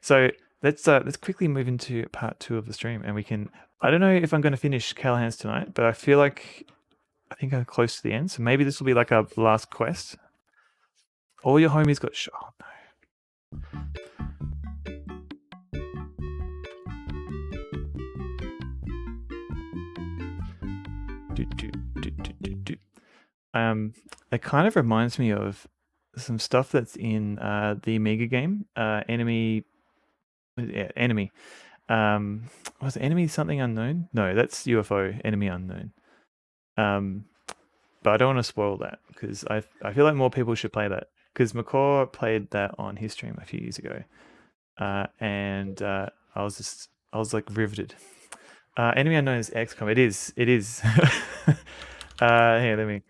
So let's quickly move into part 2 of the stream, and we can. I don't know if I'm going to finish Callahan's tonight, but I think I'm close to the end. So maybe this will be like our last quest. All your homies got shot. Oh, no. It kind of reminds me of some stuff that's in the Amiga game, Enemy. Enemy. Was Enemy something unknown? No, that's UFO. Enemy unknown. But I don't want to spoil that because I feel like more people should play that because McCaw played that on his stream a few years ago, and I was like riveted. Enemy unknown is XCOM. It is. Here, let me.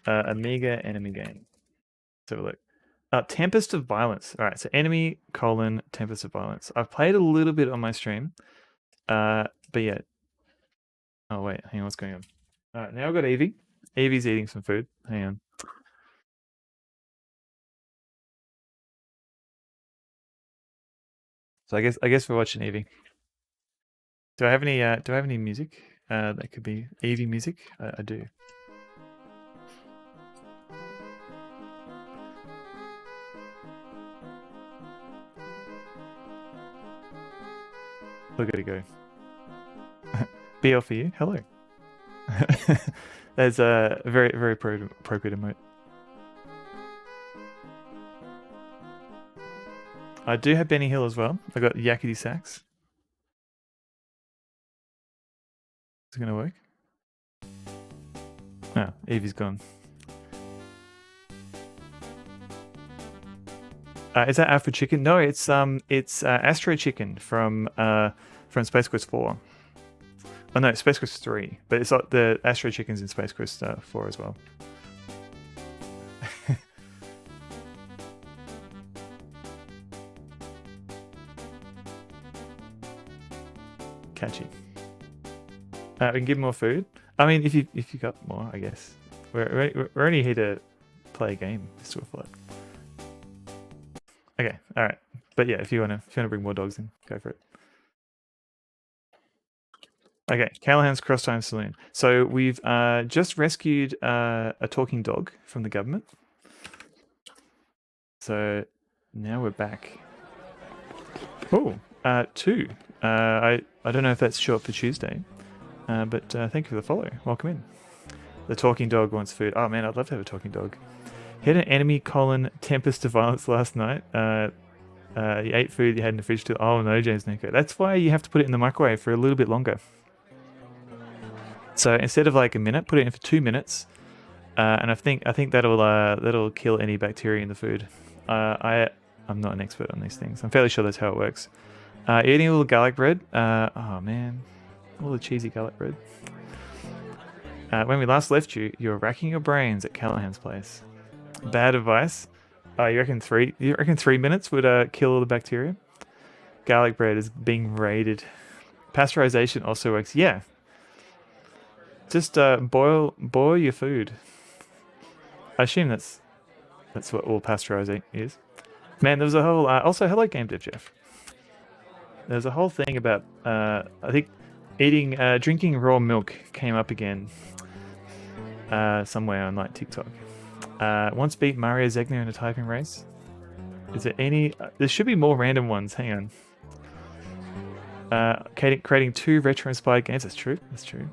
Amiga enemy game. Let's have a look. Tempest of Violence. All right, so Enemy: Tempest of Violence. I've played a little bit on my stream, but yeah. Oh wait, hang on, what's going on? All right, now I've got Evie. Evie's eating some food. Hang on. So I guess we're watching Evie. Do I have any music? That could be Evie music. I do. Look at it go. BL for you. Hello. There's a very appropriate emote. I do have Benny Hill as well. I got Yakety Sax. Is it gonna work? Oh, Evie's gone. Is that Afro Chicken? No, it's Astro Chicken from Space Quest 4. Oh no, Space Quest 3. But it's like the Astro Chicken's in Space Quest 4 as well. Catchy. We can give more food. I mean, if you got more, I guess. We're only here to play a game. Just to float. Okay, all right. But yeah, if you wanna bring more dogs in, go for it. Okay, Callahan's Crosstime Saloon. So we've just rescued a talking dog from the government. So now we're back. Oh, 2. I don't know if that's short for Tuesday, but thank you for the follow. Welcome in. The talking dog wants food. Oh man, I'd love to have a talking dog. Hit an Enemy: Tempest of Violence last night. You ate food you had in the fridge too. Oh no, James Nico. That's why you have to put it in the microwave for a little bit longer. So instead of like a minute, put it in for 2 minutes, and I think that'll kill any bacteria in the food. I'm not an expert on these things. I'm fairly sure that's how it works. Eating a little garlic bread. Oh man, all the cheesy garlic bread. When we last left you, you were racking your brains at Callahan's place. Bad advice. You reckon 3 minutes would kill all the bacteria? Garlic bread is being raided. Pasteurization also works. Yeah. Just boil your food. I assume that's what all pasteurizing is. Man, there was a whole also hello Game Dev Jeff. There's a whole thing about I think drinking raw milk came up again somewhere on like TikTok. Once beat Mario Zegna in a typing race. Is there any? There should be more random ones. Hang on. Creating 2 retro-inspired games. That's true. That's true.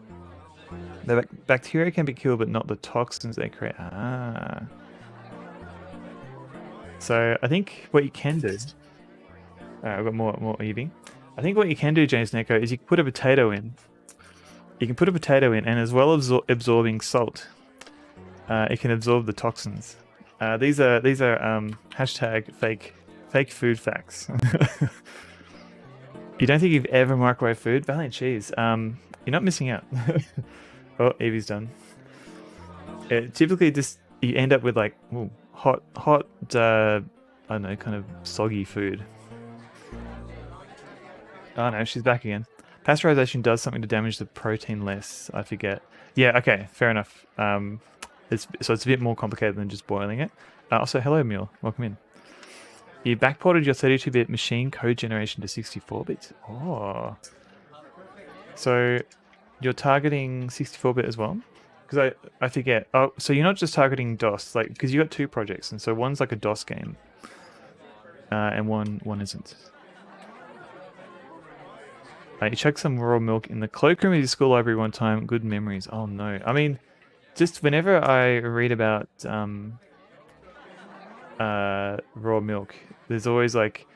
The bacteria can be killed, but not the toxins they create. So I think what you can do. I've got more Evie. I think what you can do, James Neko, is you can put a potato in. You can put a potato in, and as well as absorbing salt, it can absorb the toxins. These are hashtag fake food facts. You don't think you've ever microwaved food? Valiant cheese. You're not missing out. Oh, Evie's done. Typically, you end up with like hot. I don't know, kind of soggy food. Oh no, she's back again. Pasteurization does something to damage the protein less. I forget. Yeah. Okay. Fair enough. It's a bit more complicated than just boiling it. Also, hello, Mule. Welcome in. You backported your 32-bit machine code generation to 64 bits. Oh. So you're targeting 64-bit as well? Because I forget. Oh, so you're not just targeting DOS, like, because you got two projects, and so one's like a DOS game, and one isn't. You chugged some raw milk in the cloakroom of your school library one time. Good memories. Oh no. I mean, just whenever I read about raw milk, there's always like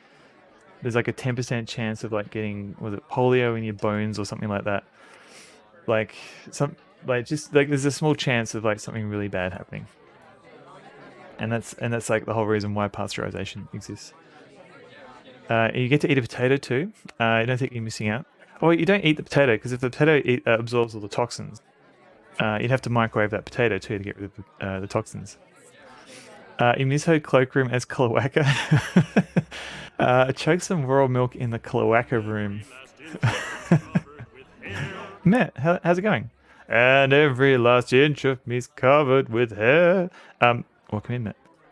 a 10% chance of like getting, was it polio in your bones or something like that. Like just like there's a small chance of like something really bad happening. And that's like the whole reason why pasteurization exists. You get to eat a potato too. I don't think you're missing out. Oh, you don't eat the potato because if the potato absorbs all the toxins, you'd have to microwave that potato too to get rid of the toxins. You misheard cloakroom as cloaca. Choked some raw milk in the cloaca room. Matt, how's it going? And every last inch of me's covered with hair. Welcome in,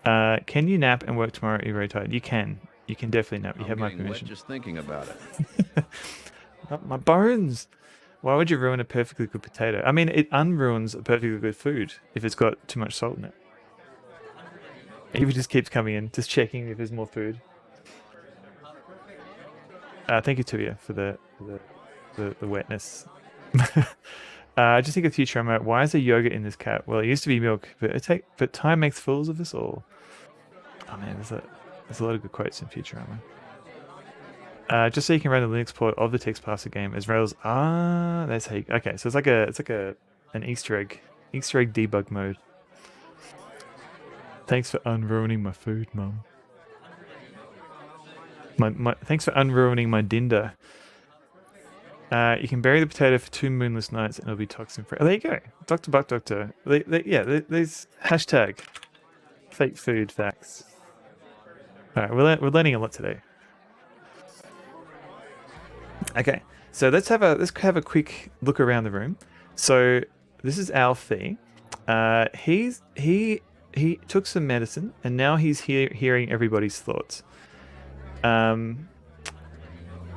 Matt. Can you nap and work tomorrow? You're very tired. You can. You can definitely nap. You have my permission. Just thinking about it. Not my bones. Why would you ruin a perfectly good potato? I mean, it unruins a perfectly good food if it's got too much salt in it. He just keeps coming in, just checking if there's more food. Thank you, Tuya, for the wetness. Just think of future remote. Why is there yogurt in this cat? Well, it used to be milk, but time makes fools of us all. Oh man, there's a lot of good quotes in Futurama. Just so you can run the Linux port of the text parser game as Rails. That's how you, okay. So it's like an Easter egg debug mode. Thanks for unruining my food, Mum. Thanks for unruining my dinner. You can bury the potato for 2 moonless nights and it'll be toxin free. Oh, there you go, Dr. Buck Doctor. There's hashtag fake food facts. All right, we're learning a lot today. Okay, so let's have a quick look around the room. So this is Alfie. He took some medicine and now he's hearing everybody's thoughts. You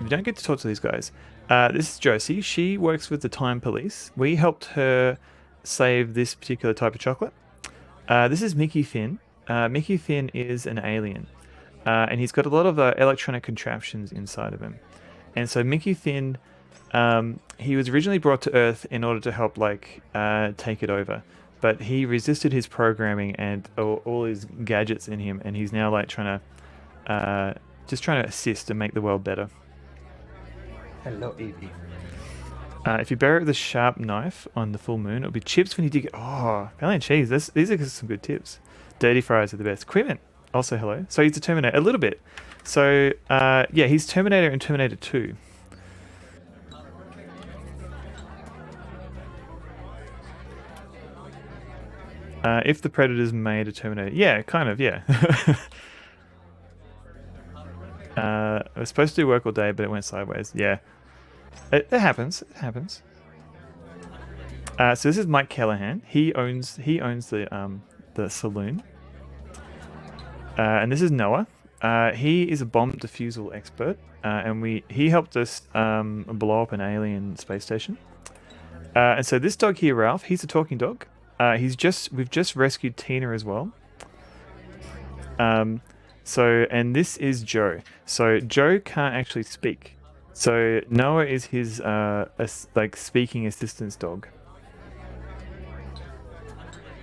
don't get to talk to these guys. This is Josie. She works with the Time Police. We helped her save this particular type of chocolate. This is Mickey Finn. Mickey Finn is an alien, and he's got a lot of electronic contraptions inside of him. And so Mickey Finn, he was originally brought to Earth in order to help take it over, but he resisted his programming and all his gadgets in him, and he's now trying to assist and make the world better. Hello, Evie. If you bury it with a sharp knife on the full moon, it'll be chips when you dig it. Oh, Italian cheese. These are some good tips. Dirty fries are the best. Quimment, also hello. So he's a Terminator, a little bit. So, yeah, he's Terminator in Terminator 2. If the Predators made a Terminator. Yeah, kind of, yeah. I was supposed to do work all day, but it went sideways. Yeah. It happens. It happens. So this is Mike Callahan. He owns the Saloon. And this is Noah. He is a bomb defusal expert, and he helped us blow up an alien space station. And so this dog here, Ralph, he's a talking dog. We've just rescued Tina as well. And this is Joe. So Joe can't actually speak. So Noah is his speaking assistance dog.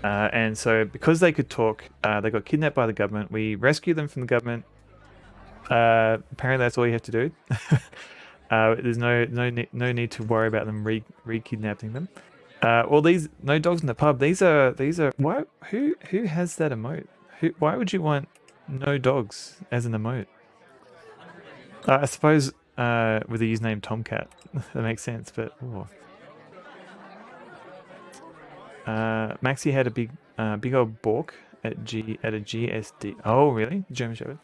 And so because they could talk, they got kidnapped by the government. We rescued them from the government. Apparently that's all you have to do. There's no need to worry about them re-kidnapping them. Well, no dogs in the pub. These are why? Who has that emote? Why would you want no dogs as an emote? I suppose with the username Tomcat, that makes sense. But Maxie had a big old balk at a GSD. Oh, really? German Shepherd.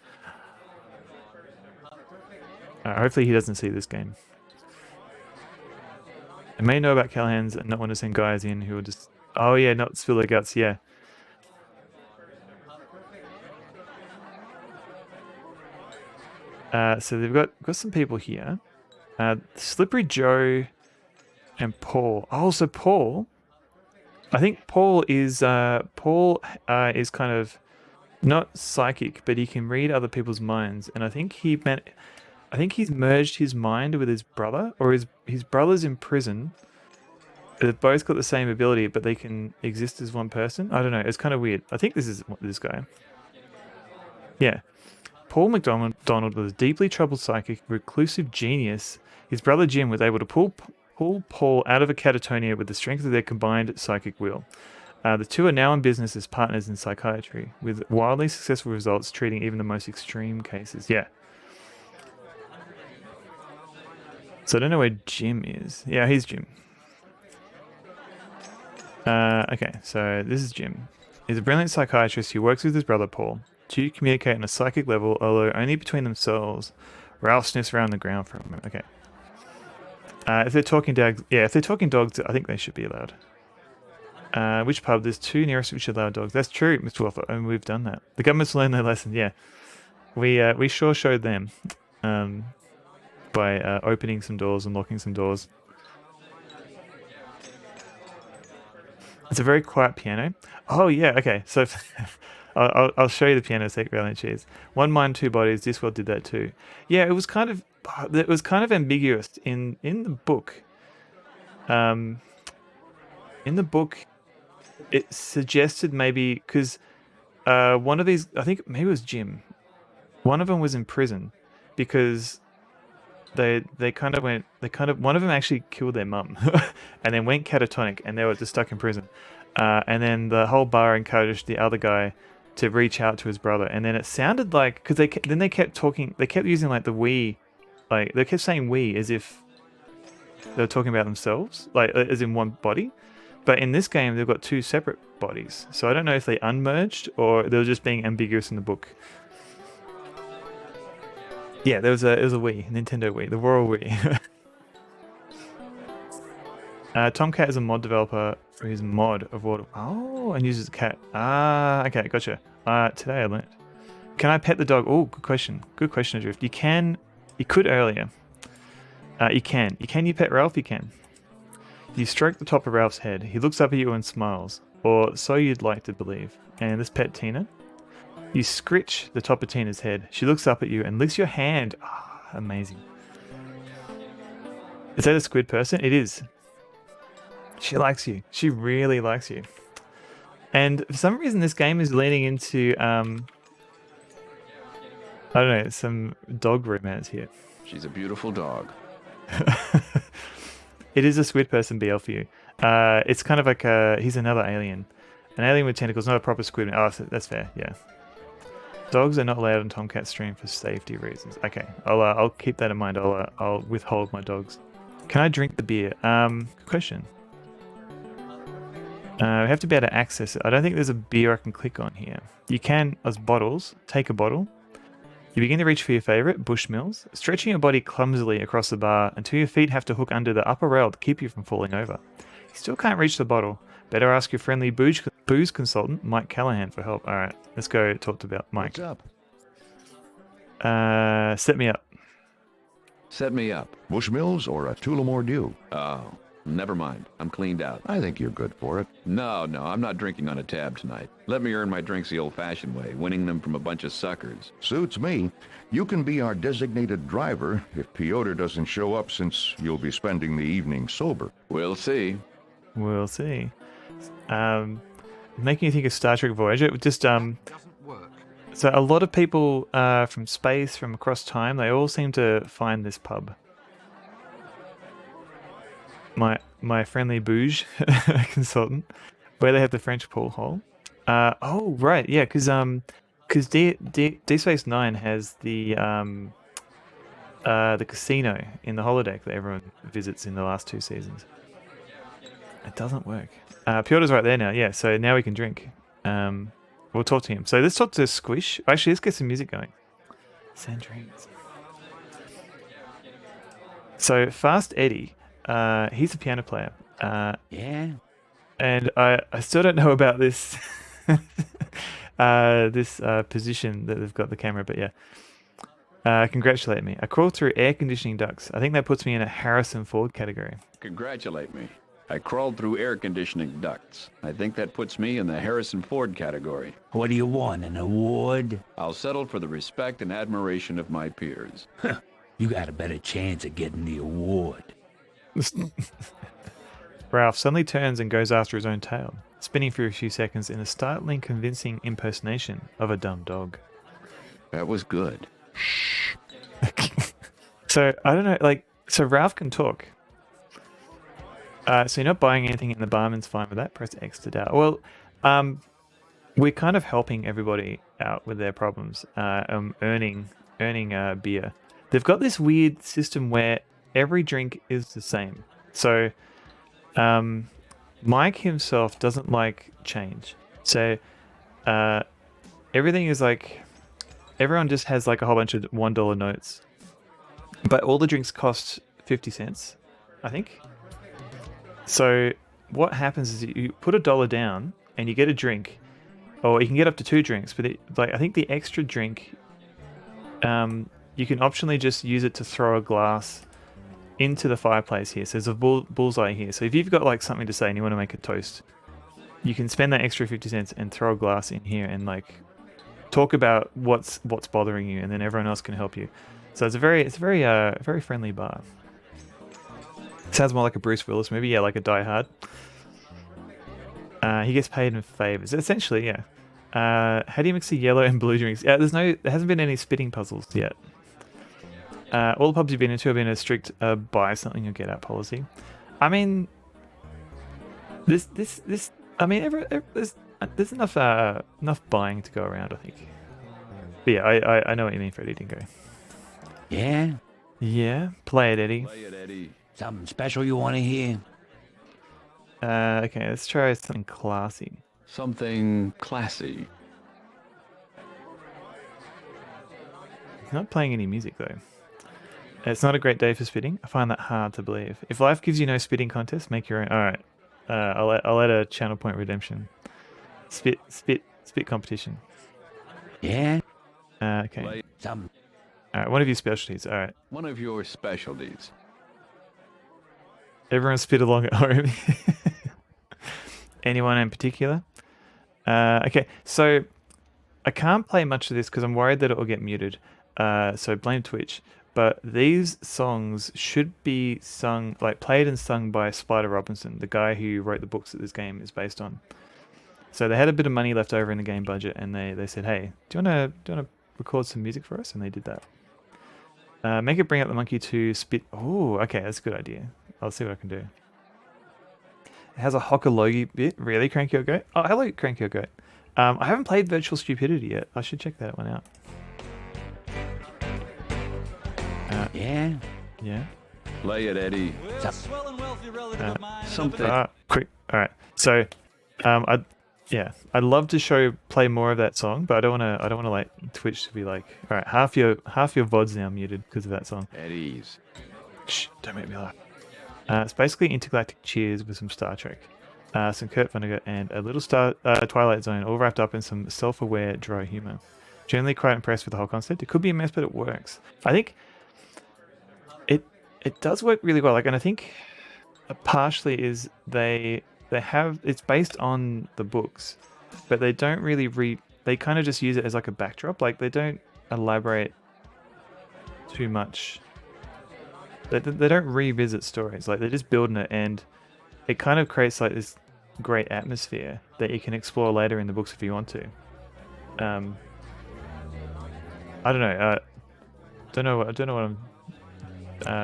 Hopefully he doesn't see this game. I may know about Callahan's and not want to send guys in who will just... Oh yeah, not spill their guts, yeah. So they've got some people here. Slippery Joe and Paul. Oh, so Paul. I think Paul is kind of not psychic, but he can read other people's minds, and I think he's merged his mind with his brother, or his brother's in prison. They've both got the same ability, but they can exist as one person. I don't know. It's kind of weird. I think this is this guy. Yeah. Paul McDonald was a deeply troubled psychic, reclusive genius. His brother Jim was able to pull Paul out of a catatonia with the strength of their combined psychic will. The two are now in business as partners in psychiatry, with wildly successful results treating even the most extreme cases. Yeah. So I don't know where Jim is. Yeah, he's Jim. Okay, so this is Jim. He's a brilliant psychiatrist who works with his brother Paul to communicate on a psychic level, although only between themselves. Ralph sniffs around the ground for a moment. Okay. If they're talking dogs, I think they should be allowed. Which pub? There's two nearest which allow dogs. That's true, Mr. Waffle, and we've done that. The government's learned their lesson. Yeah, we sure showed them by opening some doors and locking some doors. It's a very quiet piano. Oh yeah, okay. So I'll show you the piano sec rather than cheese. One mind, two bodies. This world did that too. Yeah, it was kind of ambiguous in the book. In the book, it suggested maybe because one of these, I think maybe it was Jim. One of them was in prison because one of them actually killed their mum and then went catatonic and they were just stuck in prison. And then the whole bar encouraged the other guy to reach out to his brother. And then it sounded like, because they kept using like the we, like they kept saying we as if they were talking about themselves, like as in one body. But in this game, they've got two separate bodies. So I don't know if they unmerged or they were just being ambiguous in the book. Yeah, it was a Wii, Nintendo Wii, the Royal Wii. Tomcat is a mod developer who's mod of water. Oh, and uses a cat. Ah, okay, gotcha. Today I learned. Can I pet the dog? Oh, good question. Good question, Adrift. You could earlier. You can. Can you pet Ralph? You can. You stroke the top of Ralph's head. He looks up at you and smiles. Or so you'd like to believe. And this pet Tina. You scritch the top of Tina's head. She looks up at you and licks your hand. Ah, amazing. Is that a squid person? It is. She likes you. She really likes you. And for some reason, this game is leaning into, I don't know, some dog romance here. She's a beautiful dog. It is a squid person BL for you. It's kind of like he's another alien. An alien with tentacles, not a proper squid. Oh, that's fair, yeah. Dogs are not allowed on Tomcat stream for safety reasons. Okay, I'll keep that in mind. I'll withhold my dogs. Can I drink the beer? Good question. We have to be able to access it. I don't think there's a beer I can click on here. You can, as bottles, take a bottle. You begin to reach for your favorite, Bushmills, stretching your body clumsily across the bar until your feet have to hook under the upper rail to keep you from falling over. You still can't reach the bottle. Better ask your friendly booze consultant, Mike Callahan, for help. All right, let's go talk to Mike. What's up? Set me up. Set me up. Bushmills or a Tullamore Dew? Oh, never mind. I'm cleaned out. I think you're good for it. No, I'm not drinking on a tab tonight. Let me earn my drinks the old-fashioned way, winning them from a bunch of suckers. Suits me. You can be our designated driver if Piotr doesn't show up, since you'll be spending the evening sober. We'll see. We'll see. Making you think of Star Trek Voyager. Just So a lot of people from space, from across time, they all seem to find this pub. My friendly bouge consultant, where they have the French pool hole. Oh right, yeah, because D Space Nine has the casino in the holodeck that everyone visits in the last 2 seasons. It doesn't work. Pyotr's right there now, yeah, so now we can drink. We'll talk to him. So let's talk to Squish. Actually, let's get some music going. Sandrines. So Fast Eddie, he's a piano player. Yeah. And I still don't know about this this position that they've got the camera, but yeah. Congratulate me. I crawled through air conditioning ducts. I think that puts me in a Harrison Ford category. Congratulate me. I crawled through air conditioning ducts. I think that puts me in the Harrison Ford category. What do you want, an award? I'll settle for the respect and admiration of my peers. You got a better chance of getting the award. Ralph suddenly turns and goes after his own tail, spinning for a few seconds in a startling, convincing impersonation of a dumb dog. That was good. So, I don't know, so Ralph can talk. So you're not buying anything and the barman's fine with that. Press X to doubt. Well, we're kind of helping everybody out with their problems, earning beer. They've got this weird system where every drink is the same. So Mike himself doesn't like change. So everything is everyone just has a whole bunch of $1 notes. But all the drinks cost 50 cents, I think. So what happens is you put $1 down and you get a drink, or you can get up to 2 drinks. But I think the extra drink, you can optionally just use it to throw a glass into the fireplace here. So there's a bullseye here. So if you've got something to say and you want to make a toast, you can spend that extra 50 cents and throw a glass in here and talk about what's bothering you, and then everyone else can help you. So it's a very friendly bar. Sounds more like a Bruce Willis movie, yeah, like a Die Hard. He gets paid in favors, essentially, yeah. How do you mix the yellow and blue drinks? There hasn't been any spitting puzzles yet. All the pubs you've been into have been a strict buy something or get out policy. I mean, there's enough buying to go around, I think. But yeah, I know what you mean, Freddie Dingo. Yeah? Yeah, play it, Eddie. Play it, Eddie. Something special you want to hear? Okay, let's try something classy. Something classy. He's not playing any music though. It's not a great day for spitting. I find that hard to believe. If life gives you no spitting contest, make your own. All right, I'll add a channel point redemption. Spit competition. Yeah? Okay. Play Some. All right, one of your specialties. All right. one of your specialties. Everyone spit along at home. Anyone in particular? Okay, so I can't play much of this because I'm worried that it will get muted. So blame Twitch. But these songs should be sung, played and sung by Spider Robinson, the guy who wrote the books that this game is based on. So they had a bit of money left over in the game budget, and they said, "Hey, do you wanna record some music for us?" And they did that. Make it bring up the monkey to spit. Oh, okay, that's a good idea. I'll see what I can do. It has a Hockalogie bit. Really, Cranky Old Goat? Oh, hello, Cranky Old Goat. I haven't played Virtual Stupidity yet. I should check that one out. Yeah? Yeah. Play it, Eddie. Something. Quick. All right. So, I'd love to play more of that song, but I don't want to Twitch to be all right, half your VOD's now muted because of that song. Eddie's. Shh, don't make me laugh. It's basically intergalactic cheers with some Star Trek, some Kurt Vonnegut, and a little Twilight Zone, all wrapped up in some self-aware dry humor. Generally quite impressed with the whole concept. It could be a mess, but it works. I think it does work really well. And I think partially is they have, it's based on the books, but they don't really they kind of just use it as a backdrop. They don't elaborate too much. They don't revisit stories. They're just building it, and it kind of creates this great atmosphere that you can explore later in the books if you want to. I don't know. Don't know what I'm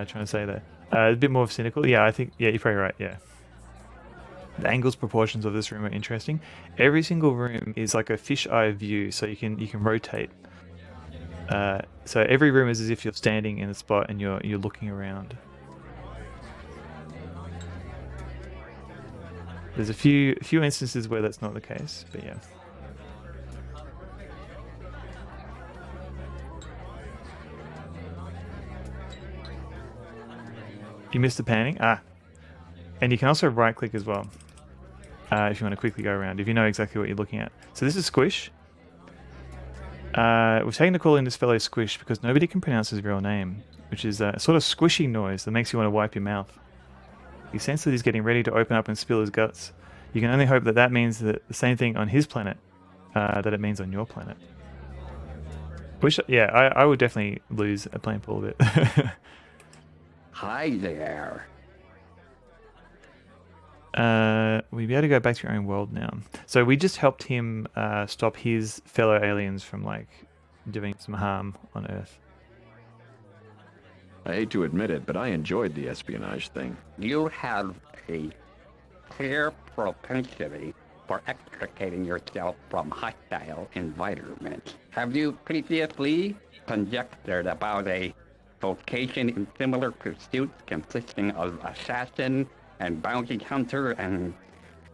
trying to say there. A bit more cynical. Yeah, I think. Yeah, you're probably right. Yeah. The angles, proportions of this room are interesting. Every single room is like a fisheye view, so you can rotate. So every room is as if you're standing in a spot and you're looking around. There's a few instances where that's not the case, but yeah. You missed the panning? And you can also right click as well. If you want to quickly go around, if you know exactly what you're looking at. So this is Squish. We've taken to calling this fellow Squish because nobody can pronounce his real name, which is a sort of squishy noise that makes you want to wipe your mouth. You sense that he's getting ready to open up and spill his guts. You can only hope that that means that the same thing on his planet that it means on your planet. Which, yeah, I would definitely lose a plane pool a bit. Hi there. We'll be able to go back to your own world now. So we just helped him stop his fellow aliens from, like, doing some harm on Earth. I hate to admit it, but I enjoyed the espionage thing. You have a clear propensity for extricating yourself from hostile environments. Have you previously conjectured about a vocation in similar pursuits consisting of assassin and bounty hunter and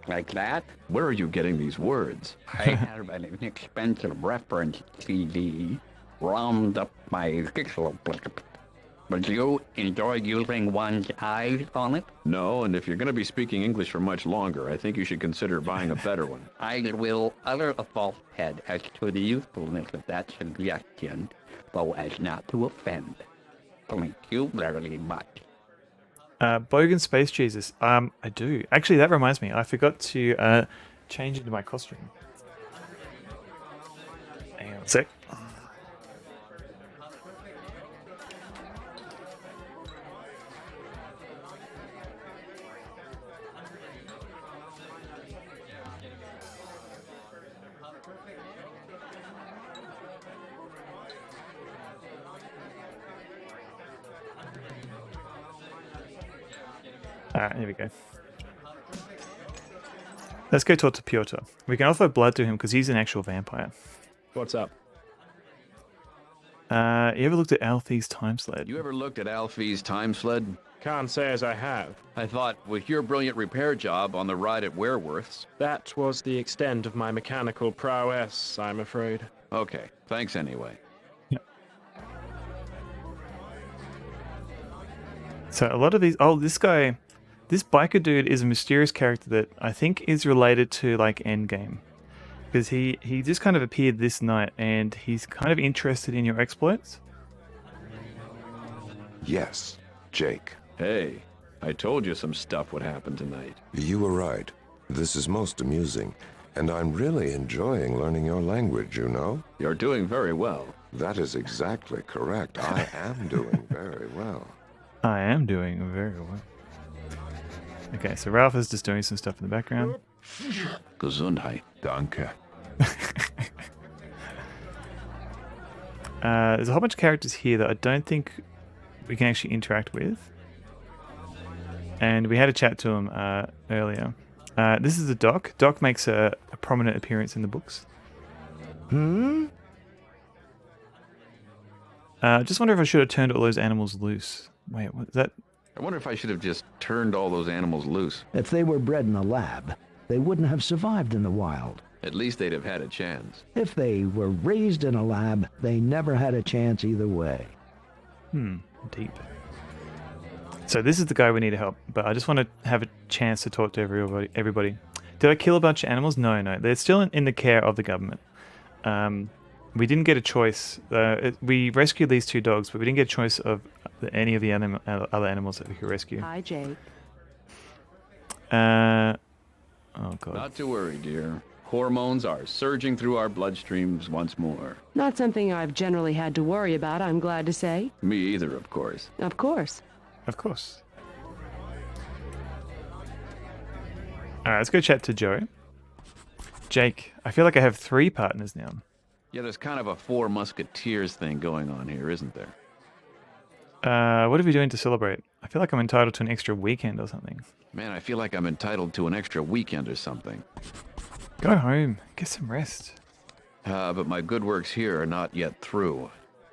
like that? Where are you getting these words? I have an inexpensive reference CD round up my pixel blip. Would you enjoy using one's eyes on it? No, and if you're going to be speaking English for much longer, I think you should consider buying a better one. I will utter a false head as to the usefulness of that suggestion, so as not to offend. Thank you very much. Bogan Space Jesus. I do. Actually, that reminds me. I forgot to change into my costume. Hang on a sec. Alright, here we go. Let's go talk to Piotr. We can offer blood to him because he's an actual vampire. What's up? You ever looked at Alfie's time sled? You ever looked at Alfie's time sled? Can't say as I have. I thought, with your brilliant repair job on the ride at Werewolf's... That was the extent of my mechanical prowess, I'm afraid. Okay, thanks anyway. So a lot of these... Oh, this guy... This biker dude is a mysterious character that I think is related to, like, Endgame. Because he just kind of appeared this night, and he's kind of interested in your exploits. Yes, Jake. Hey, I told you some stuff would happen tonight. You were right. This is most amusing, and I'm really enjoying learning your language, you know? You're doing very well. That is exactly correct. I am doing very well. I am doing very well. Okay, so Ralph is just doing some stuff in the background. Gesundheit. Danke. There's a whole bunch of characters here that I don't think we can actually interact with. And we had a chat to him earlier. This is the Doc. Doc makes a prominent appearance in the books. Just wonder if I should have turned all those animals loose. Wait, what is that? I wonder if I should have just turned all those animals loose. If they were bred in a lab, they wouldn't have survived in the wild. At least they'd have had a chance. If they were raised in a lab, they never had a chance either way. Deep. So this is the guy we need to help, but I just want to have a chance to talk to everybody. Did I kill a bunch of animals? No. They're still in the care of the government. We didn't get a choice. We rescued these two dogs, but we didn't get a choice of any of the other animals that we could rescue. Hi, Jake. Oh, God. Not to worry, dear. Hormones are surging through our bloodstreams once more. Not something I've generally had to worry about, I'm glad to say. Me either, of course. Of course. Of course. Alright, let's go chat to Joe. Jake, I feel like I have 3 partners now. Yeah, there's kind of a 4 Musketeers thing going on here, isn't there? What are we doing to celebrate? I feel like I'm entitled to an extra weekend or something. Man, I feel like I'm entitled to an extra weekend or something. Go home. Get some rest. But my good works here are not yet through.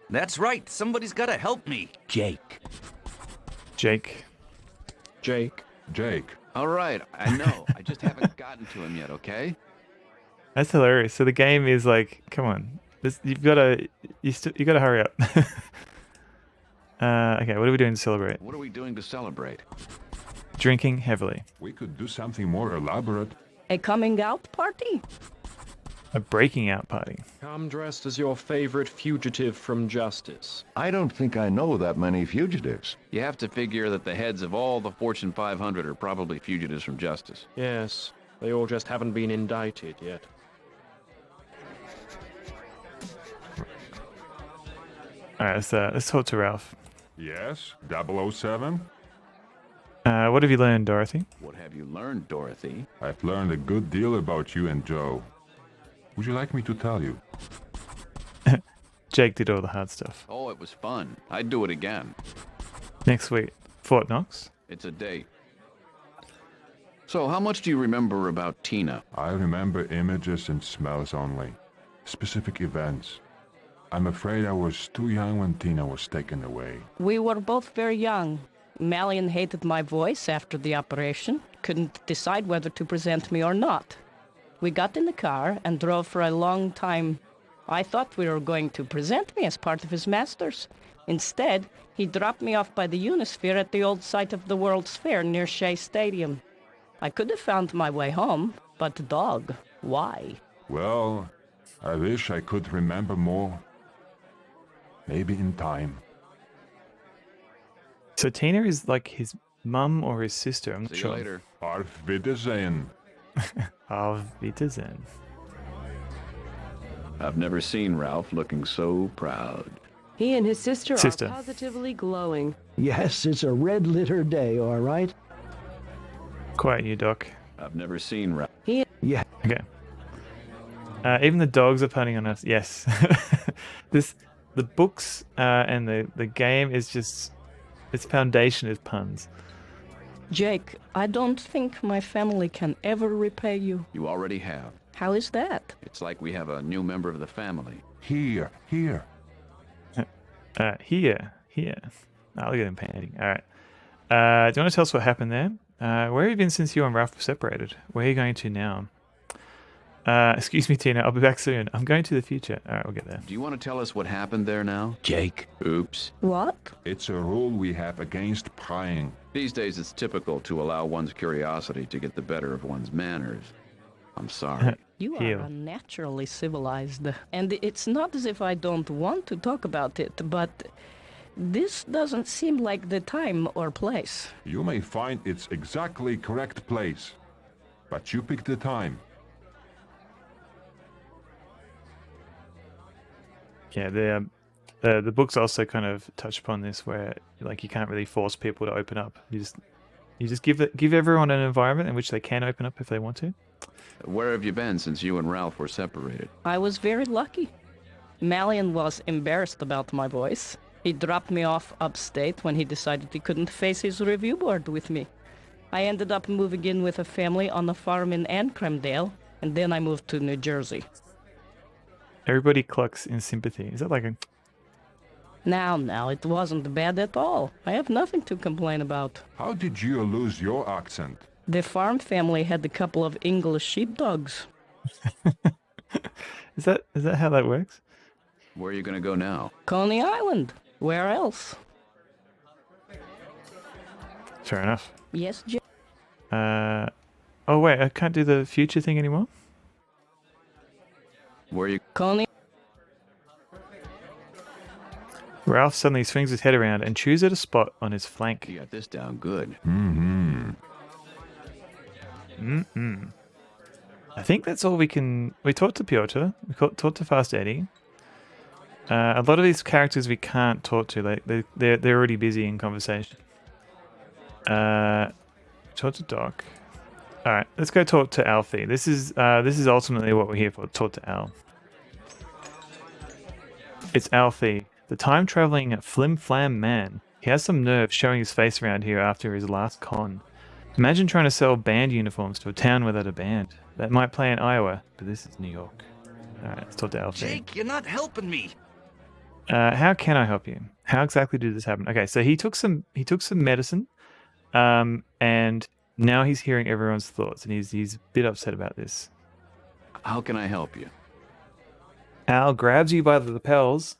That's right. Somebody's got to help me. Jake. Jake. Jake. Jake. All right, I know. I just haven't gotten to him yet, okay? That's hilarious. So the game is like, come on. You gotta hurry up. Okay, what are we doing to celebrate? What are we doing to celebrate? Drinking heavily. We could do something more elaborate. A coming out party? A breaking out party. Come dressed as your favorite fugitive from justice. I don't think I know that many fugitives. You have to figure that the heads of all the Fortune 500 are probably fugitives from justice. Yes, they all just haven't been indicted yet. Alright, let's talk to Ralph. Yes, 007? What have you learned, Dorothy? What have you learned, Dorothy? I've learned a good deal about you and Joe. Would you like me to tell you? Jake did all the hard stuff. Oh, it was fun. I'd do it again. Next week, Fort Knox. It's a date. So, how much do you remember about Tina? I remember images and smells only. Specific events. I'm afraid I was too young when Tina was taken away. We were both very young. Malian hated my voice after the operation. Couldn't decide whether to present me or not. We got in the car and drove for a long time. I thought we were going to present me as part of his masters. Instead, he dropped me off by the Unisphere at the old site of the World's Fair near Shea Stadium. I could have found my way home, but dog, why? Well, I wish I could remember more. Maybe in time. So Tina is like his mum or his sister. I'm not See you sure. later. Auf Wiedersehen. Auf Wiedersehen. I've never seen Ralph looking so proud. He and his sister Sister. are positively glowing. Yes, it's a red litter day, all right? Quiet you, Doc. I've never seen Ralph. Yeah. Okay. Even the dogs are punning on us. Yes. The books and the game is just, its foundation is puns. Jake, I don't think my family can ever repay you. You already have. How is that? It's like we have a new member of the family. Here. Here. Oh, look at him painting. All right. Do you want to tell us what happened there? Where have you been since you and Ralph were separated? Where are you going to now? Excuse me, Tina. I'll be back soon. I'm going to the future. All right, we'll get there. Do you want to tell us what happened there now? Jake. Oops. What? It's a rule we have against prying. These days it's typical to allow one's curiosity to get the better of one's manners. I'm sorry. You Heal. are unnaturally civilized. And it's not as if I don't want to talk about it, but this doesn't seem like the time or place. You may find it's exactly correct place. But you pick the time. Yeah, the books also kind of touch upon this, where like you can't really force people to open up. You just give everyone an environment in which they can open up if they want to. Where have you been since you and Ralph were separated? I was very lucky. Malian was embarrassed about my voice. He dropped me off upstate when he decided he couldn't face his review board with me. I ended up moving in with a family on a farm in Ancremdale, and then I moved to New Jersey. Everybody clucks in sympathy. Is that like a... Now, it wasn't bad at all. I have nothing to complain about. How did you lose your accent? The farm family had a couple of English sheepdogs. Is that how that works? Where are you going to go now? Coney Island. Where else? Fair enough. Yes, Jim. Oh wait, I can't do the future thing anymore? Where are you? Coney. Ralph suddenly swings his head around and chews at a spot on his flank. You got this down good. I think that's all we can... We talked to Piotr. We talked to Fast Eddie. A lot of these characters we can't talk to. Like they're already busy in conversation. Talk to Doc. All right, let's go talk to Alfie. This is ultimately what we're here for. Talk to Al. It's Alfie, the time-traveling flim-flam man. He has some nerve showing his face around here after his last con. Imagine trying to sell band uniforms to a town without a band. That might play in Iowa, but this is New York. All right, let's talk to Alfie. Jake, you're not helping me. How can I help you? How exactly did this happen? Okay, so he took some medicine, and now he's hearing everyone's thoughts, and he's a bit upset about this. How can I help you? Al grabs you by the lapels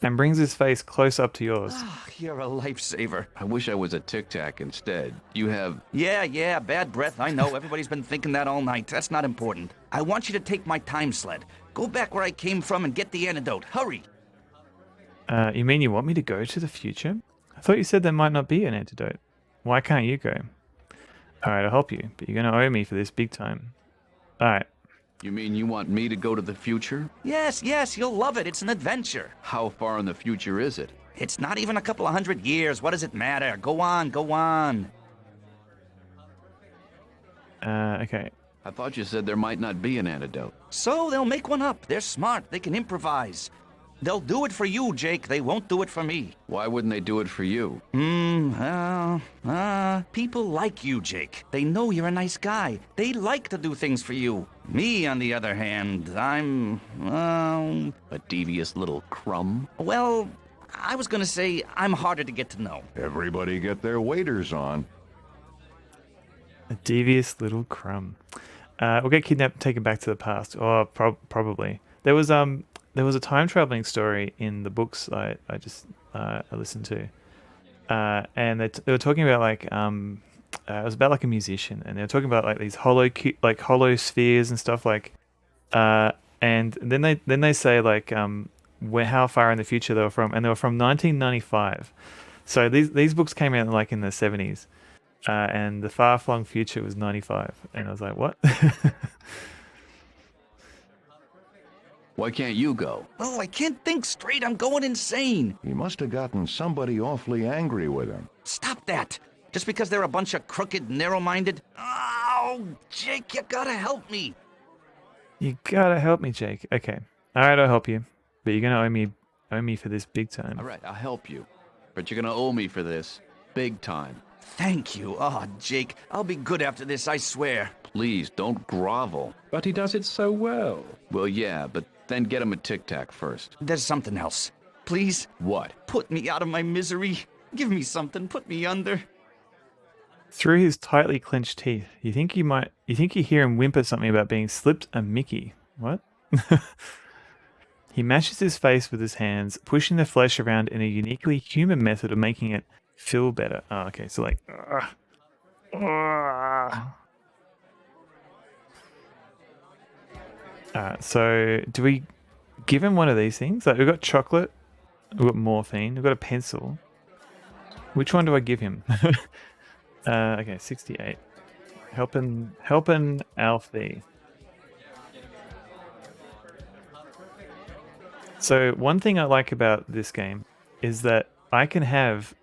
and brings his face close up to yours. You're a lifesaver. I wish I was a Tic Tac instead. You have... Yeah, bad breath. I know. Everybody's been thinking that all night. That's not important. I want you to take my time sled. Go back where I came from and get the antidote. Hurry. You mean you want me to go to the future? I thought you said there might not be an antidote. Why can't you go? Alright, I'll help you, but you're gonna owe me for this big time. Alright. You mean you want me to go to the future? Yes, you'll love it. It's an adventure. How far in the future is it? It's not even a couple of 100 years. What does it matter? Go on. Okay. I thought you said there might not be an antidote. So they'll make one up. They're smart. They can improvise. They'll do it for you, Jake. They won't do it for me. Why wouldn't they do it for you? People like you, Jake. They know you're a nice guy. They like to do things for you. Me, on the other hand, I'm, a devious little crumb? Well, I was gonna say I'm harder to get to know. Everybody get their waders on. A devious little crumb. We'll get kidnapped and taken back to the past. Oh, probably. There was a time traveling story in the books I listened to, and they were talking about like it was about like a musician, and they were talking about like these hollow spheres and stuff like, and then they say like how far in the future they were from, and they were from 1995. So these books came out like in the 70s, and the far flung future was 95, and I was like, what? Why can't you go? Oh, I can't think straight. I'm going insane. He must have gotten somebody awfully angry with him. Stop that. Just because they're a bunch of crooked, narrow-minded... Oh, Jake, you gotta help me. You gotta help me, Jake. Okay. Alright, I'll help you. But you're gonna owe me for this big time. Alright, I'll help you. But you're gonna owe me for this. Big time. Thank you. Oh, Jake, I'll be good after this, I swear. Please, don't grovel. But he does it so well. Well, yeah, but then get him a Tic Tac first. There's something else. Please? What? Put me out of my misery. Give me something. Put me under. Through his tightly clenched teeth, you think you hear him whimper something about being slipped a Mickey. What? He mashes his face with his hands, pushing the flesh around in a uniquely human method of making it feel better. Oh, okay, so like... So do we give him one of these things? Like, we've got chocolate, we've got morphine, we've got a pencil. Which one do I give him? Okay, 68. Helping Alfie. So one thing I like about this game is that I can have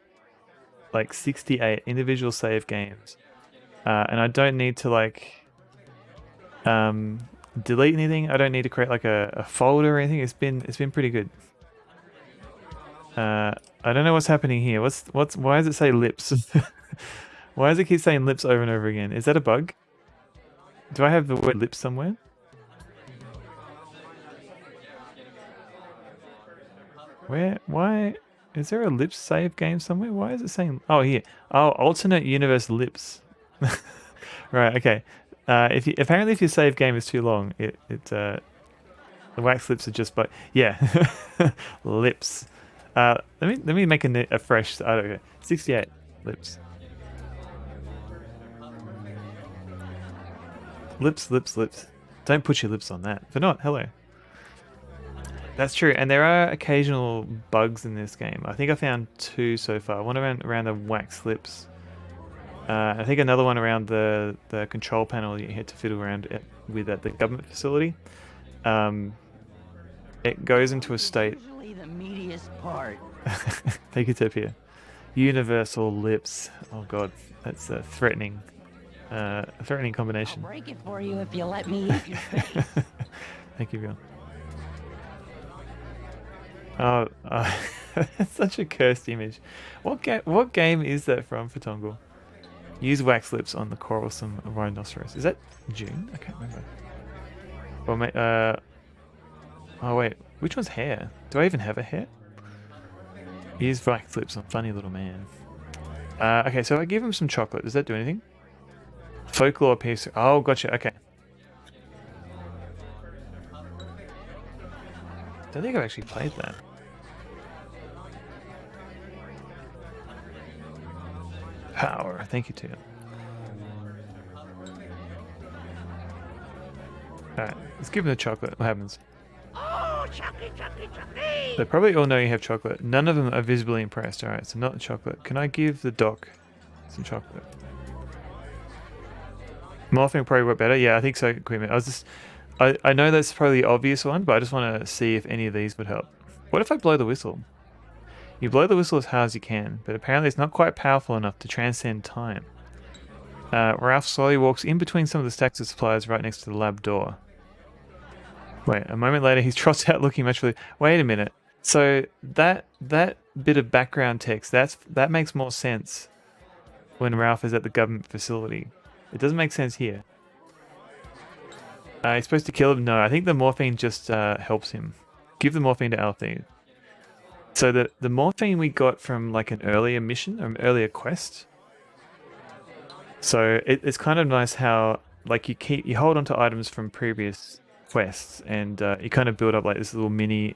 like 68 individual save games, and I don't need to like delete anything. I don't need to create like a folder or anything. It's been pretty good. I don't know what's happening here. Why does it say lips? Why does it keep saying lips over and over again? Is that a bug? Do I have the word lips somewhere? Why is there a lips save game somewhere? Why is it saying, oh, here. Oh, alternate universe lips. Right, okay. Apparently if your save game is too long, the wax lips are just, but yeah. Lips. Let me make a fresh, I don't know, 68 lips. Lips. Don't put your lips on that. If not, hello. That's true, and there are occasional bugs in this game. I think I found 2 so far. One around the wax lips. I think another one around the control panel you had to fiddle around with at the government facility. It goes into a state. Usually the meatiest part. Take a tip here. Universal lips. Oh god, that's a threatening combination. I'll break it for you if you let me eat your face. Thank you, Bjorn. Oh, that's such a cursed image. What game is that from, Fatongal? Use wax lips on the quarrelsome rhinoceros. Is that June? I can't remember. Or oh wait, which one's hair? Do I even have a hair? Use wax lips on funny little man. Okay, so I give him some chocolate. Does that do anything? Folklore piece. Oh, gotcha. Okay. Don't think I've actually played that. Power. Thank you, too. Alright, let's give them the chocolate. What happens? Oh, chocolate, chocolate, chocolate! They probably all know you have chocolate. None of them are visibly impressed. Alright, so not the chocolate. Can I give the doc some chocolate? Morphing will probably work better. Yeah, I think so. Equipment. I know that's probably the obvious one, but I just want to see if any of these would help. What if I blow the whistle? You blow the whistle as hard as you can, but apparently it's not quite powerful enough to transcend time. Ralph slowly walks in between some of the stacks of supplies right next to the lab door. Wait, a moment later he trots out looking much really... Wait a minute. So that bit of background text, that makes more sense when Ralph is at the government facility. It doesn't make sense here. He's supposed to kill him? No, I think the morphine just helps him. Give the morphine to Alfie. So the morphine we got from like an earlier mission, or an earlier quest. So it's kind of nice how like you hold on to items from previous quests, and you kind of build up like this little mini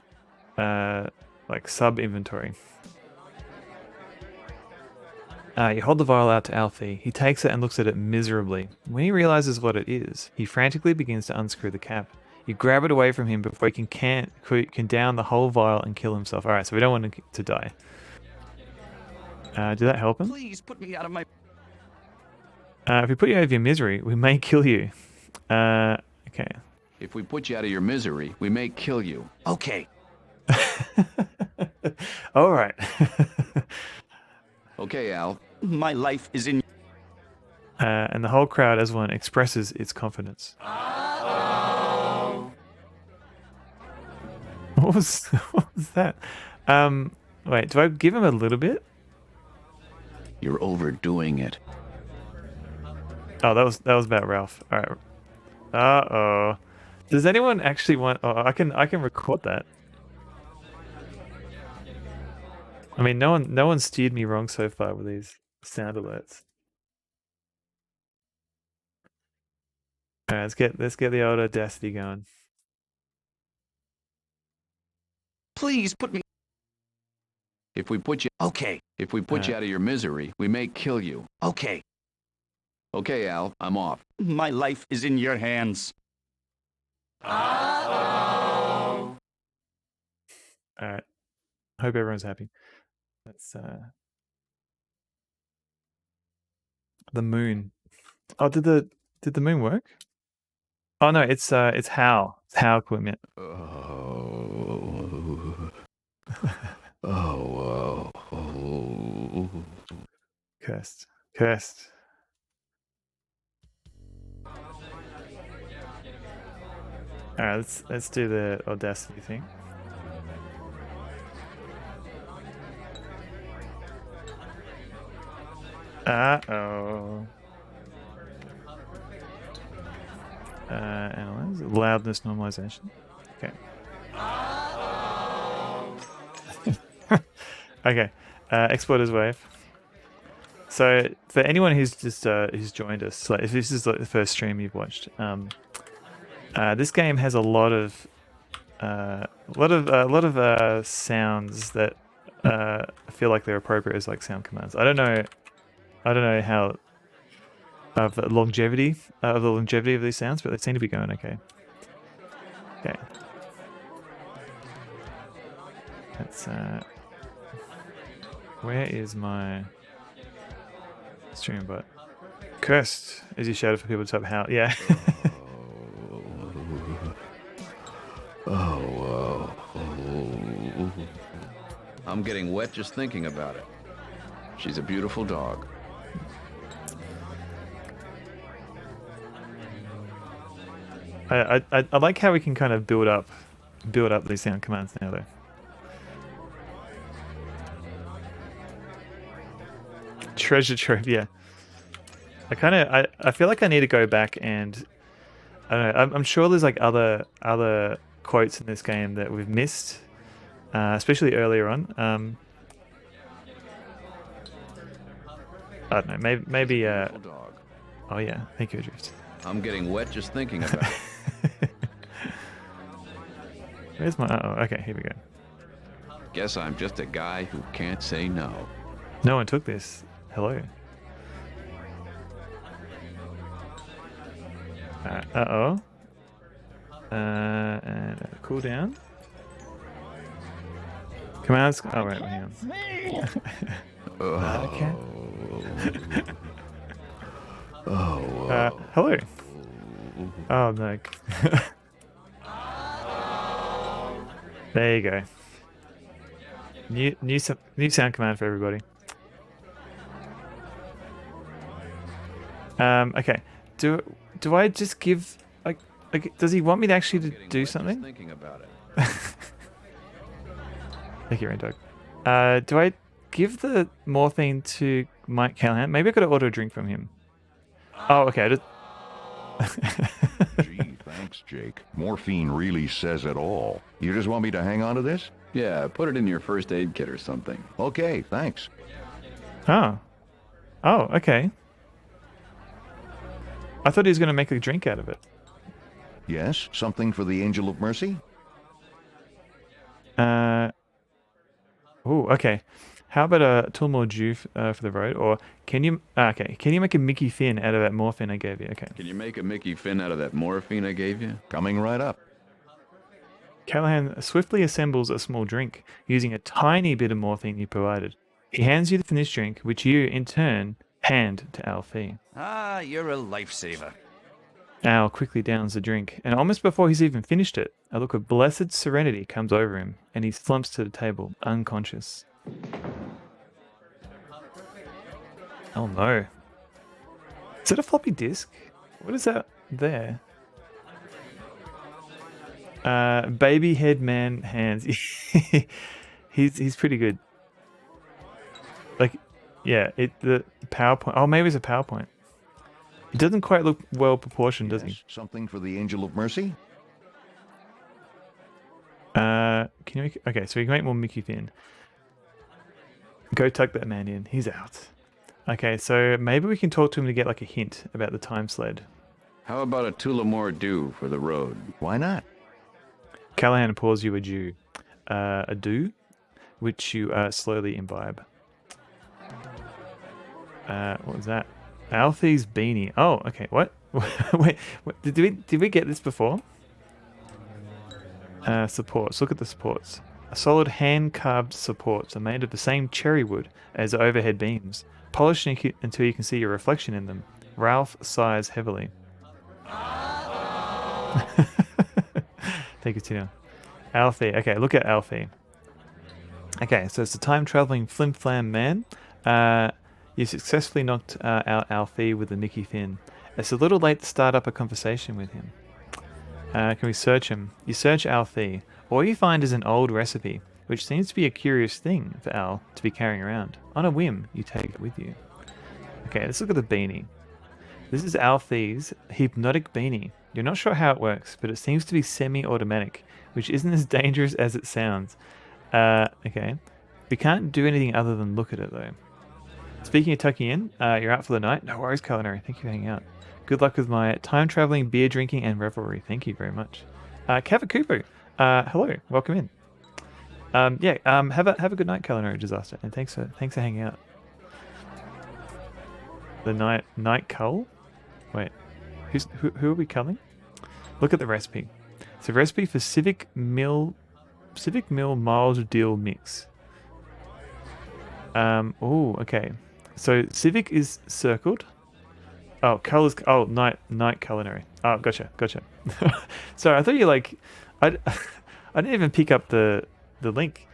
like sub inventory. You hold the vial out to Alfie. He takes it and looks at it miserably. When he realizes what it is, he frantically begins to unscrew the cap. You grab it away from him before he can down the whole vial and kill himself. Alright, so we don't want him to die. Did that help him? Please put me out of my... If we put you out of your misery, we may kill you. Okay. If we put you out of your misery, we may kill you. Okay. Alright. Okay, Al. My life is in... And the whole crowd, as one, expresses its confidence. What was that? Wait, do I give him a little bit? You're overdoing it. Oh, that was about Ralph. All right. Uh-oh. Does anyone actually want... Oh, I can record that. I mean, no one steered me wrong so far with these sound alerts. All right, let's get the old Audacity going. Please put me... If we put you... Okay. If we put you out of your misery, we may kill you. Okay. Okay, Al, I'm off. My life is in your hands. Uh-oh. Alright. Hope everyone's happy. That's the moon. Oh, did the moon work? Oh no, it's Hal. It's Hal equipment. Oh. Cursed. Alright, let's do the Audacity thing. Uh-oh. Analyze. Loudness normalization. Okay. Okay. Export as wave. So for anyone who's just who's joined us, like if this is like the first stream you've watched, this game has a lot of sounds that I feel like they're appropriate as like sound commands. I don't know how of the longevity of these sounds, but they seem to be going okay. Okay. That's where is my stream bot? Cursed is your shadow for people to type how? Yeah. Oh. I'm getting wet just thinking about it. She's a beautiful dog. I like how we can kind of build up these sound commands now though. Treasure trove, yeah. I feel like I need to go back and I don't know. I'm sure there's like other quotes in this game that we've missed, especially earlier on. I don't know. Maybe. Oh yeah. Thank you, Adrift. I'm getting wet just thinking about it. Where's my... Oh, okay, here we go. Guess I'm just a guy who can't say no. No one took this. Hello. Uh-oh. And cool down. Commands. Oh, right, hang on. Okay. Hello. Oh, no. There you go. New sound command for everybody. Okay. Do I just give like does he want me to actually do something? Thinking about it. Thank you, Rain Dog. Do I give the morphine to Mike Callahan? Maybe I could order a drink from him. Oh, okay. Gee, thanks, Jake. Morphine really says it all. You just want me to hang on to this? Yeah, put it in your first aid kit or something. Okay, thanks. Oh, okay. I thought he was going to make a drink out of it. Yes, something for the Angel of Mercy? Oh, okay. How about a Tulmore Dew for the road? Or can you... okay, can you make a Mickey Finn out of that morphine I gave you? Okay. Can you make a Mickey Finn out of that morphine I gave you? Coming right up. Callahan swiftly assembles a small drink, using a tiny bit of morphine you provided. He hands you the finished drink, which you, in turn, hand to Alfie. Ah, you're a lifesaver. Al quickly downs the drink, and almost before he's even finished it, a look of blessed serenity comes over him, and he slumps to the table, unconscious. Oh no. Is that a floppy disk? What is that there? Baby head man hands. he's pretty good. Like, yeah, the PowerPoint. Oh, maybe it's a PowerPoint. It doesn't quite look well proportioned, does he? Something for the Angel of Mercy? Can you make... Okay, so we can make more Mickey Finn. Go tuck that man in. He's out. Okay, so maybe we can talk to him to get like a hint about the time sled. How about a Tullamore Dew for the road? Why not? Callahan pours you a dew. A dew, which you slowly imbibe. What was that? Alfie's beanie. Oh, okay. What? Wait, did we get this before? Supports. Look at the supports. A solid hand-carved supports are made of the same cherry wood as the overhead beams. Polish until you can see your reflection in them. Ralph sighs heavily. Thank you, Tina. Alfie. Okay, look at Alfie. Okay, so it's a time-traveling flim-flam man. You successfully knocked out Alfie with the Mickey Finn. It's a little late to start up a conversation with him. Can we search him? You search Alfie. All you find is an old recipe, which seems to be a curious thing for Al to be carrying around. On a whim, you take it with you. Okay, let's look at the beanie. This is Alfie's hypnotic beanie. You're not sure how it works, but it seems to be semi-automatic, which isn't as dangerous as it sounds. Okay. We can't do anything other than look at it, though. Speaking of tucking in, you're out for the night. No worries, Culinary. Thank you for hanging out. Good luck with my time-traveling, beer drinking, and revelry. Thank you very much. Kavakupu, hello. Welcome in. Have a good night, Culinary Disaster, and thanks for hanging out. The night cull? Wait, who are we culling? Look at the recipe. It's a recipe for Civic Mill mild dill mix. Oh, okay. So Civic is circled. Oh, colors. Oh, night culinary. Oh, gotcha. Sorry, I thought you like. I didn't even pick up the link,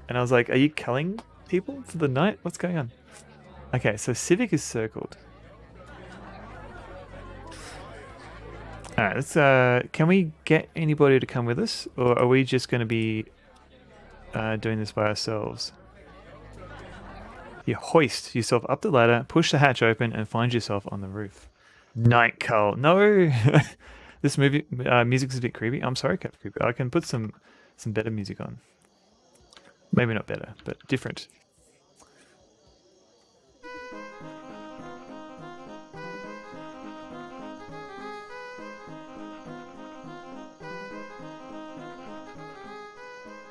and I was like, "Are you culling people for the night? What's going on?" Okay, so Civic is circled. All right, let's. Can we get anybody to come with us, or are we just going to be doing this by ourselves? You hoist yourself up the ladder, push the hatch open, and find yourself on the roof. Night cull. No, this music's a bit creepy. I'm sorry, Cap Creepy. I can put some better music on. Maybe not better, but different.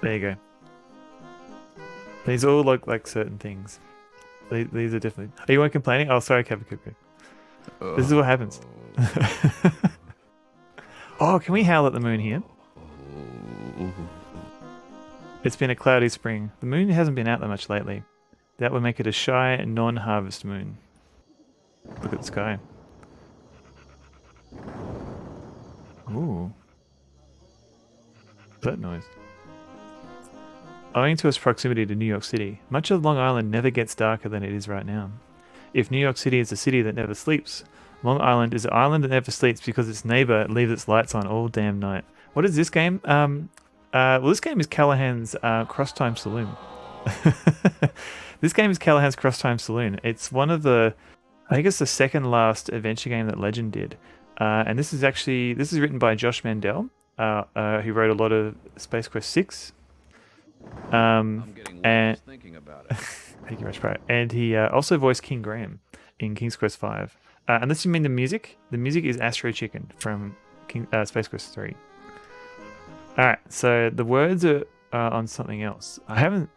There you go. These all look like certain things. These are definitely... Are you complaining? Oh, sorry, Kavakuku. This is what happens. Oh, can we howl at the moon here? It's been a cloudy spring. The moon hasn't been out that much lately. That would make it a shy, non-harvest moon. Look at the sky. Ooh. What's that noise? Owing to its proximity to New York City, much of Long Island never gets darker than it is right now. If New York City is a city that never sleeps, Long Island is an island that never sleeps because its neighbor leaves its lights on all damn night. What is this game? Well, this game is Callahan's Crosstime Saloon. This game is Callahan's Crosstime Saloon. It's one of the, I think it's the second last adventure game that Legend did. And this is written by Josh Mandel, who wrote a lot of Space Quest 6. I'm getting lost thinking about it. Thank you very much, and he also voiced King Graham in King's Quest 5. Unless you mean the music is Astro Chicken from Space Quest 3. Alright, so the words are on something else. I haven't...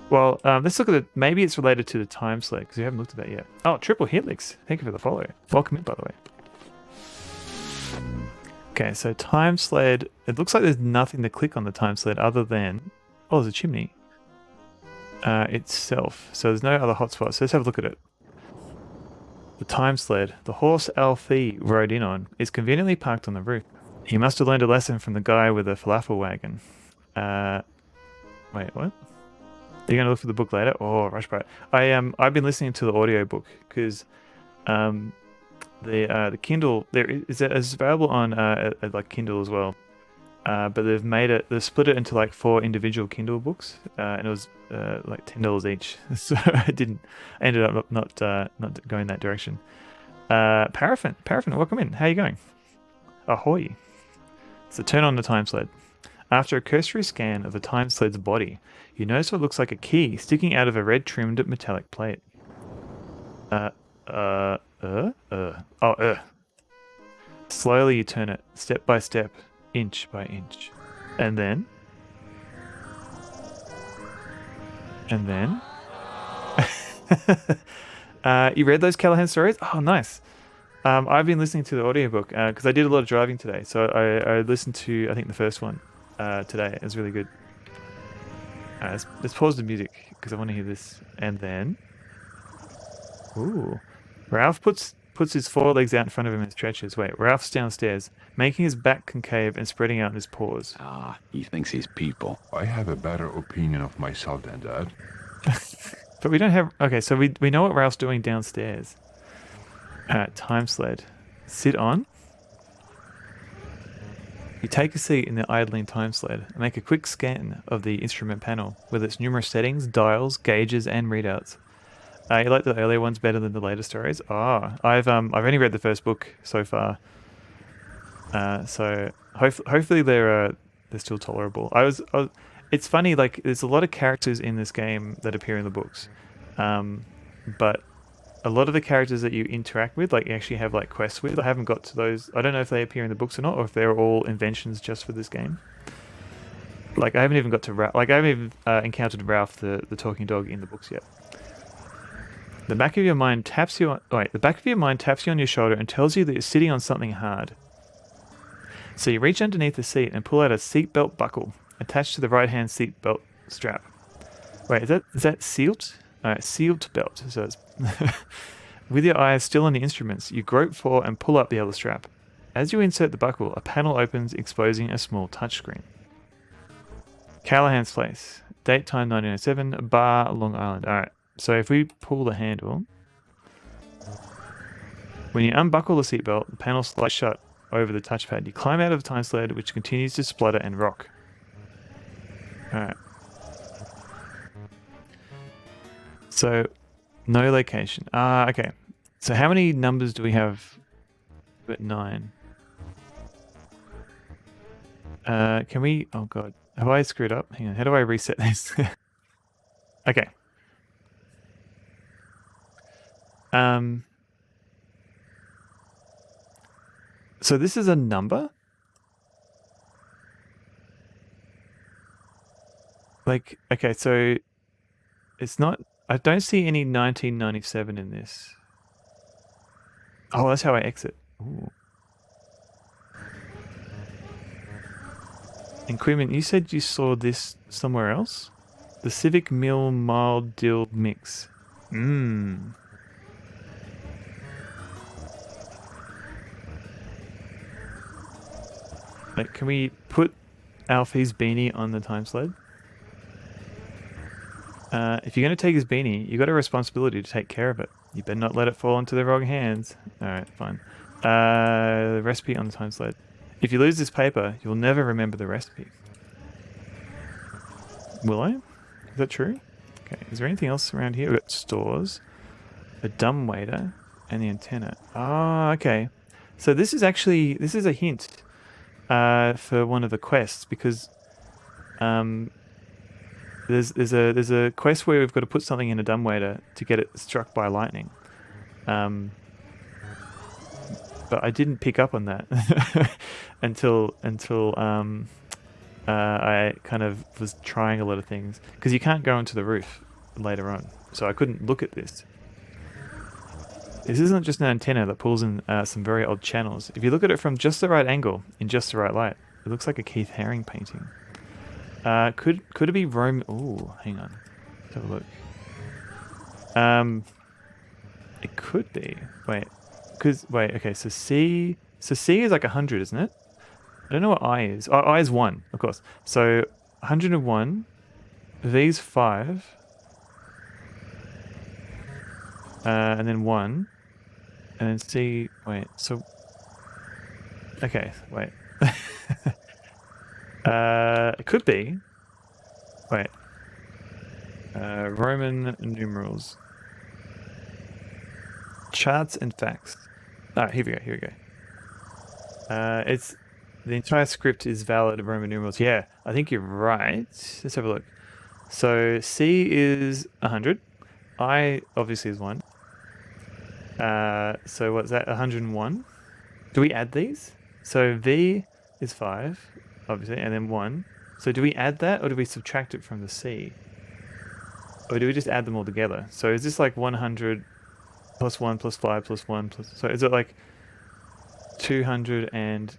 Well, let's look at it. Maybe it's related to the time sled, because we haven't looked at that yet. Oh, Triple Helix. Thank you for the follow. Welcome in, by the way. Okay, so time sled. It looks like there's nothing to click on the time sled other than... Oh, there's a chimney. Itself. So there's no other hotspots. So let's have a look at it. The time sled, the horse Alfie rode in on, is conveniently parked on the roof. He must have learned a lesson from the guy with the falafel wagon. Wait, what? Are you going to look for the book later? Oh, rush by it. I've been listening to the audiobook because the Kindle it's available on like Kindle as well. But they've split it into like 4 individual Kindle books, and it was like $10 each. So I ended up not going that direction. Paraffin, welcome in. How are you going? Ahoy. So turn on the time sled. After a cursory scan of the time sled's body, you notice what looks like a key sticking out of a red trimmed metallic plate. Slowly you turn it, step by step, inch by inch. And then... you read those Callahan stories? Oh, nice. I've been listening to the audiobook because I did a lot of driving today. So I listened to, I think, the first one today. It was really good. Let's pause the music because I want to hear this. And then... Ooh. Ralph puts his 4 legs out in front of him and stretches. Wait, Ralph's downstairs, making his back concave and spreading out his paws. Ah, he thinks he's people. I have a better opinion of myself than that. But we don't have... Okay, so we know what Ralph's doing downstairs. Time sled. Sit on. You take a seat in the idling time sled and make a quick scan of the instrument panel with its numerous settings, dials, gauges, and readouts. You like the earlier ones better than the later stories? I've only read the first book so far, so hopefully they're still tolerable. It's funny, like there's a lot of characters in this game that appear in the books, but a lot of the characters that you interact with, like you actually have like quests with, I haven't got to those. I don't know if they appear in the books or not, or if they're all inventions just for this game. Like I haven't even got to I haven't even encountered Ralph the talking dog in the books yet. The back of your mind taps you on... the back of your mind taps you on your shoulder and tells you that you're sitting on something hard. So you reach underneath the seat and pull out a seatbelt buckle attached to the right-hand seatbelt strap. Wait, is that sealed? Sealed belt. So it's with your eyes still on the instruments, you grope for and pull up the other strap. As you insert the buckle, a panel opens, exposing a small touchscreen. Callahan's Place. Date time 1907, Bar, Long Island. Alright. So if we pull the handle, when you unbuckle the seatbelt, the panel slides shut over the touchpad. You climb out of the time sled, which continues to splutter and rock. Alright. So, no location. Okay. So how many numbers do we have? We've got 9. Can we... Oh god. Have I screwed up? Hang on. How do I reset this? Okay. So this is a number? Like, okay, so it's not... I don't see any 1997 in this. Oh, that's how I exit. Ooh. And Quimmin, you said you saw this somewhere else? The Civic Mill Mild Dill Mix. Mmm. Like, can we put Alfie's beanie on the time sled? If you're going to take his beanie, you got a responsibility to take care of it. You better not let it fall into the wrong hands. Alright, fine. The recipe on the time sled. If you lose this paper, you'll never remember the recipe. Will I? Is that true? Okay, is there anything else around here? We've got stores, a dumbwaiter, and the antenna. Ah, okay. So this is a hint for one of the quests, because there's a quest where we've got to put something in a dumbwaiter to get it struck by lightning. But I didn't pick up on that until I kind of was trying a lot of things, because you can't go onto the roof later on, so I couldn't look at this. This isn't just an antenna that pulls in some very odd channels. If you look at it from just the right angle, in just the right light, it looks like a Keith Haring painting. Could it be Rome? Ooh, hang on. Let's have a look. It could be. Wait, okay. So C is like 100, isn't it? I don't know what I is. Oh, I is 1, of course. So 101. V's 5. And then 1. And then C. Wait. So. Okay. Wait. It could be. Wait. Roman numerals. Charts and facts. Ah, here we go. It's the entire script is valid Roman numerals. Yeah, I think you're right. Let's have a look. So C is 100. I obviously is 1. So what's that? 101. Do we add these? So V is 5, obviously, and then 1. So do we add that, or do we subtract it from the C? Or do we just add them all together? So is this like 100 plus 1 plus 5 plus 1 plus... So is it like 200 and...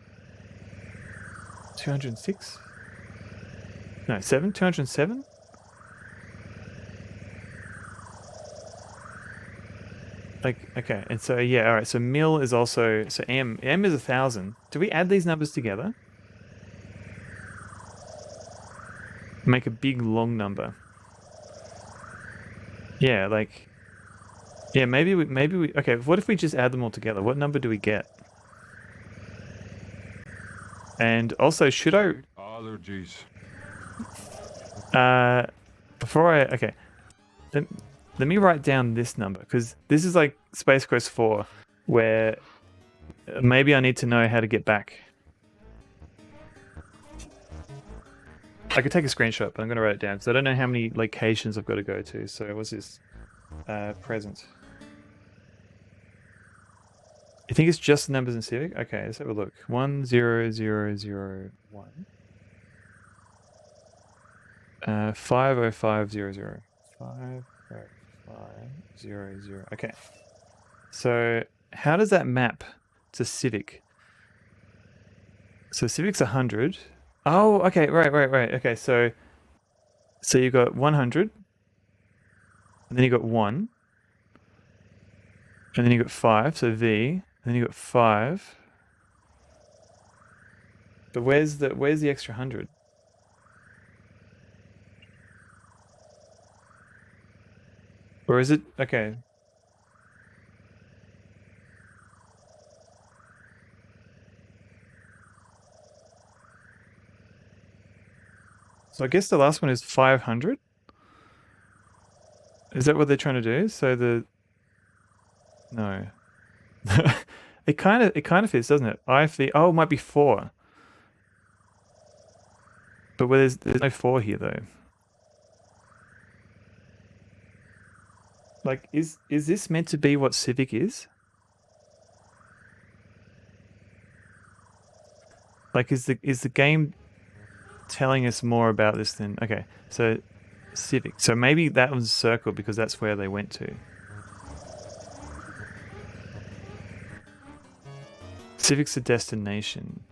206? No, 7? 207? Like, okay, and so, yeah, alright, so mil is also... So M is 1,000. Do we add these numbers together? Make a big, long number. Yeah, like... Yeah, maybe we... Okay, what if we just add them all together? What number do we get? And also, should I... Allergies. Before I... Okay. Let me write down this number, because this is like Space Quest 4, where maybe I need to know how to get back. I could take a screenshot, but I'm going to write it down, because I don't know how many locations I've got to go to. So what's this? Present. You think it's just numbers in Civic? Okay, let's have a look. 10001. 50500. 50500. Okay. So how does that map to Civic? So Civic's 100. Oh, okay, right. Okay, so you got 100, and then you got 1, and then you got 5, so V, and then you got 5. But where's the extra 100? Or is it okay? So I guess the last one is 500. Is that what they're trying to do? So no. It kind of fits, doesn't it? Oh, it might be 4. But there's no 4 here though. Like, is this meant to be what Civic is? Like, is the game telling us more about this than... Okay, so Civic. So maybe that was circled because that's where they went to. Civic's a destination.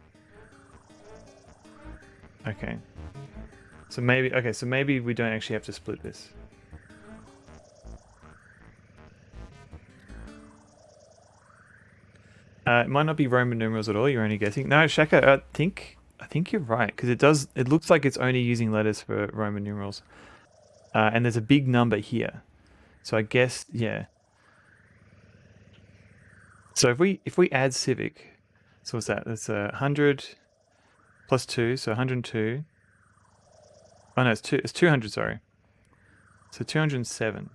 Okay. So maybe we don't actually have to split this. It might not be Roman numerals at all. You're only guessing. No, Shaka, I think you're right because it looks like it's only using letters for Roman numerals. And there's a big number here, so I guess yeah. So if we add civic, so what's that? That's 100 plus 2, so 102. Oh no, it's 200. Sorry. So 207.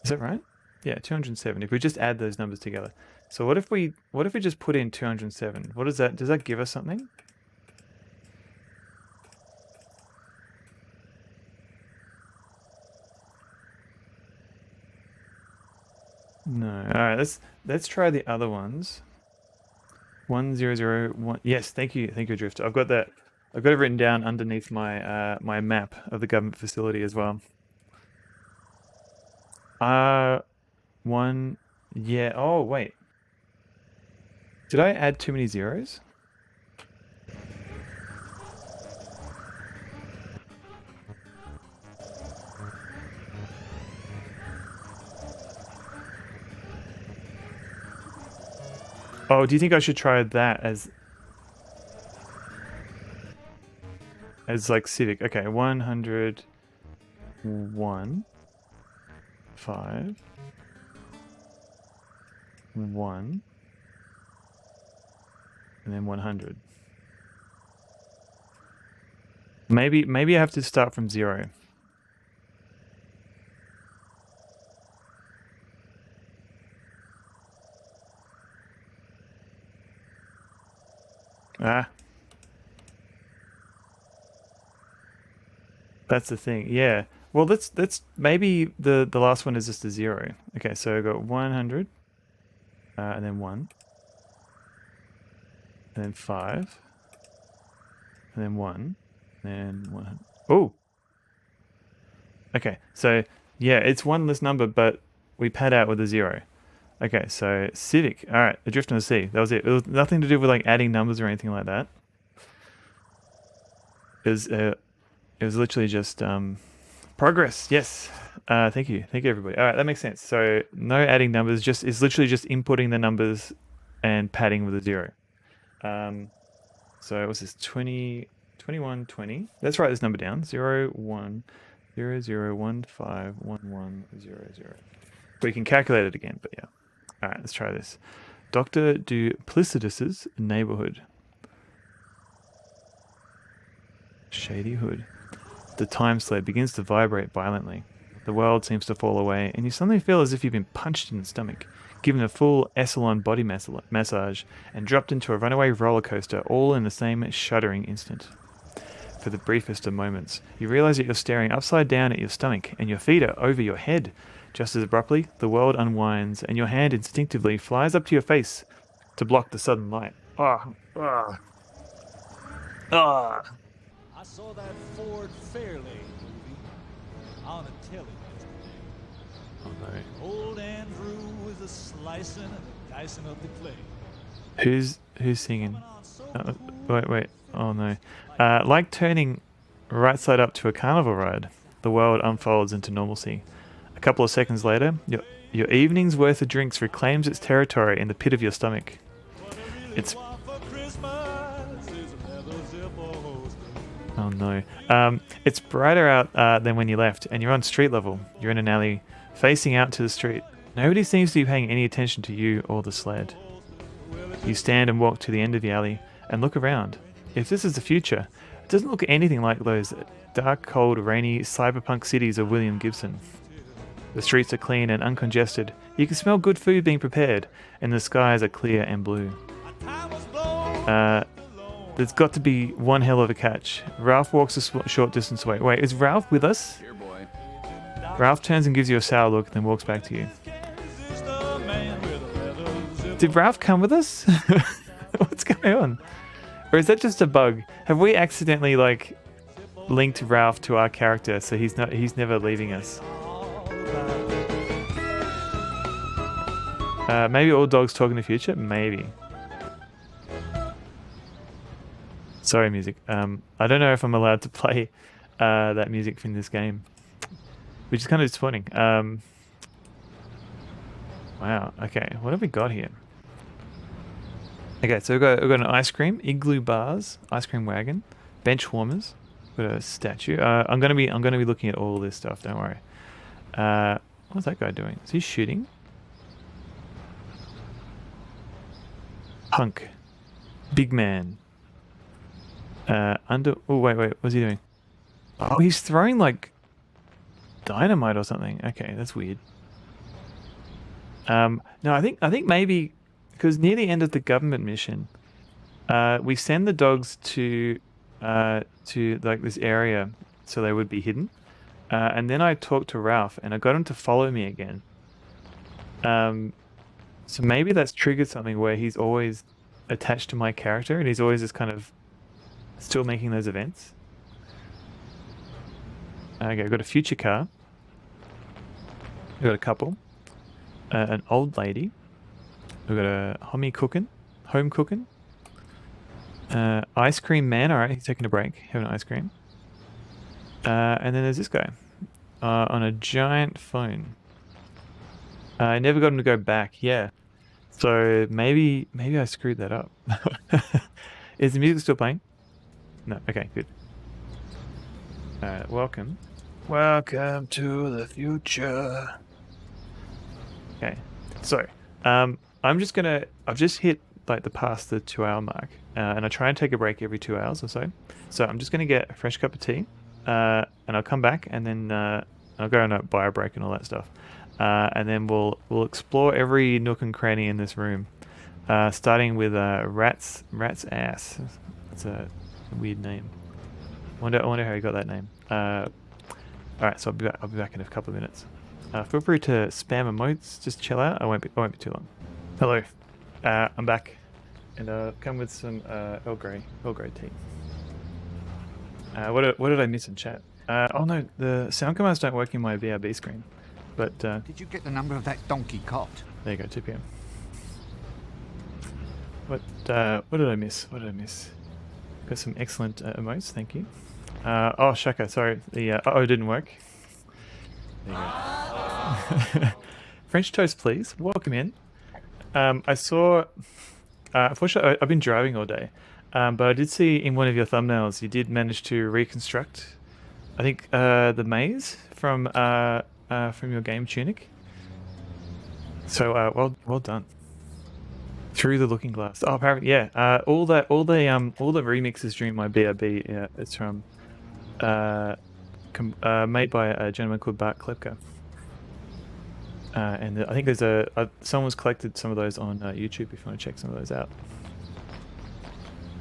Is that right? Yeah, 207. If we just add those numbers together. So what if we just put in 207? What is that? Does that give us something? No. All right, let's try the other ones. 1001. Yes, thank you, Drifter. I've got it written down underneath my my map of the government facility as well. One. Yeah. Oh wait. Did I add too many zeros? Oh, do you think I should try that as like civic? Okay, 100, 1, 5, 1, and then 100. Maybe I have to start from 0. Ah. That's the thing. Yeah. Well, let's maybe the last one is just a 0. Okay, so I got 100 and then 1 and then 5 and then 1 and 100. Oh. Okay. So, yeah, it's one less number, but we pad out with a 0. Okay, so civic. All right, Adrift on the Sea. That was it. It was nothing to do with like adding numbers or anything like that. It was literally just progress. Yes. Thank you, everybody. All right, that makes sense. So no adding numbers. It's literally just inputting the numbers and padding with a 0. So what's this? 20, 21, 20. Let's write this number down. 0, 1, 0, 0, 1, 5, 1, 1, 0, 0. We can calculate it again, but yeah. All right, let's try this. Dr. Duplicitus's neighborhood. Shady Hood. The time sled begins to vibrate violently. The world seems to fall away, and you suddenly feel as if you've been punched in the stomach, given a full Saloon body massage, and dropped into a runaway roller coaster, all in the same shuddering instant. For the briefest of moments, you realize that you're staring upside down at your stomach, and your feet are over your head. Just as abruptly, the world unwinds, and your hand instinctively flies up to your face to block the sudden light. Ah! Ah! Ah! I saw that Ford Fairlane movie on a telly yesterday. Oh no. Old Andrew was a slicing and a dicing of the clay. Who's singing? Wait. Oh no. Like turning right side up to a carnival ride, the world unfolds into normalcy. A couple of seconds later, your evening's worth of drinks reclaims its territory in the pit of your stomach. Oh no. It's brighter out than when you left, and you're on street level. You're in an alley, facing out to the street. Nobody seems to be paying any attention to you or the sled. You stand and walk to the end of the alley and look around. If this is the future, it doesn't look anything like those dark, cold, rainy cyberpunk cities of William Gibson. The streets are clean and uncongested. You can smell good food being prepared, and the skies are clear and blue. There's got to be one hell of a catch. Ralph walks a short distance away. Wait, is Ralph with us? Here, boy. Ralph turns and gives you a sour look, then walks back to you. Did Ralph come with us? What's going on? Or is that just a bug? Have we accidentally linked Ralph to our character so he's never leaving us? Maybe all dogs talk in the future. Maybe. Sorry, music. I don't know if I'm allowed to play that music from this game, which is kind of disappointing. Wow. Okay, what have we got here? Okay, so we've got an ice cream, igloo bars, ice cream wagon, bench warmers, got a statue. I'm gonna be looking at all this stuff. Don't worry. What's that guy doing? Is he shooting? Punk, big man. Oh wait, what's he doing? Oh, he's throwing like dynamite or something. Okay, that's weird. No, I think maybe because near the end of the government mission, we send the dogs to like this area so they would be hidden, and then I talked to Ralph and I got him to follow me again. So maybe that's triggered something where he's always attached to my character and he's always just kind of still making those events. Okay, I've got a future car. We've got a couple. An old lady. We've got a home cooking. Ice cream man. Alright, he's taking a break. Having an ice cream. And then there's this guy. On a giant phone. I never got him to go back. Yeah. So maybe I screwed that up. Is the music still playing? No. Okay, good. Welcome. Welcome to the future. Okay. So, I've just hit like past the 2-hour mark, and I try and take a break every 2 hours or so. So I'm just gonna get a fresh cup of tea, and I'll come back, and then I'll go and buy a break and all that stuff, and then we'll explore every nook and cranny in this room, starting with rat's ass. That's a weird name. I wonder how you got that name. All right, so I'll be back in a couple of minutes. Feel free to spam emotes. Just chill out. I won't be too long. Hello, I'm back, and come with some Earl Grey tea. What did I miss in chat? Oh no, the sound commands don't work in my VRB screen. But did you get the number of that donkey cot? There you go, 2 p.m. What did I miss? Got some excellent emotes. Thank you. Oh, Shaka, sorry. The it didn't work. There you go. French toast, please. Welcome in. I saw. Unfortunately, I've been driving all day, but I did see in one of your thumbnails you did manage to reconstruct, I think, the maze from your game Tunic. So well done. Through the Looking Glass. Oh, apparently, yeah. All the remixes during my BRB, yeah, it's from made by a gentleman called Bart Klepka. And I think there's someone's collected some of those on YouTube if you want to check some of those out.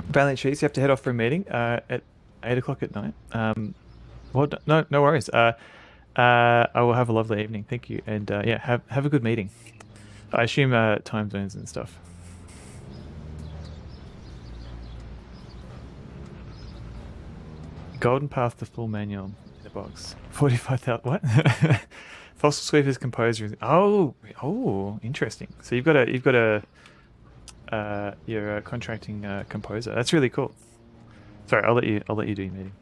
Valiant Cheese, you have to head off for a meeting at 8 o'clock at night. Well, no worries. I will have a lovely evening. Thank you, and yeah, have a good meeting. I assume time zones and stuff. Golden Path to full manual in the box. 45,000. What? Fossil Sweeper's composer. Oh, interesting. So you've got you're contracting composer. That's really cool. Sorry, I'll let you do your meeting.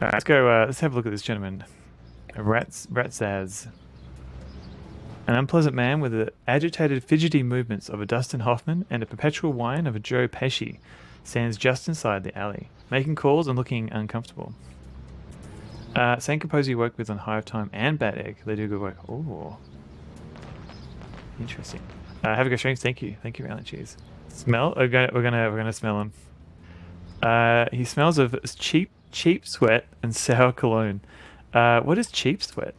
All right, let's go. Let's have a look at this gentleman. Ratzaz. An unpleasant man with the agitated, fidgety movements of a Dustin Hoffman and a perpetual whine of a Joe Pesci stands just inside the alley, making calls and looking uncomfortable. Same composer you work with on Hive Time and Bat Egg. They do good work. Oh, interesting. Have a good stream. Thank you, Alan. Cheers. Smell? We're gonna smell him. He smells of cheap sweat and sour cologne. What is cheap sweat?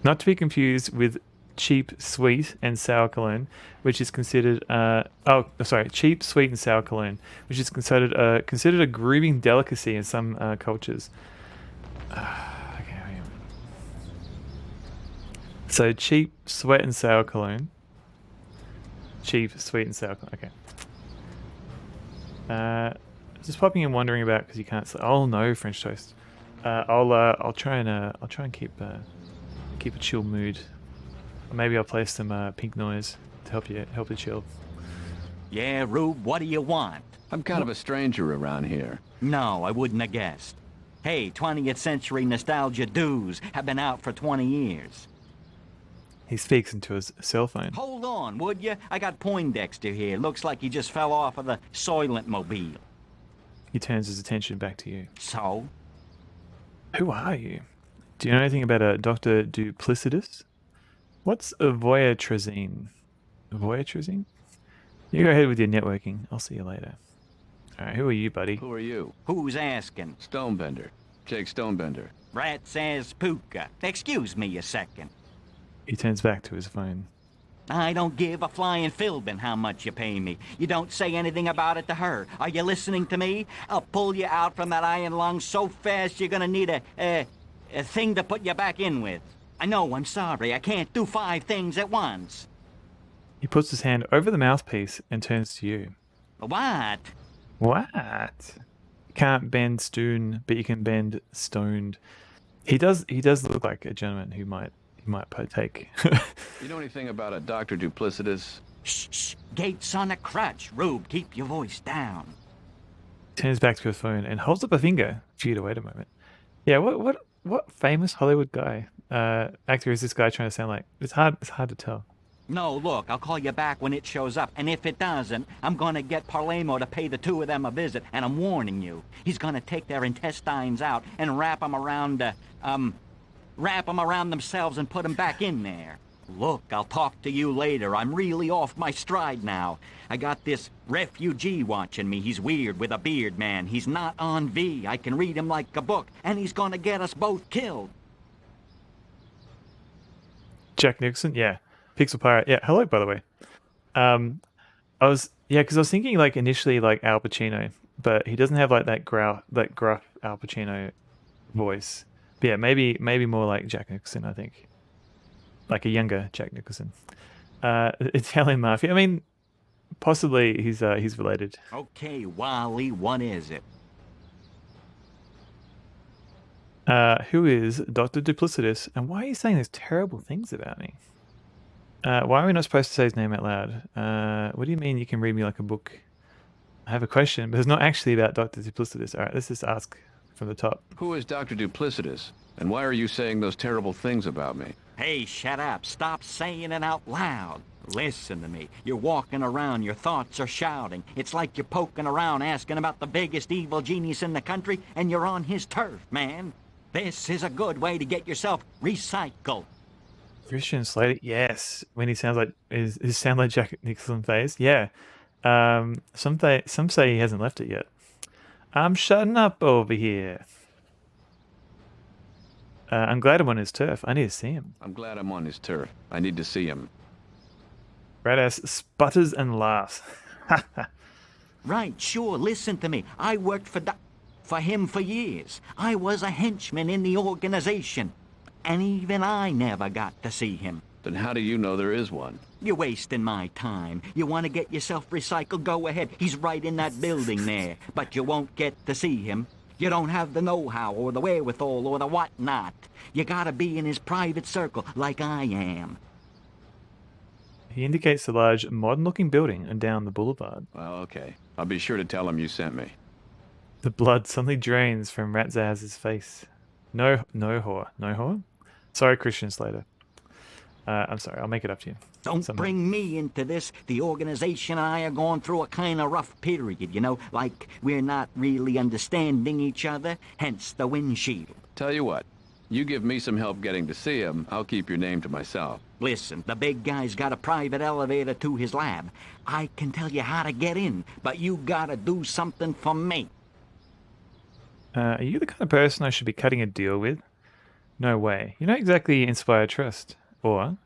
Not to be confused with cheap sweet and sour cologne, which is considered cheap sweet and sour cologne, which is considered a grooming delicacy in some cultures. Okay, so cheap sweat and sour cologne. Cheap sweet and sour cologne. Okay. Just popping in, wondering about because you can't. Oh no, French toast. I'll try and keep a chill mood Maybe I'll play some pink noise to help you chill. Yeah, Rube, what do you want? I'm kind of a stranger around here. No, I wouldn't have guessed. Hey, 20th century nostalgia dudes have been out for 20 years. He speaks into his cell phone. Hold on, would you? I got Poindexter here. Looks like he just fell off of the Soylent Mobile. He turns his attention back to you. So? Who are you? Do you know anything about a Dr. Duplicitus? What's a voyatrazine? Voyatrazine? You go ahead with your networking. I'll see you later. Alright, who are you, buddy? Who are you? Who's asking? Stonebender. Jake Stonebender. Rat says Puka. Excuse me a second. He turns back to his phone. I don't give a flying filbin how much you pay me. You don't say anything about it to her. Are you listening to me? I'll pull you out from that iron lung so fast you're gonna need a thing to put you back in with. I know, I'm sorry. I can't do 5 things at once. He puts his hand over the mouthpiece and turns to you. What? What? You can't bend stone, but you can bend stoned. He does look like a gentleman who might partake. You know anything about a Dr. Duplicitus? Shh. Gates on a crutch. Rube, keep your voice down. Turns back to his phone and holds up a finger for you to wait a moment. Yeah, what famous Hollywood guy actor is this guy trying to sound like? It's hard to tell. No, look, I'll call you back when it shows up, and if it doesn't, I'm gonna get Palermo to pay the 2 of them a visit, and I'm warning you. He's gonna take their intestines out and wrap them around themselves and put them back in there. Look, I'll talk to you later. I'm really off my stride now. I got this refugee watching me. He's weird with a beard, man. He's not on V. I can read him like a book, and he's gonna get us both killed. Jack Nicholson? Yeah. Pixel Pirate. Yeah, hello, by the way. Because I was thinking like initially like Al Pacino, but he doesn't have like that gruff Al Pacino voice. But yeah, maybe more like Jack Nicholson, I think. Like a younger Jack Nicholson. Italian Mafia. I mean, possibly he's related. Okay, Wally, what is it? Who is Dr. Duplicitus, and why are you saying these terrible things about me? Why are we not supposed to say his name out loud? What do you mean you can read me like a book? I have a question, but it's not actually about Dr. Duplicitus. Alright, let's just ask from the top. Who is Dr. Duplicitus? And why are you saying those terrible things about me? Hey, shut up. Stop saying it out loud. Listen to me. You're walking around, your thoughts are shouting. It's like you're poking around asking about the biggest evil genius in the country, and you're on his turf, man. This is a good way to get yourself recycled. Christian Slater, yes. When he sounds like his sound like Jack Nicholson face, yeah. Some say he hasn't left it yet. I'm shutting up over here. I'm glad I'm on his turf. I need to see him. I'm glad I'm on his turf. I need to see him. Radass sputters and laughs. Right, sure. Listen to me. I worked for him for years. I was a henchman in the organization. And even I never got to see him. Then how do you know there is one? You're wasting my time. You want to get yourself recycled? Go ahead. He's right in that building there. But you won't get to see him. You don't have the know-how or the wherewithal or the whatnot. You gotta be in his private circle like I am. He indicates the large, modern-looking building and down the boulevard. Well, okay. I'll be sure to tell him you sent me. The blood suddenly drains from Ratzaz's face. No whore? Sorry, Christian Slater. I'm sorry, I'll make it up to you. Don't bring me into this. The organization and I are going through a kind of rough period, you know, like we're not really understanding each other, hence the windshield. Tell you what, you give me some help getting to see him, I'll keep your name to myself. Listen, the big guy's got a private elevator to his lab. I can tell you how to get in, but you gotta do something for me. Are you the kind of person I should be cutting a deal with? No way. You're not exactly inspire trust. Or,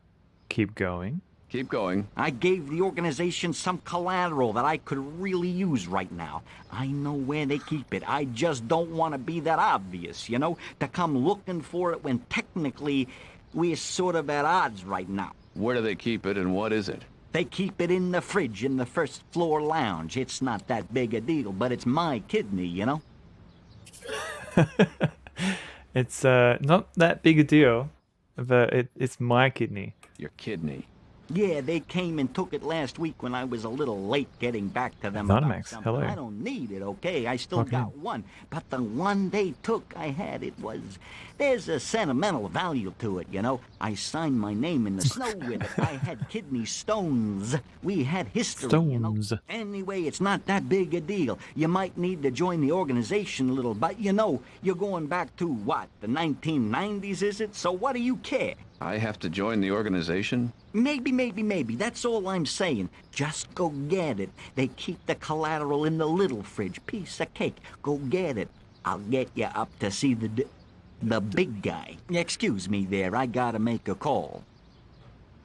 keep going. Keep going. I gave the organization some collateral that I could really use right now. I know where they keep it. I just don't want to be that obvious, you know, to come looking for it when technically we're sort of at odds right now. Where do they keep it and what is it? They keep it in the fridge in the first floor lounge. It's not that big a deal, but it's my kidney, you know? It's not that big a deal, but it's my kidney. Your kidney. Yeah, they came and took it last week when I was a little late getting back to them Anonymax, about something. hello. I don't need it, okay? I still Welcome got one. But the one they took, there's a sentimental value to it, you know? I signed my name in the snow with it. I had kidney stones. We had history, you know? Stones. Anyway, it's not that big a deal. You might need to join the organization a little, but you know, you're going back to what, the 1990s, is it? So what do you care? I have to join the organization? Maybe. That's all I'm saying. Just go get it. They keep the collateral in the little fridge. Piece of cake. Go get it. I'll get you up to see the big guy. Excuse me there. I gotta make a call.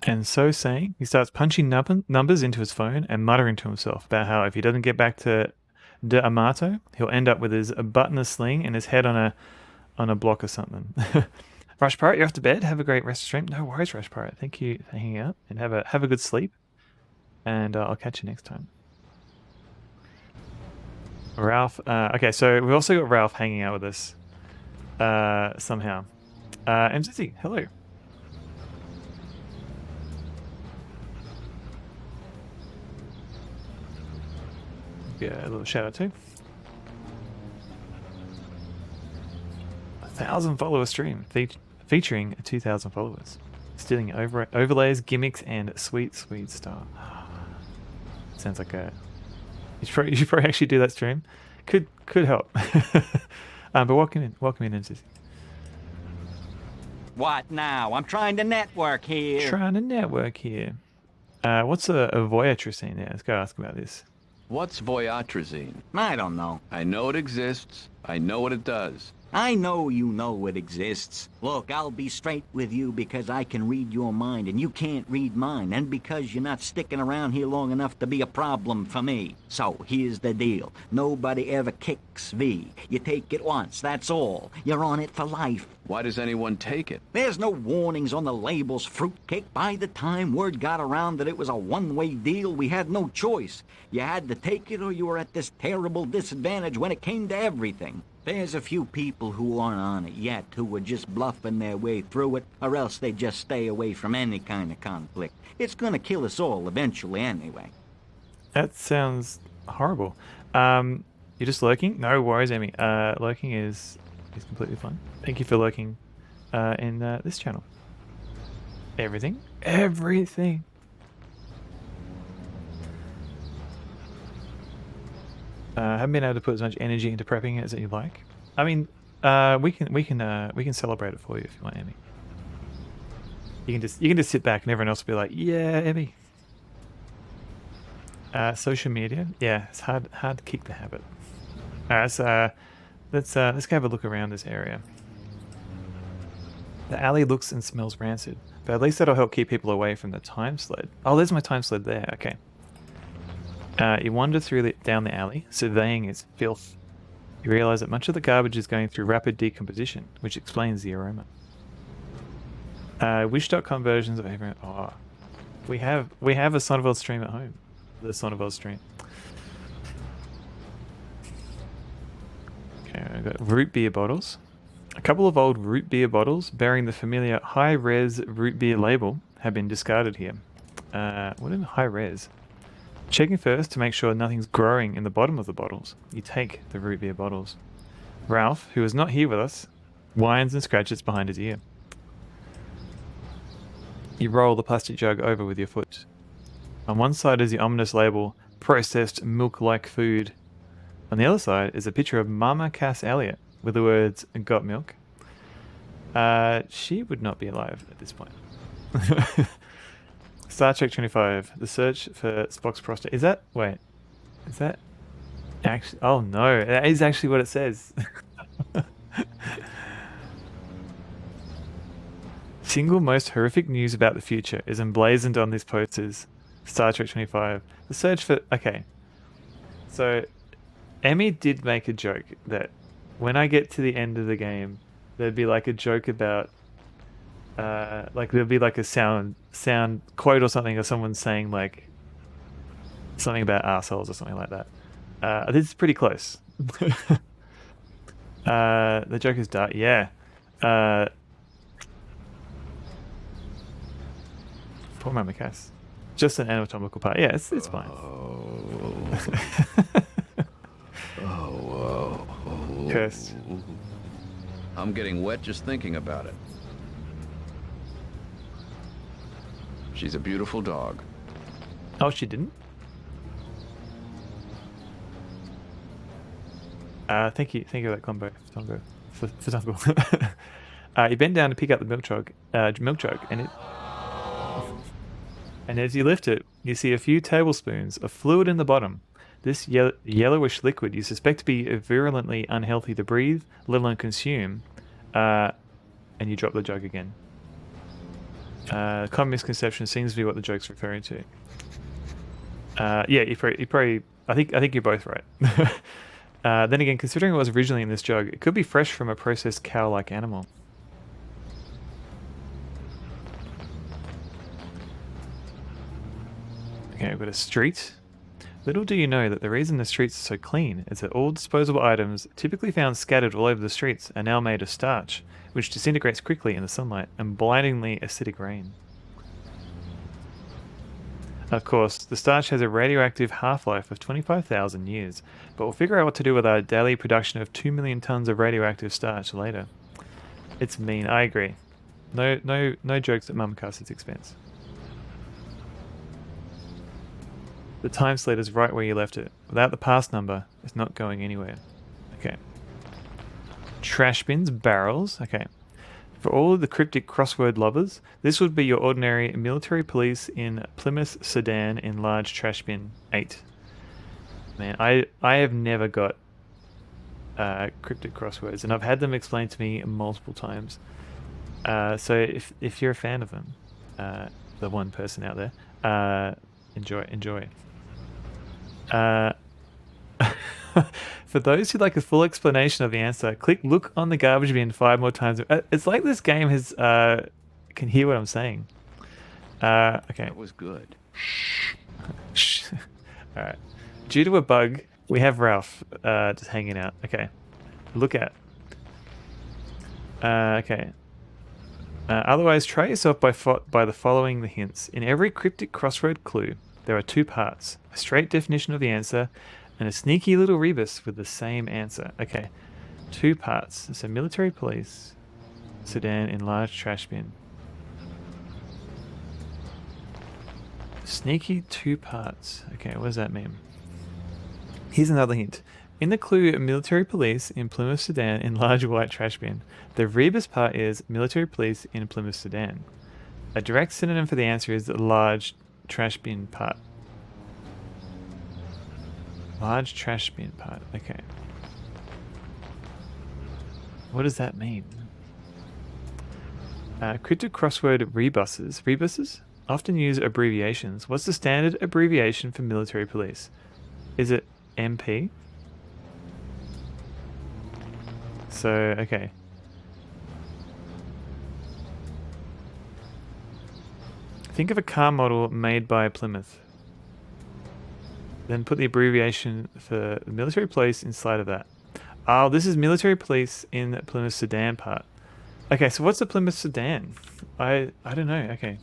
And so saying, he starts punching numbers into his phone and muttering to himself about how if he doesn't get back to De Amato, he'll end up with his butt in a sling and his head on a block or something. Rush Pirate, you're off to bed. Have a great rest of stream. No worries, Rush Pirate. Thank you for hanging out and have a good sleep. And I'll catch you next time. Ralph. Okay, so we've also got Ralph hanging out with us somehow. MZZ, hello. Yeah, a little shout out too. 1,000 follower stream featuring 2,000 followers, stealing overlays, gimmicks, and sweet stuff. Sounds like you should probably actually do that stream. Could help. But welcome in, MZZ. What now? I'm trying to network here. What's a voyatrazine there? Let's go ask about this. What's voyatrazine? I don't know. I know it exists. I know what it does. I know you know it exists. Look, I'll be straight with you because I can read your mind and you can't read mine, and because you're not sticking around here long enough to be a problem for me. So, here's the deal. Nobody ever kicks V. You take it once, that's all. You're on it for life. Why does anyone take it? There's no warnings on the labels, fruitcake. By the time word got around that it was a one-way deal, we had no choice. You had to take it or you were at this terrible disadvantage when it came to everything. There's a few people who aren't on it yet who are just bluffing their way through it, or else they just stay away from any kind of conflict. It's gonna kill us all eventually anyway. That sounds horrible. You're just lurking? No worries, Amy. Lurking is completely fine. Thank you for lurking in this channel. Everything. Haven't been able to put as much energy into prepping it as you like. I mean, we can celebrate it for you if you want, Emmy. You can just sit back and everyone else will be like, yeah, Emmy. Social media, yeah, it's hard to kick the habit. Alright, so let's go have a look around this area. The alley looks and smells rancid, but at least that'll help keep people away from the time sled. Oh, there's my time sled there. Okay. You wander down the alley, surveying its filth. You realize that much of the garbage is going through rapid decomposition, which explains the aroma. Wish.com versions of everyone. Oh, we have a Sonneville stream at home. The Sonneville stream. Okay, I've got root beer bottles. A couple of old root beer bottles bearing the familiar high-res root beer label have been discarded here. What in high-res? Checking first to make sure nothing's growing in the bottom of the bottles. You take the root beer bottles. Ralph, who is not here with us, whines and scratches behind his ear. You roll the plastic jug over with your foot. On one side is the ominous label, processed milk-like food. On the other side is a picture of Mama Cass Elliot with the words, got milk. She would not be alive at this point. Star Trek 25, the search for Spock's prostate. Is that actually, oh no, that is actually what it says. Single most horrific news about the future is emblazoned on these posters. Star Trek 25, the search for, okay. So, Emmy did make a joke that when I get to the end of the game, there'd be like a joke about like there'll be like a sound quote or something, or someone saying like something about assholes or something like that. This is pretty close. The joke is dark. Yeah. Poor Mama Cass. Just an anatomical part. Yeah, it's fine. Cursed. I'm getting wet just thinking about it. She's a beautiful dog. Oh, she didn't? Thank you for that combo, for Tungle. You bend down to pick up the milk jug, and as you lift it, you see a few tablespoons of fluid in the bottom. This yellowish liquid you suspect to be virulently unhealthy to breathe, let alone consume, and you drop the jug again. Common misconception seems to be what the joke's referring to. Yeah, you probably. I think you're both right. Then again, considering it was originally in this jug, it could be fresh from a processed cow-like animal. Okay, we've got a street. Little do you know that the reason the streets are so clean is that all disposable items typically found scattered all over the streets are now made of starch, which disintegrates quickly in the sunlight and blindingly acidic rain. Of course, the starch has a radioactive half-life of 25,000 years, but we'll figure out what to do with our daily production of 2 million tons of radioactive starch later. It's mean, I agree. No jokes at Mum Cass's expense. The time slate is right where you left it. Without the pass number, it's not going anywhere. Okay. Trash bins, barrels. Okay. For all of the cryptic crossword lovers, this would be your ordinary military police in Plymouth sedan in large trash bin 8. Man, I have never got cryptic crosswords, and I've had them explained to me multiple times. So if you're a fan of them, the one person out there, enjoy. For those who'd like a full explanation of the answer, click look on the garbage bin 5 more times. It's like this game has can hear what I'm saying. Okay. That was good. Shh. All right. Due to a bug, we have Ralph just hanging out. Okay. Look at. Okay. Otherwise, try yourself by the following the hints. In every cryptic crossword clue, there are 2 parts: a straight definition of the answer and a sneaky little rebus with the same answer. Okay, 2 parts. So military police, sedan in large trash bin. Sneaky 2 parts. Okay, what does that mean? Here's another hint. In the clue military police in Plymouth sedan in large white trash bin, the rebus part is military police in Plymouth sedan. A direct synonym for the answer is large trash bin part. Large trash bin part. Okay. What does that mean? Cryptic crossword rebuses often use abbreviations. What's the standard abbreviation for military police? Is it MP? So, okay. Think of a car model made by Plymouth. Then put the abbreviation for the military police inside of that. Oh, this is military police in the Plymouth sedan part. Okay, so what's the Plymouth sedan? I don't know. Okay.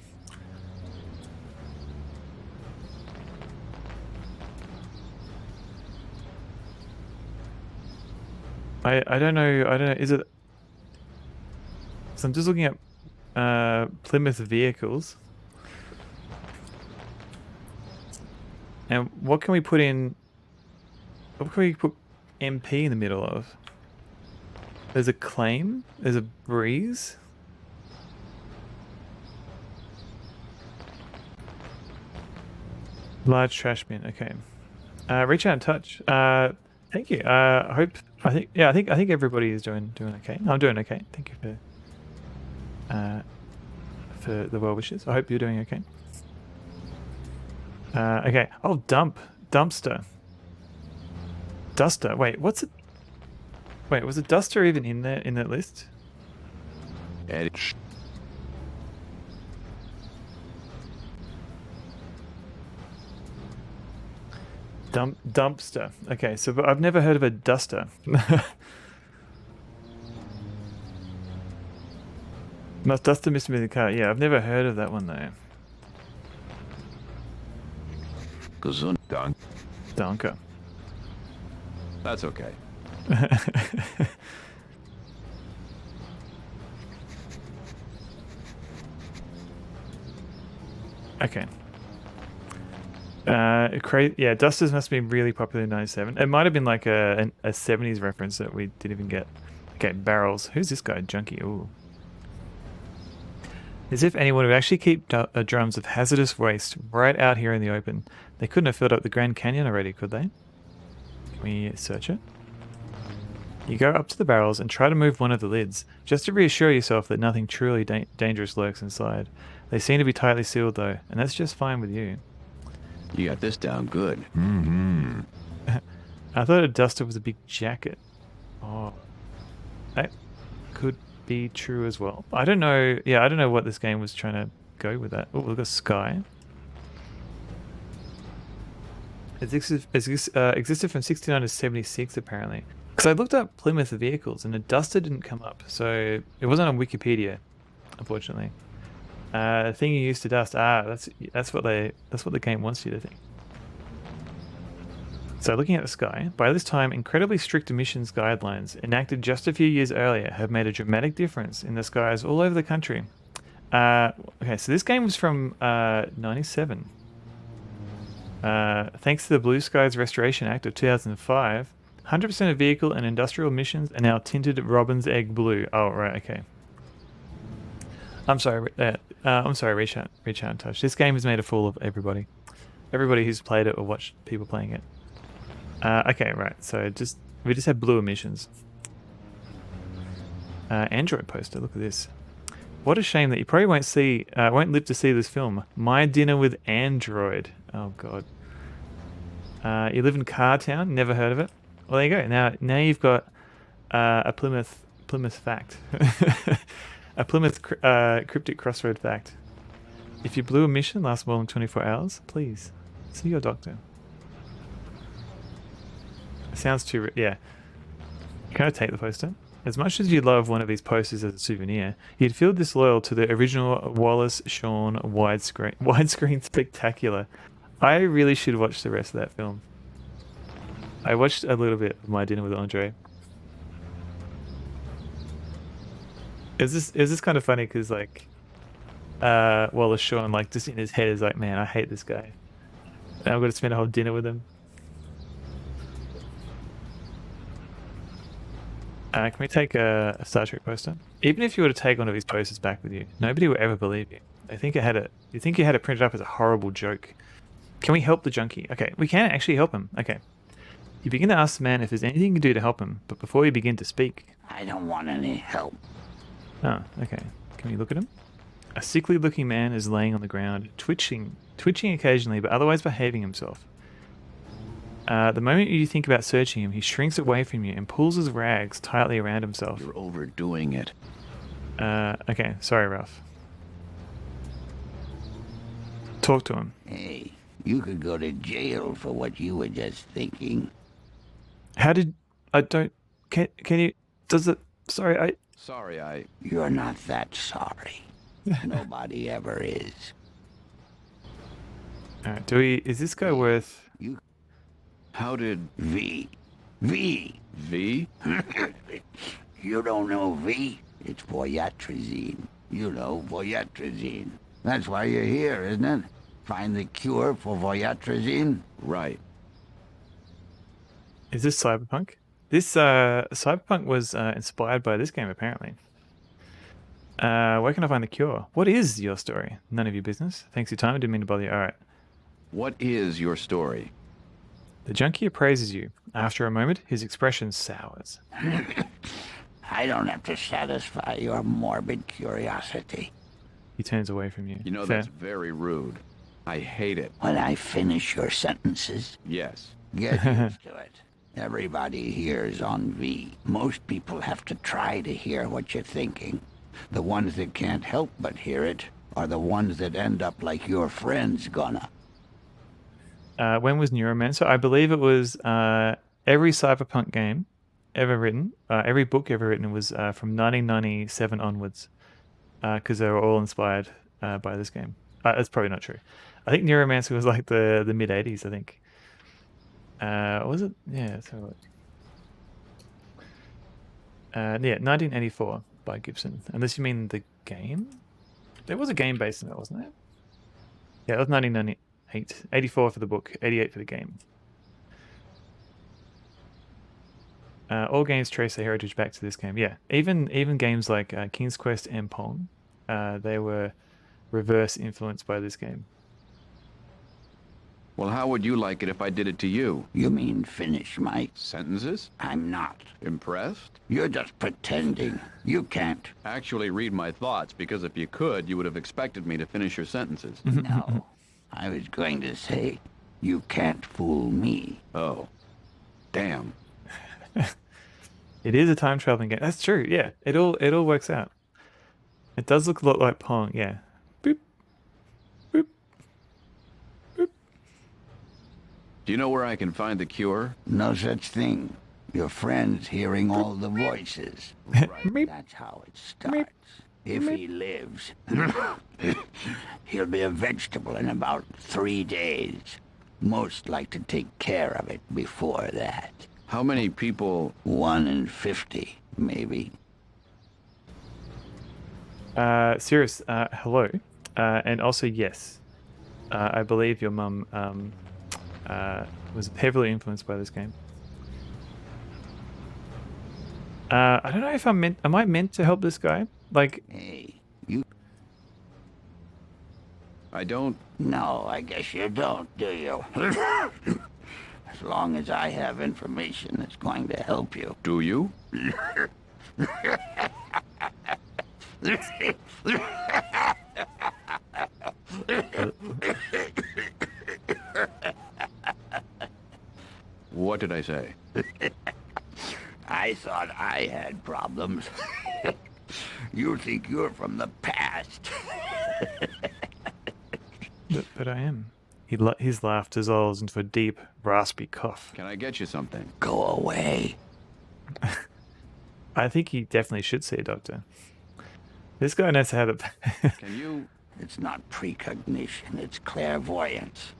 I don't know. Is it? So I'm just looking at Plymouth vehicles. And what can we put in? What can we put MP in the middle of? There's a claim. There's a breeze. Large trash bin. Okay. Reach out and touch. Thank you. I think everybody is doing okay. I'm doing okay. Thank you for the well wishes. I hope you're doing okay. Okay. Oh, dumpster. Duster. Wait, what's it? Wait, was a duster even in there in that list? Dumpster. Okay, so but I've never heard of a duster. Must duster Mr. in the car. Yeah, I've never heard of that one though. Gesund. Danke. That's okay. Okay. Yeah, Dusters must be really popular in 97. It might have been like a 70s reference that we didn't even get. Okay, barrels. Who's this guy? Junkie. Ooh. As if anyone would actually keep drums of hazardous waste right out here in the open. They couldn't have filled up the Grand Canyon already, could they? Can we search it? You go up to the barrels and try to move one of the lids, just to reassure yourself that nothing truly dangerous lurks inside. They seem to be tightly sealed though, and that's just fine with you. You got this down good. Mm-hmm. I thought a duster was a big jacket. Oh. That could be true as well. I don't know. Yeah, I don't know what this game was trying to go with that. Oh, look at Sky. It existed from 69 to 76 apparently. Because I looked up Plymouth vehicles and a duster didn't come up, so it wasn't on Wikipedia, unfortunately. Thing you used to dust. That's what the game wants you to think. So looking at the sky, by this time, incredibly strict emissions guidelines enacted just a few years earlier have made a dramatic difference in the skies all over the country. Okay, so this game was from 97. Thanks to the Blue Skies Restoration Act of 2005, 100% of vehicle and industrial emissions are now tinted robin's egg blue. Oh, right, okay. I'm sorry, reach out and touch. This game has made a fool of everybody. Everybody who's played it or watched people playing it. Okay, right, so we just have blue emissions. Android poster, look at this. What a shame that you probably won't live to see this film. My Dinner with Android. Oh, God. You live in Cartown, never heard of it? Well, there you go. Now you've got a Plymouth fact. A Plymouth cryptic crossroad fact. If your blue emission lasts more than 24 hours, please see your doctor. Sounds too... yeah. Can I take the poster? As much as you love one of these posters as a souvenir, you'd feel disloyal to the original Wallace Shawn widescreen spectacular. I really should watch the rest of that film. I watched a little bit of My Dinner with Andre. Is this kind of funny because like Wallace Shawn like just in his head is like, man, I hate this guy. And I'm gonna spend a whole dinner with him. Can we take a Star Trek poster? Even if you were to take one of these posters back with you, nobody will ever believe you. They think you had it printed up as a horrible joke. Can we help the junkie? Okay, we can actually help him. Okay. You begin to ask the man if there's anything you can do to help him, but before you begin to speak... I don't want any help. Oh, okay. Can we look at him? A sickly-looking man is laying on the ground, twitching occasionally, but otherwise behaving himself. The moment you think about searching him, he shrinks away from you and pulls his rags tightly around himself. You're overdoing it. Okay. Sorry, Ralph. Talk to him. Hey, you could go to jail for what you were just thinking. How did... I don't... Can you... Does it... Sorry, You're not that sorry. Nobody ever is. Alright, is this guy worth... How did... V. V? You don't know V? It's voyatrazine. You know voyatrazine. That's why you're here, isn't it? Find the cure for voyatrazine? Right. Is this Cyberpunk? This Cyberpunk was inspired by this game, apparently. Where can I find the cure? What is your story? None of your business. Thanks for your time. I didn't mean to bother you. All right. What is your story? The junkie appraises you. After a moment, his expression sours. I don't have to satisfy your morbid curiosity. He turns away from you. You know, that's very rude. I hate it. When I finish your sentences, Yes. get used to it. Everybody hears on V. Most people have to try to hear what you're thinking. The ones that can't help but hear it are the ones that end up like your friend's gonna. When was Neuromancer? I believe it was every Cyberpunk game ever written, every book ever written was from 1997 onwards, because they were all inspired by this game. That's probably not true. I think Neuromancer was like the mid 80s. I think. Was it? Yeah. Let's have a look. Yeah, 1984 by Gibson. Unless you mean the game? There was a game based on it, wasn't there? Yeah, it was 1998. 84 for the book, 88 for the game. All games trace their heritage back to this game. Yeah, even games like King's Quest and Pong, they were reverse influenced by this game. Well, how would you like it if I did it to you? You mean finish my sentences? I'm not. Impressed? You're just pretending. You can't. Actually read my thoughts, because if you could, you would have expected me to finish your sentences. No. I was going to say, you can't fool me. Oh. Damn. It is a time traveling game. That's true. Yeah, it all works out. It does look a lot like Pong. Yeah. Boop. Boop. Boop. Do you know where I can find the cure? No such thing. Your friend's hearing all the voices. Right. That's how it starts. If he lives, he'll be a vegetable in about 3 days. Most like to take care of it before that. How many people? 1 in 50, maybe. Sirius, hello. And also, yes. I believe your mum was heavily influenced by this game. I don't know if am I meant to help this guy? Like, hey, you. I don't. No, I guess you don't, do you? As long as I have information that's going to help you. Do you? What did I say? I thought I had problems. You think you're from the past. but I am. His laugh dissolves into a deep, raspy cough. Can I get you something? Go away. I think he definitely should see a doctor. This guy knows how to... Can you... It's not precognition, it's clairvoyance.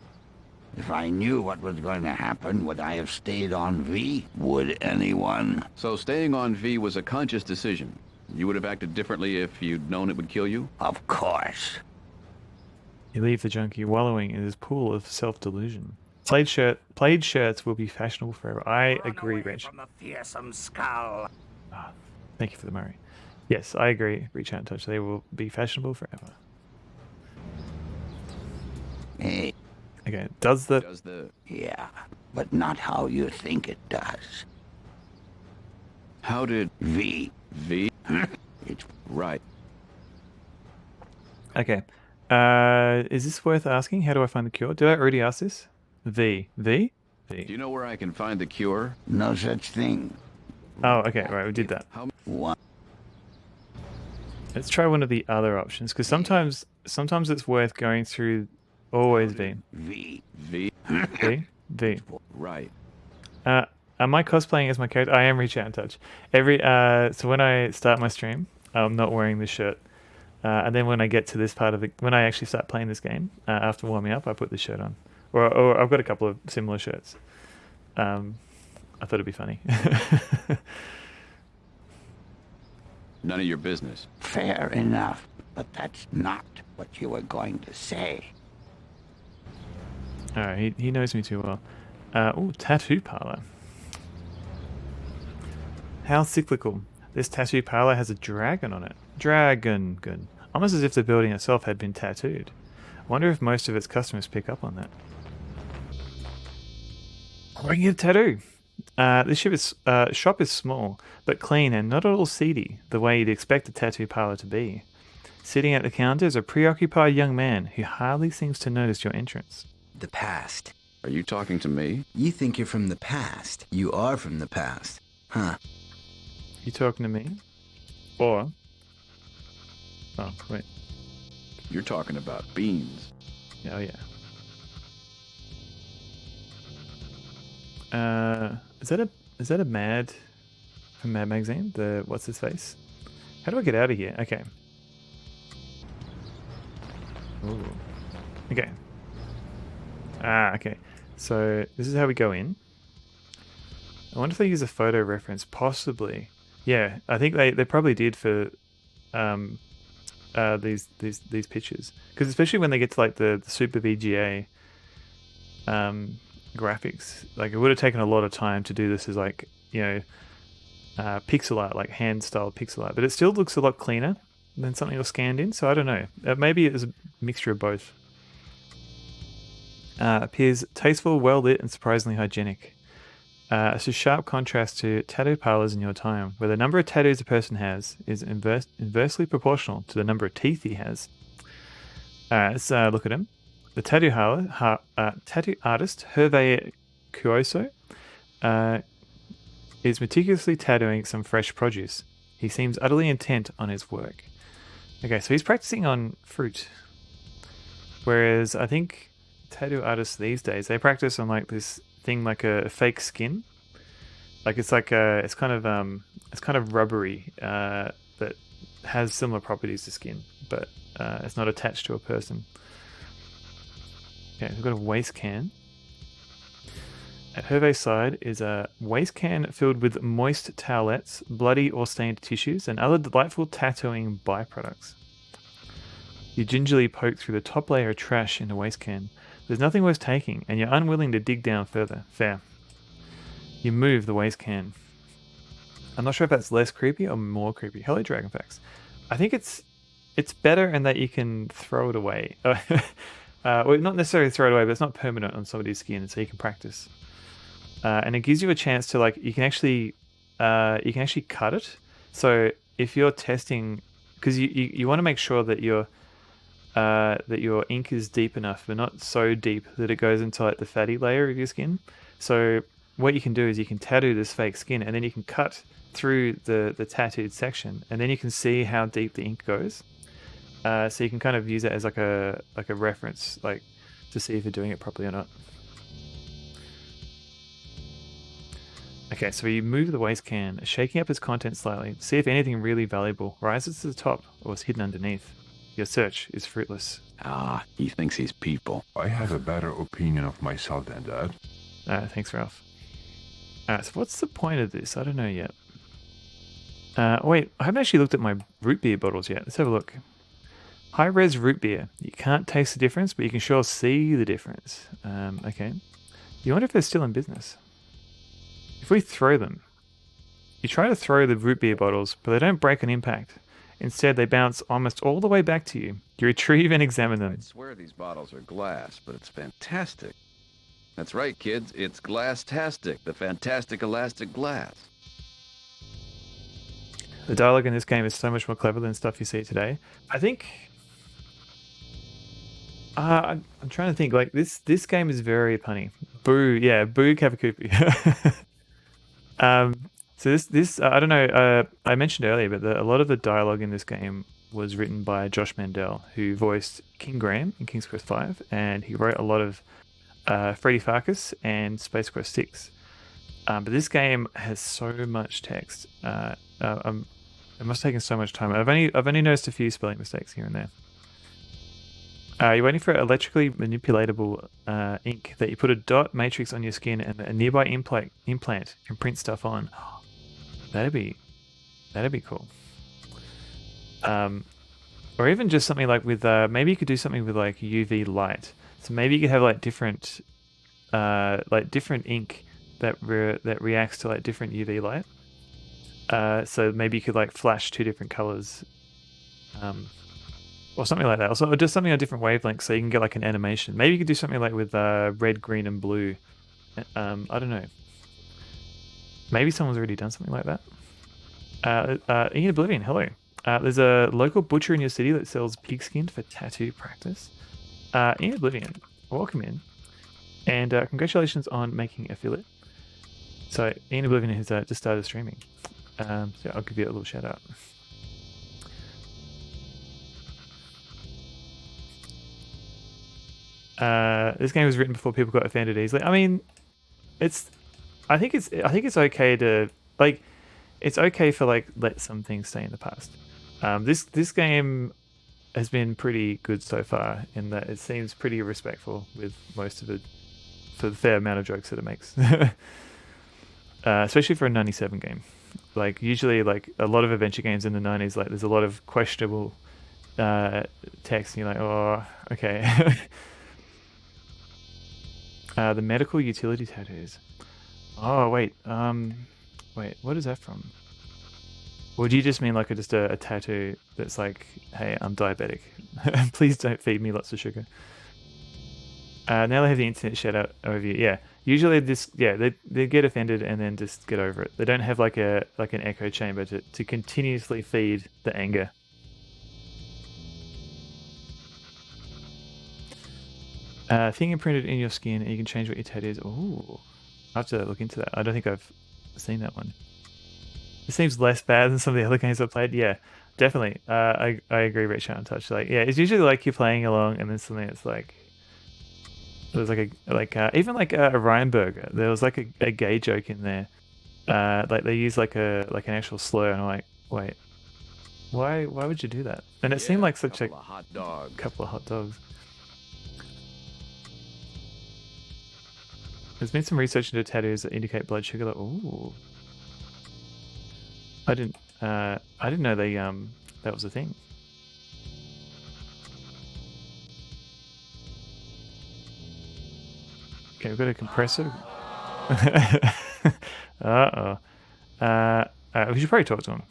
If I knew what was going to happen, would I have stayed on V? Would anyone? So staying on V was a conscious decision. You would have acted differently if you'd known it would kill you? Of course. You leave the junkie wallowing in his pool of self-delusion. Plaid shirts will be fashionable forever. I agree, Rich. From a fearsome skull. Oh, thank you for the Murray. Yes, I agree. Reach out and touch. They will be fashionable forever. Hey. Okay, does the... Yeah, but not how you think it does. How did... V. It's right. Okay. Is this worth asking? How do I find the cure? Did I already ask this? V. Do you know where I can find the cure? No such thing. Oh, okay, right, we did that. Let's try one of the other options, because sometimes it's worth going through. Always V. V. Right. Am I cosplaying as my character? I am Reach Out and Touch. So when I start my stream, I'm not wearing this shirt. And then when I get to this part of it, when I actually start playing this game, after warming up, I put this shirt on. Or I've got a couple of similar shirts. I thought it'd be funny. None of your business. Fair enough, but that's not what you were going to say. Alright, he knows me too well. Oh, tattoo parlor. How cyclical. This tattoo parlor has a dragon on it. Dragon, good. Almost as if the building itself had been tattooed. I wonder if most of its customers pick up on that. I can get a tattoo. This shop is small, but clean and not at all seedy, the way you'd expect a tattoo parlor to be. Sitting at the counter is a preoccupied young man who hardly seems to notice your entrance. The past. Are you talking to me? You think you're from the past. You are from the past. Huh. You talking to me? Or... Oh, wait. You're talking about beans. Oh, yeah. Is that a Mad from Mad Magazine? The what's his face? How do I get out of here? Okay. Ooh. Okay. Okay. So this is how we go in. I wonder if they use a photo reference, possibly. Yeah, I think they probably did for these pictures, because especially when they get to like the super VGA graphics, like it would have taken a lot of time to do this as like, you know, pixel art, like hand style pixel art, but it still looks a lot cleaner than something you're scanned in. So I don't know, maybe it was a mixture of both. Appears tasteful, well lit, and surprisingly hygienic. It's a sharp contrast to tattoo parlors in your time, where the number of tattoos a person has is inversely proportional to the number of teeth he has. Let's look at him. The tattoo artist, Hervé Cuoso, is meticulously tattooing some fresh produce. He seems utterly intent on his work. Okay, so he's practicing on fruit. Whereas I think tattoo artists these days, they practice on like this thing like a fake skin. Like it's like it's kind of rubbery, that has similar properties to skin, but it's not attached to a person. Okay, we've got a waste can. At Hervé's side is a waste can filled with moist towelettes, bloody or stained tissues, and other delightful tattooing byproducts. You gingerly poke through the top layer of trash in the waste can. There's nothing worth taking, and you're unwilling to dig down further. Fair. You move the waste can. I'm not sure if that's less creepy or more creepy. Hello, Dragonfax. I think it's better in that you can throw it away. Well, not necessarily throw it away, but it's not permanent on somebody's skin, so you can practice. And it gives you a chance to like you can actually cut it. So if you're testing, because you want to make sure that your ink is deep enough, but not so deep that it goes into like the fatty layer of your skin. So what you can do is you can tattoo this fake skin, and then you can cut through the tattooed section, and then you can see how deep the ink goes. So you can kind of use it as like a reference, like to see if you're doing it properly or not. Okay, so you move the waste can, shaking up its contents slightly, see if anything really valuable rises to the top or is hidden underneath. Your search is fruitless. Ah, he thinks he's people. I have a better opinion of myself than that. Thanks, Ralph. So what's the point of this? I don't know yet. Wait, I haven't actually looked at my root beer bottles yet. Let's have a look. High-res root beer. You can't taste the difference, but you can sure see the difference. Okay. You wonder if they're still in business. If we throw them, you try to throw the root beer bottles, but they don't break on impact. Instead, they bounce almost all the way back to you. You retrieve and examine them. I swear these bottles are glass, but it's fantastic. That's right, kids. It's Glass-tastic, the fantastic elastic glass. The dialogue in this game is so much more clever than stuff you see today. I think... I'm trying to think. Like this game is very punny. Boo, yeah, boo Kavakupi. So this I don't know. I mentioned earlier, but a lot of the dialogue in this game was written by Josh Mandel, who voiced King Graham in King's Quest V, and he wrote a lot of Freddy Farkas and Space Quest 6. But this game has so much text. It must have taken so much time. I've only noticed a few spelling mistakes here and there. You're waiting for electrically manipulatable ink that you put a dot matrix on your skin, and a nearby implant can print stuff on. That'd be cool. Or even just something like with maybe you could do something with like UV light. So maybe you could have like different ink that reacts to like different UV light. So maybe you could like flash two different colors. Or something like that. Also, just something on different wavelengths so you can get like an animation. Maybe you could do something like with red, green, and blue. I don't know. Maybe someone's already done something like that. In Oblivion, hello. There's a local butcher in your city that sells pigskin for tattoo practice. In Oblivion, welcome in. And congratulations on making a fillet. So, Ian Oblivion has just started streaming. So I'll give you a little shout out. This game was written before people got offended easily. I mean, I think it's okay to like. It's okay for like let some things stay in the past. This game has been pretty good so far in that it seems pretty respectful with most of it for the fair amount of jokes that it makes. Especially for a 97 game. Like usually like a lot of adventure games in the 90s, like there's a lot of questionable text and you're like, oh, okay. The medical utility tattoos. Oh, wait. Wait, what is that from? Or do you just mean like just a tattoo that's like, hey, I'm diabetic. Please don't feed me lots of sugar. Now they have the internet shut out overview. Yeah, usually they get offended and then just get over it. They don't have like an echo chamber to continuously feed the anger. Fingerprinted in your skin, and you can change what your tattoo is. Ooh, I have to look into that. I don't think I've seen that one. It seems less bad than some of the other games I've played. Yeah, definitely. I agree, Rich Untouched. Like, yeah, it's usually like you're playing along, and then something that's like, there's like even like a Ryan Burger. There was like a gay joke in there. Like they use like an actual slur, and I'm like, wait, why would you do that? And it seemed like such a couple of hot dogs. There's been some research into tattoos that indicate blood sugar. Like, ooh, I didn't know they that was a thing. Okay, we've got a compressor. We should probably talk to him.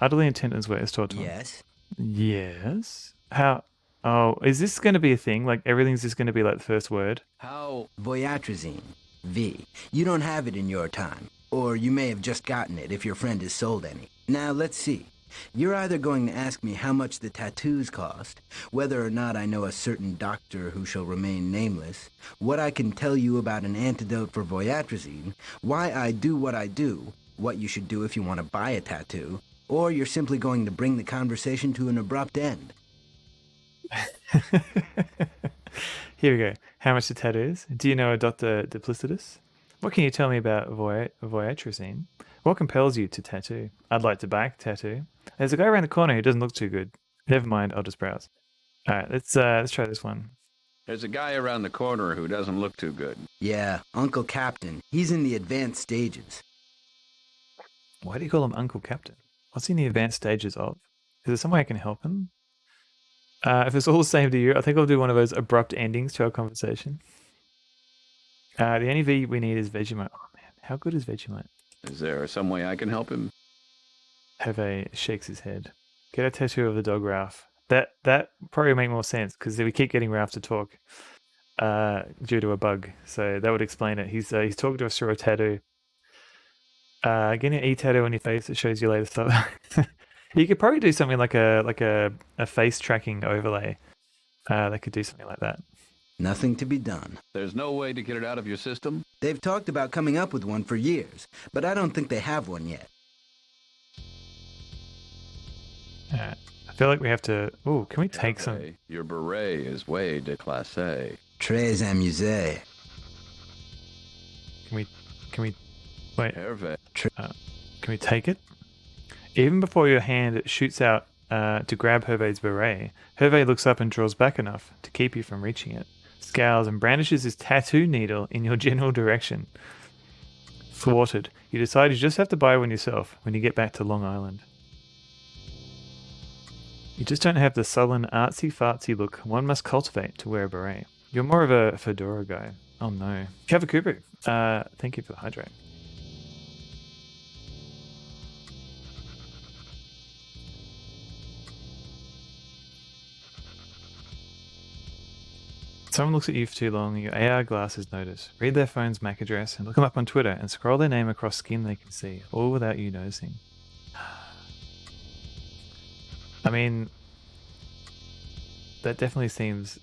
Utterly intent as well. Let's talk to him. Yes. Yes. How? Oh, is this going to be a thing? Like everything's just going to be like the first word? How? Voyatrazine. V. You don't have it in your time. Or you may have just gotten it if your friend has sold any. Now, let's see. You're either going to ask me how much the tattoos cost, whether or not I know a certain doctor who shall remain nameless, what I can tell you about an antidote for voyatrazine, why I do what I do, what you should do if you want to buy a tattoo, or you're simply going to bring the conversation to an abrupt end. Here we go. How much the tattoo is? Do you know a Dr. Duplicitus? What can you tell me about voyatrazine? What compels you to tattoo? I'd like to buy a tattoo. There's a guy around the corner who doesn't look too good. Never mind, I'll just browse. All right, let's try this one. There's a guy around the corner who doesn't look too good. Yeah, Uncle Captain. He's in the advanced stages. Why do you call him Uncle Captain? What's he in the advanced stages of? Is there some way I can help him? If it's all the same to you, I think I'll do one of those abrupt endings to our conversation. The only V we need is Vegemite. Oh man, how good is Vegemite? Is there some way I can help him? Hervé shakes his head. Get a tattoo of the dog Ralph. That probably make more sense because we keep getting Ralph to talk due to a bug. So that would explain it. He's talking to us through a tattoo. Getting an e-tattoo on your face that shows you later stuff. You could probably do something like a face tracking overlay. That could do something like that. Nothing to be done. There's no way to get it out of your system? They've talked about coming up with one for years, but I don't think they have one yet. I feel like we have to... Ooh, can we take some... Your beret is way déclassé. Très amusé. Can we... Wait. Hervé. Can we take it? Even before your hand shoots out to grab Hervé's beret, Hervé looks up and draws back enough to keep you from reaching it. Scowls and brandishes his tattoo needle in your general direction. Thwarted, you decide you just have to buy one yourself when you get back to Long Island. You just don't have the sullen, artsy-fartsy look one must cultivate to wear a beret. You're more of a fedora guy. Oh no. Kavakubu, thank you for the hydrate. Someone looks at you for too long and your AR glasses notice. Read their phone's MAC address and look them up on Twitter and scroll their name across skin they can see, all without you noticing. I mean, that definitely seems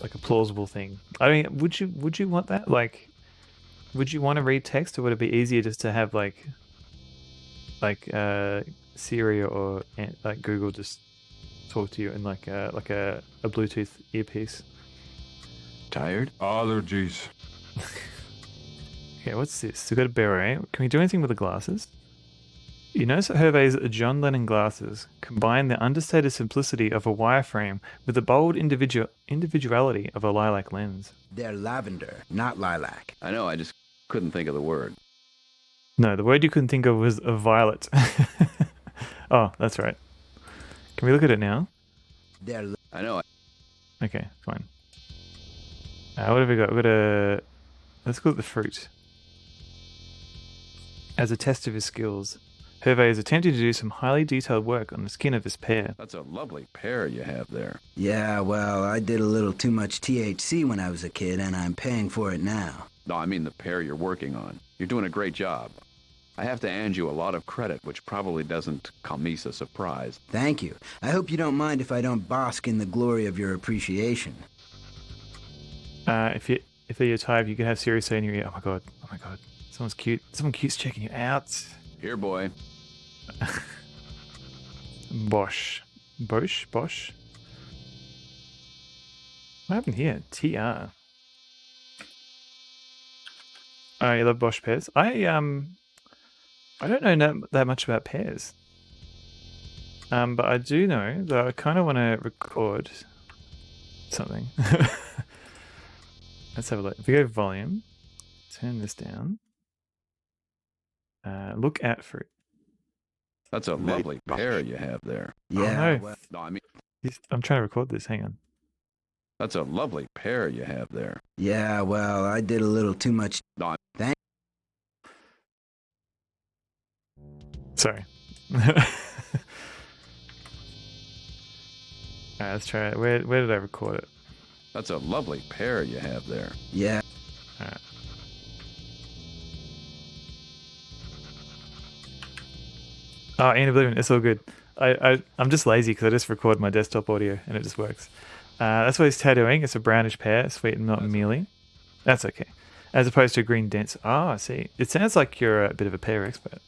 like a plausible thing. I mean, would you want that? Like, would you want to read text, or would it be easier just to have like Siri or like Google just talk to you in like a Bluetooth earpiece? Tired? Allergies. Okay, what's this? We got a beret. Can we do anything with the glasses? You notice that Hervé's John Lennon glasses combine the understated simplicity of a wireframe with the bold individuality of a lilac lens. They're lavender, not lilac. I know, I just couldn't think of the word. No, the word you couldn't think of was a violet. Oh, that's right. Can we look at it now? I know. Okay, fine. What have we got? We've got a... Let's look at the fruit. As a test of his skills, Hervé is attempting to do some highly detailed work on the skin of this pear. That's a lovely pear you have there. Yeah, well, I did a little too much THC when I was a kid, and I'm paying for it now. No, I mean the pear you're working on. You're doing a great job. I have to hand you a lot of credit, which probably doesn't come as a surprise. Thank you. I hope you don't mind if I don't bask in the glory of your appreciation. If they're your type, you can have Siri say in your ear, oh my god, someone's cute. Someone cute's checking you out. Here, boy. Bosch. What happened here? TR. Oh, you love Bosch pears? I don't know that much about pears. But I do know that I kind of want to record something. Let's have a look. If we go volume, turn this down. Look at fruit. That's a lovely pear you have there. Yeah. Oh, no. No, I mean... I'm trying to record this. Hang on. That's a lovely pear you have there. Yeah, well, I did a little too much. No, Thank. Sorry. Alright, let's try it. Where did I record it? That's a lovely pear you have there. Yeah. Alright. Oh, Ian Oblivion, it's all good. I'm just lazy because I just record my desktop audio and it just works. That's what he's tattooing. It's a brownish pear, sweet and not mealy. That's okay. As opposed to a green dense. Ah, I see. It sounds like you're a bit of a pear expert.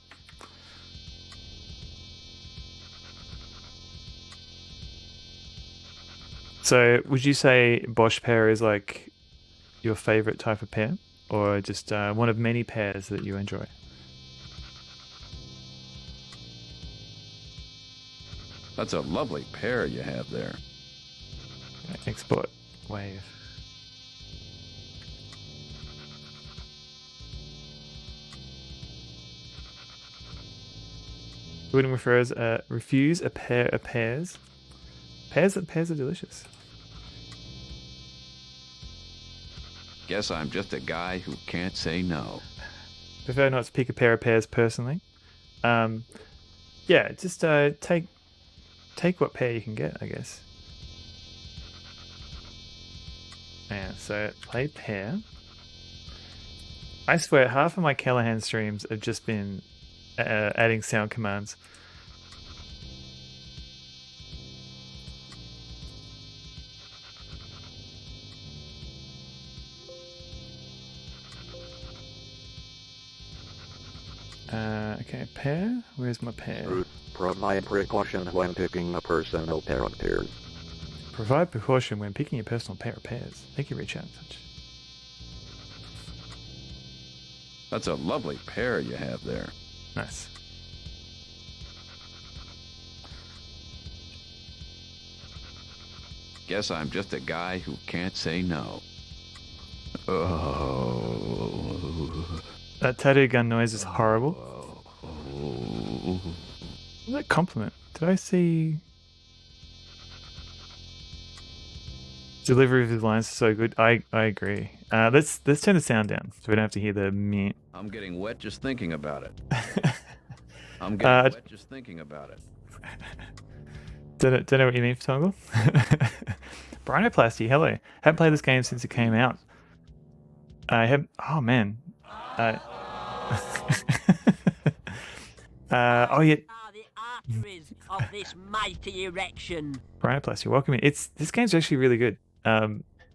So, would you say Bosch pear is like your favorite type of pear, or just one of many pears that you enjoy? That's a lovely pear you have there. Export wave. Wouldn't refuse a pair of pears. Pears are delicious. Guess I'm just a guy who can't say no. Prefer not to pick a pair of pears personally. Yeah, just take what pear you can get, I guess. Yeah, so play pear. I swear, half of my Callahan streams have just been adding sound commands. Okay, pear. Where's my pear? Provide precaution when picking a personal pair of pears. Provide precaution when picking a personal pair of pears. Thank you, Reach Out Touch. That's a lovely pear you have there. Nice. Guess I'm just a guy who can't say no. Oh. That tattoo gun noise is horrible. What's that compliment? Did I see... Delivery of his lines is so good. I agree. Let's turn the sound down so we don't have to hear the meh. I'm getting wet just thinking about it. I'm getting wet just thinking about it. Don't know what you mean, Tongle. Rhinoplasty, hello. Haven't played this game since it came out. I have... Oh, man. Oh, yeah. Of this mighty erection. Rhinoplasty, welcome in. This game's actually really good.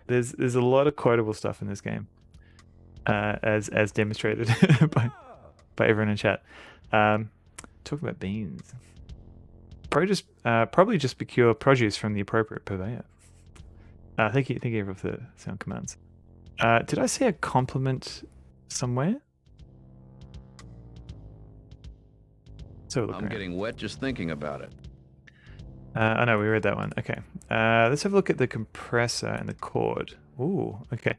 There's a lot of quotable stuff in this game, as demonstrated by everyone in chat. Talk about beans. Probably just procure produce from the appropriate purveyor. Thank you for the sound commands. Did I see a compliment somewhere? So look I'm around. getting wet just thinking about it. I know we read that one. Okay. Let's have a look at the compressor and the cord. Ooh, okay.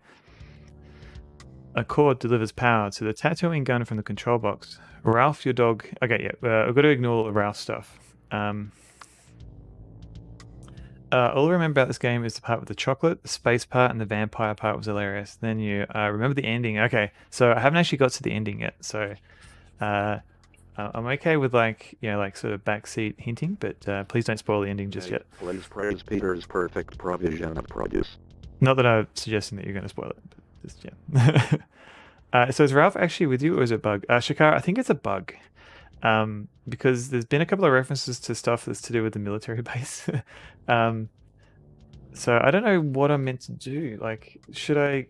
A cord delivers power to the tattooing gun from the control box. Ralph, your dog. Okay, yeah. I've got to ignore all the Ralph stuff. All I remember about this game is the part with the chocolate, the space part, and the vampire part was hilarious. Then you remember the ending. Okay, so I haven't actually got to the ending yet. So I'm okay with like sort of backseat hinting, but please don't spoil the ending just yet. Let's praise Peter's perfect provision of produce. Not that I'm suggesting that you're going to spoil it, but just yeah. So is Ralph actually with you, or is it a bug? Shakara, I think it's a bug, because there's been a couple of references to stuff that's to do with the military base. So I don't know what I'm meant to do. Like, should I,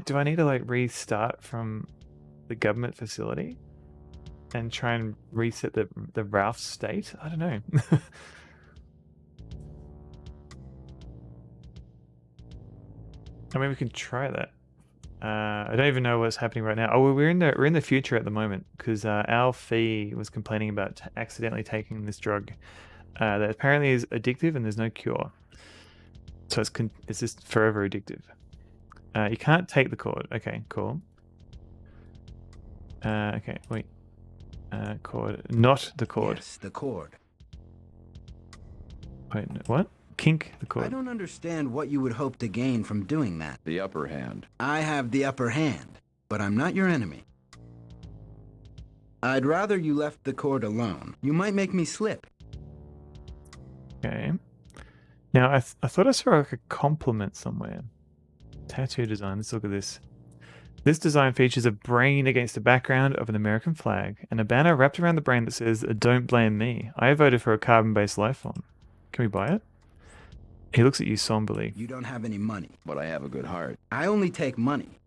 do I need to restart from the government facility and try and reset the Ralph state? I don't know. I mean, we can try that. I don't even know what's happening right now. Oh, we're in the future at the moment because our Fee was complaining about accidentally taking this drug that apparently is addictive and there's no cure. So it's just forever addictive. You can't take the cord. Okay, cool. Okay, wait. Cord, not the cord. Yes, the cord. Wait, what? Kink the cord. I don't understand what you would hope to gain from doing that. The upper hand. I have the upper hand, but I'm not your enemy. I'd rather you left the cord alone. You might make me slip. Okay. Now, I thought I saw like a compliment somewhere. Tattoo design. Let's look at this. This design features a brain against the background of an American flag and a banner wrapped around the brain that says, "Don't blame me. I voted for a carbon-based life form." Can we buy it? He looks at you somberly. You don't have any money. But I have a good heart. I only take money.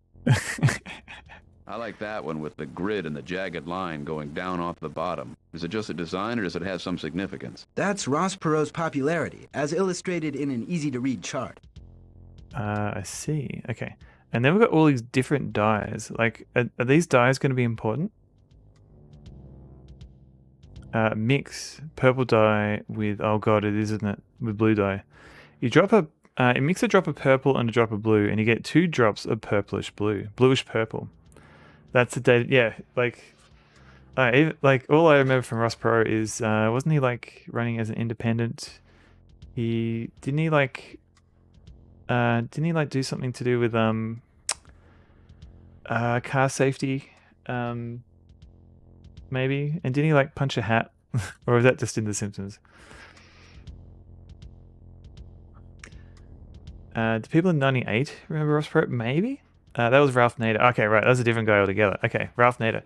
I like that one with the grid and the jagged line going down off the bottom. Is it just a design or does it have some significance? That's Ross Perot's popularity, as illustrated in an easy-to-read chart. I see. Okay. And then we've got all these different dyes. Like, are these dyes going to be important? Mix purple dye with, oh god, it is, isn't it? With blue dye. You drop you mix a drop of purple and a drop of blue, and you get 2 drops of purplish blue, bluish purple. That's the data. Yeah, all I remember from Ross Perot is, wasn't he running as an independent? Didn't he do something to do with car safety, maybe? And didn't he punch a hat, or was that just in The Simpsons? Do people in '98 remember Ross Perot? Maybe. That was Ralph Nader. Okay, right. That was a different guy altogether. Okay, Ralph Nader.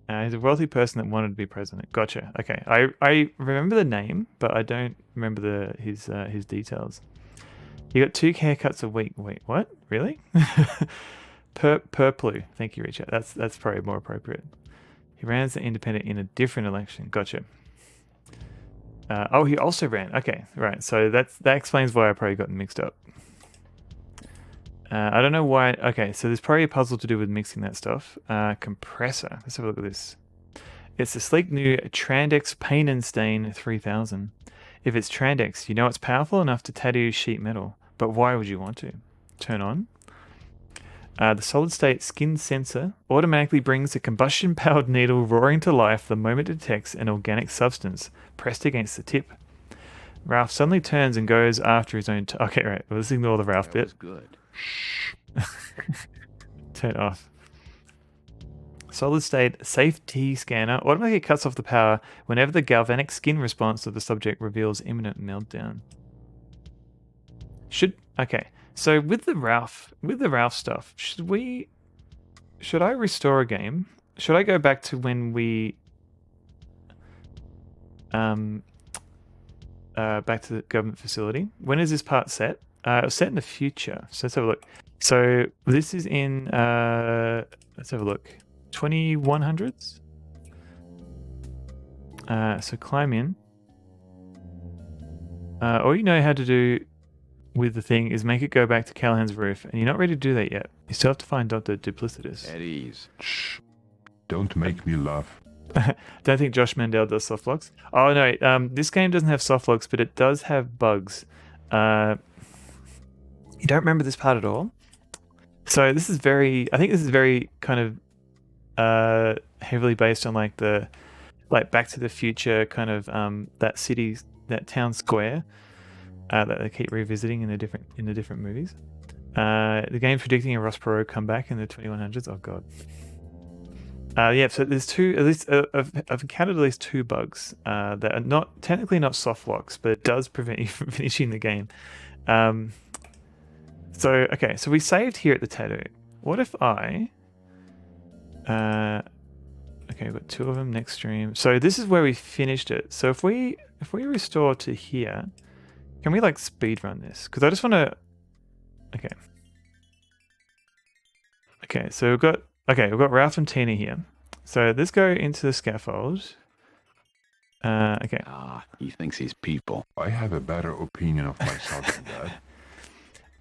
He's a wealthy person that wanted to be president. Gotcha. Okay, I remember the name, but I don't remember his details. You got 2 haircuts a week. Wait, what? Really? Purpley. Thank you, Richard. That's probably more appropriate. He ran as an independent in a different election. Gotcha. Oh, he also ran. Okay, right. So that explains why I probably got mixed up. I don't know why. Okay, so there's probably a puzzle to do with mixing that stuff. Compressor. Let's have a look at this. It's the sleek new Trandex Pain and Stain 3000. If it's Trandex, you know it's powerful enough to tattoo sheet metal. But why would you want to? Turn on. The solid-state skin sensor automatically brings the combustion-powered needle roaring to life the moment it detects an organic substance pressed against the tip. Ralph suddenly turns and goes after his own... Okay, right. Well, let's ignore the Ralph bit. That was good. Turn it off. Solid-state safety scanner automatically cuts off the power whenever the galvanic skin response of the subject reveals imminent meltdown. Okay. So with the Ralph stuff, should I restore a game? Should I go back to when we back to the government facility? When is this part set? It was set in the future. So let's have a look. So this is in let's have a look. 2100s. So climb in. All you know how to do with the thing is make it go back to Callahan's roof, and you're not ready to do that yet. You still have to find Dr. Duplicitus. At ease. Shh. Don't make me laugh. Don't think Josh Mandel does soft locks. Oh no, this game doesn't have soft locks, but it does have bugs. You don't remember this part at all? So this is very, I think this is very kind of heavily based on like the Back to the Future kind of that city, that town square that they keep revisiting in the different movies. The game's predicting a Ross Perot comeback in the 2100s. Oh god. Yeah, so there's I've encountered at least 2 bugs that are not technically not soft locks, but it does prevent you from finishing the game. So we saved here at the tattoo. What if I okay, we've got 2 of them next stream. So this is where we finished it. So if we restore to here, can we like speed run this? Because I just want to. Okay, so we've got Ralph and Tina here. So let's go into the scaffold. Okay. He thinks he's people. I have a better opinion of myself than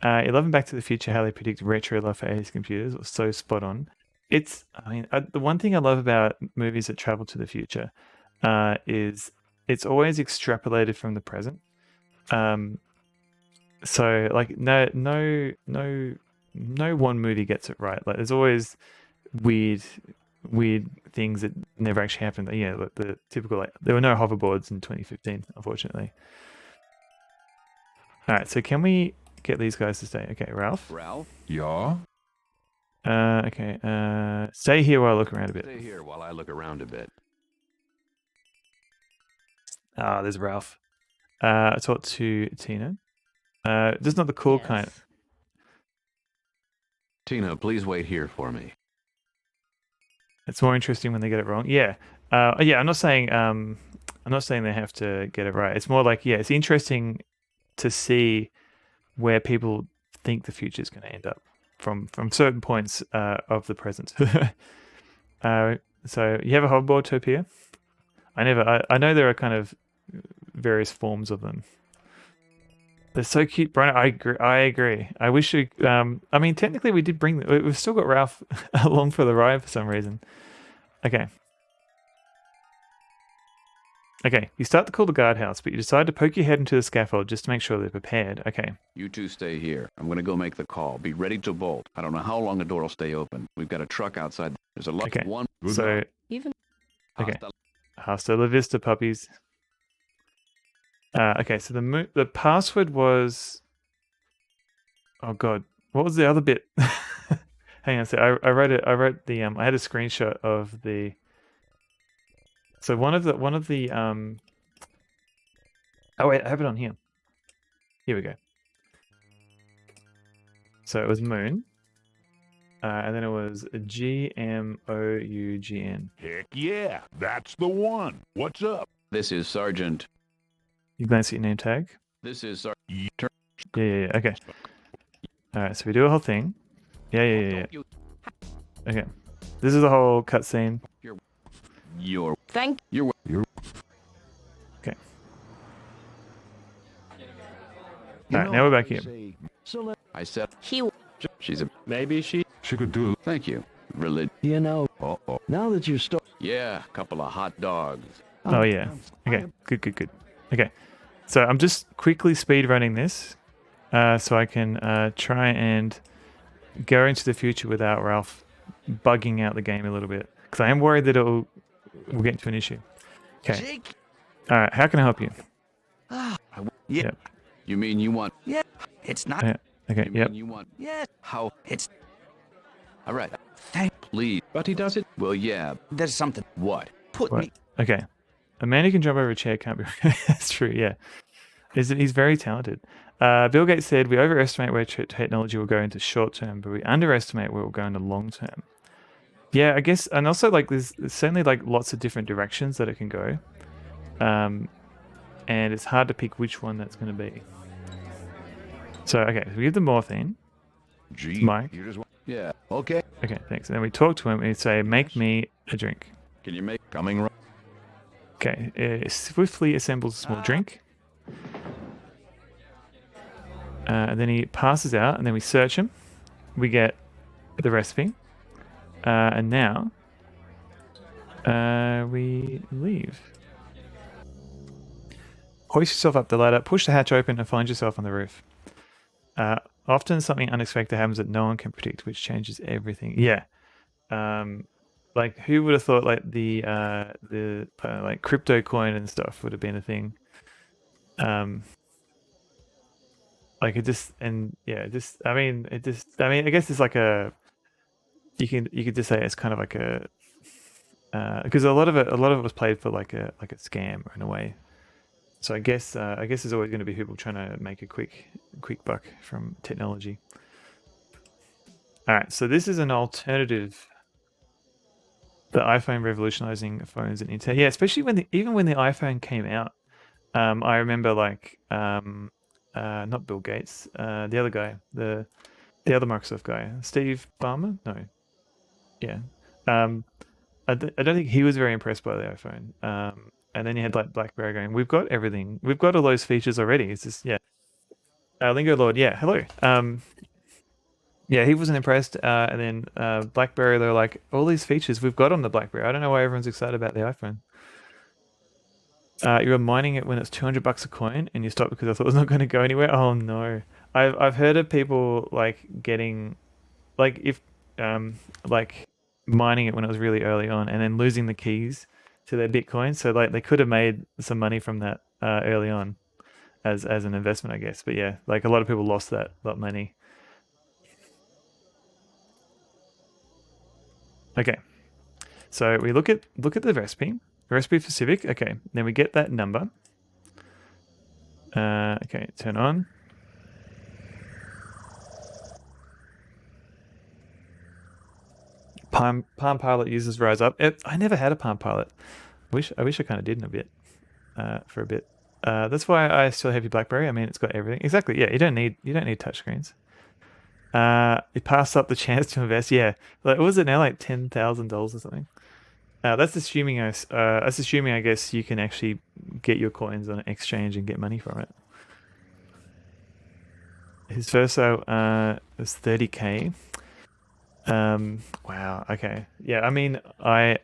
that. 11 Back to the Future, how they predict retro love for 80s computers was so spot on. The one thing I love about movies that travel to the future is it's always extrapolated from the present. So like no one movie gets it right. Like there's always weird things that never actually happened. Yeah, like the typical there were no hoverboards in 2015, unfortunately. All right, so can we get these guys to stay? Okay, Ralph. Yeah. Okay. Stay here while I look around a bit. Stay here while I look around a bit. There's Ralph. I talked to Tina. This is not the cool kind. Tina, please wait here for me. It's more interesting when they get it wrong. Yeah. Yeah. I'm not saying they have to get it right. It's more like, yeah, it's interesting to see where people think the future is going to end up from certain points of the present. So you have a hoverboard, Topia? I know there are kind of various forms of them. They're so cute, Brian. I agree. I wish we. I mean, technically, we did bring. We've still got Ralph along for the ride for some reason. Okay. Okay. You start to call the guardhouse, but you decide to poke your head into the scaffold just to make sure they're prepared. Okay. You two stay here. I'm going to go make the call. Be ready to bolt. I don't know how long the door will stay open. We've got a truck outside. There's a lot. Okay. One. So even. Okay. Hasta la vista, puppies. Okay, so the password was. Oh God, what was the other bit? Hang on a sec. I wrote it. I wrote the. I had a screenshot of the. So one of the. Oh wait, I have it on here. Here we go. So it was Moon, and then it was GMOUGN. Heck yeah, that's the one. What's up? This is Sergeant. You glance at your name tag. This is Sergeant. Yeah. Okay. All right. So we do a whole thing. Yeah. Okay. This is the whole cutscene. You're. Thank. You're. Okay. All right. Now we're back here. I said. She's a. Maybe she could do. Thank you. Religion. You know. Now that you're Yeah, a couple of hot dogs. Oh yeah. Okay. Good. Okay. So I'm just quickly speed running this, so I can try and go into the future without Ralph bugging out the game a little bit, because I am worried that we'll get into an issue. Okay. All right. How can I help you? Yeah. Yep. You mean you want? Yeah. It's not. Yeah. Okay. You Yep. mean you want? Yes. How? It's. All right. Thank. Please. But he does it. Well, yeah. There's something. What? Put What? me. Okay. A man who can jump over a chair can't be. That's true. Yeah. He's very talented. Bill Gates said we overestimate where technology will go into short term, but we underestimate where it will go into long term. Yeah, I guess, and also like there's certainly like lots of different directions that it can go, and it's hard to pick which one that's going to be. So okay, so we give the morphine. Gee, Mike. Yeah. Okay. Okay, thanks. And then we talk to him and we say, "Make me a drink." Can you make coming right? Okay, swiftly assembles a small drink. And then he passes out, and then we search him. We get the recipe. And now We leave. Hoist yourself up the ladder, push the hatch open, and find yourself on the roof. Often something unexpected happens that no one can predict, which changes everything. Yeah. Like who would have thought like the like crypto coin and stuff would have been a thing. Like it just I mean I guess it's like a you could just say it's kind of like a because a lot of it was played for like a scam in a way. So I guess there's always going to be people trying to make a quick buck from technology. All right, so this is an alternative. The iPhone revolutionizing phones and internet. Yeah, especially even when the iPhone came out. I remember like not Bill Gates, the other guy, the other Microsoft guy, Steve Ballmer. No, yeah. I don't think he was very impressed by the iPhone. And then you had like BlackBerry going, "We've got everything. We've got all those features already." It's just Lingo Lord, yeah, hello. Yeah, he wasn't impressed. And then BlackBerry, they're like, all these features we've got on the BlackBerry. I don't know why everyone's excited about the iPhone. You were mining it when it's $200 a coin, and you stopped because I thought it was not going to go anywhere. Oh no, I've heard of people like getting, like if like mining it when it was really early on, and then losing the keys to their Bitcoin. So like they could have made some money from that early on as an investment, I guess. But yeah, like a lot of people lost that money. Okay, so we look at the recipe for Civic. Okay, then we get that number. Okay, turn on. Palm Pilot users rise up. I never had a Palm Pilot. I wish I kind of did in a bit. For a bit. That's why I still have your BlackBerry. I mean, it's got everything. Exactly. Yeah, you don't need touchscreens. It passed up the chance to invest. Yeah, like, what was it now? Like $10,000 or something. That's assuming I guess you can actually get your coins on an exchange and get money from it. His first sale was 30K. Wow. Okay. Yeah. I mean, I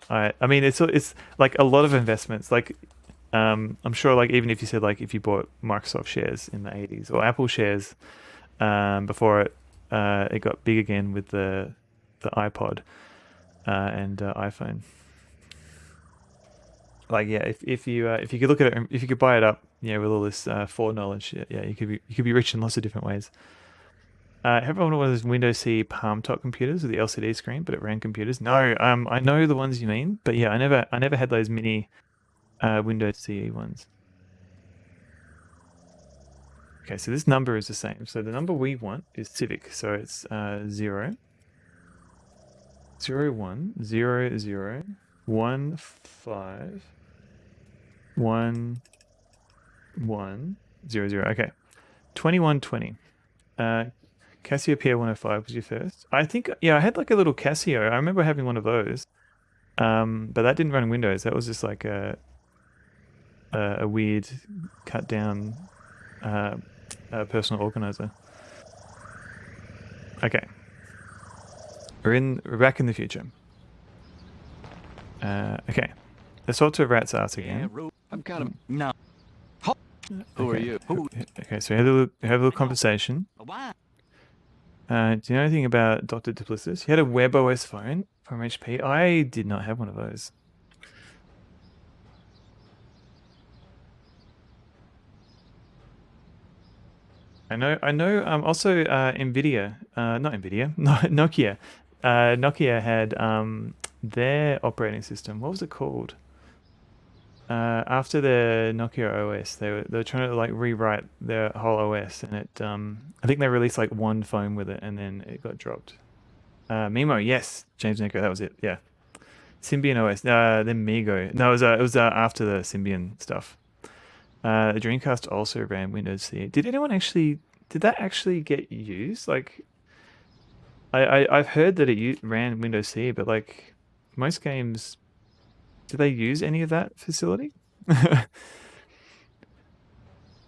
mean, it's like a lot of investments. Like, I'm sure, like even if you said like if you bought Microsoft shares in the 80s or Apple shares, before it got big again with the iPod and iPhone. Like yeah, if you could look at it, if you could buy it up, yeah, with all this foreknowledge, yeah, you could be rich in lots of different ways. Everyone one of those Windows CE Palm top computers with the LCD screen, but it ran computers. No, I know the ones you mean, but yeah, I never had those mini Windows CE ones. Okay, so this number is the same. So the number we want is Civic. So it's 0, 0, 1, 0, 0, 1, 5, 1, 1, 0, 0. Okay, 2120. Casio P105 was your first. I think, yeah, I had like a little Casio. I remember having one of those, but that didn't run Windows. That was just like a weird cut down personal organizer. Okay, we're back in the future. Okay, let's talk to Rat's ass again. I'm kind of no. Who are you? Okay, so we have a little conversation. Do you know anything about Dr. Duplessis? He had a WebOS phone from HP. I did not have one of those. I know. Also, Nokia. Nokia had their operating system. What was it called? After the Nokia OS, they were trying to like rewrite their whole OS, and it I think they released like one phone with it, and then it got dropped. Mimo, yes, James Neko, that was it. Yeah, Symbian OS. Then Migo. No, it was after the Symbian stuff. The Dreamcast also ran Windows CE. Did that actually get used? Like, I've heard that it ran Windows CE, but like most games, do they use any of that facility?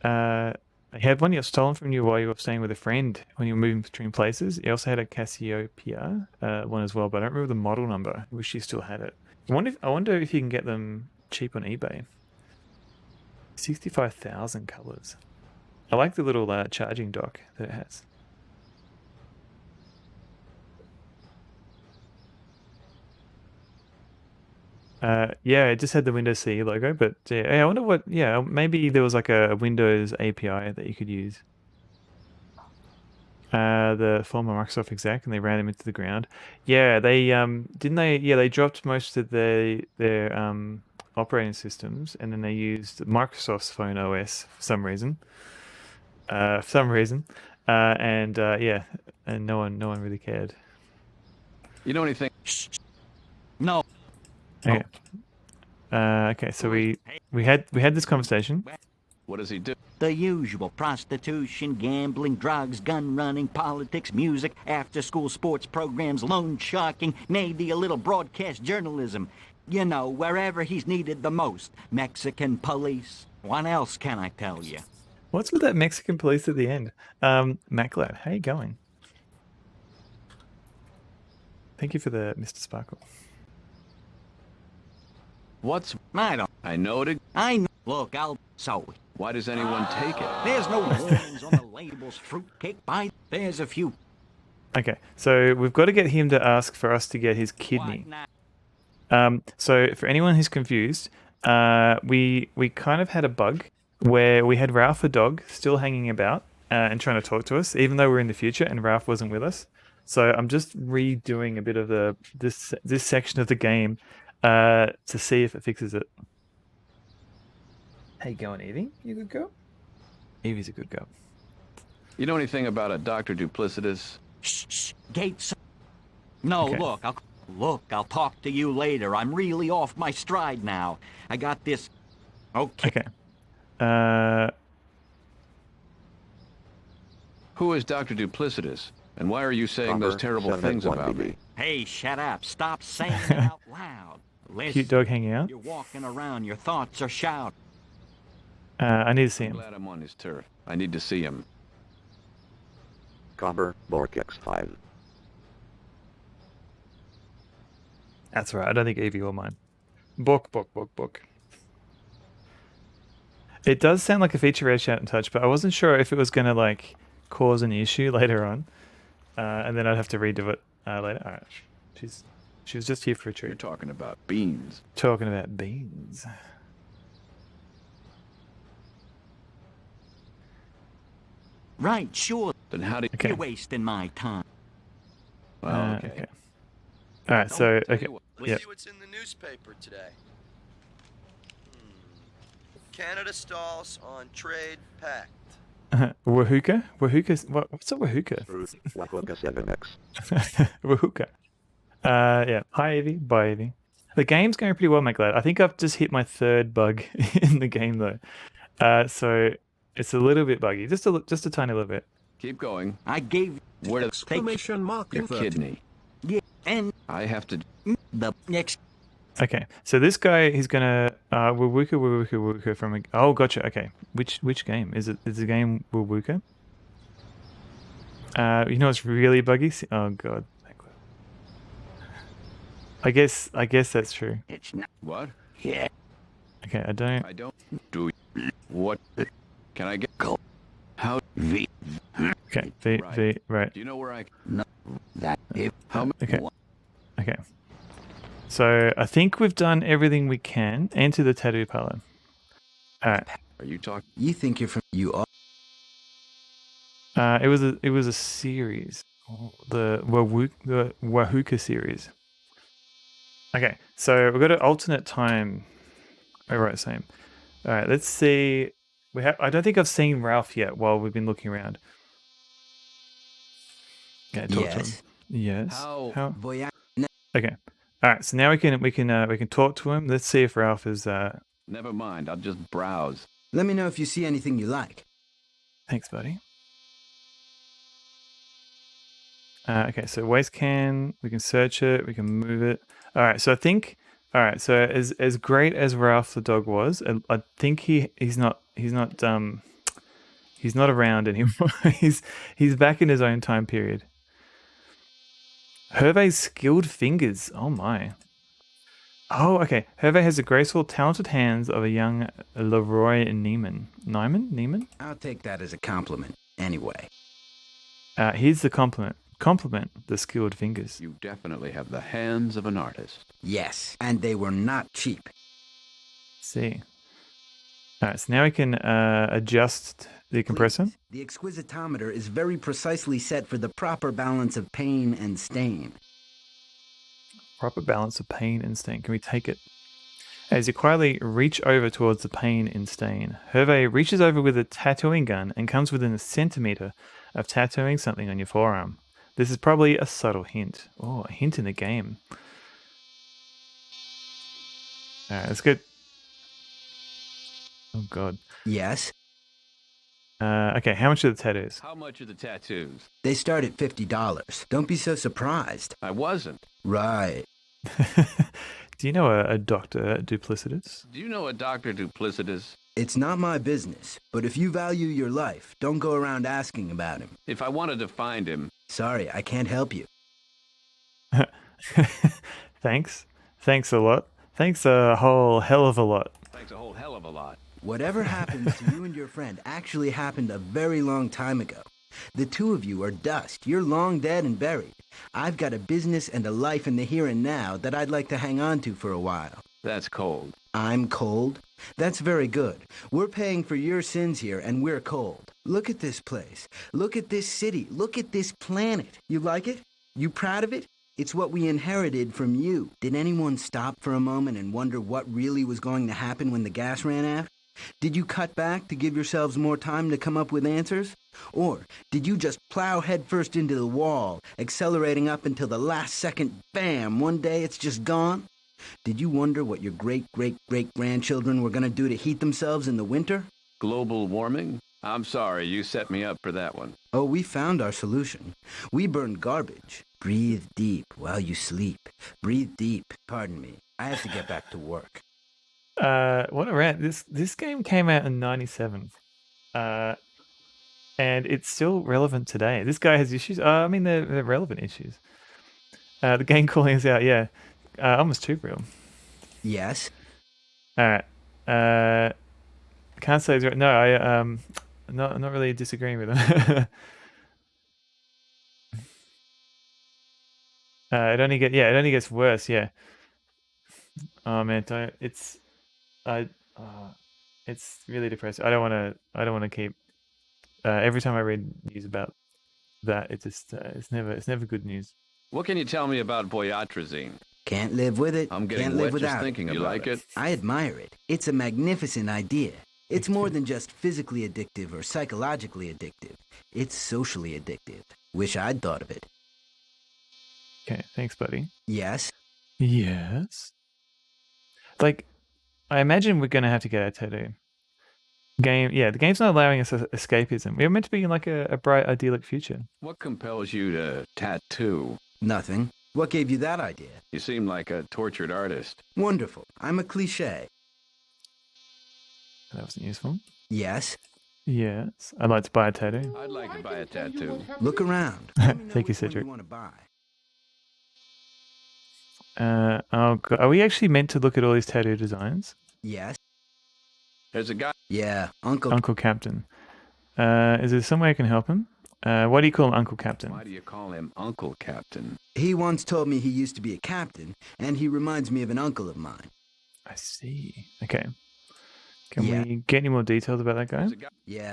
I had one you stolen from you while you were staying with a friend when you were moving between places. You also had a Cassiopeia one as well, but I don't remember the model number. I wish you still had it. I wonder if you can get them cheap on eBay. 65,000 colors. I like the little charging dock that it has. Yeah, it just had the Windows CE logo, but yeah, I wonder what. Yeah, maybe there was like a Windows API that you could use. The former Microsoft exec, and they ran them into the ground. Yeah, they didn't they? Yeah, they dropped most of their operating systems, and then they used Microsoft's phone OS for some reason. Yeah, and no one really cared. You know anything? No. Okay. Okay, so we had this conversation. What does he do? The usual: prostitution, gambling, drugs, gun running, politics, music, after-school sports programs, loan sharking, maybe a little broadcast journalism. You know, wherever he's needed the most. Mexican police. What else can I tell you? What's with that Mexican police at the end? Maclad, how you going? Thank you for the Mr. Sparkle. I know it. Look, Why does anyone take it? There's no warnings on the labels. Fruitcake by. There's a few. Okay, so we've got to get him to ask for us to get his kidney. So for anyone who's confused, we kind of had a bug where we had Ralph the dog still hanging about and trying to talk to us, even though we're in the future and Ralph wasn't with us. So I'm just redoing a bit of this section of the game to see if it fixes it. How you going, Evie? You a good girl? Evie's a good girl. You know anything about a Dr. Duplicitous? Shh, Gates. No, Okay. Look, I'll talk to you later. I'm really off my stride now. I got this. Okay. Who is Dr. Duplicitous? And why are you saying those terrible things about me? Hey, shut up. Stop saying it out loud. Listen, Cute dog hanging out. You're walking around. Your thoughts are shouting. I need to see him. I'm glad I'm on his turf. I need to see him. Cobber, Borkex 5. That's right. I don't think Evie will mind. Book. It does sound like a feature rare shout and touch, but I wasn't sure if it was going to like cause an issue later on, and then I'd have to redo it later. All right. She was just here for a treat. You're talking about beans. Talking about beans. Right, sure. Then how do You're wasting my time. Well, okay. All right, so okay. Let's Yep. see what's in the newspaper today. Canada stalls on trade pact. Wahuka? What's a Wahuka? Wahuka 7X. Wahuka. Yeah. Hi, Evie. Bye, Evie. The game's going pretty well, my glad. I think I've just hit my third bug in the game, though. So it's a little bit buggy. Just a tiny little bit. Keep going. I gave Where the exclamation mark your kidney? Yeah, and I have to. The next. Okay, so this guy, he's gonna Wawuka from a. Oh, gotcha. Okay, which game is it? Is the game Wawuka? You know what's really buggy? Oh god. I guess that's true. It's not. What? Yeah. Okay, I don't do. What? Can I get? Go. How? V. Okay, V. Right. Do you know where I? No. That. If. How? Okay. Okay. So I think we've done everything we can. Enter the tattoo parlor. All right. Are you talking? You think you're from? You are. It was a series, the Wahuka series. Okay, so we've got an alternate time. Oh, right, same. All right, let's see. I don't think I've seen Ralph yet while we've been looking around. Okay, talk to him. Yes. How? Boy, Okay. All right, so now we can talk to him. Let's see if Ralph is. Never mind. I'll just browse. Let me know if you see anything you like. Thanks, buddy. Okay, so waste can, we can search it, we can move it. All right, so I think, all right, so as great as Ralph the dog was, I think he's not around anymore. he's back in his own time period. Hervé's skilled fingers. Oh my. Oh, okay. Hervé has the graceful, talented hands of a young Leroy Neiman. Neiman? I'll take that as a compliment, anyway. Here's the compliment. Compliment the skilled fingers. You definitely have the hands of an artist. Yes, and they were not cheap. See. Alright, so now we can adjust the compressor. Please. The exquisitometer is very precisely set for the proper balance of pain and stain. Proper balance of pain and stain. Can we take it? As you quietly reach over towards the pain and stain, Hervé reaches over with a tattooing gun and comes within a centimeter of tattooing something on your forearm. This is probably a subtle hint. Oh, a hint in the game. Alright, that's good. Oh god. Yes? Okay, how much are the tattoos? How much are the tattoos? They start at $50. Don't be so surprised. I wasn't. Right. Do you know a Dr. Duplicitous? Do you know a Dr. Duplicitous? It's not my business, but if you value your life, don't go around asking about him. If I wanted to find him... Sorry, I can't help you. Thanks. Thanks a lot. Thanks a whole hell of a lot. Thanks a whole hell of a lot. Whatever happens to you and your friend actually happened a very long time ago. The two of you are dust. You're long dead and buried. I've got a business and a life in the here and now that I'd like to hang on to for a while. That's cold. I'm cold? That's very good. We're paying for your sins here, and we're cold. Look at this place. Look at this city. Look at this planet. You like it? You proud of it? It's what we inherited from you. Did anyone stop for a moment and wonder what really was going to happen when the gas ran out? Did you cut back to give yourselves more time to come up with answers? Or did you just plow headfirst into the wall, accelerating up until the last second, bam, one day it's just gone? Did you wonder what your great-great-great-grandchildren were going to do to heat themselves in the winter? Global warming? I'm sorry, you set me up for that one. Oh, we found our solution. We burned garbage. Breathe deep while you sleep. Breathe deep. Pardon me. I have to get back to work. What a rant. This game came out in 97. And it's still relevant today. This guy has issues. I mean, they're relevant issues. The game calling is out, yeah. Almost too real. Yes. Alright. Can't say it's right. No, I'm not really disagreeing with him. It only gets worse, yeah. Oh man, it's really depressing. I don't want to keep every time I read news about that, it's never good news. What can you tell me about voyatrazine? Can't live with it. I'm getting Can't live wet just without thinking about it. You like it? I admire it. It's a magnificent idea. It's more than just physically addictive or psychologically addictive. It's socially addictive. Wish I'd thought of it. Okay, thanks, buddy. Yes? Yes. Like, I imagine we're going to have to get a tattoo. The game's not allowing us escapism. We're meant to be in like a bright, idyllic future. What compels you to tattoo? Nothing. What gave you that idea? You seem like a tortured artist. Wonderful. I'm a cliché. That wasn't useful. Yes? Yes. I'd like to buy a tattoo. I'd like to buy a tattoo. Look around. Thank you, Cedric. You want to buy. Oh God. Are we actually meant to look at all these tattoo designs? Yes. There's a guy. Yeah, Uncle Captain. Is there some way I can help him? Why do you call him Uncle Captain? Why do you call him Uncle Captain? He once told me he used to be a captain, and he reminds me of an uncle of mine. I see. Okay. Can we get any more details about that guy? Yeah.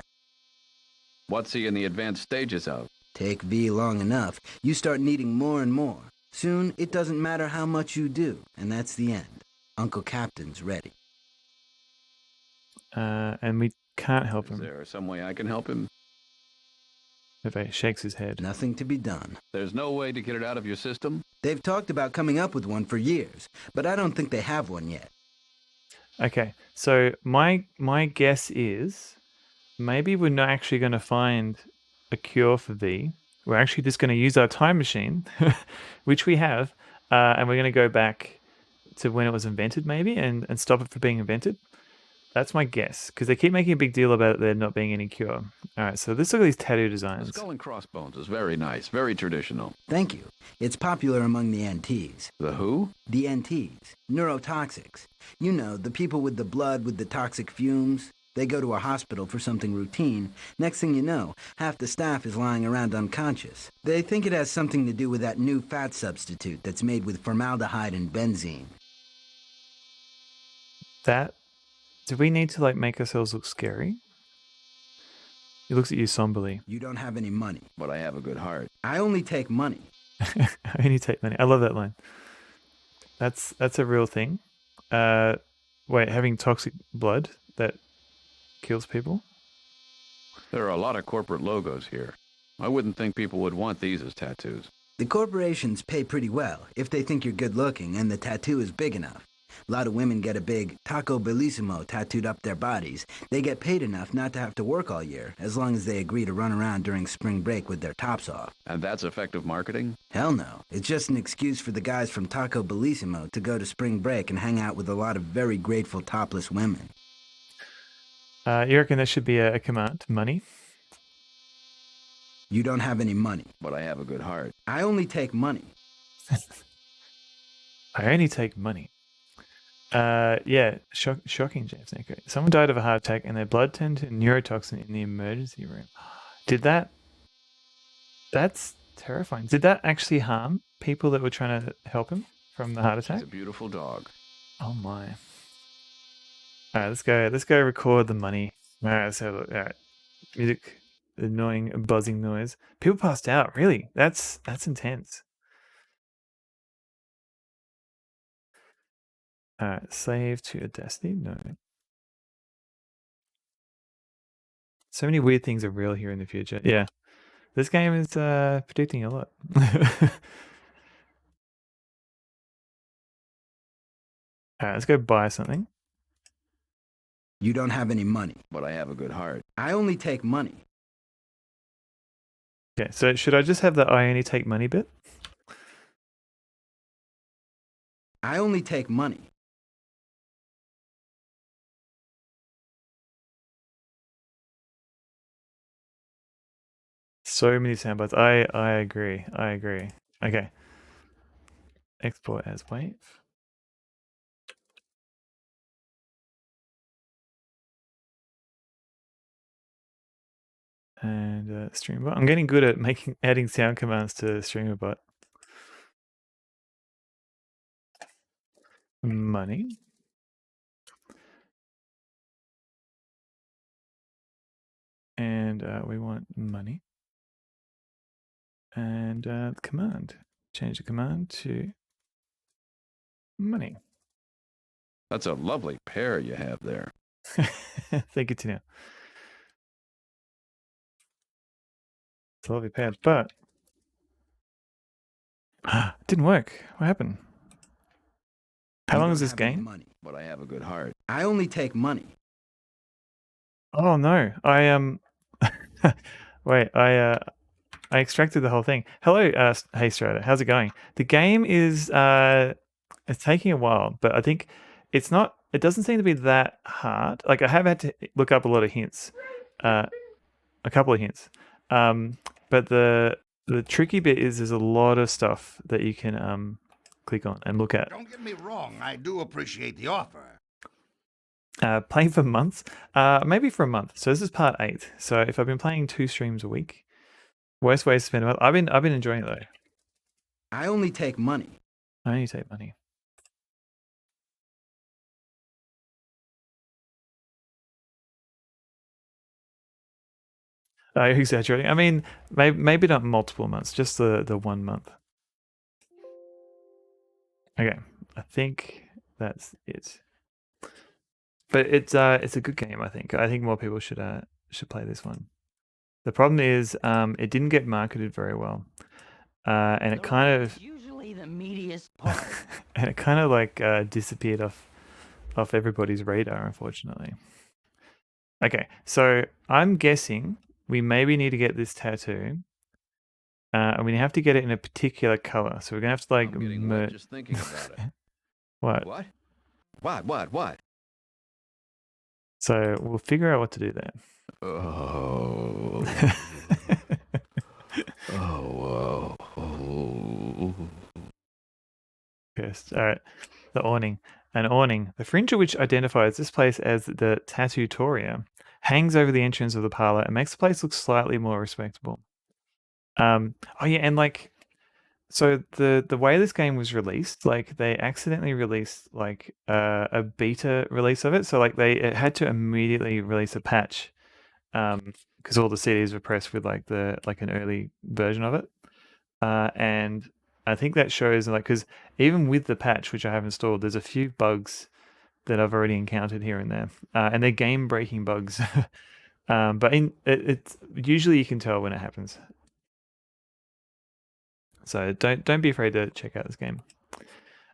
What's he in the advanced stages of? Take V long enough, you start needing more and more. Soon, it doesn't matter how much you do, and that's the end. Uncle Captain's ready. And we can't help him. Is there some way I can help him? Hervé shakes his head. Nothing to be done. There's no way to get it out of your system? They've talked about coming up with one for years, but I don't think they have one yet. Okay, so my guess is maybe we're not actually going to find a cure for V. We're actually just going to use our time machine, which we have, and we're going to go back to when it was invented maybe and stop it from being invented. That's my guess, because they keep making a big deal about there not being any cure. All right, so let's look at these tattoo The designs. skull and crossbones is very nice, very traditional. Thank you. It's popular among the NTs. The who? The NTs. Neurotoxics. You know, the people with the blood with the toxic fumes. They go to a hospital for something routine. Next thing you know, half the staff is lying around unconscious. They think it has something to do with that new fat substitute that's made with formaldehyde and benzene. Do we need to like make ourselves look scary? He looks at you somberly. You don't have any money. But I have a good heart. I only take money. I only take money. I love that line. That's a real thing. Wait, having toxic blood that kills people? There are a lot of corporate logos here. I wouldn't think people would want these as tattoos. The corporations pay pretty well if they think you're good looking and the tattoo is big enough. A lot of women get a big Taco Bellissimo tattooed up their bodies. They get paid enough not to have to work all year, as long as they agree to run around during spring break with their tops off. And that's effective marketing? Hell no. It's just an excuse for the guys from Taco Bellissimo to go to spring break and hang out with a lot of very grateful topless women. You reckon that should be a command? Money? You don't have any money. But I have a good heart. I only take money. I only take money. Yeah, shocking, James Nico. Someone died of a heart attack and their blood turned to neurotoxin in the emergency room. That's terrifying. Did that actually harm people that were trying to help him from the heart attack? It's a beautiful dog. Oh my. Alright, let's go record the money. Alright, let's have a look. Alright. Music, annoying buzzing noise. People passed out, really? That's intense. Save to Audacity? No. So many weird things are real here in the future. Yeah. This game is predicting a lot. Alright, let's go buy something. You don't have any money. But I have a good heart. I only take money. Okay, so should I just have the I only take money bit? I only take money. So many soundbites. I agree. Okay. Export as wave. And StreamBot. I'm getting good at adding sound commands to StreamBot. Money. And we want money. And the command. Change the command to money. That's a lovely pair you have there. Thank you, Tina. It's a lovely pair, but it didn't work. What happened? How long is this game? Money, but I have a good heart. I only take money. Oh no, wait, I extracted the whole thing. Hello, hey Strata, how's it going? The game is it's taking a while, but I think it doesn't seem to be that hard. Like I have had to look up a lot of hints, a couple of hints. But the tricky bit is there's a lot of stuff that you can click on and look at. Don't get me wrong, I do appreciate the offer. Playing for months? Maybe for a month. So this is part 8. So if I've been playing 2 streams a week, worst way to spend a month. I've been enjoying it though. I only take money. I only take money. You're exaggerating. I mean, maybe not multiple months, just the 1 month. Okay, I think that's it. But it's a good game. I think more people should play this one. The problem is it didn't get marketed very well, and it kind of usually the meatiest part. and it kind of like disappeared off everybody's radar, unfortunately. Okay, so I'm guessing we maybe need to get this tattoo, and we have to get it in a particular color. So we're gonna have to like just thinking about it. What? What? So we'll figure out what to do there. Oh. Oh, wow. Cursed. All right. The awning. An awning, the fringe of which identifies this place as the Tattootoria, hangs over the entrance of the parlor and makes the place look slightly more respectable. Oh yeah, and like, so the way this game was released, like they accidentally released like a beta release of it. So like it had to immediately release a patch, because all the CDs were pressed with like an early version of it, and I think that shows like because even with the patch which I have installed, there's a few bugs that I've already encountered here and there, and they're game breaking bugs. But it's usually you can tell when it happens. So don't be afraid to check out this game.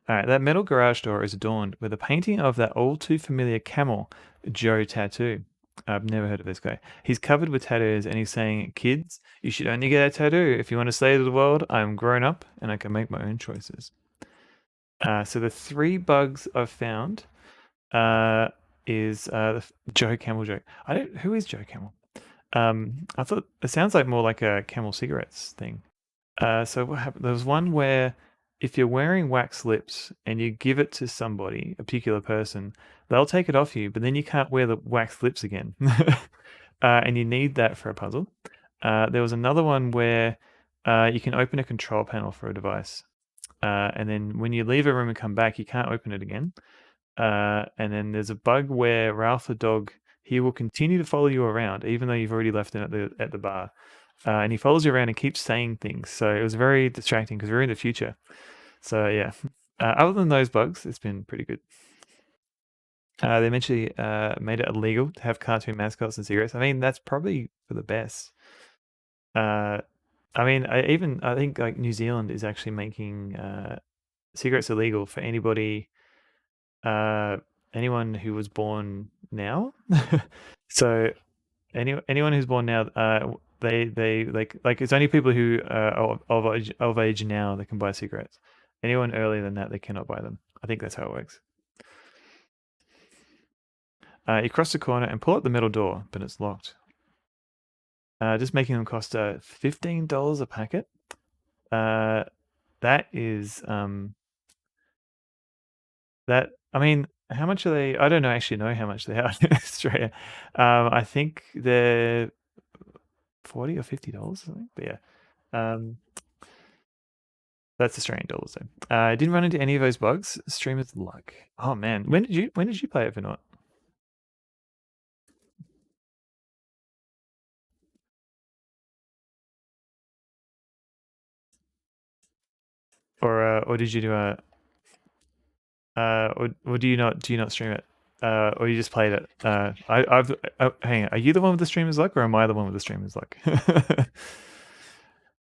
All right, that metal garage door is adorned with a painting of that all too familiar camel, Joe Tattoo. I've never heard of this guy. He's covered with tattoos and he's saying, "Kids, you should only get a tattoo if you want to say to the world, I'm grown up and I can make my own choices." So the 3 bugs I've found is Joe Camel joke. Who is Joe Camel? I thought it sounds like more like a Camel cigarettes thing. So what happened? There was one where if you're wearing wax lips and you give it to somebody, a particular person, they'll take it off you, but then you can't wear the wax lips again. And you need that for a puzzle. There was another one where you can open a control panel for a device. And then when you leave a room and come back, you can't open it again. And then there's a bug where Ralph the dog, he will continue to follow you around, even though you've already left him at the bar. And he follows you around and keeps saying things. So it was very distracting because we're in the future. So yeah, other than those bugs, it's been pretty good. They eventually made it illegal to have cartoon mascots and cigarettes. I mean, that's probably for the best. I mean, I think like New Zealand is actually making cigarettes illegal for anybody, anyone who was born now. So anyone who's born now, they like it's only people who are of age now that can buy cigarettes. Anyone earlier than that, they cannot buy them. I think that's how it works. You cross the corner and pull up the metal door, but it's locked. Just making them cost $15 a packet. That is that. I mean, how much are they? I don't know. Actually, know how much they are in Australia. I think they're $40 or $50. I think, but yeah. That's Australian dollars though. I didn't run into any of those bugs. Streamer's luck. Oh man, when did you play it for not? Or did you do or do you not stream it? Or you just played it? Hang on. Are you the one with the streamer's luck, or am I the one with the streamer's luck?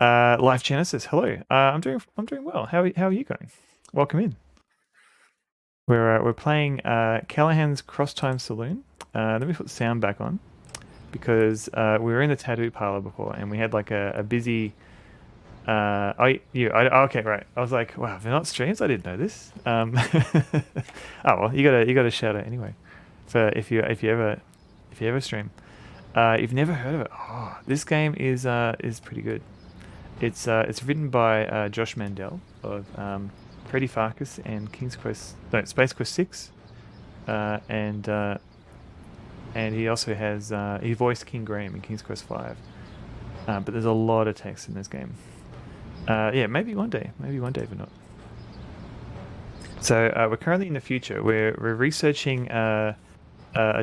Life Genesis, hello. I'm doing well. How are you going? Welcome in. We're playing Callahan's Crosstime Saloon. Let me put the sound back on because we were in the tattoo parlor before and we had like a busy. Okay, right. I was like, wow, they're not streams. I didn't know this. Oh well, you gotta shout out anyway. For if you ever stream, you've never heard of it. Oh, this game is pretty good. It's written by Josh Mandel of Freddy Farkas and Space Quest 6, and he also has he voiced King Graham in King's Quest 5. But there's a lot of text in this game. Yeah, maybe one day, but not. So we're currently in the future. We're researching a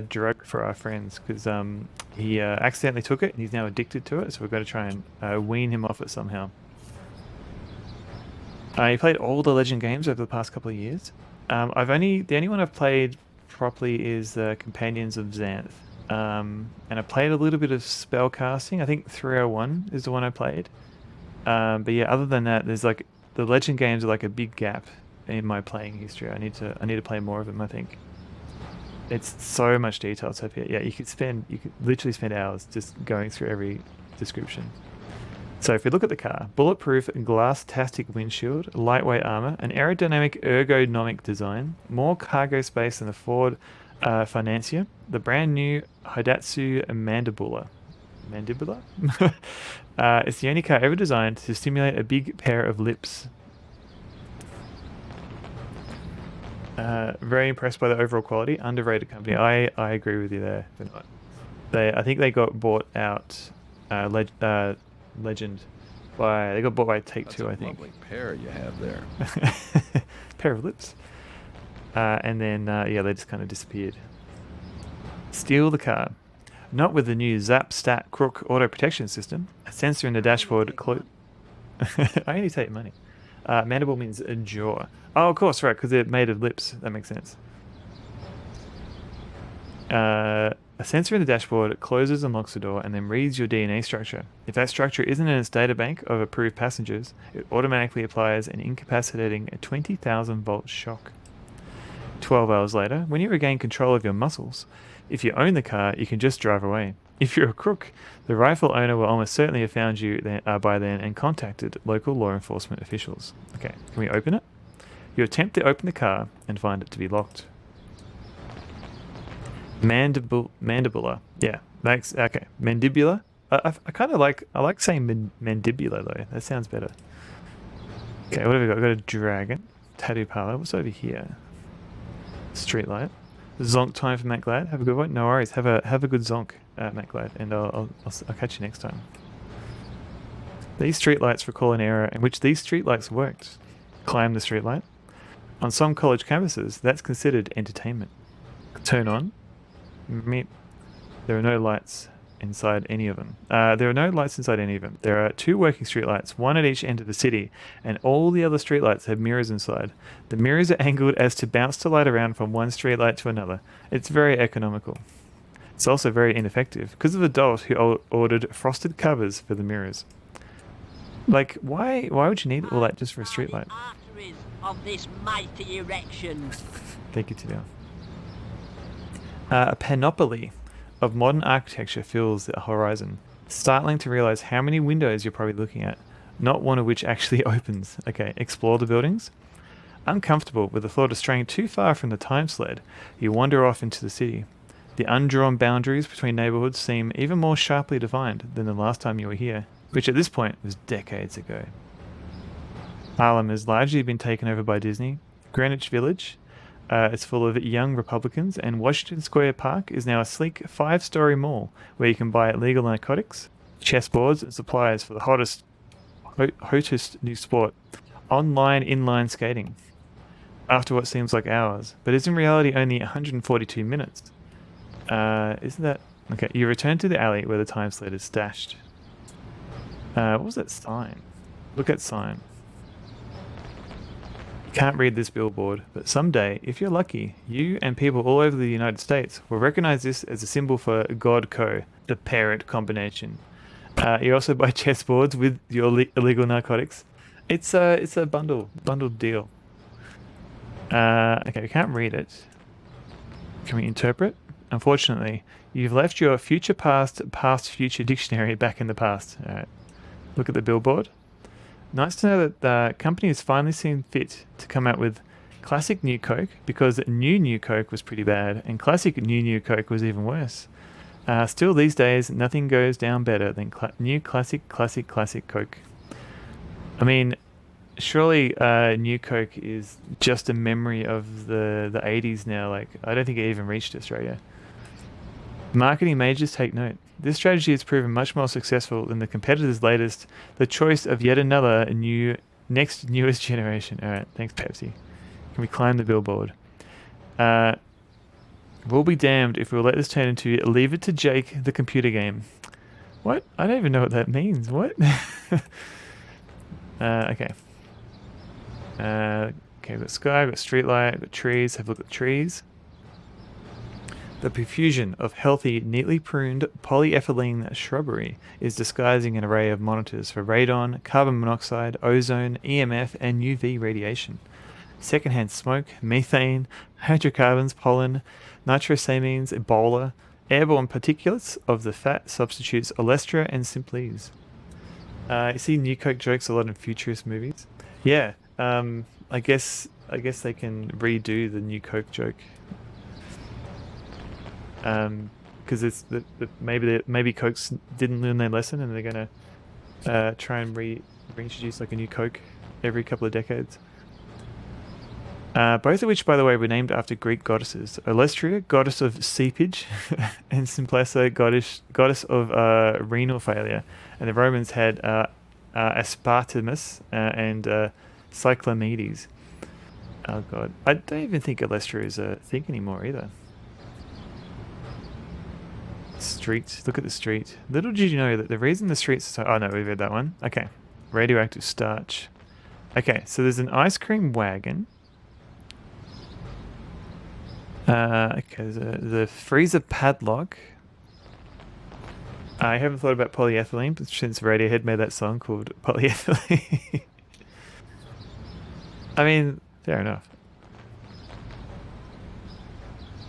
drug for our friends because he accidentally took it and he's now addicted to it. So we've got to try and wean him off it somehow. He played all the Legend games over the past couple of years. The only one I've played properly is the Companions of Xanth. And I played a little bit of spell casting. I think 301 is the one I played. But yeah, other than that, there's like the Legend games are like a big gap in my playing history. I need to play more of them, I think. It's so much detail. So yeah, you could literally spend hours just going through every description. So if we look at the car, bulletproof glass-tastic windshield, lightweight armor, an aerodynamic ergonomic design, more cargo space than the Ford financier, the brand new Hidatsu Mandibula. Mandibula? It's the only car ever designed to simulate a big pair of lips. Very impressed by the overall quality. Underrated company. I agree with you there. I think they got bought out. Legend. They got bought by Take-Two, I think. Lovely pair you have there. Pair of lips. And then yeah, they just kind of disappeared. Steal the car. Not with the new Zap Stat Crook auto protection system. A sensor in the dashboard. I only take money. Mandible means a jaw. Oh, of course, right, because they're made of lips. That makes sense. A sensor in the dashboard closes and locks the door and then reads your DNA structure. If that structure isn't in its databank of approved passengers, it automatically applies an incapacitating 20,000 volt shock. 12 hours later, when you regain control of your muscles, if you own the car, you can just drive away. If you're a crook, the rifle owner will almost certainly have found you by then and contacted local law enforcement officials. Okay, can we open it? You attempt to open the car and find it to be locked. Mandibular. Yeah, that's okay. Mandibular. I kind of like. I like saying mandibular though. That sounds better. Okay, what have we got? We've got a dragon. Tattoo parlor. What's over here? Streetlight. Zonk time for Matt Glad. Have a good one. No worries. Have a good zonk, Matt Glad, and I'll catch you next time. These streetlights recall an era in which these streetlights worked. Climb the streetlight. On some college campuses, that's considered entertainment. Turn on. Meep. There are no lights inside any of them. There are no lights inside any of them. There are 2 working streetlights, one at each end of the city, and all the other streetlights have mirrors inside. The mirrors are angled as to bounce the light around from one streetlight to another. It's very economical. It's also very ineffective because of the dolt who ordered frosted covers for the mirrors. Like, why would you need all that just for a streetlight? Of this mighty erection. Thank you, Tidal. A panoply of modern architecture fills the horizon. Startling to realize how many windows you're probably looking at, not one of which actually opens. Okay, explore the buildings. Uncomfortable with the thought of straying too far from the time sled, you wander off into the city. The undrawn boundaries between neighborhoods seem even more sharply defined than the last time you were here, which at this point was decades ago. Harlem has largely been taken over by Disney. Greenwich Village is full of young Republicans, and Washington Square Park is now a sleek 5-story mall where you can buy legal narcotics, chessboards, and supplies for the hottest new sport, online inline skating. After what seems like hours, but is in reality only 142 minutes. Isn't that... Okay, you return to the alley where the time sled is stashed. What was that sign? Look at sign. You can't read this billboard, but someday, if you're lucky, you and people all over the United States will recognize this as a symbol for God Co, the parent combination. You also buy chessboards with your illegal narcotics. It's a bundled deal. Okay, we can't read it. Can we interpret? Unfortunately, you've left your future past future dictionary back in the past. All right. Look at the billboard. Nice to know that the company has finally seen fit to come out with classic New Coke, because new Coke was pretty bad, and classic new Coke was even worse. Still these days, nothing goes down better than new classic Coke. I mean, surely New Coke is just a memory of the 80s now. Like, I don't think it even reached Australia. Marketing majors take note. This strategy has proven much more successful than the competitor's latest, the choice of yet another newest generation. Alright, thanks Pepsi. Can we climb the billboard? We'll be damned if we'll let this turn into Leave It to Jake, the computer game. What? I don't even know what that means. What? Okay. Okay, we've got sky, we've got streetlight, we've got trees. Have a look at the trees. The profusion of healthy, neatly pruned polyethylene shrubbery is disguising an array of monitors for radon, carbon monoxide, ozone, EMF, and UV radiation. Secondhand smoke, methane, hydrocarbons, pollen, nitrosamines, Ebola, airborne particulates of the fat substitutes Olestra and Simples. You see New Coke jokes a lot in futurist movies. Yeah, I guess they can redo the New Coke joke. because it's maybe Cokes didn't learn their lesson, and they're gonna try and reintroduce like a new Coke every couple of decades. Both of which, by the way, were named after Greek goddesses: Olestria, goddess of seepage, and Simplessa, goddess of renal failure. And the Romans had Aspartimus and Cyclomedes. Oh god, I don't even think Olestria is a thing anymore either. Street, look at the street. Little did you know that the reason the streets are so... Oh no, we've read that one. Okay, radioactive starch. Okay, so there's an ice cream wagon. Okay, the freezer padlock. I haven't thought about polyethylene, but since Radiohead made that song called Polyethylene. I mean, fair enough.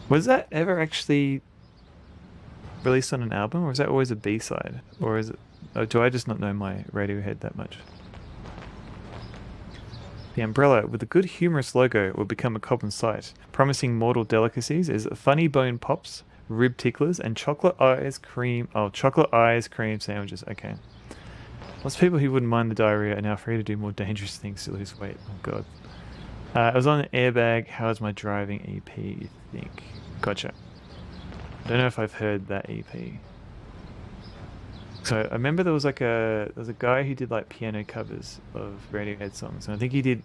Was that ever actually released on an album, or is that always a B-side? Or is it... Oh, do I just not know my Radiohead that much? The umbrella with a good humorous logo will become a common sight, promising mortal delicacies as funny bone pops, rib ticklers, and chocolate eyes cream sandwiches. Okay. Lots of people who wouldn't mind the diarrhea are now free to do more dangerous things to lose weight. Oh god. I was on an airbag. How's my driving EP, you think? Gotcha. I don't know if I've heard that EP. So I remember there was a guy who did like piano covers of Radiohead songs, and I think he did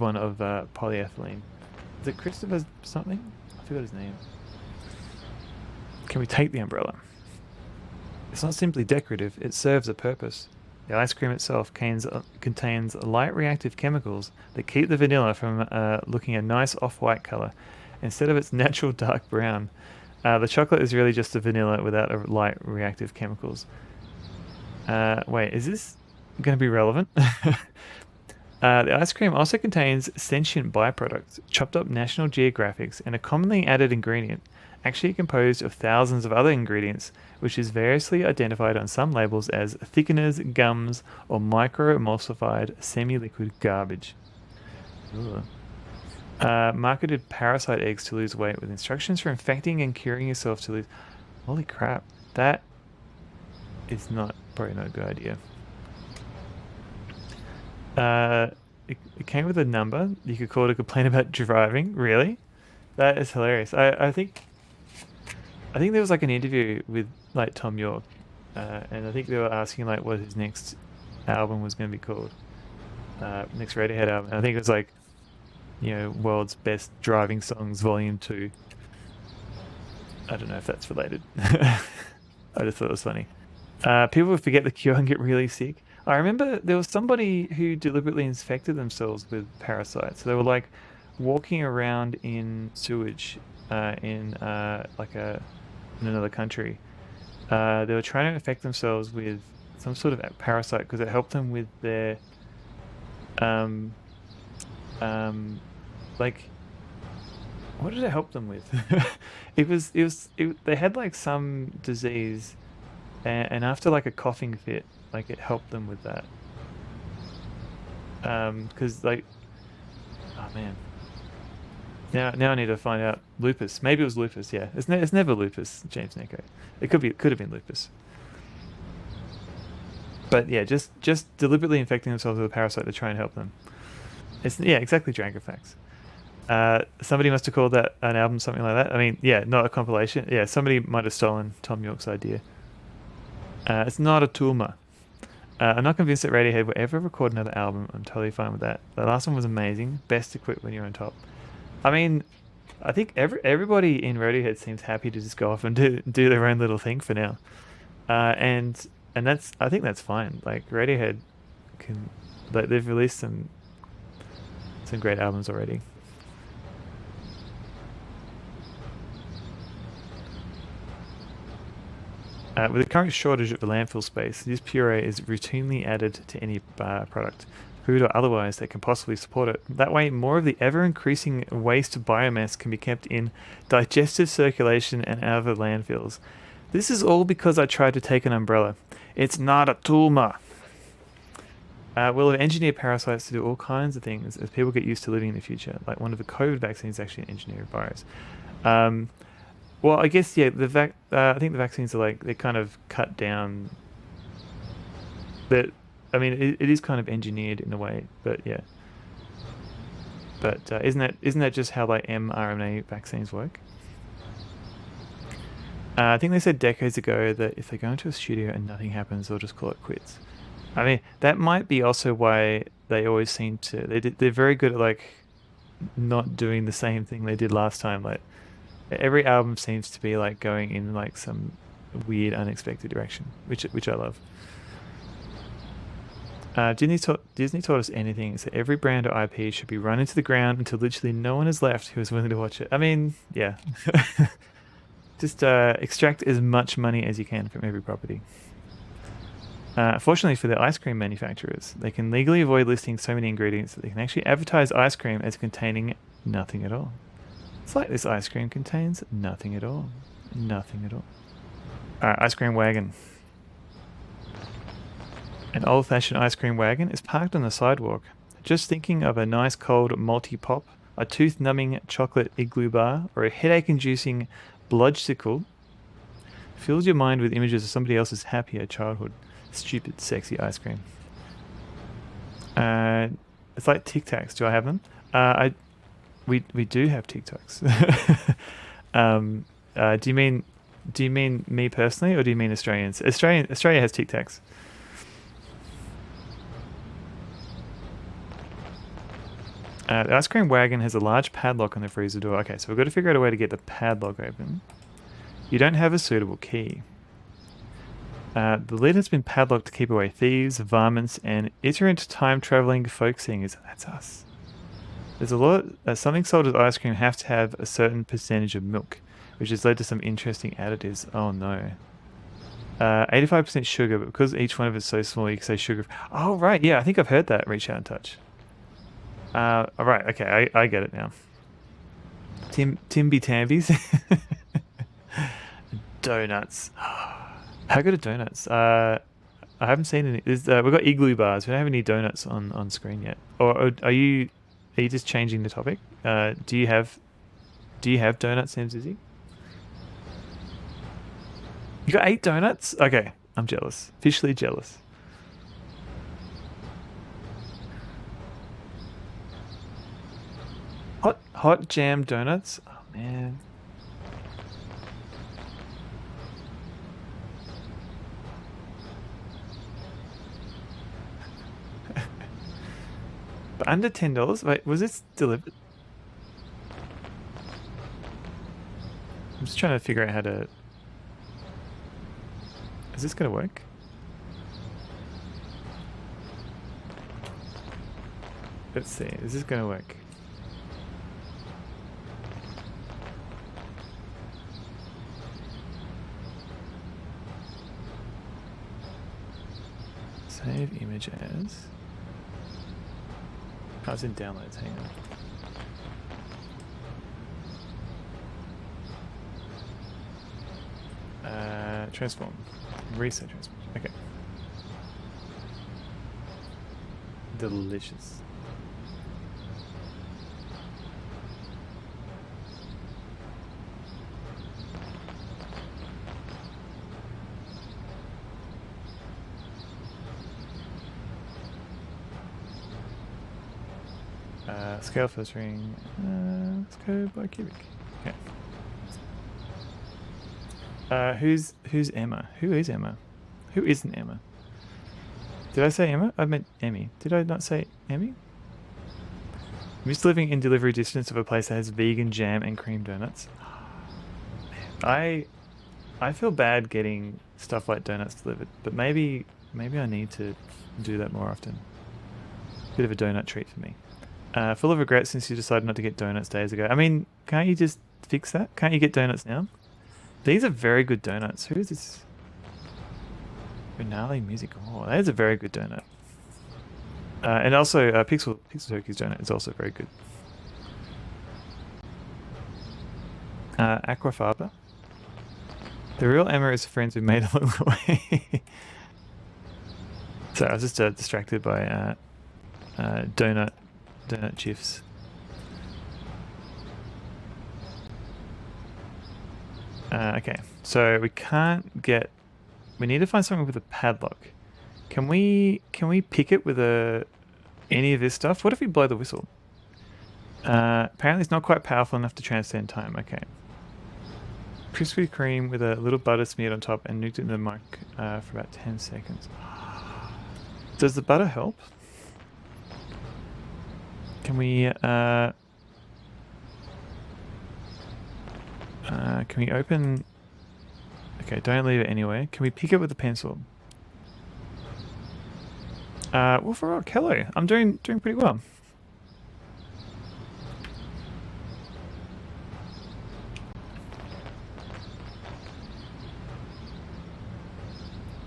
one of Polyethylene. Is it Christopher something? I forgot his name. Can we take the umbrella? It's not simply decorative, it serves a purpose. The ice cream itself contains light reactive chemicals that keep the vanilla from looking a nice off-white color. Instead of its natural dark brown, the chocolate is really just a vanilla without a light reactive chemicals. Wait, is this going to be relevant? The ice cream also contains sentient byproducts, chopped up National Geographics, and a commonly added ingredient, actually composed of thousands of other ingredients, which is variously identified on some labels as thickeners, gums, or micro-emulsified semi-liquid garbage. Marketed parasite eggs to lose weight with instructions for infecting and curing yourself to lose... Holy crap, that is probably not a good idea. It came with a number. You could call it a complaint about driving. Really? That is hilarious. I think there was like an interview with like Tom York, and I think they were asking like what his next album was going to be called, next Radiohead album. And I think it was like, World's Best Driving Songs Volume 2. I don't know if that's related. I just thought it was funny. People would forget the cure and get really sick. I remember there was somebody who deliberately infected themselves with parasites. So they were like walking around in sewage in another country. They were trying to infect themselves with some sort of parasite because it helped them with their what did it help them with? They had like some disease, and after like a coughing fit, like it helped them with that. Because like, oh man. Now I need to find out. Lupus. Maybe it was lupus. Yeah, it's never lupus. James Neko. It could have been lupus. But yeah, just deliberately infecting themselves with a parasite to try and help them. Exactly. Drangofax. Somebody must have called that an album something like that. I mean, yeah, not a compilation. Yeah, somebody might have stolen Tom York's idea. It's not a Tulma. I'm not convinced that Radiohead will ever record another album. I'm totally fine with that. The last one was amazing. Best to quit when you're on top. I mean, I think everybody in Radiohead seems happy to just go off and do their own little thing for now. And I think that's fine. Like Radiohead they've released some great albums already. With the current shortage of landfill space, this puree is routinely added to any product, food or otherwise, that can possibly support it. That way, more of the ever-increasing waste biomass can be kept in digestive circulation and out of the landfills. This is all because I tried to take an umbrella. It's not a Tulma. We'll have engineered parasites to do all kinds of things as people get used to living in the future. Like one of the COVID vaccines is actually an engineered virus. Well, I guess yeah. I think the vaccines are like they're kind of cut down. But I mean, it is kind of engineered in a way. But yeah. But isn't that just how like mRNA vaccines work? I think they said decades ago that if they go into a studio and nothing happens, they'll just call it quits. I mean, that might be also why they always seem to. They're very good at like not doing the same thing they did last time. Like every album seems to be like going in like some weird, unexpected direction, which I love. Disney taught us anything. It's that every brand or IP should be run into the ground until literally no one is left who is willing to watch it. I mean, yeah. Just extract as much money as you can from every property. Fortunately for the ice cream manufacturers, they can legally avoid listing so many ingredients that they can actually advertise ice cream as containing nothing at all. It's like this ice cream contains nothing at all. Nothing at all. Alright, ice cream wagon. An old-fashioned ice cream wagon is parked on the sidewalk. Just thinking of a nice cold multi-pop, a tooth-numbing chocolate igloo bar, or a headache-inducing bludgesicle fills your mind with images of somebody else's happier childhood. Stupid, sexy ice cream. It's like Tic Tacs. Do I have them? We do have Tic Tacs. Do you mean me personally, or do you mean Australians? Australia has Tic Tacs. The ice cream wagon has a large padlock on the freezer door. Okay, so we've got to figure out a way to get the padlock open. You don't have a suitable key. The lid has been padlocked to keep away thieves, varmints, and iterant time-traveling folk singers. That's us. There's a lot. Something sold as ice cream have to have a certain percentage of milk, which has led to some interesting additives. Oh no. 85% sugar, but because each one of it's so small, you can say sugar. Oh right, yeah, I think I've heard that. Reach out and touch. All right, okay, I get it now. Timby Tambies. Donuts. How good are donuts? I haven't seen any. We've got igloo bars. We don't have any donuts on screen yet. Or are you just changing the topic? Do you have donuts, Sam Zizzy? You got 8 donuts? Okay, I'm jealous. Officially jealous. Hot jam donuts? Oh man. But under $10? Wait, was this delivered? I'm just trying to figure out how to... Is this going to work? Let's see. Is this going to work? Save image as... I was in downloads, hang on. Transform. Reset transform. Okay. Delicious. Scale filtering. Let's go by cubic. Okay. Who's Emma? Who is Emma? Who isn't Emma? Did I say Emma? I meant Emmy. Did I not say Emmy? I'm just living in delivery distance of a place that has vegan jam and cream donuts. I feel bad getting stuff like donuts delivered, but maybe I need to do that more often. Bit of a donut treat for me. Full of regret since you decided not to get donuts days ago. I mean, can't you just fix that? Can't you get donuts now? These are very good donuts. Who is this? Renali Music. Oh, that is a very good donut. And also, Pixel Turkey's donut is also very good. Aquafaba. The real Emma is friends we made along the way. So I was just distracted by donut gifs. Okay, so we can't get... We need to find something with a padlock. Can we pick it with any of this stuff? What if we blow the whistle? Apparently it's not quite powerful enough to transcend time. Okay. Krispy Kreme with a little butter smeared on top and nuked it in the mic for about 10 seconds. Does the butter help? Can we open... Okay, don't leave it anywhere. Can we pick it with a pencil? Wolf Rock, hello. I'm doing pretty well.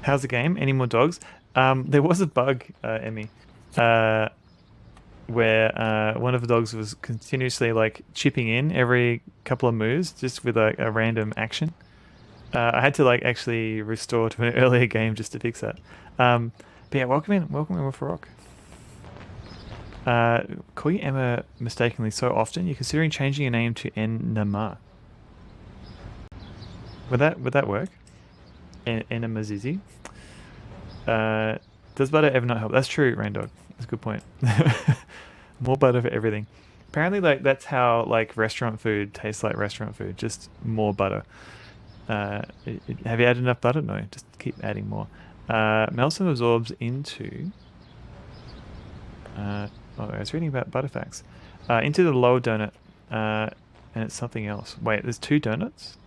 How's the game? Any more dogs? There was a bug, Emmy, where one of the dogs was continuously like chipping in every couple of moves, just with like a random action. I had to like actually restore to an earlier game just to fix that. But yeah, welcome in Wolf Rock. Call you Emma mistakenly so often. You're considering changing your name to Enama. Would that work? Enamazizi. Does butter ever not help? That's true, Raindog. That's a good point. More butter for everything. Apparently, like that's how like restaurant food tastes like restaurant food. Just more butter. Have you added enough butter? No, just keep adding more. Melson absorbs into... I was reading about Butterfax. Into the lower donut, and it's something else. Wait, there's 2 donuts?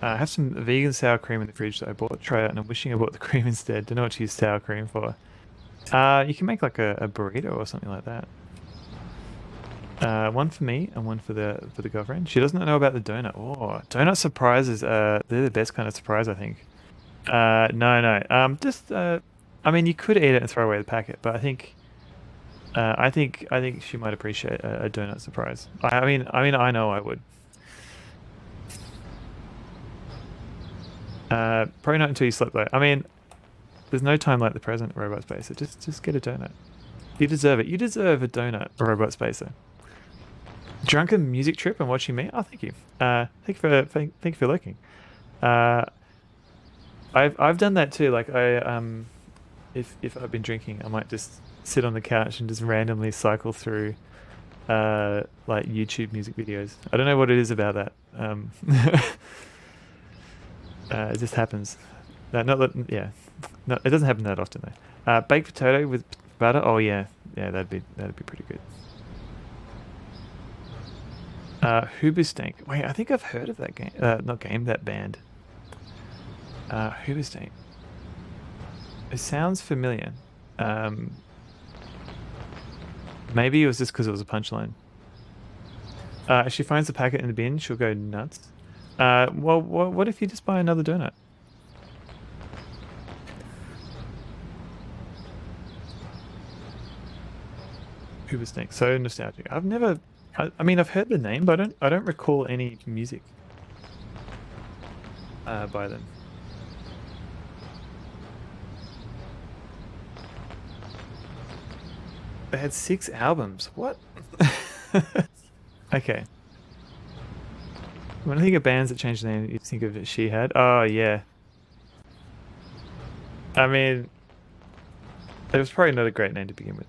I have some vegan sour cream in the fridge that I bought. Try it, and I'm wishing I bought the cream instead. Don't know what to use sour cream for. You can make like a burrito or something like that. One for me and one for the girlfriend. She doesn't know about the donut. Oh, donut surprises. They're the best kind of surprise, I think. No. I mean, you could eat it and throw away the packet, but I think she might appreciate a donut surprise. I mean, I know I would. Probably not until you sleep though. I mean, there's no time like the present, Robot Spacer. Just get a donut. You deserve it. You deserve a donut, Robot Spacer. Drunken music trip and watching me. Oh, thank you. Thank you for lurking. I've done that too. Like if I've been drinking, I might just sit on the couch and just randomly cycle through like YouTube music videos. I don't know what it is about that. It just happens. It doesn't happen that often though. Baked potato with butter. Oh yeah, that'd be pretty good. Hoobastank. Wait, I think I've heard of that game. That band. Hoobastank. It sounds familiar. Maybe it was just because it was a punchline. If she finds the packet in the bin, she'll go nuts. Well, what if you just buy another donut? Hoobastank. So nostalgic. I've never... I mean, I've heard the name, but I don't recall any music by them. They had 6 albums. What? Okay. When I think of bands that changed the name, you think of She Had. Oh yeah. I mean, it was probably not a great name to begin with.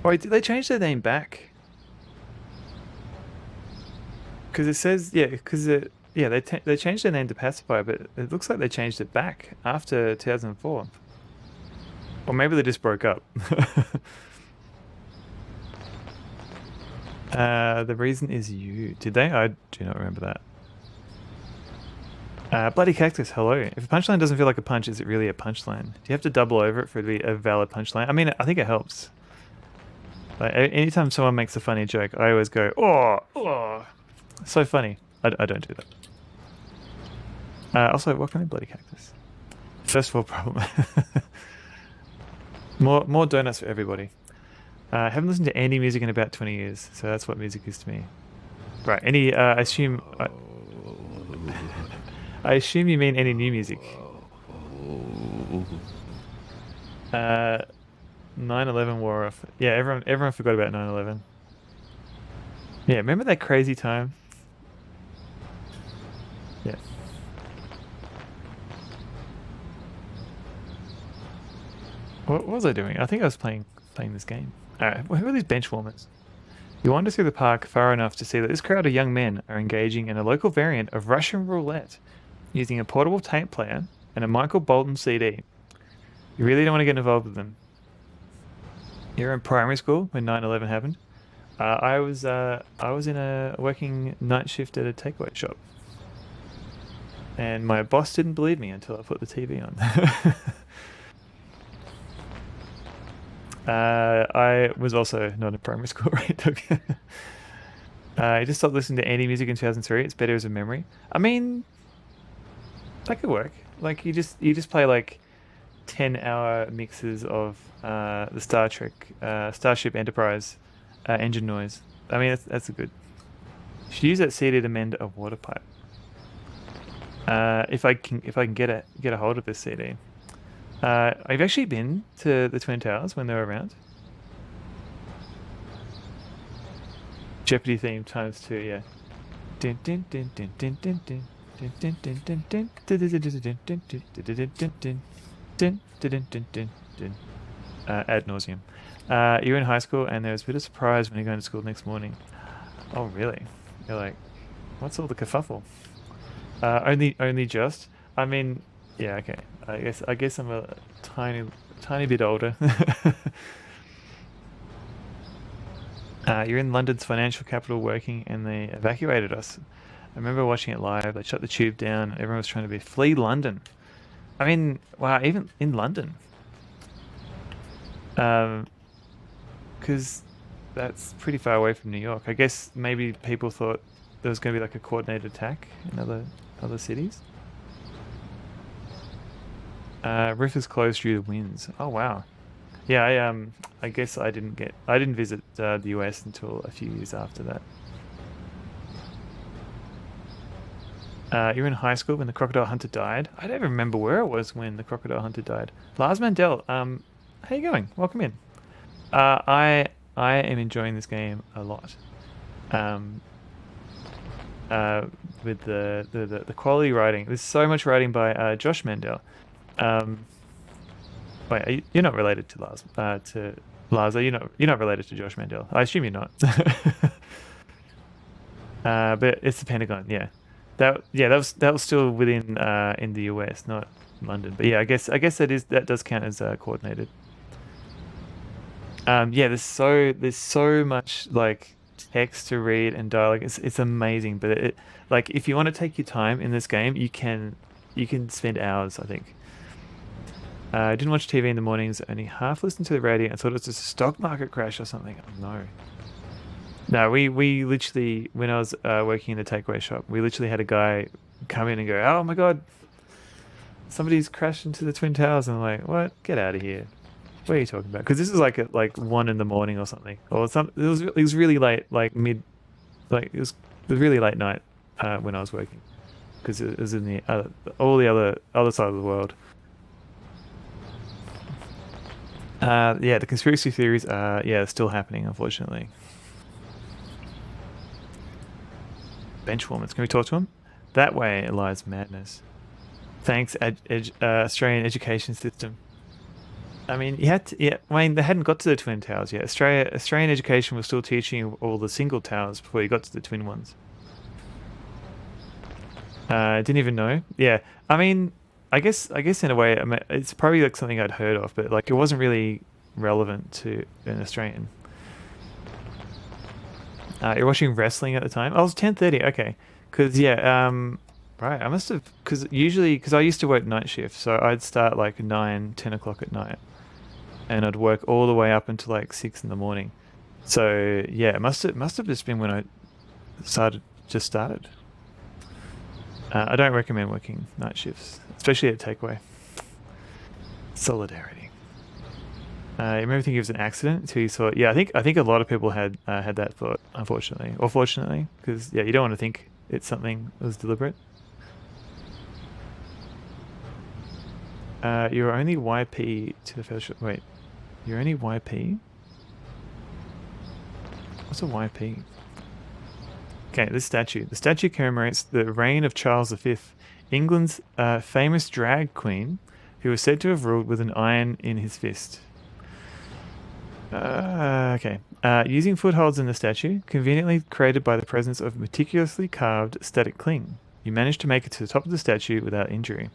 Wait, did they change their name back? Because it says, they changed their name to Pacifier, but it looks like they changed it back after 2004. Or maybe they just broke up. The reason is you. Did they? I do not remember that. Bloody Cactus, hello. If a punchline doesn't feel like a punch, is it really a punchline? Do you have to double over it for it to be a valid punchline? I mean, I think it helps. Like, anytime someone makes a funny joke, I always go, oh, so funny. I don't do that. Also, welcome in, Bloody Cactus. First world problem. More donuts for everybody. I haven't listened to any music in about 20 years, so that's what music is to me. Right, I assume you mean any new music. 9/11 wore off. Yeah, everyone forgot about 9/11. Yeah, remember that crazy time? Yeah. What was I doing? I think I was playing this game. Alright, who are these bench warmers? You wander through the park far enough to see that this crowd of young men are engaging in a local variant of Russian roulette using a portable tape player and a Michael Bolton CD. You really don't want to get involved with them. You're in primary school when 9/11 happened. I was in a working night shift at a takeaway shop, and my boss didn't believe me until I put the TV on. I was also not in primary school, right? I just stopped listening to indie music in 2003. It's better as a memory. I mean, that could work. Like you just play like 10-hour mixes of the Star Trek Starship Enterprise engine noise. I mean, that's a good. You should use that CD to mend a water pipe. If I can get a hold of this CD. I've actually been to the Twin Towers when they were around. Jeopardy theme times 2, yeah. Ad nauseum. You're in high school and there's a bit of surprise when you're going to school the next morning. Oh really? You're like, what's all the kerfuffle? Only just. I mean, yeah, okay. I guess I'm a tiny bit older. You're in London's financial capital working, and they evacuated us. I remember watching it live. They shut the tube down. Everyone was trying to flee London. I mean, wow, even in London. Because that's pretty far away from New York. I guess maybe people thought there was going to be like a coordinated attack in other cities. Roof is closed due to winds. Oh wow. Yeah, I guess I didn't visit the US until a few years after that. You're in high school when the crocodile hunter died. I don't remember where it was when the crocodile hunter died. Lars Mandel, how you going? Welcome in. I am enjoying this game a lot. With the quality writing. There's so much writing by Josh Mandel. Wait, you're not related to Lars? Lars, you're not related to Josh Mandel. I assume you're not. But it's the Pentagon, yeah. That was still within in the US, not London. But yeah, I guess that does count as coordinated. Yeah, there's so much like text to read and dialogue. It's amazing. But it like if you want to take your time in this game, you can spend hours, I think. I didn't watch TV in the mornings, only half listened to the radio and thought it was just a stock market crash or something. Oh, no, we literally, when I was working in the takeaway shop, we literally had a guy come in and go, oh my god, somebody's crashed into the Twin Towers. And I'm like, what? Get out of here. What are you talking about? Because this is like at 1 in the morning or something. Or it was really late, it was really late night when I was working. Because it was in all the other side of the world. Yeah, the conspiracy theories are still happening, unfortunately. Benchwarmers, can we talk to him? That way lies madness. Thanks, Australian education system. I mean, they hadn't got to the Twin Towers yet. Australian education was still teaching you all the single towers before you got to the twin ones. Didn't even know. Yeah, I mean, I guess in a way, it's probably like something I'd heard of, but like it wasn't really relevant to an Australian. You're watching wrestling at the time? Oh, it was 10:30. Okay, because right. I must have because I used to work night shift, so I'd start like 9-10 o'clock at night, and I'd work all the way up until like 6 in the morning. So yeah, it must have just been when I just started. I don't recommend working night shifts, especially at takeaway. Solidarity. You remember thinking it was an accident until you saw it? Yeah, I think a lot of people had that thought, unfortunately, or fortunately, because you don't want to think it's something that was deliberate. You're only YP to the fellowship. Wait, you're only YP? What's a YP? Okay, this statue. The statue commemorates the reign of Charles V, England's famous drag queen, who was said to have ruled with an iron in his fist. Okay. Using footholds in the statue, conveniently created by the presence of meticulously carved static cling, you manage to make it to the top of the statue without injury.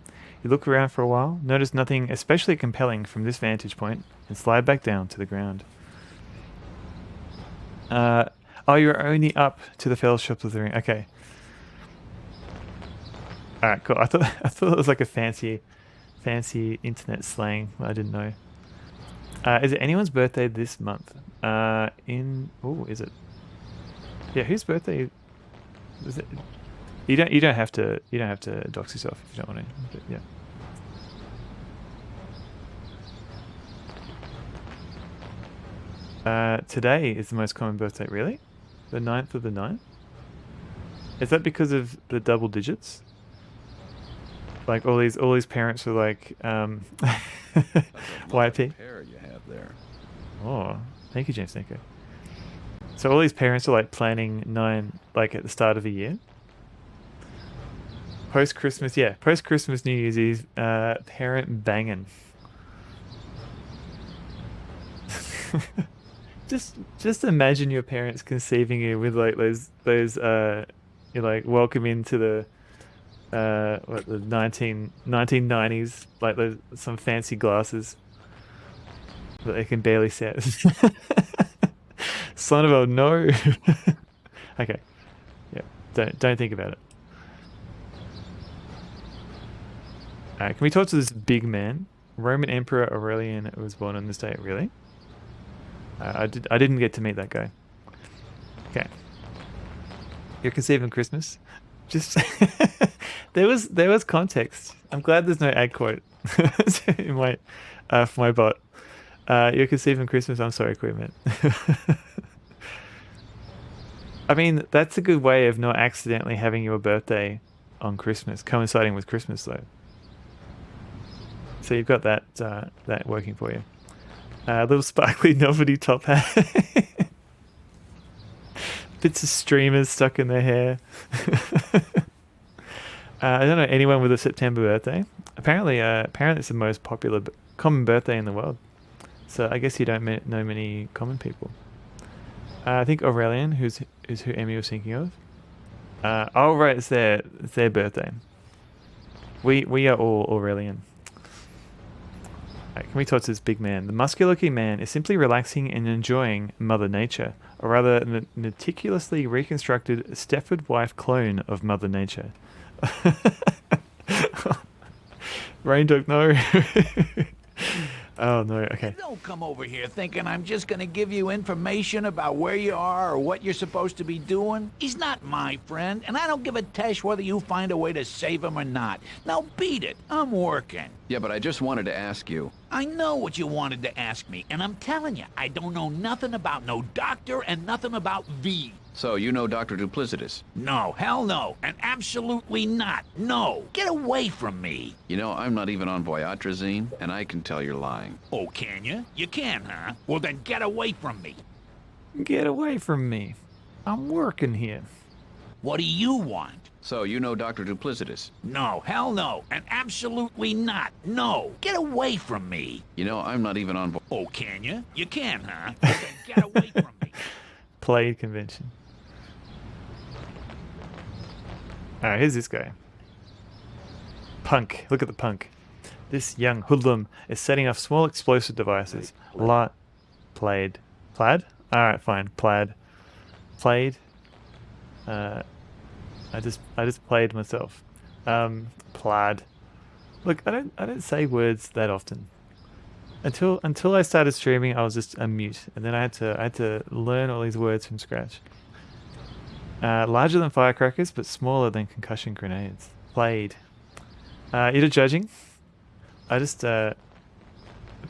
You look around for a while, notice nothing especially compelling from this vantage point, and slide back down to the ground. Oh, you're only up to the Fellowship of the Ring. Okay. Alright, cool. I thought it was like a fancy internet slang. I didn't know. Is it anyone's birthday this month? Oh, is it? Yeah, whose birthday is it? You don't have to dox yourself if you don't want to. But yeah. Today is the most common birthday, really? The 9th of the 9th? Is that because of the double digits? Like all these parents are like YP. Pair you have there. Oh, thank you, James Nico. So all these parents are like planning 9 like at the start of the year. Post Christmas, yeah. Post Christmas, New Year's Eve, parent banging. Just imagine your parents conceiving you with like those you're like welcome into the the 1990s, like some fancy glasses that they can barely set. Son of a no. Okay, yeah, don't think about it. Can we talk to this big man? Roman Emperor Aurelian was born on this day. Really? I didn't get to meet that guy. Okay. You're conceiving Christmas. Just there was context. I'm glad there's no ad quote in my for my bot. You're conceiving Christmas. I'm sorry, Queen. I mean, that's a good way of not accidentally having your birthday on Christmas, coinciding with Christmas, though. So you've got that working for you. Little sparkly novelty top hat. Bits of streamers stuck in their hair. I don't know anyone with a September birthday. Apparently it's the most common birthday in the world. So I guess you don't know many common people. I think Aurelian, who's who Emmy was thinking of. Oh right, it's their birthday. We are all Aurelian. Can we talk to this big man? The muscular-looking man is simply relaxing and enjoying Mother Nature, or rather meticulously reconstructed Stepford wife clone of Mother Nature. Rain Dog, no. Oh no, okay. Don't come over here thinking I'm just gonna give you information about where you are or what you're supposed to be doing. He's not my friend, and I don't give a tesh whether you find a way to save him or not. Now beat it, I'm working. Yeah, but I just wanted to ask you. I know what you wanted to ask me, and I'm telling you, I don't know nothing about no doctor and nothing about V. So, you know Dr. Duplicitus? No, hell no, and absolutely not. No, get away from me. You know, I'm not even on Voyatrazine, and I can tell you're lying. Oh, can you? You can, huh? Well, then get away from me. Get away from me. I'm working here. What do you want? So, you know Dr. Duplicitus? No, hell no, and absolutely not. No, get away from me. You know, I'm not even on Oh, can you? You can, huh? Well, then get away from me. Played convention. Alright, here's this guy. Punk. Look at the punk. This young hoodlum is setting off small explosive devices. Plaid? Alright, fine. Plaid. I just played myself. Plaid. Look, I don't say words that often. Until I started streaming, I was just a mute, and then I had to learn all these words from scratch. Larger than firecrackers, but smaller than concussion grenades. Played. You're judging? I just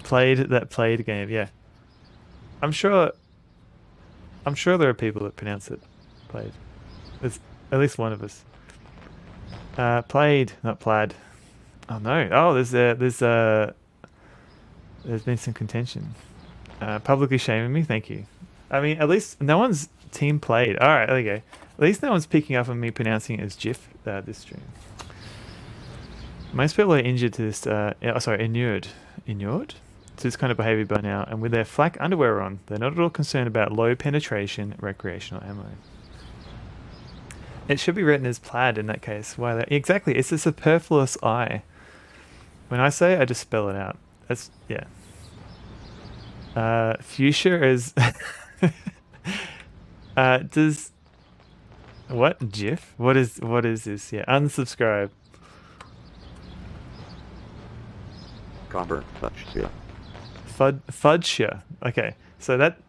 played that played game. Yeah, I'm sure there are people that pronounce it played. There's at least one of us. Played, not plaid. Oh no! Oh, there's been some contention. Publicly shaming me. Thank you. I mean, at least no one's team played. All right, there you go. At least no one's picking up on me pronouncing it as GIF this stream. Most people are injured to this. Inured to this kind of behavior by now, and with their flak underwear on, they're not at all concerned about low penetration recreational ammo. It should be written as plaid in that case. Why? Exactly. It's a superfluous I. When I say, I just spell it out. That's yeah. Fuchsia is. Does what GIF? What is this? Yeah, unsubscribe. Convert Fudge. Fudge. Okay, so that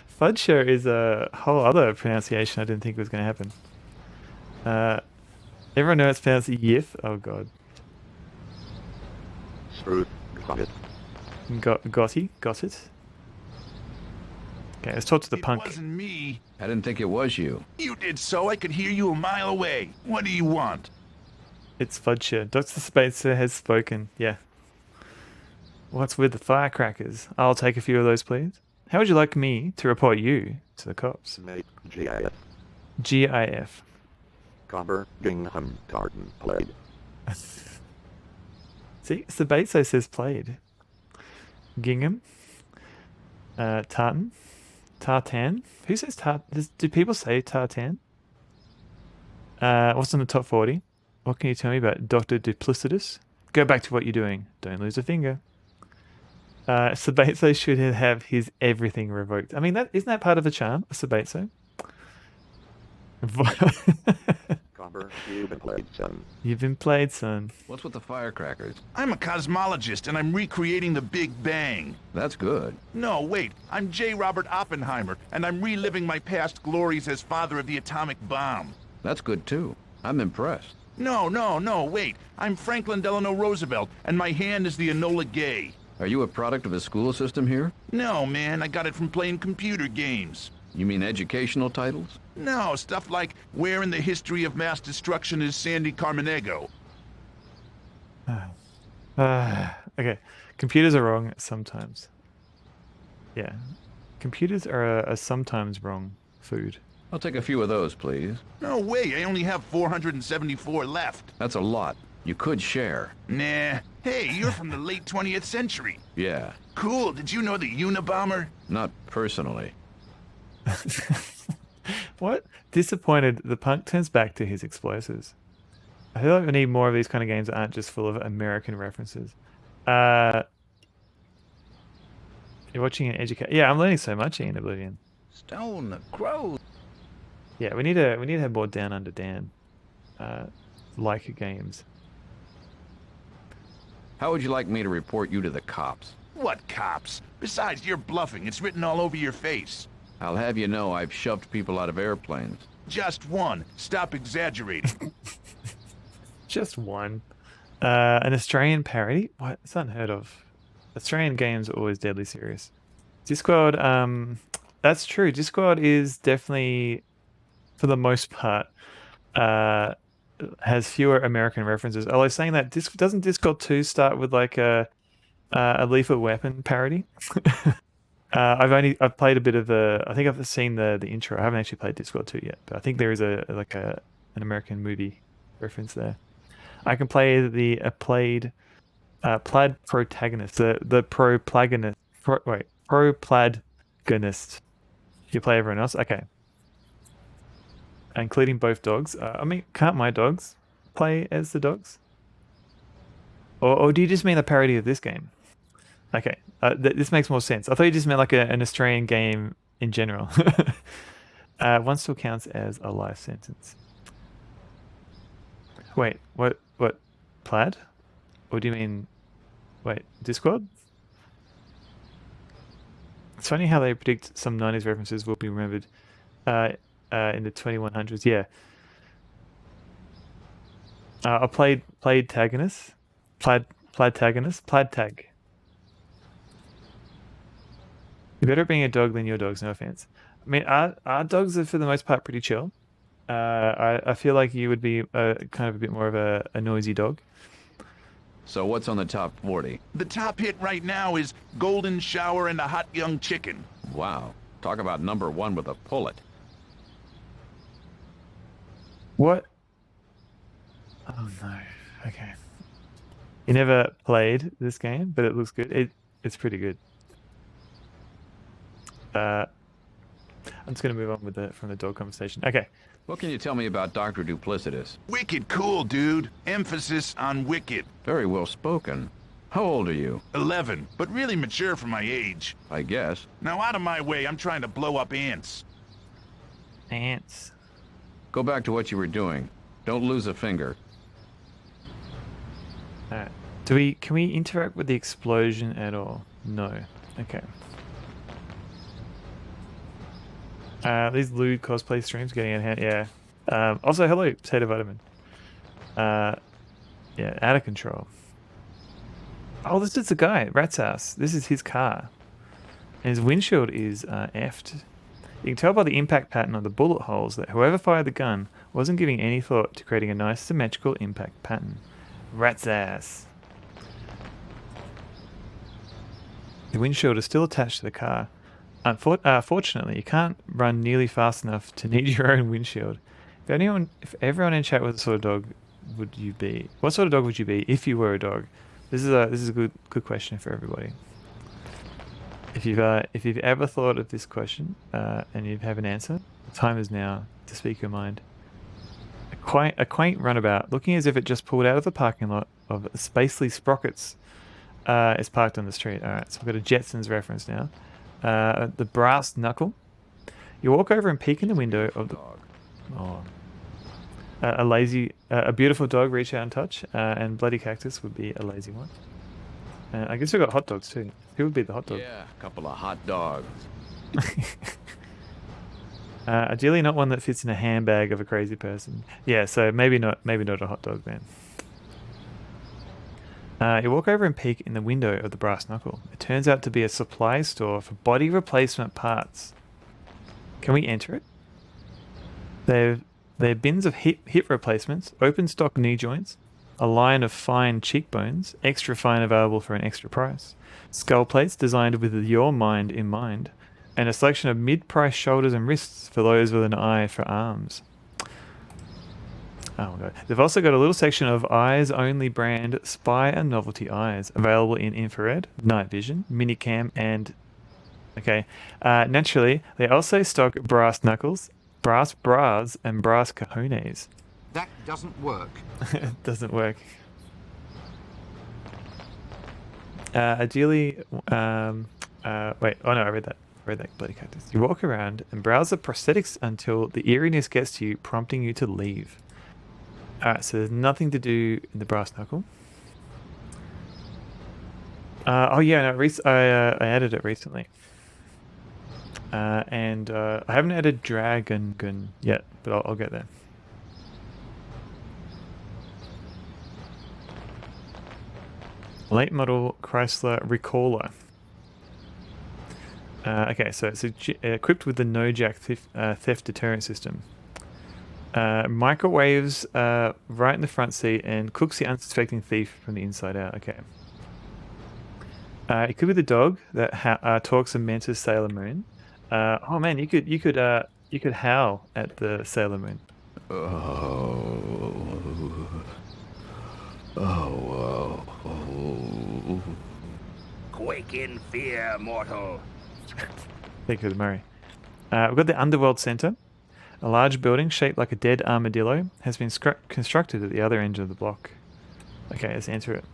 Fudge is a whole other pronunciation I didn't think was going to happen. Everyone knows it's pronounced Yith. Oh god. Got it. Got it. Okay, let's talk to the punk. It wasn't me. I didn't think it was you. You did so I could hear you a mile away. What do you want? It's Fudge. Dr. Spacer has spoken. Yeah. What's with the firecrackers? I'll take a few of those, please. How would you like me to report you to the cops? GIF. GIF. Cobber Gingham Garden played. See, Sabazo says played. Gingham. Tartan. Tartan. Who says tartan? Do people say tartan? What's in the top 40? What can you tell me about Dr. Duplicitous? Go back to what you're doing. Don't lose a finger. Sabazo should have his everything revoked. I mean, isn't that part of the charm of Sabazo? Cobber, you've been played, son. You've been played, son. What's with the firecrackers? I'm a cosmologist and I'm recreating the Big Bang. That's good. No, wait. I'm J. Robert Oppenheimer and I'm reliving my past glories as father of the atomic bomb. That's good too. I'm impressed. No, wait. I'm Franklin Delano Roosevelt and my hand is the Enola Gay. Are you a product of the school system here? No, man. I got it from playing computer games. You mean educational titles? No, stuff like Where in the History of Mass Destruction is Sandy Carmanego? Okay. Computers are wrong sometimes. Yeah. Computers are a sometimes wrong food. I'll take a few of those, please. No way. I only have 474 left. That's a lot. You could share. Nah. Hey, you're from the late 20th century. Yeah. Cool. Did you know the Unabomber? Not personally. What? Disappointed, the punk turns back to his explosives. I feel like we need more of these kind of games that aren't just full of American references. You're watching an educate. Yeah, I'm learning so much in Oblivion. Stone the crow. Yeah, we need to have more Down Under Dan, like games. How would you like me to report you to the cops? What cops? Besides, you're bluffing. It's written all over your face. I'll have you know I've shoved people out of airplanes. Just one. Stop exaggerating. Just one. An Australian parody? What? It's unheard of. Australian games are always deadly serious. Discworld, that's true. Discworld is definitely, for the most part, has fewer American references. Although saying that, doesn't Discworld 2 start with like a Lethal Weapon parody? I've played a bit of I think I've seen the intro. I haven't actually played Discworld 2 yet, but I think there is an American movie reference there. I can play the plaid protagonist, the pro-plagonist. You play everyone else? Okay. Including both dogs. I mean, can't my dogs play as the dogs? Or do you just mean a parody of this game? Okay, this makes more sense. I thought you just meant like an Australian game in general. One still counts as a life sentence. Wait, what? Plaid? Or do you mean... Wait, Discord? It's funny how they predict some 90s references will be remembered in the 2100s. Yeah. I played Tagonist. Plaid tag. You're better at being a dog than your dogs, no offense. I mean, our dogs are for the most part pretty chill. I feel like you would be kind of a bit more of a noisy dog. So what's on the top 40? The top hit right now is Golden Shower and a Hot Young Chicken. Wow. Talk about number 1 with a pullet. What? Oh no. Okay. You never played this game, but it looks good. It's pretty good. I'm just gonna move on with from the dog conversation. Okay. What can you tell me about Dr. Duplicitous? Wicked cool, dude. Emphasis on wicked. Very well spoken. How old are you? 11, but really mature for my age. I guess. Now out of my way, I'm trying to blow up ants. Ants. Go back to what you were doing. Don't lose a finger. Alright. Can we interact with the explosion at all? No. Okay. These lewd cosplay streams getting out of hand. Yeah. Also, hello, Potato Vitamin. Yeah, out of control. Oh, this is the guy, Rat's House. This is his car. And his windshield is effed. You can tell by the impact pattern of the bullet holes that whoever fired the gun wasn't giving any thought to creating a nice symmetrical impact pattern. Rat's ass. The windshield is still attached to the car. Fortunately, you can't run nearly fast enough to need your own windshield. If everyone in chat was what sort of dog would you be? What sort of dog would you be if you were a dog? This is a good question for everybody. If you've ever thought of this question and you have an answer, the time is now to speak your mind. A quaint runabout, looking as if it just pulled out of the parking lot of Spacely Sprockets, is parked on the street. All right, so we've got a Jetsons reference now. The brass knuckle. You walk over and peek in the window of the a beautiful dog. Reach out and touch, and bloody cactus would be a lazy one. I guess we've got hot dogs too. Who would be the hot dog? Yeah, a couple of hot dogs. Ideally, not one that fits in a handbag of a crazy person. Yeah, so maybe not a hot dog then. You walk over and peek in the window of the brass knuckle. It turns out to be a supply store for body replacement parts. Can we enter it? They're bins of hip replacements, open stock knee joints, a line of fine cheekbones, extra fine available for an extra price, skull plates designed with your mind in mind, and a selection of mid-price shoulders and wrists for those with an eye for arms. Oh my god. They've also got a little section of eyes only brand spy and novelty eyes, available in infrared, night vision, minicam, and naturally they also stock brass knuckles, brass bras, and brass cojones. That doesn't work. It doesn't work. Ideally, wait, oh no, I read that bloody cactus. You walk around and browse the prosthetics until the eeriness gets to you, prompting you to leave. Alright, so there's nothing to do in the brass knuckle. Oh yeah, no, I added it recently. And I haven't added dragon gun yet, but I'll get there. Late model Chrysler Recaller. Okay, so it's equipped with the no-jack theft deterrent system. Microwaves right in the front seat and cooks the unsuspecting thief from the inside out. Okay. It could be the dog that talks and mentors Sailor Moon. Oh man, you could howl at the Sailor Moon. Quake in fear, mortal. Thank you, Murray. We've got the Underworld Center. A large building shaped like a dead armadillo has been constructed at the other end of the block. Okay, let's enter it.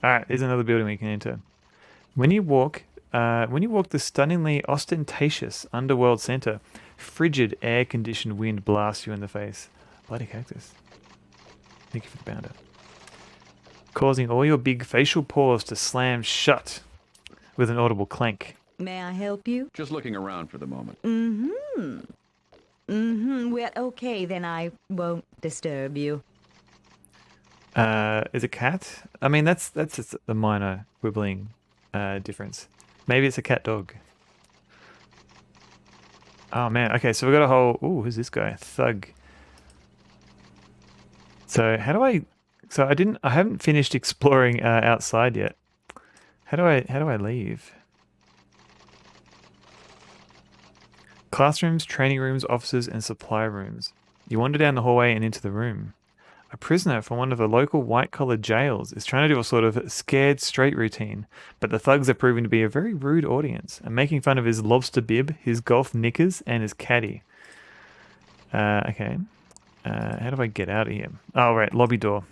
Alright, here's another building we can enter. When you walk the stunningly ostentatious Underworld Center, frigid air-conditioned wind blasts you in the face. Bloody cactus. Thank you for the bounder. Causing all your big facial pores to slam shut with an audible clank. May I help you? Just looking around for the moment. Well, okay, then I won't disturb you. Is it cat? I mean, that's just the minor quibbling difference. Maybe it's a cat dog. Oh man, okay, so we've got a whole... Ooh, who's this guy? Thug. So how do I? So I haven't finished exploring outside yet. How do I leave? Classrooms, training rooms, offices, and supply rooms. You wander down the hallway and into the room. A prisoner from one of the local white-collar jails is trying to do a sort of scared straight routine, but the thugs are proving to be a very rude audience and making fun of his lobster bib, his golf knickers, and his caddy. Okay. How do I get out of here? Oh, right, lobby door.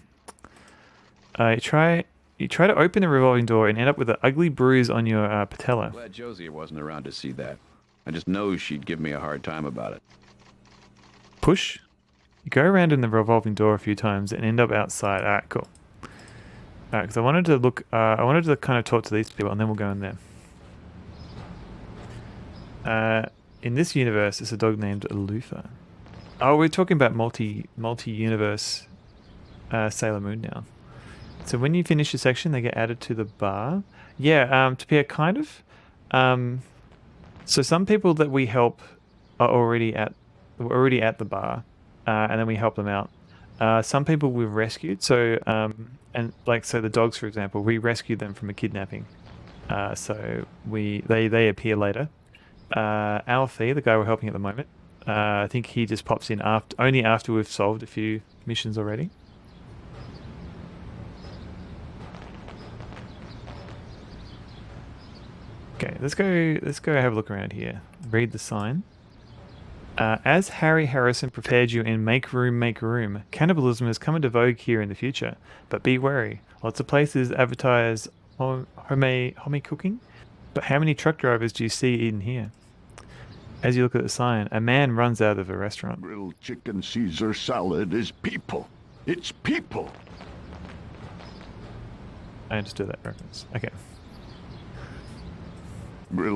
You try to open the revolving door and end up with an ugly bruise on your patella. Glad Josie wasn't around to see that. I just know she'd give me a hard time about it. Push. You go around in the revolving door a few times and end up outside. Alright, cool. Alright, because I wanted to look, I wanted to kind of talk to these people and then we'll go in there. In this universe, there's a dog named Lufa. Oh, we're talking about multi-universe Sailor Moon now. So when you finish a section, they get added to the bar. Yeah, to be a kind of... so some people that we help are already at the bar. And then we help them out. Some people we've rescued. So, so the dogs, for example, we rescued them from a kidnapping. So they appear later. Alfie, the guy we're helping at the moment, I think he just pops in only after we've solved a few missions already. Okay, let's go have a look around here. Read the sign. As Harry Harrison prepared you in Make Room, cannibalism has come into vogue here in the future, but be wary. Lots of places advertise home cooking, but how many truck drivers do you see eating here? As you look at the sign, a man runs out of a restaurant. Grilled chicken Caesar salad is people. It's people. I understood that reference. Okay. Okay.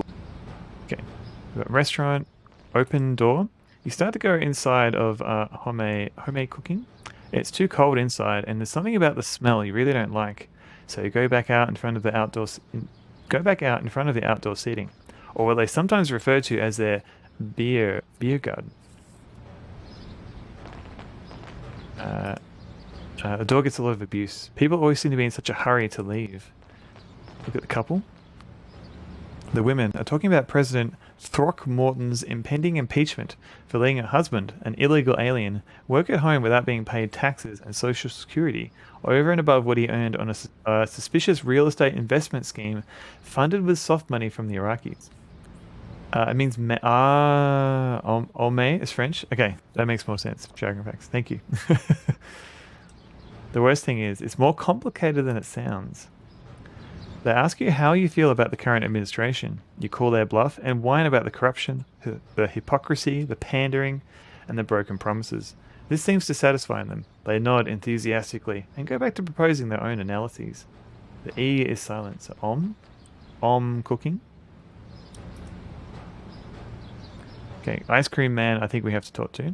We've got restaurant. Open door. You start to go inside of homemade cooking. It's too cold inside, and there's something about the smell you really don't like. So you go back out in front of the outdoor seating, or what they sometimes refer to as their beer garden. The door gets a lot of abuse. People always seem to be in such a hurry to leave. Look at the couple. The women are talking about President Throckmorton's impending impeachment for letting her husband, an illegal alien, work at home without being paid taxes and social security, over and above what he earned on a suspicious real estate investment scheme funded with soft money from the Iraqis. It means Olme is French. Okay, that makes more sense. Dragon facts. Thank you. The worst thing is, it's more complicated than it sounds. They ask you how you feel about the current administration. You call their bluff and whine about the corruption, the hypocrisy, the pandering, and the broken promises. This seems to satisfy them. They nod enthusiastically and go back to proposing their own analyses. The E is silent. So Om cooking. Okay, ice cream man I think we have to talk to.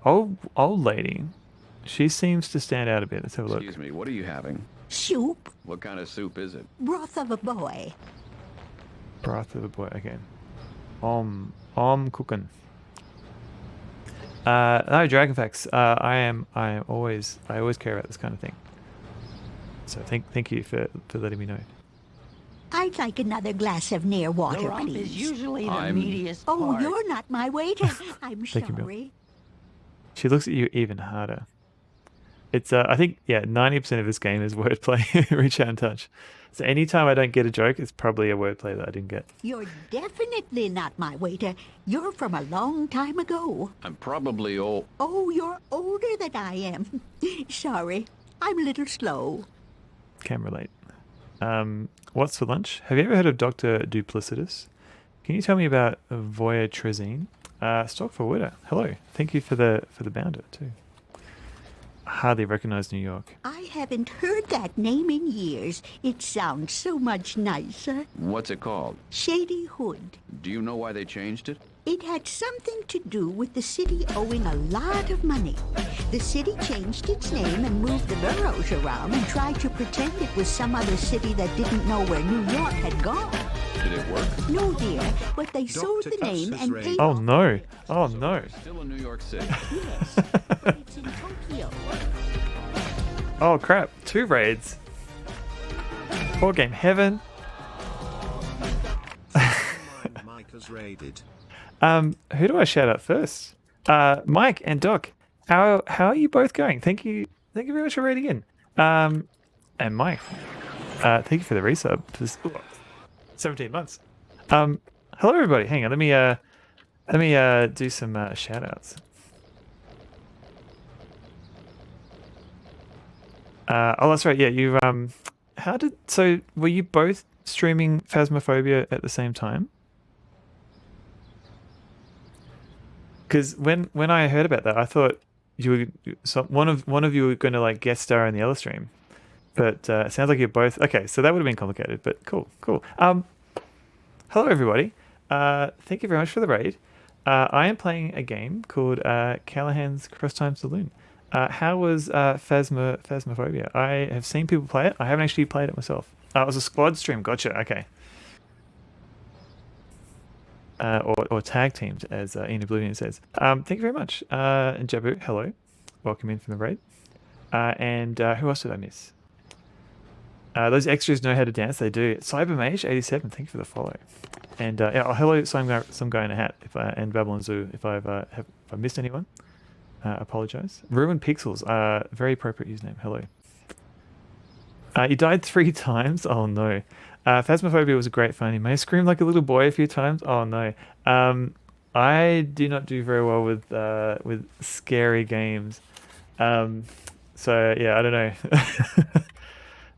Old lady. She seems to stand out a bit. Let's have a look. Excuse me, what are you having? Soup. What kind of soup is it? Broth of a boy. Broth of a boy, okay. Cooking. No, Dragon Facts. I always care about this kind of thing. So thank you for letting me know. I'd like another glass of near water, The rump please. is usually the meatiest Oh, part. you're not my waiter. I'm Thank you, Bill. sorry. She looks at you even harder. It's I think 90% of this game is wordplay. Reach out and touch. So anytime I don't get a joke, it's probably a wordplay that I didn't get. You're definitely not my waiter. You're from a long time ago. I'm probably old. Oh, you're older than I am. Sorry, I'm a little slow. Can relate. What's for lunch? Have you ever heard of Dr. Duplicitous? Can you tell me about Voyatrezine? Stock for water. Hello. Thank you for the bounder too. Hardly recognize New York. I haven't heard that name in years. It sounds so much nicer. What's it called? Shady Hood. Do you know why they changed it? It had something to do with the city owing a lot of money. The city changed its name and moved the boroughs around and tried to pretend it was some other city that didn't know where New York had gone. Did it work? No, dear, but they sold the name and paid... Oh no! Oh no! Still in New York City. Yes. It's in Tokyo. Oh crap! 2 raids. Board game heaven. Mike has raided. Who do I shout out first? Mike and Doc. How are you both going? Thank you very much for raiding in. And Mike, thank you for the resub for this, 17 months. Hello everybody. Hang on, let me do some shout outs. Oh, that's right. Yeah, you so were you both streaming Phasmophobia at the same time? Because when I heard about that, I thought you were one of you were going to like guest star in the other stream, but it sounds like you're both okay. So that would have been complicated, but cool. Hello everybody. Thank you very much for the raid. I am playing a game called Callahan's Crosstime Saloon. How was Phasmophobia? I have seen people play it. I haven't actually played it myself. It was a squad stream. Gotcha. Okay. Or tag teamed, as Ian Oblivion says. Thank you very much. And Jabu, hello. Welcome in from the raid. And who else did I miss? Those extras know how to dance. They do. Cybermage87, thank you for the follow. And hello, some guy in a hat. And Babylon Zoo. If I missed anyone, apologize. Ruined Pixels, very appropriate username. Hello. You died 3 times. Oh no. Phasmophobia was a great fun. You may scream like a little boy a few times. Oh no. I do not do very well with scary games. So yeah, I don't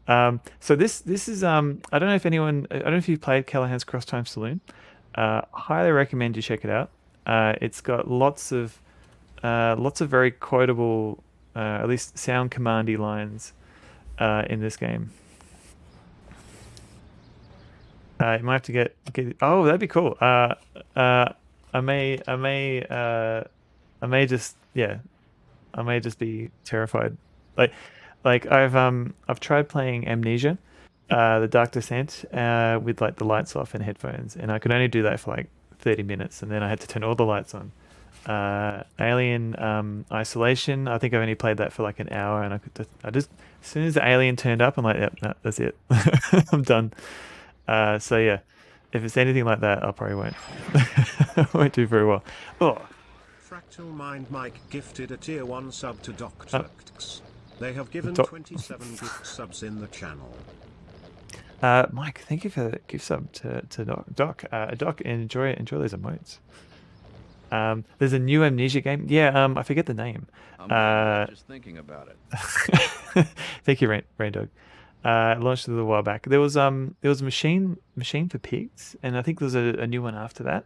know. So this is I don't know if you've played Callahan's Crosstime Saloon. Highly recommend you check it out. It's got lots of very quotable, at least sound commandy lines in this game. You might have to get. Oh, that'd be cool. I may just be terrified. Like I've tried playing Amnesia, the Dark Descent, with like the lights off and headphones, and I could only do that for like 30 minutes, and then I had to turn all the lights on. Alien Isolation, I think I've only played that for like an hour, and I just as soon as the alien turned up, I'm like, yep, no, that's it. I'm done. So yeah, if it's anything like that, I probably won't. I won't do very well. Oh. Fractal Mind Mike gifted a tier 1 sub to Doc Turks. They have given 27 gift subs in the channel. Mike, thank you for the gift sub to Doc. Doc, enjoy those emotes. There's a new Amnesia game. Yeah, I forget the name. I'm just thinking about it. Thank you, Rain Dog. Launched a little while back. There was Machine for Pigs, and I think there's a new one after that,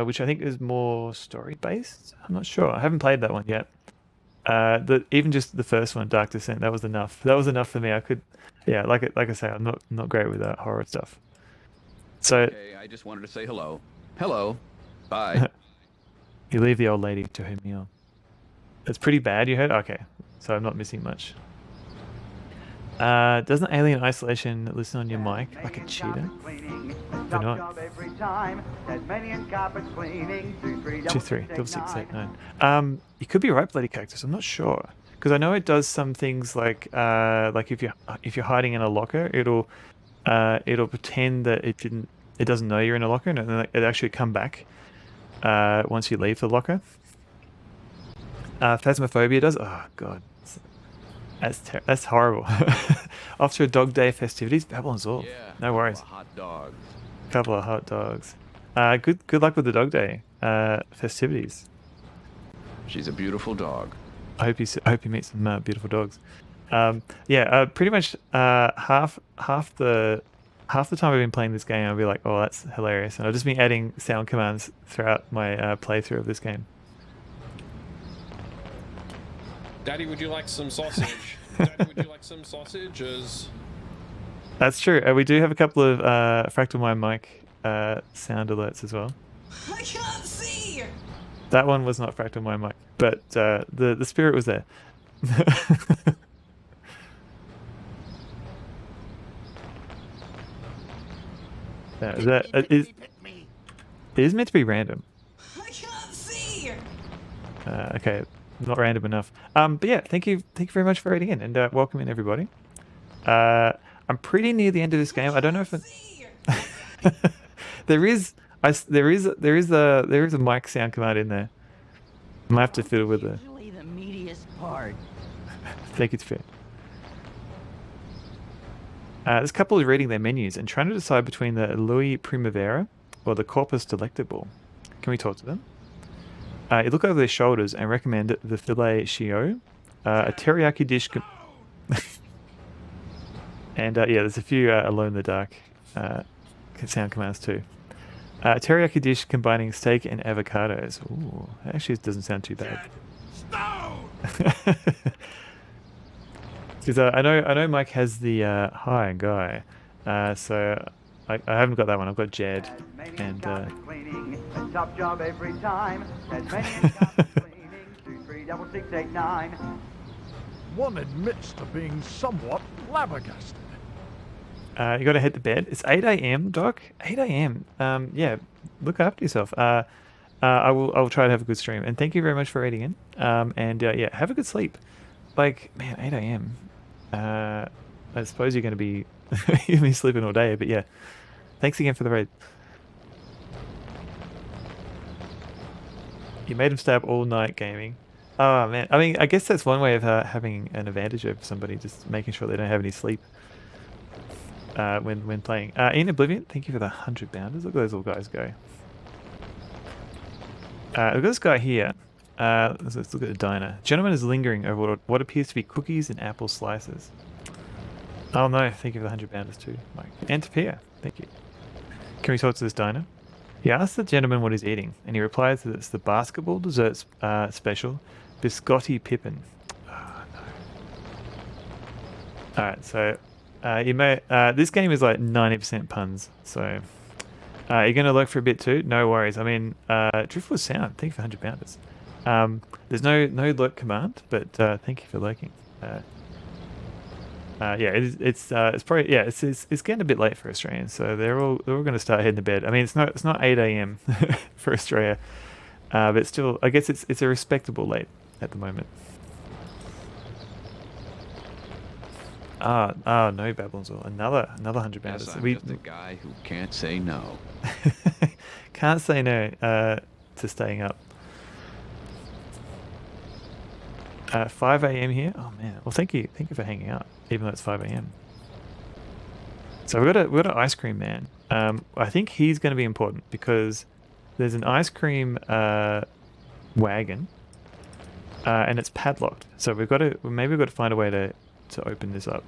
which I think is more story based. I'm not sure. I haven't played that one yet. Even just the first one, Dark Descent, that was enough. That was enough for me. I could, yeah, like I say, I'm not great with horror stuff. So okay, I just wanted to say hello. Hello. Bye. You leave the old lady to her meal. It's pretty bad, you heard? Okay, so I'm not missing much. Doesn't Alien Isolation listen on your mic like a cheater? Why not? 236689. You could be right, Bloody Cactus. I'm not sure, because I know it does some things like if you're hiding in a locker, it'll pretend that it doesn't know you're in a locker, and then it actually come back once you leave the locker. Phasmophobia does. Oh god. That's horrible. After a dog day festivities, Babylon's all. Yeah, no worries. Couple of hot dogs. Good luck with the dog day festivities. She's a beautiful dog. I hope you meet some beautiful dogs. Pretty much half the time I've been playing this game, I'll be like, oh, that's hilarious, and I'll just be adding sound commands throughout my playthrough of this game. Daddy, would you like some sausage? Daddy, would you like some sausages? That's true. We do have a couple of Fractal Mind mic sound alerts as well. I can't see! That one was not Fractal Mind mic, but the spirit was there. It is meant to be random. I can't see! Okay, not random enough. But yeah, thank you very much for rating in, and welcome in everybody. I'm pretty near the end of this game. I don't know if there is a mic sound command in there. I might have to fiddle with it. Usually the meatiest part. Thank you, it's fair. There's a couple of reading their menus and trying to decide between the Louis Primavera or the Corpus Delectable. Can we talk to them? You look over their shoulders and recommend the filet chio, a teriyaki dish, and yeah, there's a few alone in the dark sound commands too. Teriyaki dish combining steak and avocados. Ooh, actually, it doesn't sound too bad. Because I know Mike has the hi guy, so I haven't got that one. I've got Jed and. Top job every time. One admits to being somewhat flabbergasted. You got to hit the bed. It's 8 a.m., Doc. 8 a.m. Yeah, look after yourself. I will try to have a good stream. And thank you very much for rating in. And yeah, have a good sleep. Like, man, 8 a.m. I suppose you're going to be sleeping all day, but yeah. Thanks again for the raid. You made him stay up all night gaming. Oh man, I mean, I guess that's one way of having an advantage over somebody, just making sure they don't have any sleep when playing. In Oblivion, thank you for the 100 bounders. Look at those little guys go. We've got this guy here. Let's look at the diner. Gentleman is lingering over what appears to be cookies and apple slices. Oh no, thank you for the 100 bounders too, Mike. And Tapia, thank you. Can we talk to this diner? He asks the gentleman what he's eating, and he replies that it's the basketball dessert special, biscotti pippin. Oh, no. Alright, so you may this game is like 90% puns, so you're going to lurk for a bit too? No worries. I mean, Driftwood Sound, thank you for 100 bounders. There's no lurk command, but thank you for lurking. Yeah, it's probably it's getting a bit late for Australians, so they're all going to start heading to bed. I mean, it's not 8 a.m. for Australia, but still, I guess it's a respectable late at the moment. No, Babylon's all another 100 bounders. Yes, I'm just a guy who can't say no. Can't say no to staying up. 5 a.m. here. Oh man. Well, thank you for hanging out, even though it's 5 a.m. So we've got an ice cream man. I think he's going to be important because there's an ice cream wagon, and it's padlocked. So we've got to find a way to open this up.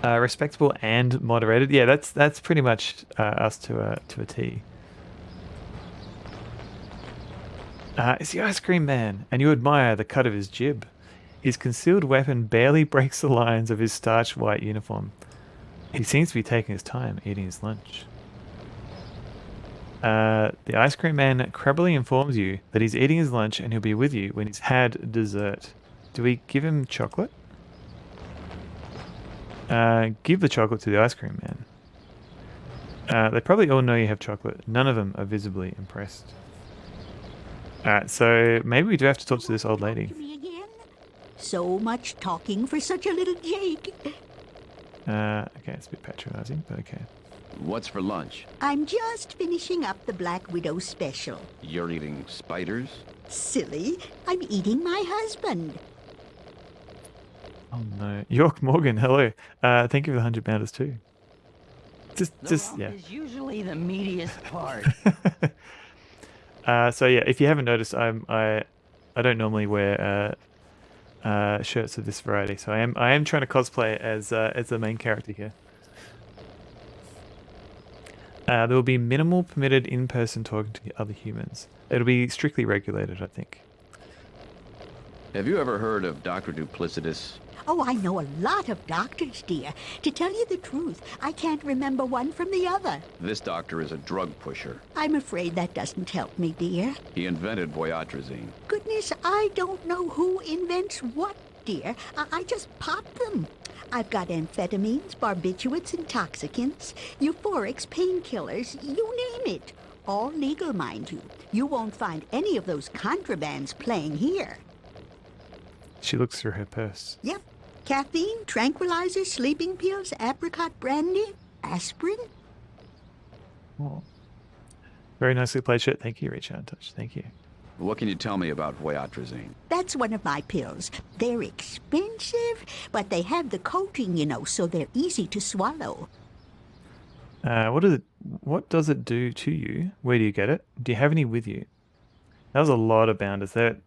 Respectable and moderated. Yeah, that's pretty much us to a T. It's the ice cream man, and you admire the cut of his jib. His concealed weapon barely breaks the lines of his starched white uniform. He seems to be taking his time eating his lunch. The ice cream man crabbily informs you that he's eating his lunch and he'll be with you when he's had dessert. Do we give him chocolate? Give the chocolate to the ice cream man. They probably all know you have chocolate. None of them are visibly impressed. Alright, so maybe we do have to talk to this old lady. So much talking for such a little Jake. Okay, it's a bit patronizing, but okay. What's for lunch? I'm just finishing up the Black Widow special. You're eating spiders? Silly, I'm eating my husband. Oh no. York Morgan, hello. Thank you for the 100 bounders too. Just yeah. Is usually the meatiest part. So yeah, if you haven't noticed, I don't normally wear shirts of this variety, so I am trying to cosplay as the main character here. There will be minimal permitted in-person talking to other humans. It'll be strictly regulated, I think. Have you ever heard of Dr. Duplicitous? Oh, I know a lot of doctors, dear. To tell you the truth, I can't remember one from the other. This doctor is a drug pusher. I'm afraid that doesn't help me, dear. He invented voyatrazine. Goodness, I don't know who invents what, dear. I just pop them. I've got amphetamines, barbiturates, intoxicants, euphorics, painkillers, you name it. All legal, mind you. You won't find any of those contrabands playing here. She looks through her purse. Yep. Caffeine, tranquilizers, sleeping pills, apricot brandy, aspirin. Oh. Very nicely played shirt. Thank you, Reach Out and Touch. Thank you. What can you tell me about voyatrazine? That's one of my pills. They're expensive, but they have the coating, you know, so they're easy to swallow. What does it do to you? Where do you get it? Do you have any with you? That was a lot of bounders. I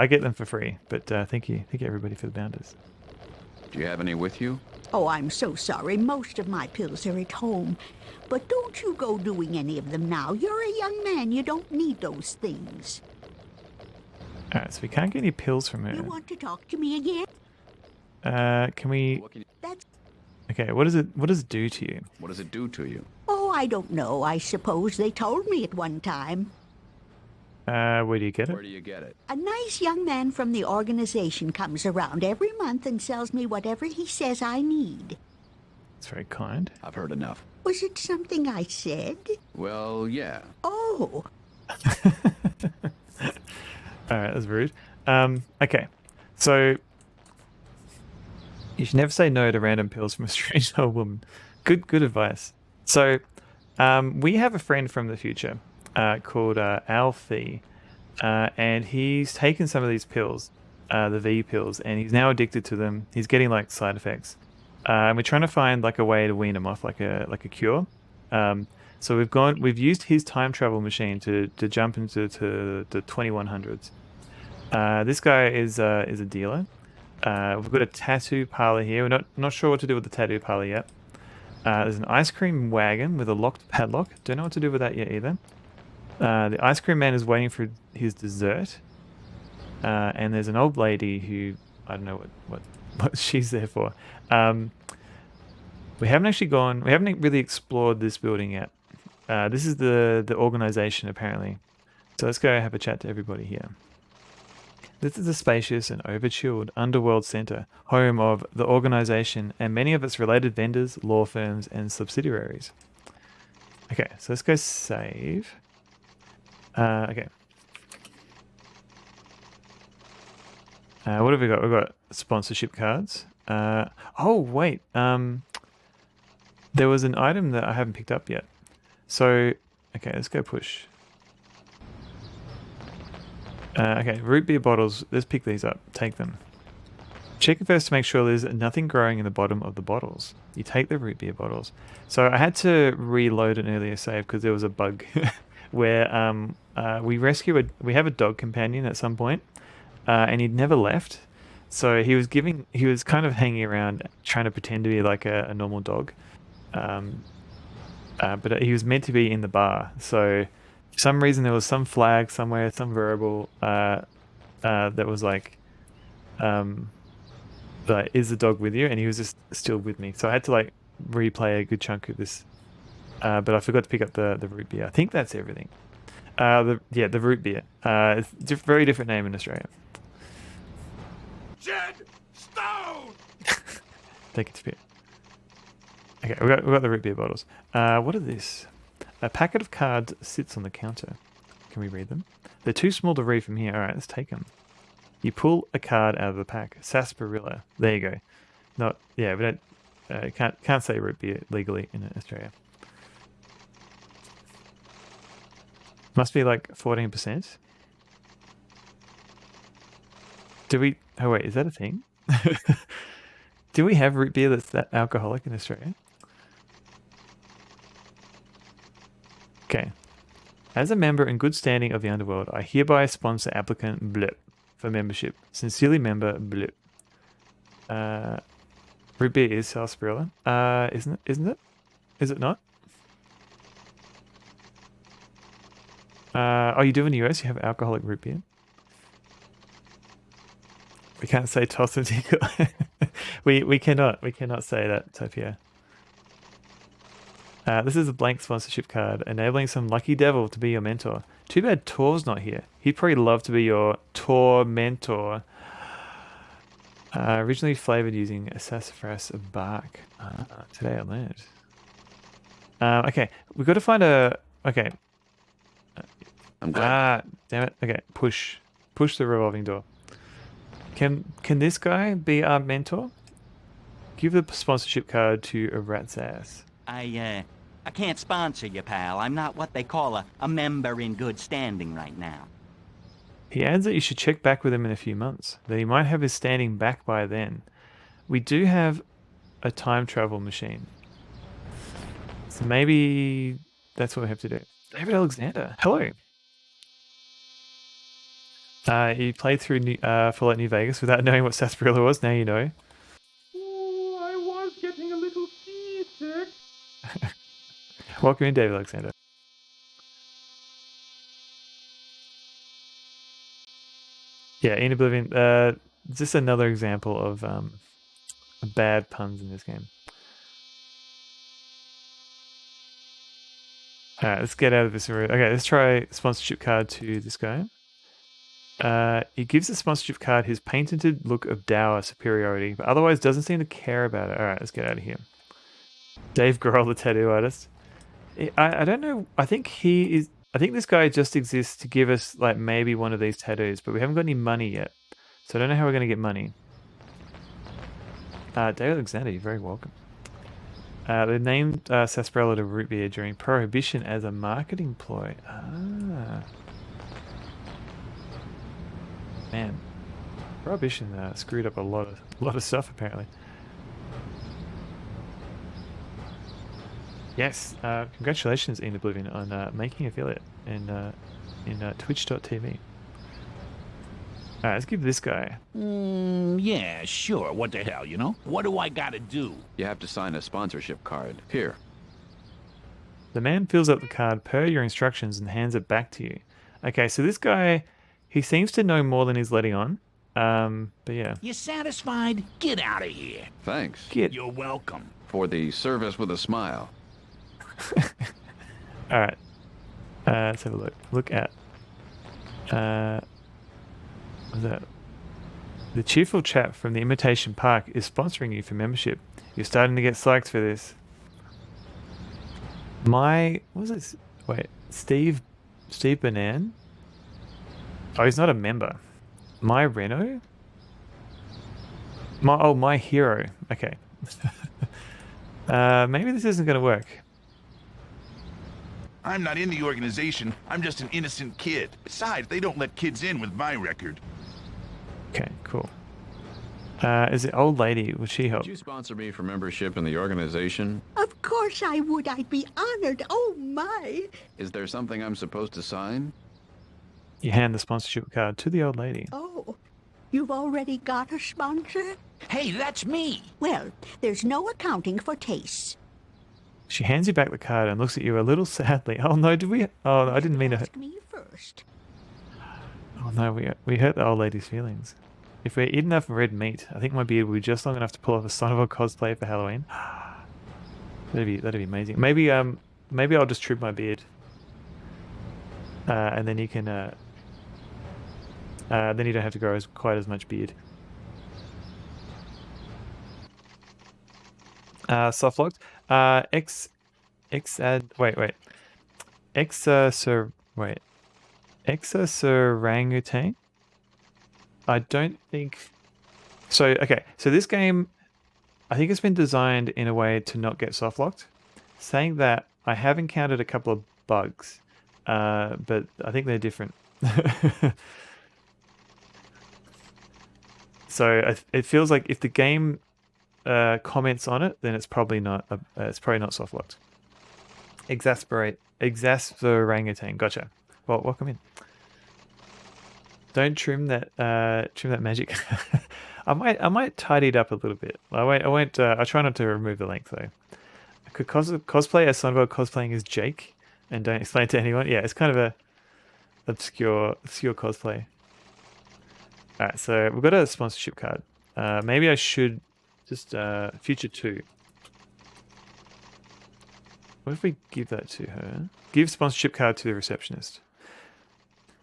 get them for free, but thank you everybody for the bounders. Do you have any with you? Oh, I'm so sorry. Most of my pills are at home. But don't you go doing any of them now. You're a young man. You don't need those things. Alright, so we can't get any pills from her. You want to talk to me again? Can we... That's... Okay, what does it do to you? What does it do to you? Oh, I don't know. I suppose they told me at one time. Where do you get it? Where do you get it? A nice young man from the organization comes around every month and sells me whatever he says I need. It's very kind. I've heard enough. Was it something I said? Well, yeah. Oh. Alright, that's rude. Okay. So you should never say no to random pills from a strange old woman. Good advice. So we have a friend from the future called Alfie, and he's taken some of these pills, the V pills, and he's now addicted to them. He's getting like side effects. And we're trying to find like a way to wean him off, like a cure. So we've used his time travel machine to jump into the 2100s. This guy is a dealer. We've got a tattoo parlor here. We're not sure what to do with the tattoo parlor yet. There's an ice cream wagon with a locked padlock. Don't know what to do with that yet either. The ice cream man is waiting for his dessert. And there's an old lady who, I don't know what she's there for. We haven't really explored this building yet. This is the organization apparently. So let's go have a chat to everybody here. This is a spacious and over-chilled underworld center, home of the organization and many of its related vendors, law firms, and subsidiaries. Okay, so let's go save. Okay. What have we got? We've got sponsorship cards. Oh, wait. There was an item that I haven't picked up yet. So, okay, let's go push. Okay, root beer bottles. Let's pick these up. Take them. Check first to make sure there's nothing growing in the bottom of the bottles. You take the root beer bottles. So I had to reload an earlier save because there was a bug where we have a dog companion at some point, and he'd never left. So he was kind of hanging around trying to pretend to be like a normal dog. But he was meant to be in the bar. So for some reason there was some flag somewhere, some variable that was like, is the dog with you? And he was just still with me. So I had to like replay a good chunk of this. But I forgot to pick up the root beer. I think that's everything. The root beer. It's a very different name in Australia. Jed Stone! Take it to beer. Okay, we got the root beer bottles. What are this? A packet of cards sits on the counter. Can we read them? They're too small to read from here. All right, let's take them. You pull a card out of the pack. Sarsaparilla. There you go. We don't. Can't say root beer legally in Australia. Must be like 14%. Do we? Oh wait, is that a thing? Do we have root beer that's that alcoholic in Australia? Okay. As a member in good standing of the underworld, I hereby sponsor applicant Blip for membership. Sincerely member Blip. Root beer is sarsaparilla. Isn't it? Is it not? You do in the US, you have alcoholic root beer. We can't say toss and tickle. we cannot say that, Sophia. This is a blank sponsorship card, enabling some lucky devil to be your mentor. Too bad Tor's not here. He'd probably love to be your Tor mentor. Originally flavored using sassafras bark. Today I learned. Okay, we've got to find a... Okay. I'm glad. Damn it. Okay, push the revolving door. Can this guy be our mentor? Give the sponsorship card to a rat's ass. I can't sponsor you, pal. I'm not what they call a member in good standing right now. He adds that you should check back with him in a few months, that he might have his standing back by then. We do have a time travel machine. So maybe that's what we have to do. David Alexander, hello. You played through Fallout New Vegas without knowing what sarsaparilla was. Now you know. I was getting a little seasick. Welcome in, David Alexander. Yeah, in Oblivion. Just another example of bad puns in this game. Alright, let's get out of this room. Okay, let's try sponsorship card to this guy. He gives the sponsorship card his patented look of dour superiority, but otherwise doesn't seem to care about it. Alright, let's get out of here. Dave Grohl, the tattoo artist. I don't know. I think this guy just exists to give us like maybe one of these tattoos, but we haven't got any money yet. So I don't know how we're going to get money. David Alexander, you're very welcome. They named sarsaparilla to root beer during Prohibition as a marketing ploy. Man, Prohibition screwed up a lot of stuff apparently. Yes, congratulations, in Oblivion, on making affiliate in Twitch.tv. Alright, let's give this guy. Yeah, sure. What the hell, you know? What do I gotta do? You have to sign a sponsorship card. Here. The man fills up the card per your instructions and hands it back to you. Okay, so this guy, he seems to know more than he's letting on. But yeah. You satisfied? Get out of here. Thanks. You're welcome. For the service with a smile. Alright. Let's have a look. Look at... what's that? The cheerful chap from the Imitation Park is sponsoring you for membership. You're starting to get psyched for this. What was this? Wait, Steve Banan? Oh, he's not a member. My Reno? My hero. Okay. Maybe this isn't going to work. I'm not in the organization. I'm just an innocent kid. Besides, they don't let kids in with my record. Okay, cool. Is it old lady? Would she help? Would you sponsor me for membership in the organization? Of course I would. I'd be honored. Oh, my. Is there something I'm supposed to sign? You hand the sponsorship card to the old lady. Oh, you've already got a sponsor? Hey, that's me. Well, there's no accounting for tastes. She hands you back the card and looks at you a little sadly. Oh no, did we? Oh, no, I didn't mean to. Ask me first. Oh no, we hurt the old lady's feelings. If we eat enough red meat, I think my beard will be just long enough to pull off a Son of a cosplay for Halloween. That'd be amazing. Maybe I'll just trim my beard, and then you can then you don't have to grow quite as much beard. Soft locked. Exorangutan. I don't think so. Okay, so this game, I think it's been designed in a way to not get soft locked. Saying that, I have encountered a couple of bugs, but I think they're different. So it feels like if the game comments on it, then it's probably not soft locked. Exasperangutan. Gotcha. Well, welcome in. Don't trim that magic. I might tidy it up a little bit. I won't. I try not to remove the length though. I could cosplay as Sonvo cosplaying as Jake, and don't explain it to anyone. Yeah, it's kind of a obscure cosplay. All right, so we've got a sponsorship card. Maybe I should just Future 2. What if we give that to her? Give sponsorship card to the receptionist.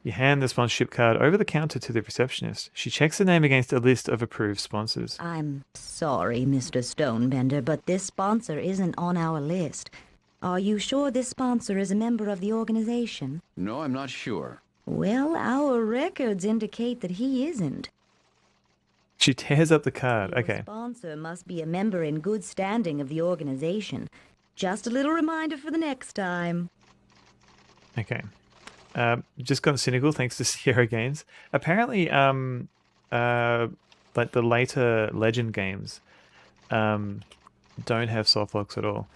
You hand the sponsorship card over the counter to the receptionist. She checks the name against a list of approved sponsors. I'm sorry, Mr. Stonebender, but this sponsor isn't on our list. Are you sure this sponsor is a member of the organization? No, I'm not sure. Well, our records indicate that he isn't. She tears up the card. Your Okay. sponsor must be a member in good standing of the organization. Just a little reminder for the next time. Okay. Just gone cynical thanks to Sierra Games. Apparently, like the later Legend games, don't have soft locks at all,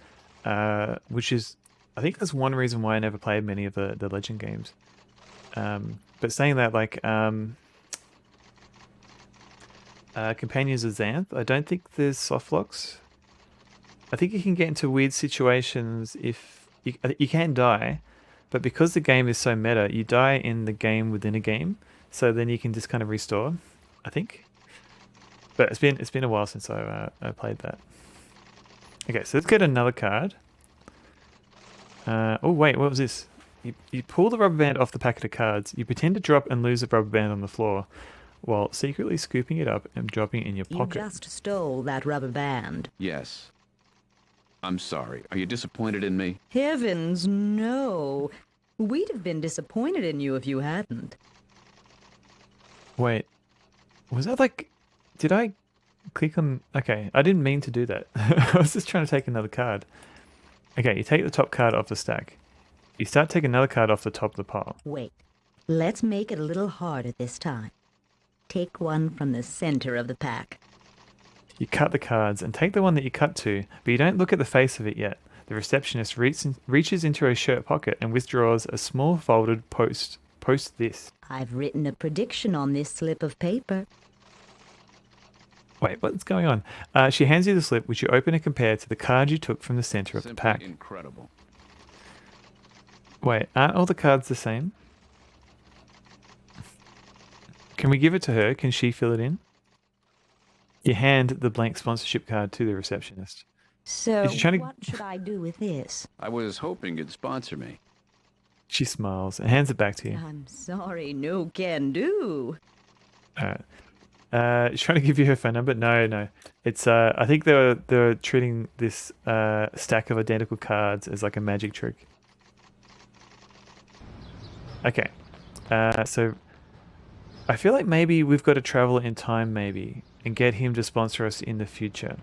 which is, I think that's one reason why I never played many of the Legend games. But saying that, like, Companions of Xanth, I don't think there's soft locks. I think you can get into weird situations if you can die, but because the game is so meta, you die in the game within a game, so then you can just kind of restore, I think. But it's been a while since I played that. Okay, so let's get another card. Oh wait, what was this? You pull the rubber band off the packet of cards. You pretend to drop and lose the rubber band on the floor, while secretly scooping it up and dropping it in your pocket. You just stole that rubber band. Yes. I'm sorry. Are you disappointed in me? Heavens, no. We'd have been disappointed in you if you hadn't. Wait, was that like... Did I click on... Okay, I didn't mean to do that. I was just trying to take another card. Okay, you take the top card off the stack. You start taking another card off the top of the pile. Wait, let's make it a little harder this time. Take one from the center of the pack. You cut the cards and take the one that you cut to, but you don't look at the face of it yet. The receptionist reaches into her shirt pocket and withdraws a small folded post. Post this. I've written a prediction on this slip of paper. Wait, what's going on? She hands you the slip, which you open and compare to the card you took from the center of the pack. Incredible. Wait, aren't all the cards the same? Can we give it to her? Can she fill it in? You hand the blank sponsorship card to the receptionist. So, what should I do with this? I was hoping you'd sponsor me. She smiles and hands it back to you. I'm sorry, no can do. Alright. She's trying to give you her phone number. No. It's I think they're treating this stack of identical cards as like a magic trick. Okay. So I feel like maybe we've got to travel in time, maybe, and get him to sponsor us in the future.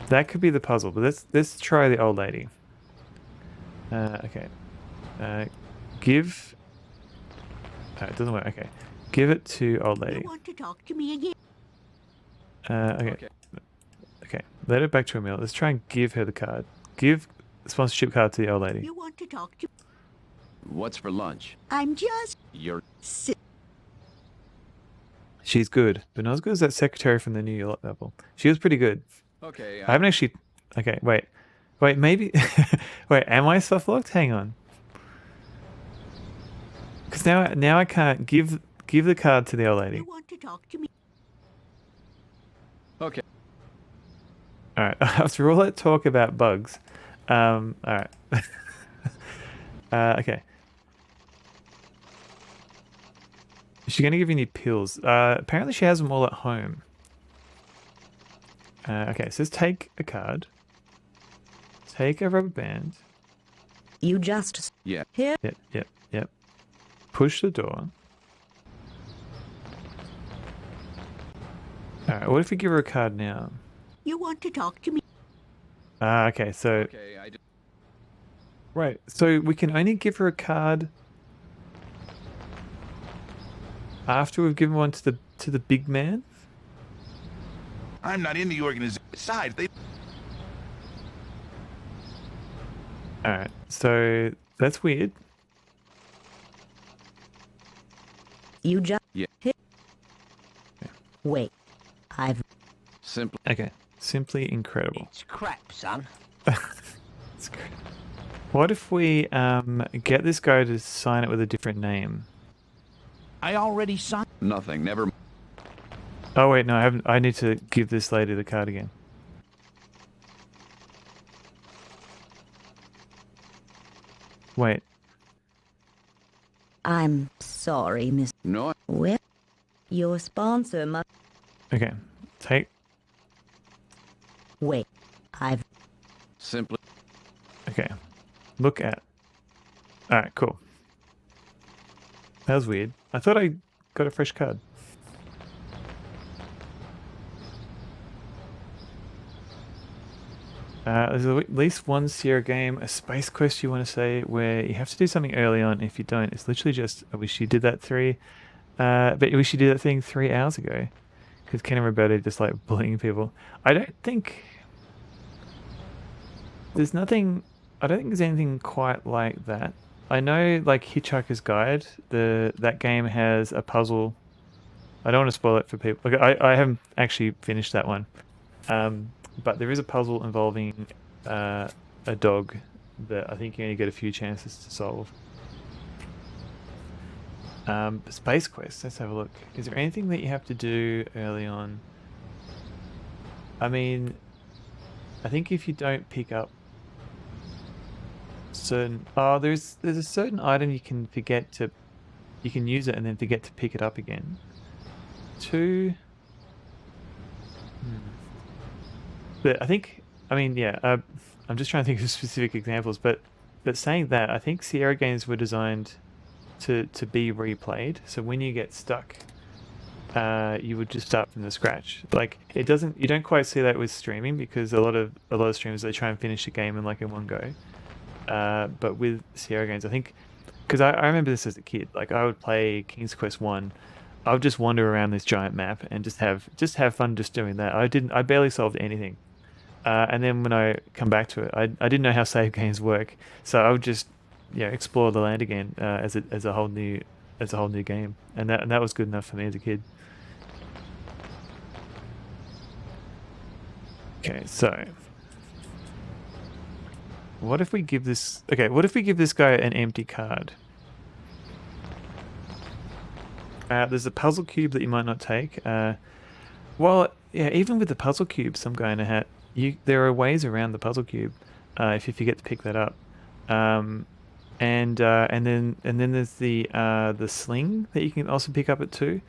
That could be the puzzle, but let's try the old lady. Okay. Give. It doesn't work. Okay. Give it to old lady. You want to talk to me again? Okay. Let her back to Emil. Let's try and give her the card. Give the sponsorship card to the old lady. You want to talk to... What's for lunch? I'm just... You're... She's good, but not as good as that secretary from the New York level. She was pretty good. Okay. I haven't actually... Okay, wait, maybe... Wait, am I soft locked? Hang on. Because now I can't give the card to the old lady. You want to talk to me? Okay. Alright, after all that talk about bugs, alright. Okay. Is she going to give you any pills? Apparently she has them all at home. Okay, so let's take a card. Take a rubber band. You just... Yeah. Here? Yep. Push the door. Alright, what if we give her a card now? You want to talk to me? Okay, so... Okay, Right, so we can only give her a card after we've given one to the big man? I'm not in the organization. Besides, they... Alright, so that's weird. You just... Yeah. Hit. Wait, I've... Simply... Okay, simply incredible. It's crap, son. It's great. What if we get this guy to sign it with a different name? I already signed. Nothing. Never. Oh wait, no, I haven't. I need to give this lady the card again. Wait. I'm sorry, Miss... No. Well, your sponsor must... Okay, take... Wait, I've... Simply... Okay, Okay. Look at. Alright, cool. That was weird. I thought I got a fresh card. There's at least one Sierra game, a space quest you want to say, where you have to do something early on. If you don't, it's literally just, I wish you did that but I wish you did that thing 3 hours ago. Because Ken and Roberto just like bullying people. I don't think there's anything quite like that. I know, like Hitchhiker's Guide, that game has a puzzle. I don't want to spoil it for people. Like, I haven't actually finished that one, but there is a puzzle involving a dog that I think you only get a few chances to solve. Space Quest. Let's have a look. Is there anything that you have to do early on? I mean, I think if you don't pick up there's a certain item you can use it and then forget to pick it up again. But I'm just trying to think of specific examples, but saying that, I think Sierra games were designed to be replayed. So when you get stuck, you would just start from the scratch. Like you don't quite see that with streaming, because a lot of streamers, they try and finish the game in one go. But with Sierra games, I think, because I remember this as a kid, like I would play King's Quest 1, I would just wander around this giant map and just have fun just doing that. I barely solved anything. And then when I come back to it, I didn't know how save games work, so I would just explore the land again as a whole new game, and that was good enough for me as a kid. Okay, so what if we give this guy an empty card? There's a puzzle cube that you might not take. Even with the puzzle cubes, I'm going to have there are ways around the puzzle cube if you forget to pick that up. And then there's the sling that you can also pick up at 2,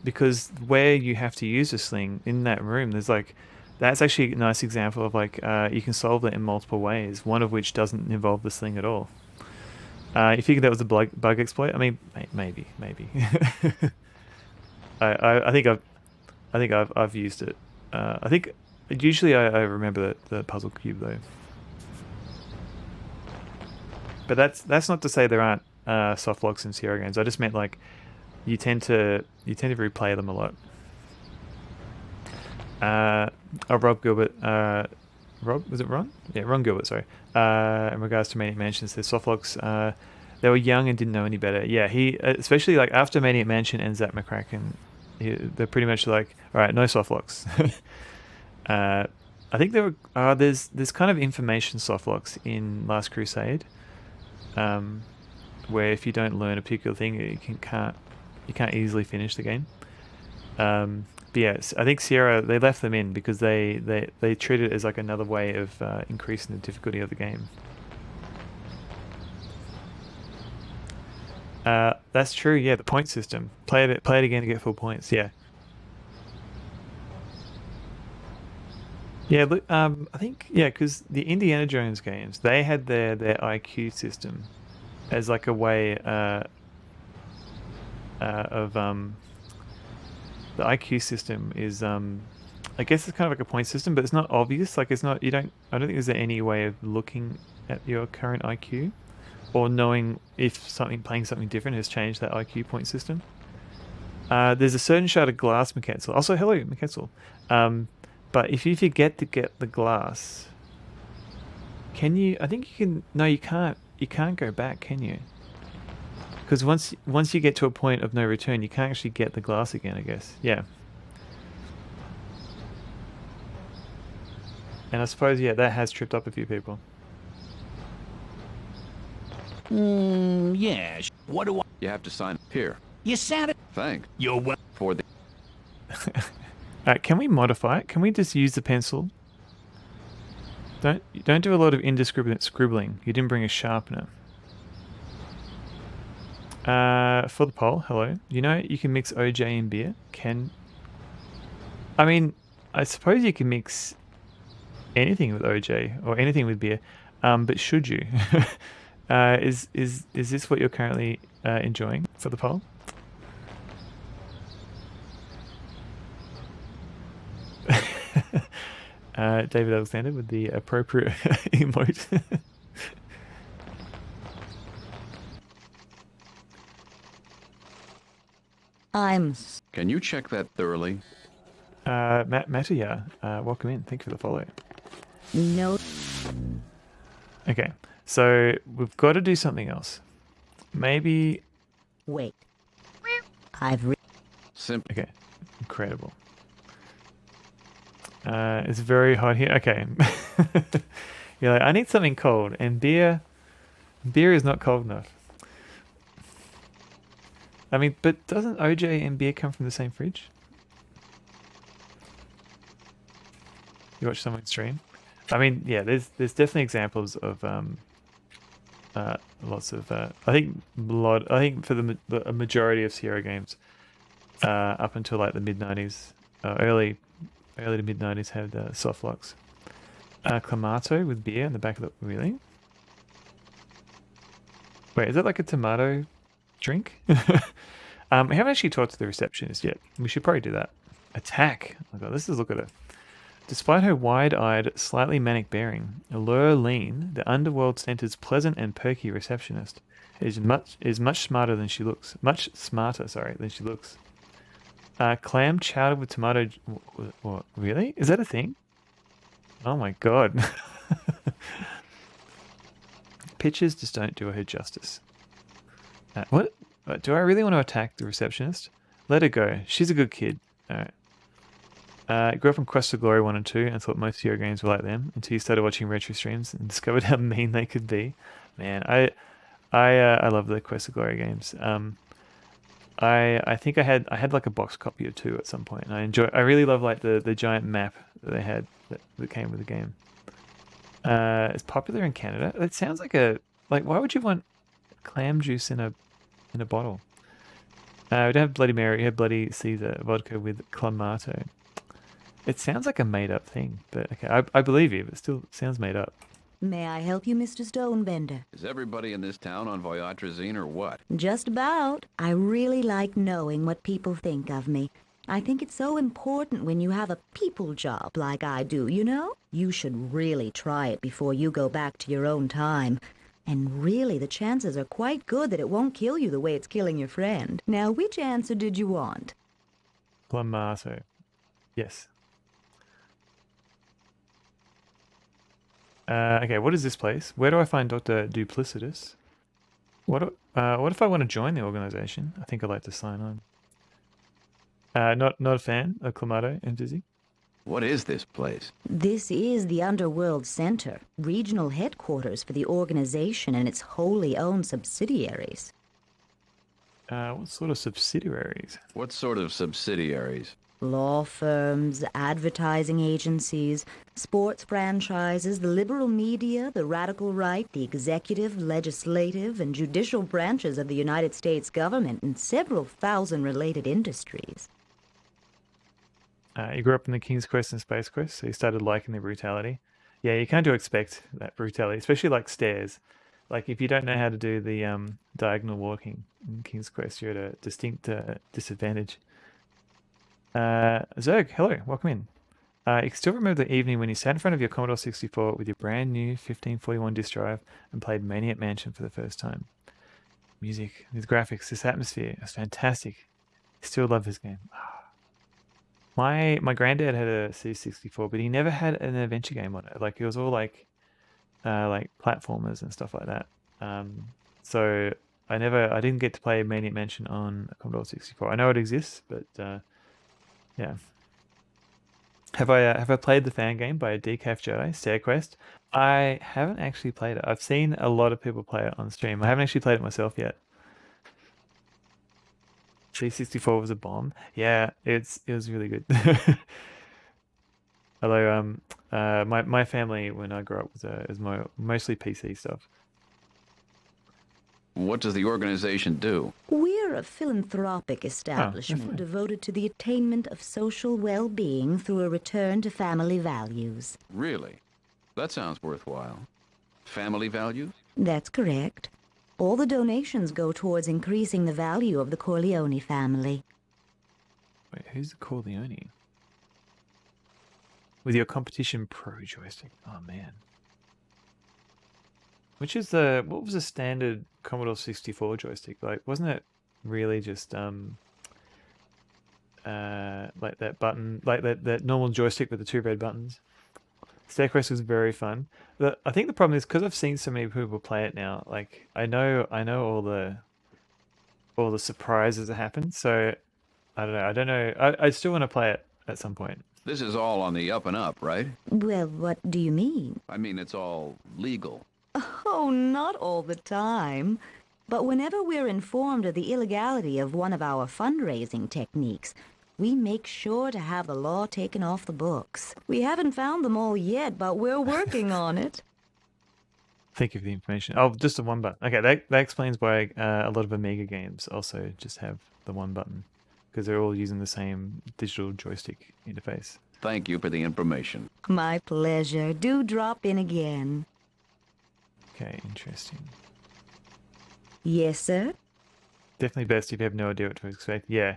because where you have to use a sling in that room, that's actually a nice example of you can solve it in multiple ways, one of which doesn't involve the sling at all. You figure that was a bug exploit? I mean, maybe. I think I've used it. I think usually I remember the puzzle cube though. But that's not to say there aren't soft locks in Sierra games. I just meant you tend to replay them a lot. Rob Gilbert, was it Ron? Yeah, Ron Gilbert, sorry. In regards to Maniac Mansion, says soft locks, they were young and didn't know any better. Yeah, he, especially after Maniac Mansion and Zach McCracken, they're pretty much all right, no soft locks. I think there's kind of information soft locks in Last Crusade, where if you don't learn a particular thing, you can't easily finish the game. But yes, I think Sierra, they left them in because they treat it as another way of increasing the difficulty of the game. That's true. Yeah, the point system. Play it again to get full points. Yeah. Yeah. Look, I think because the Indiana Jones games, they had their IQ system as a way of the IQ system is I guess it's kind of a point system, but it's not obvious. It's not, I don't think there's any way of looking at your current IQ or knowing if playing something different has changed that IQ point system. There's a certain shard of glass, McKetzel. Also, hello, McKetzel. But if you forget to get the glass, can you? I think you can. No, you can't. You can't go back, can you? Because once you get to a point of no return, you can't actually get the glass again, I guess. Yeah. And I suppose, that has tripped up a few people. Yeah. What do I... You have to sign here. You said it. Thanks. You're well... For the... Can we modify it? Can we just use the pencil? Don't do a lot of indiscriminate scribbling. You didn't bring a sharpener. For the poll, hello. You can mix OJ in beer? I mean, I suppose you can mix anything with OJ or anything with beer. but should you? Is this what you're currently enjoying for the poll? David Alexander with the appropriate emote. Can you check that thoroughly? Mattia, welcome in. Thank you for the follow. No. Okay, so we've got to do something else. Maybe. Wait. Okay, incredible. It's very hot here. Okay. You're like, I need something cold, and beer is not cold enough. I mean, but doesn't OJ and beer come from the same fridge? You watch someone stream? I mean, yeah, there's definitely examples of lots of I think for the majority of Sierra games up until like the mid 90s, early to mid 90s had soft locks. Clamato with beer in the back of the really. Wait, is that like a tomato drink? We haven't actually talked to the receptionist yet. We should probably do that. Attack. Oh my god, let's just look at it. Despite her wide-eyed, slightly manic bearing, Allure Lean, the underworld center's pleasant and perky receptionist, is much smarter than she looks. Much smarter, than she looks. Clam chowder with tomato. What? Really? Is that a thing? Oh my god. Pictures just don't do her justice. What? Do I really want to attack the receptionist? Let her go. She's a good kid. Alright. Grew up on Quest of Glory 1 and 2 and thought most Sierra games were like them until you started watching retro streams and discovered how mean they could be. Man, I love the Quest of Glory games. I think I had like a box copy or 2 at some point, and I really love like the giant map that they had that came with the game. It's popular in Canada. It sounds like why would you want clam juice in a bottle? We don't have Bloody Mary, we have Bloody Caesar vodka with Clamato. It sounds like a made-up thing, but okay, I believe you, but it still sounds made up. May I help you, Mr. Stonebender? Is everybody in this town on Voyatrazine or what? Just about. I really like knowing what people think of me. I think it's so important when you have a people job like I do, you know? You should really try it before you go back to your own time. And really, the chances are quite good that it won't kill you the way it's killing your friend. Now, which answer did you want? Clamato. Yes. Okay, what is this place? Where do I find Dr. Duplicitus? What if I want to join the organization? I think I'd like to sign on. Not a fan of Clamato and Dizzy. What is this place? This is the Underworld Center, regional headquarters for the organization and its wholly owned subsidiaries. What sort of subsidiaries? What sort of subsidiaries? Law firms, advertising agencies, sports franchises, the liberal media, the radical right, the executive, legislative, and judicial branches of the United States government, and several thousand related industries. You grew up in the King's Quest and Space Quest, so you started liking the brutality. Yeah, you kind of expect that brutality, especially like stairs. Like if you don't know how to do the diagonal walking in King's Quest, you're at a distinct disadvantage. Zerg, hello, welcome in. You can still remember the evening when you sat in front of your Commodore 64 with your brand new 1541 disk drive and played Maniac Mansion for the first time. Music, these graphics, this atmosphere, it's fantastic. I still love this game. My granddad had a C64, but he never had an adventure game on it. Like it was all like platformers and stuff like that. So I didn't get to play Maniac Mansion on Commodore 64. I know it exists, but yeah. Have I played the fan game by Decaf Jedi, Stair Quest? I haven't actually played it. I've seen a lot of people play it on stream. I haven't actually played it myself yet. C64 was a bomb. Yeah, it was really good. Although my family when I grew up was mostly PC stuff. What does the organization do? We're a philanthropic establishment devoted to the attainment of social well-being through a return to family values. Really? That sounds worthwhile. Family value? That's correct. All the donations go towards increasing the value of the Corleone family. Wait, who's the Corleone? With your Competition Pro joystick. Oh, man. What was the standard Commodore 64 joystick? Like, wasn't it really just, like that button, like that normal joystick with the 2 red buttons? Stairquest was very fun. I think the problem is because I've seen so many people play it now. Like I know all the surprises that happen. So I don't know. I still want to play it at some point. This is all on the up and up, right? Well, what do you mean? I mean, it's all legal. Oh, not all the time. But whenever we're informed of the illegality of one of our fundraising techniques, we make sure to have the law taken off the books. We haven't found them all yet, but we're working on it. Thank you for the information. Oh, just the one button. Okay, that explains why a lot of Amiga games also just have the one button, because they're all using the same digital joystick interface. Thank you for the information. My pleasure. Do drop in again. Okay, interesting. Yes, sir? Definitely best if you have no idea what to expect. Yeah.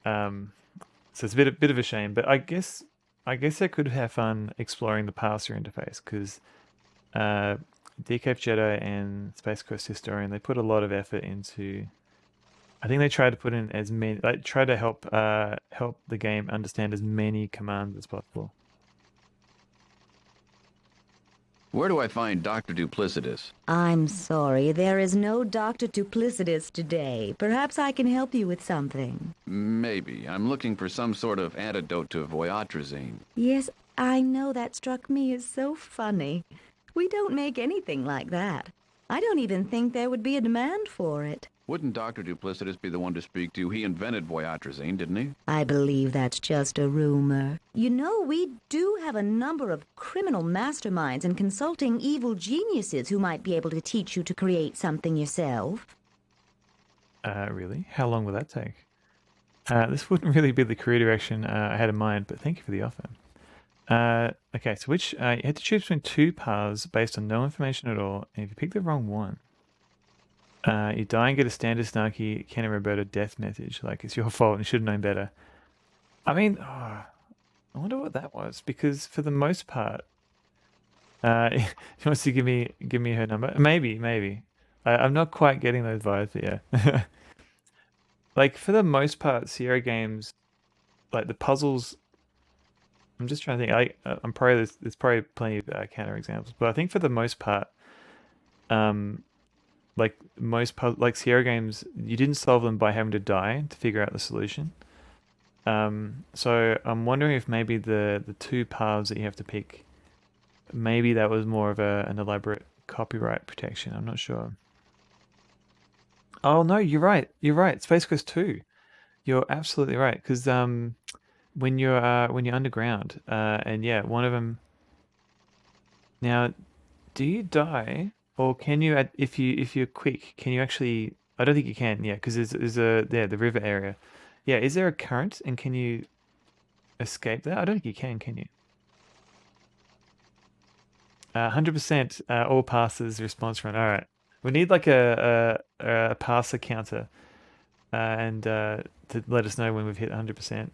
So it's a bit of a shame, but I guess I could have fun exploring the parser interface, because Decaf Jedi and Space Quest Historian, they put a lot of effort into. I think they try to put in as many, like try to help the game understand as many commands as possible. Where do I find Dr. Duplicitus? I'm sorry, there is no Dr. Duplicitus today. Perhaps I can help you with something. Maybe. I'm looking for some sort of antidote to voyatrazine. Yes, I know that struck me as so funny. We don't make anything like that. I don't even think there would be a demand for it. Wouldn't Dr. Duplicitus be the one to speak to? He invented voyatrazine, didn't he? I believe that's just a rumor. You know, we do have a number of criminal masterminds and consulting evil geniuses who might be able to teach you to create something yourself. Really? How long will that take? This wouldn't really be the career direction I had in mind, but thank you for the offer. Okay, so you had to choose between 2 paths based on no information at all, and if you pick the wrong one, you die and get a standard snarky Ken and Roberta death message, like it's your fault and you should have known better. I mean, I wonder what that was, because for the most part, he wants to give me her number. Maybe. I'm not quite getting those vibes, but yeah. Like for the most part, Sierra games, like the puzzles. I'm just trying to think. I'm probably there's probably plenty of counter examples, but I think for the most part, like Sierra games, you didn't solve them by having to die to figure out the solution. So I'm wondering if maybe the 2 paths that you have to pick, maybe that was more of an elaborate copyright protection. I'm not sure. Oh no, you're right. Space Quest 2. You're absolutely right, because when you're underground, and yeah, one of them. Now, do you die? Or can you, if you're quick, can you actually? I don't think you can. Yeah, because there's the river area. Yeah, is there a current and can you escape that? I don't think you can you? 100% all passes response run. All right, we need like a passer counter, and to let us know when we've hit 100%.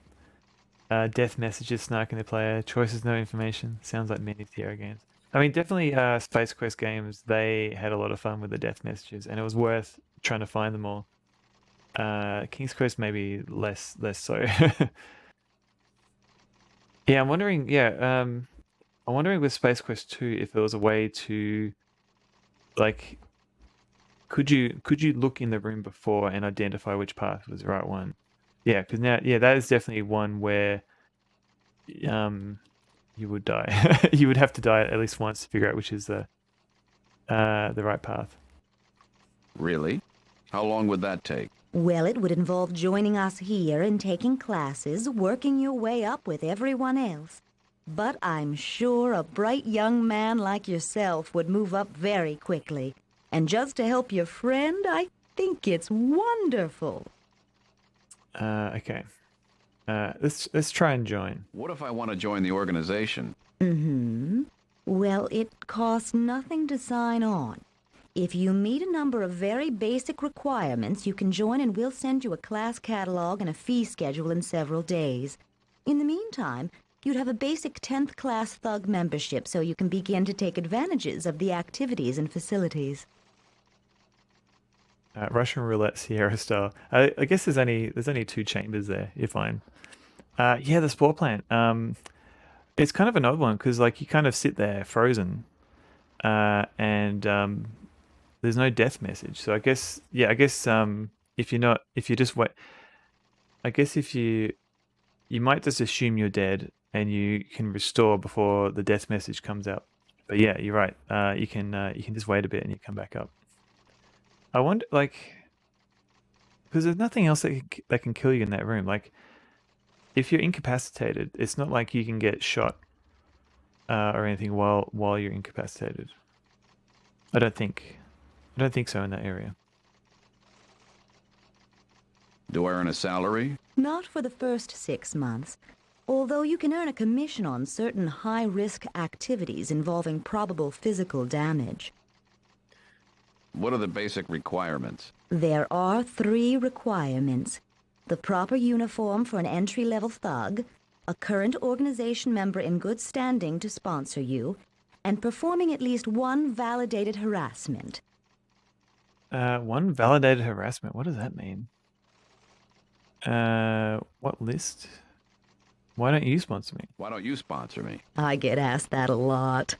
Death messages snarking the player. Choices, no information. Sounds like many Sierra games. I mean, definitely Space Quest games, they had a lot of fun with the death messages, and it was worth trying to find them all. King's Quest maybe less so. Yeah, I'm wondering with Space Quest 2 if there was a way to, like, could you look in the room before and identify which path was the right one? Yeah, because now, yeah, that is definitely one where you would die. You would have to die at least once to figure out which is the right path. Really? How long would that take? Well, it would involve joining us here and taking classes, working your way up with everyone else. But I'm sure a bright young man like yourself would move up very quickly. And just to help your friend, I think it's wonderful. Okay. Let's try and join. What if I want to join the organization? Mm-hmm. Well, it costs nothing to sign on. If you meet a number of very basic requirements, you can join and we'll send you a class catalog and a fee schedule in several days. In the meantime, you'd have a basic 10th class thug membership so you can begin to take advantages of the activities and facilities. Russian roulette Sierra style. I guess there's only 2 chambers there. You're fine. Yeah, the spore plant. It's kind of an odd one because like you kind of sit there frozen, and there's no death message. So I guess if you just wait, I guess if you might just assume you're dead and you can restore before the death message comes out. But yeah, you're right. You can just wait a bit and you come back up. I wonder, like, because there's nothing else that can kill you in that room. Like, if you're incapacitated, it's not like you can get shot or anything while you're incapacitated. I don't think so in that area. Do I earn a salary? Not for the first 6 months, although you can earn a commission on certain high-risk activities involving probable physical damage. What are the basic requirements? There are 3 requirements. The proper uniform for an entry-level thug, a current organization member in good standing to sponsor you, and performing at least 1 validated harassment. 1 validated harassment? What does that mean? What list? Why don't you sponsor me? Why don't you sponsor me? I get asked that a lot.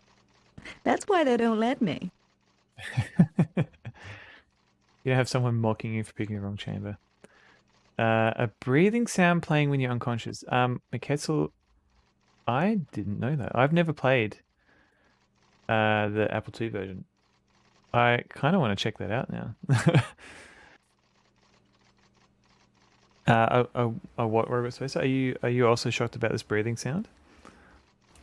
That's why they don't let me. You don't have someone mocking you for picking the wrong chamber. A breathing sound playing when you're unconscious. McKetzel, I didn't know that. I've never played the Apple II version. I kind of want to check that out now. What Robot Space? Are you also shocked about this breathing sound?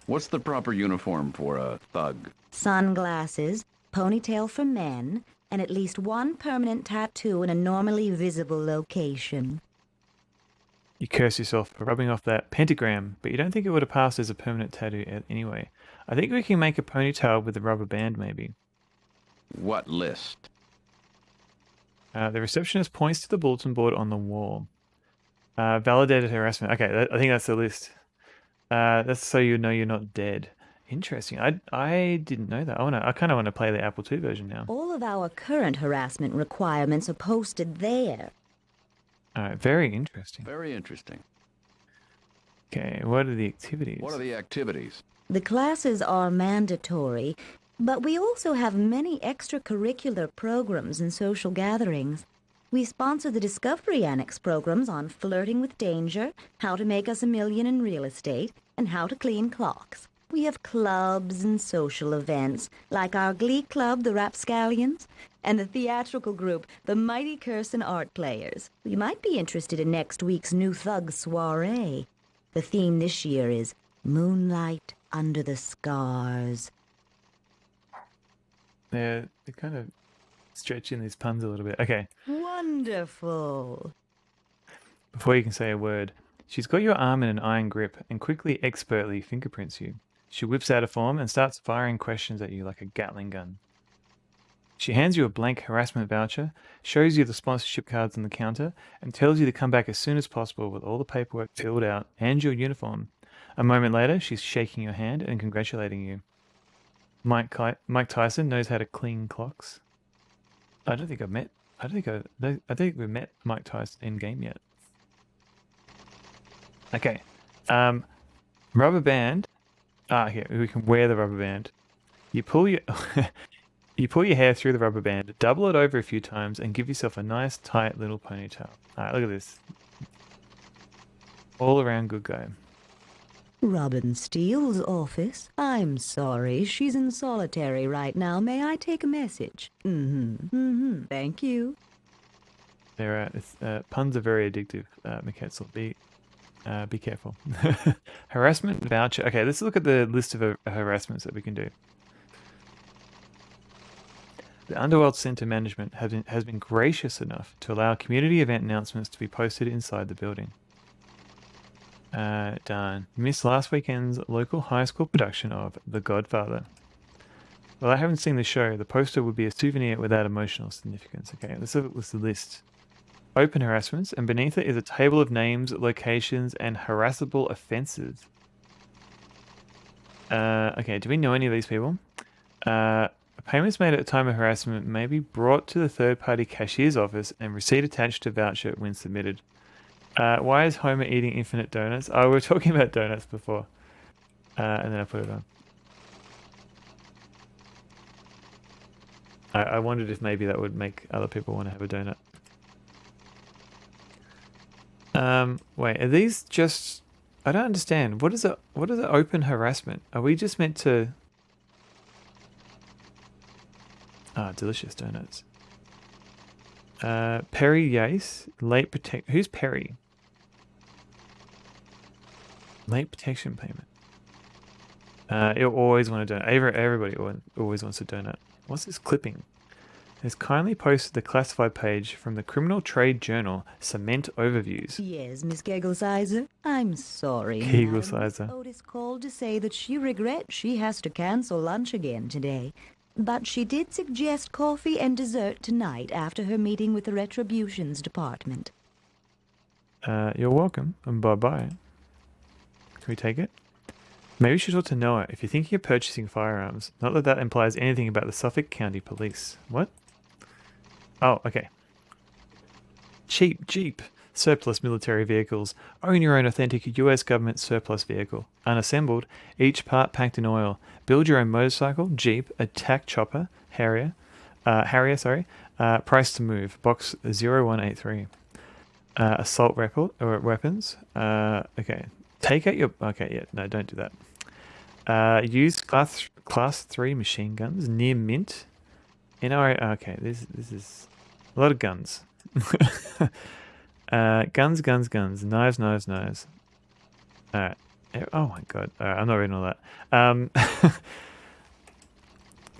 What's the proper uniform for a thug? Sunglasses, ponytail for men, and at least 1 permanent tattoo in a normally visible location. You curse yourself for rubbing off that pentagram, but you don't think it would have passed as a permanent tattoo anyway. I think we can make a ponytail with a rubber band, maybe. What list? The receptionist points to the bulletin board on the wall. Validated harassment. Okay, I think that's the list. That's so you know you're not dead. Interesting. I didn't know that. I kind of want to play the Apple II version now. All of our current harassment requirements are posted there. Very interesting. Very interesting. Okay, what are the activities? What are the activities? The classes are mandatory, but we also have many extracurricular programs and social gatherings. We sponsor the Discovery Annex programs on flirting with danger, how to make us $1 million in real estate, and how to clean clocks. We have clubs and social events, like our glee club, the Rapscallions, and the theatrical group, the Mighty Curson Art Players. You might be interested in next week's new Thug Soiree. The theme this year is Moonlight Under the Scars. They're kind of stretching these puns a little bit. Okay. Wonderful. Before you can say a word, she's got your arm in an iron grip and quickly, expertly fingerprints you. She whips out a form and starts firing questions at you like a Gatling gun. She hands you a blank harassment voucher, shows you the sponsorship cards on the counter, and tells you to come back as soon as possible with all the paperwork filled out and your uniform. A moment later, she's shaking your hand and congratulating you. Mike Tyson knows how to clean clocks. I don't think we've met Mike Tyson in game yet. Okay. Rubber band. Here, we can wear the rubber band. You pull your hair through the rubber band, double it over a few times, and give yourself a nice, tight little ponytail. All right, look at this. All around good guy. Robin Steele's office. I'm sorry, she's in solitary right now. May I take a message? Thank you. Puns are very addictive, McKetzel. Be careful. Harassment voucher. Okay, let's look at the list of harassments that we can do. The Underworld Center Management has been gracious enough to allow community event announcements to be posted inside the building. Darn. Missed last weekend's local high school production of The Godfather. Well, I haven't seen the show. The poster would be a souvenir without emotional significance. Okay, let's have a list. Open harassments, and beneath it is a table of names, locations, and harassable offences. Okay, do we know any of these people? Payments made at the time of harassment may be brought to the third-party cashier's office and receipt attached to voucher when submitted. Why is Homer eating infinite donuts? Oh, we were talking about donuts before. And then I put it on. I wondered if maybe that would make other people want to have a donut. Wait, are these just... I don't understand. What is open harassment? Are we just meant to... Ah, delicious donuts. Perry Yace, late protect... Who's Perry? Late protection payment. You'll always want a donut. Everybody always wants a donut. What's this clipping? Has kindly posted the classified page from the Criminal Trade Journal, Cement Overviews. Yes, Miss Kegelsizer. I'm sorry. Kegelsizer. Otis called to say that she regrets she has to cancel lunch again today. But she did suggest coffee and dessert tonight after her meeting with the Retributions Department. You're welcome, and bye-bye. Can we take it? Maybe we should talk to Noah if you're thinking of purchasing firearms. Not that implies anything about the Suffolk County Police. What? Oh, okay. Cheap Jeep. Surplus military vehicles. Own your own authentic US government surplus vehicle. Unassembled, each part packed in oil. Build your own motorcycle, Jeep, attack chopper, Harrier, price to move, box 0183. Assault weapons. Okay. Take out your... Okay, yeah, no, don't do that. Use class 3 machine guns, near mint. Okay, this is a lot of guns. Guns. Knives. Alright. Oh my god. Alright, I'm not reading all that.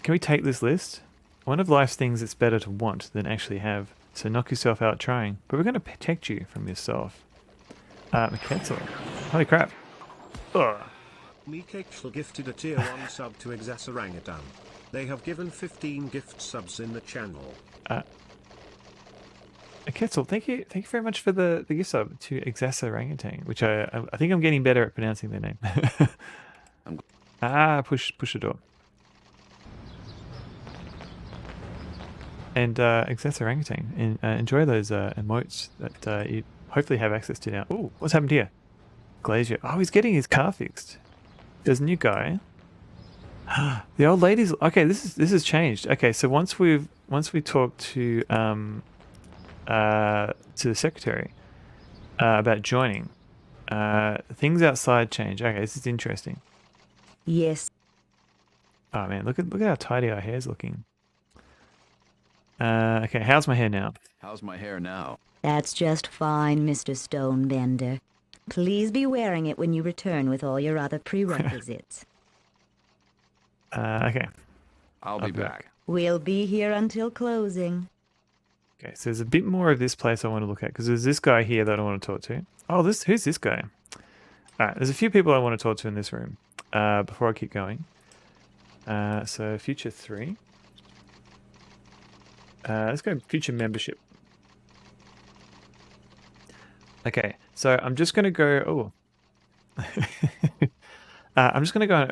Can we take this list? One of life's things it's better to want than actually have. So knock yourself out trying. But we're going to protect you from yourself. McKetzel. Holy crap. Ugh. Mikexel gifted a tier 1 sub to Exasorangutan. They have given 15 gift subs in the channel. Ketzel, thank you very much for the gift sub to Exasorangutan, which I think I'm getting better at pronouncing their name. Push the door. And Exasorangutan, enjoy those emotes that you hopefully have access to now. Oh, what's happened here? Glazier. Oh, he's getting his car fixed. There's a new guy. The old lady's... Okay, this has changed. Okay, so once we talk to the secretary about joining, things outside change. Okay, this is interesting. Yes. Oh man, look at how tidy our hair's looking. Okay, how's my hair now? How's my hair now? That's just fine, Mr. Stonebender. Please be wearing it when you return with all your other prerequisites. Okay. I'll be back. We'll be here until closing. Okay, so there's a bit more of this place I want to look at, because there's this guy here that I want to talk to. Oh, who's this guy? Alright, there's a few people I want to talk to in this room before I keep going. So, Future 3. Let's go Future Membership. Okay, so I'm just going to go... Oh. I'm just going to go...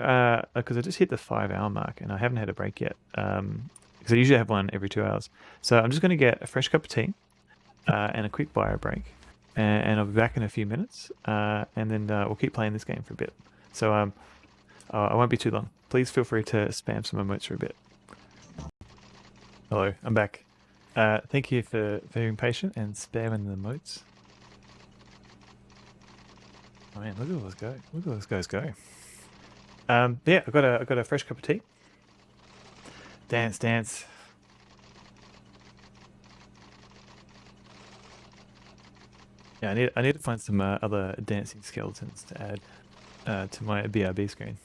Because I just hit the 5-hour mark, and I haven't had a break yet. Because I usually have one every 2 hours. So I'm just going to get a fresh cup of tea and a quick bio break. And I'll be back in a few minutes. And then we'll keep playing this game for a bit. So I won't be too long. Please feel free to spam some emotes for a bit. Hello, I'm back. Thank you for being patient and spamming the emotes. Oh man, look at all those go. Look at all those guys go. Yeah, I got a fresh cup of tea. Dance. Yeah, I need to find some other dancing skeletons to add to my BRB screen.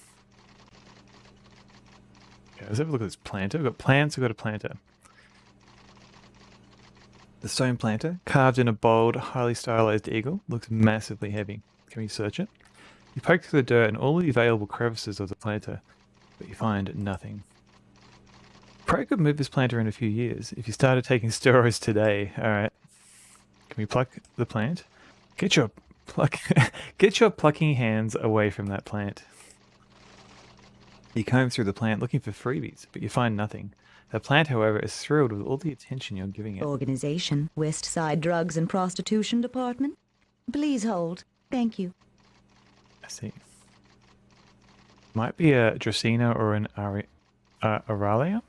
Okay, let's have a look at this planter. We've got plants, we've got a planter. The stone planter, carved in a bold, highly stylized eagle, looks massively heavy. Can we search it? You poke through the dirt and all the available crevices of the planter, but you find nothing. Probably could move this planter in a few years if you started taking steroids today. Alright. Can we pluck the plant? Get your plucking hands away from that plant. You comb through the plant looking for freebies, but you find nothing. The plant, however, is thrilled with all the attention you're giving it. Organization, West Side Drugs and Prostitution Department. Please hold. Thank you. I see. Might be a Dracena or an Aralia?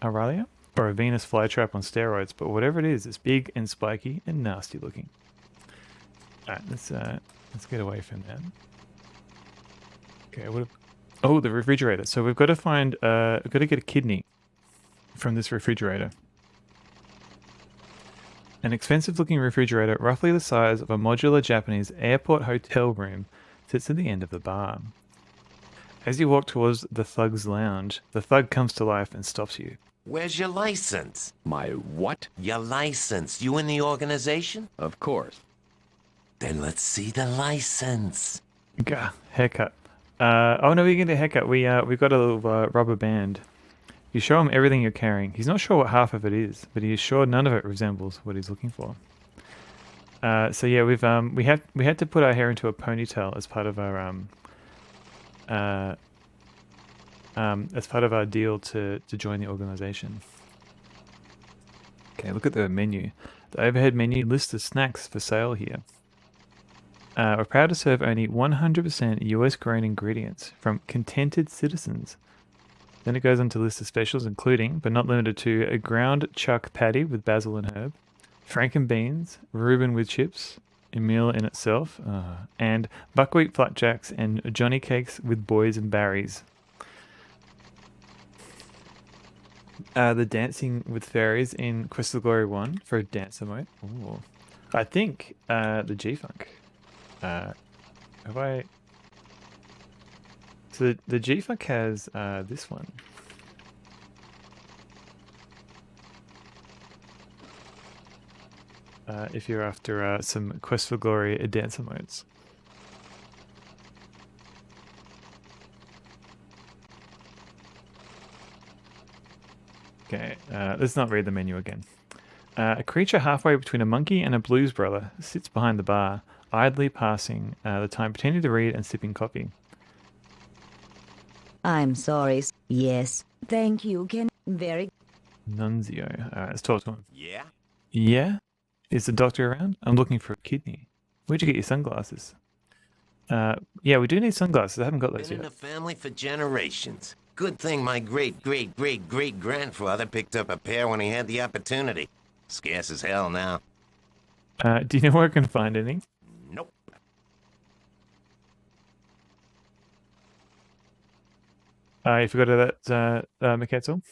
Or a Venus flytrap on steroids, but whatever it is, it's big and spiky and nasty looking. Alright, let's get away from that. Okay, oh, the refrigerator. So we've got to find, we've got to get a kidney from this refrigerator. An expensive looking refrigerator, roughly the size of a modular Japanese airport hotel room, sits at the end of the bar. As you walk towards the thug's lounge, the thug comes to life and stops you. Where's your license? My what? Your license. You in the organization? Of course. Then let's see the license. Gah, haircut. Oh no, we get a haircut. We've got a little rubber band. You show him everything you're carrying. He's not sure what half of it is, but he is sure none of it resembles what he's looking for. So yeah, we had to put our hair into a ponytail as part of our deal to join the organization. Okay, look at the menu. The overhead menu lists the snacks for sale here. We're proud to serve only 100% US grown ingredients from contented citizens. Then it goes on to list the specials, including, but not limited to, a ground chuck patty with basil and herb, Franken beans, Reuben with chips, a meal in itself, and buckwheat flapjacks and Johnny cakes with boys and berries. The dancing with fairies in Quest of Glory 1 for a dancer mode. Ooh. I think the G-Funk. Have I... So the G-Funk has this one. If you're after some Quest for Glory dancer modes. Okay, let's not read the menu again. A creature halfway between a monkey and a blues brother sits behind the bar, idly passing the time pretending to read and sipping coffee. I'm sorry. Yes. Thank you, Ken. Very... Nunzio. Alright, let's talk to him. Yeah? Yeah? Is the doctor around? I'm looking for a kidney. Where'd you get your sunglasses? Yeah, we do need sunglasses. I haven't got those Been yet. in the family for generations. Good thing my great-great-great-great-grandfather picked up a pair when he had the opportunity. Scarce as hell now. Do you know where I can find any? Nope. You forgot that, Miketzel?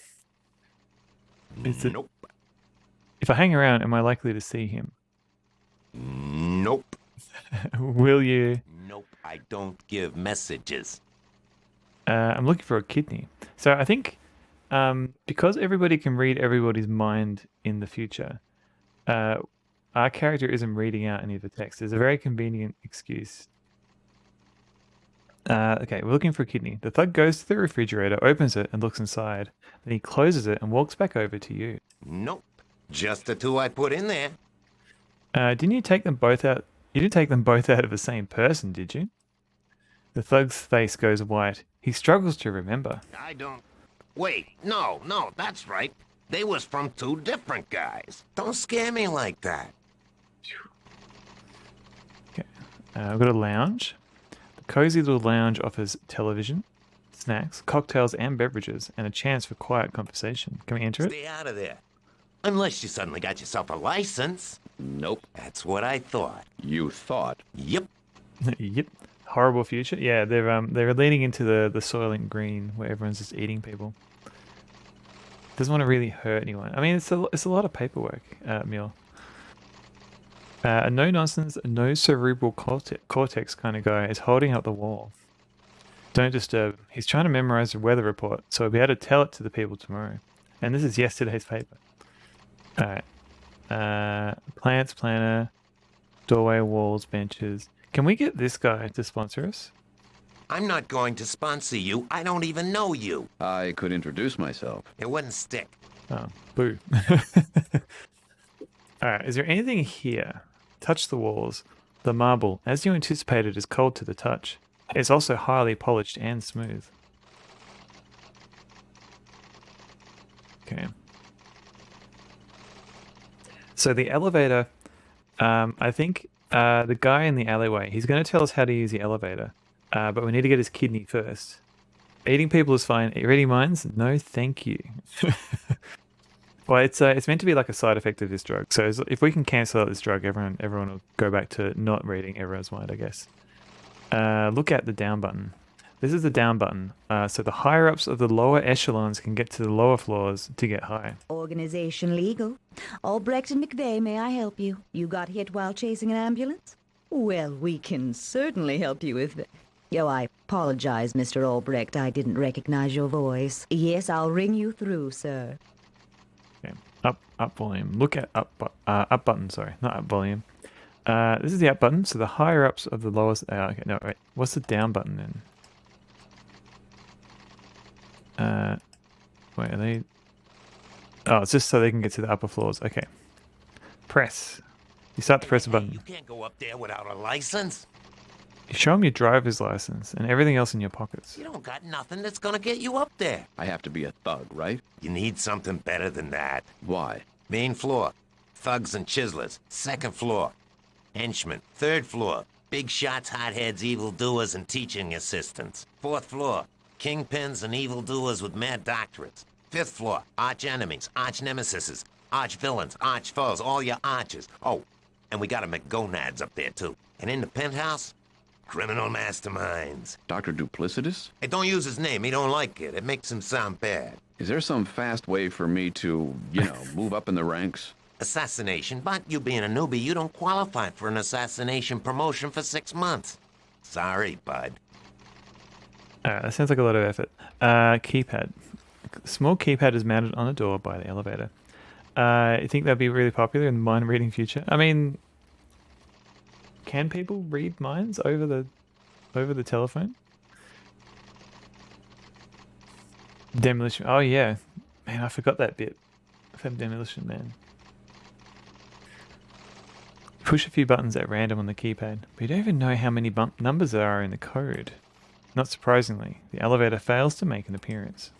Nope. If I hang around, am I likely to see him? Nope. Will you? Nope, I don't give messages. I'm looking for a kidney. So I think because everybody can read everybody's mind in the future, our character isn't reading out any of the text. It's a very convenient excuse. Okay, we're looking for a kidney. The thug goes to the refrigerator, opens it, and looks inside. Then he closes it and walks back over to you. Nope. Just the two I put in there. Didn't you take them both out? You didn't take them both out of the same person, did you? The thug's face goes white. He struggles to remember. I don't... Wait, no, that's right. They was from two different guys. Don't scare me like that. Okay, we've got a lounge. The cozy little lounge offers television, snacks, cocktails and beverages, and a chance for quiet conversation. Can we enter it? Stay out of there. Unless you suddenly got yourself a license. Nope. That's what I thought. You thought? Yep. Yep. Horrible future. Yeah, they're leaning into the Soylent Green where everyone's just eating people. Doesn't want to really hurt anyone. I mean, it's a lot of paperwork, Miel. A no-nonsense, no cerebral cortex kind of guy is holding up the wall. Don't disturb him. He's trying to memorize the weather report, so he'll be able to tell it to the people tomorrow. And this is yesterday's paper. Alright. Plants, planner, doorway, walls, benches. Can we get this guy to sponsor us? I'm not going to sponsor you. I don't even know you. I could introduce myself. It wouldn't stick. Oh, boo. Alright, is there anything here? Touch the walls. The marble, as you anticipated, is cold to the touch. It's also highly polished and smooth. Okay. So the elevator, I think the guy in the alleyway, he's going to tell us how to use the elevator, but we need to get his kidney first. Eating people is fine. Reading minds? No, thank you. Well, it's meant to be like a side effect of this drug. So if we can cancel out this drug, everyone will go back to not reading everyone's mind, I guess. Look at the down button. This is the down button. So the higher ups of the lower echelons can get to the lower floors to get high. Organization legal. Albrecht and McVeigh, may I help you? You got hit while chasing an ambulance? Well, we can certainly help you with that. Yo, I apologize, Mr. Albrecht. I didn't recognize your voice. Yes, I'll ring you through, sir. Okay. Up volume. Look at up button. Sorry, not up volume. This is the up button. So the higher ups of the lowest. Okay, no, wait. What's the down button then? Wait, are they? Oh, it's just so they can get to the upper floors. Okay. Press. You start to press the button. You can't go up there without a license. You show them your driver's license and everything else in your pockets. You don't got nothing that's gonna get you up there. I have to be a thug, right? You need something better than that. Why? Main floor, thugs and chiselers. Second floor, henchmen. Third floor, big shots, hotheads, evildoers, and teaching assistants. Fourth floor, kingpins and evildoers with mad doctorates. Fifth floor, arch enemies, arch nemesises, arch villains, arch foes, all your arches. Oh, and we got a McGonads up there too. And in the penthouse, criminal masterminds. Dr. Duplicitous? Hey, don't use his name. He don't like it. It makes him sound bad. Is there some fast way for me to, move up in the ranks? Assassination, but you being a newbie, you don't qualify for an assassination promotion for 6 months. Sorry, bud. Alright, that sounds like a lot of effort. Keypad. Small keypad is mounted on a door by the elevator. You think that'd be really popular in the mind reading future? I mean, can people read minds over the telephone? Demolition. Oh yeah, man, I forgot that bit. From Demolition Man. Push a few buttons at random on the keypad, but you don't even know how many numbers there are in the code. Not surprisingly, the elevator fails to make an appearance.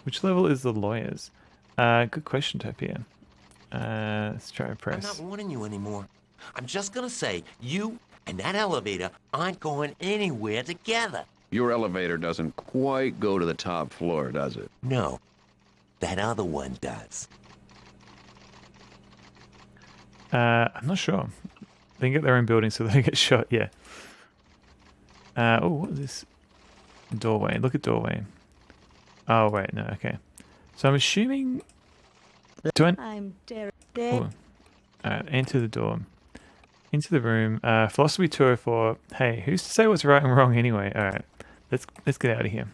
Which level is the lawyers? Good question, Topia. Let's try to press. I'm not warning you anymore. I'm just gonna say, you and that elevator aren't going anywhere together. Your elevator doesn't quite go to the top floor, does it? No, that other one does. I'm not sure. They can get their own building so they get shot, yeah. Oh, what is this? Doorway. Look at doorway. Oh, wait, no, okay. So I'm assuming... I'm dead. Oh. Enter the door. Into the room. Philosophy 204. Hey, who's to say what's right and wrong anyway? Alright, let's get out of here.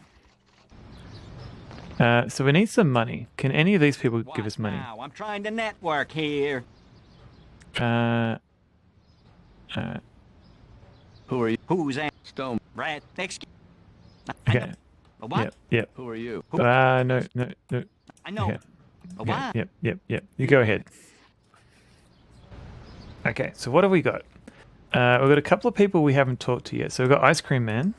So we need some money. Can any of these people give us money? Now, I'm trying to network here. Who are you? Who's that? Stone. Brad, excuse. Okay. What? Yep. Who are you? No. I know. Okay. What? Yep. You go ahead. Okay, so what have we got? We've got a couple of people we haven't talked to yet. So we've got Ice Cream Man.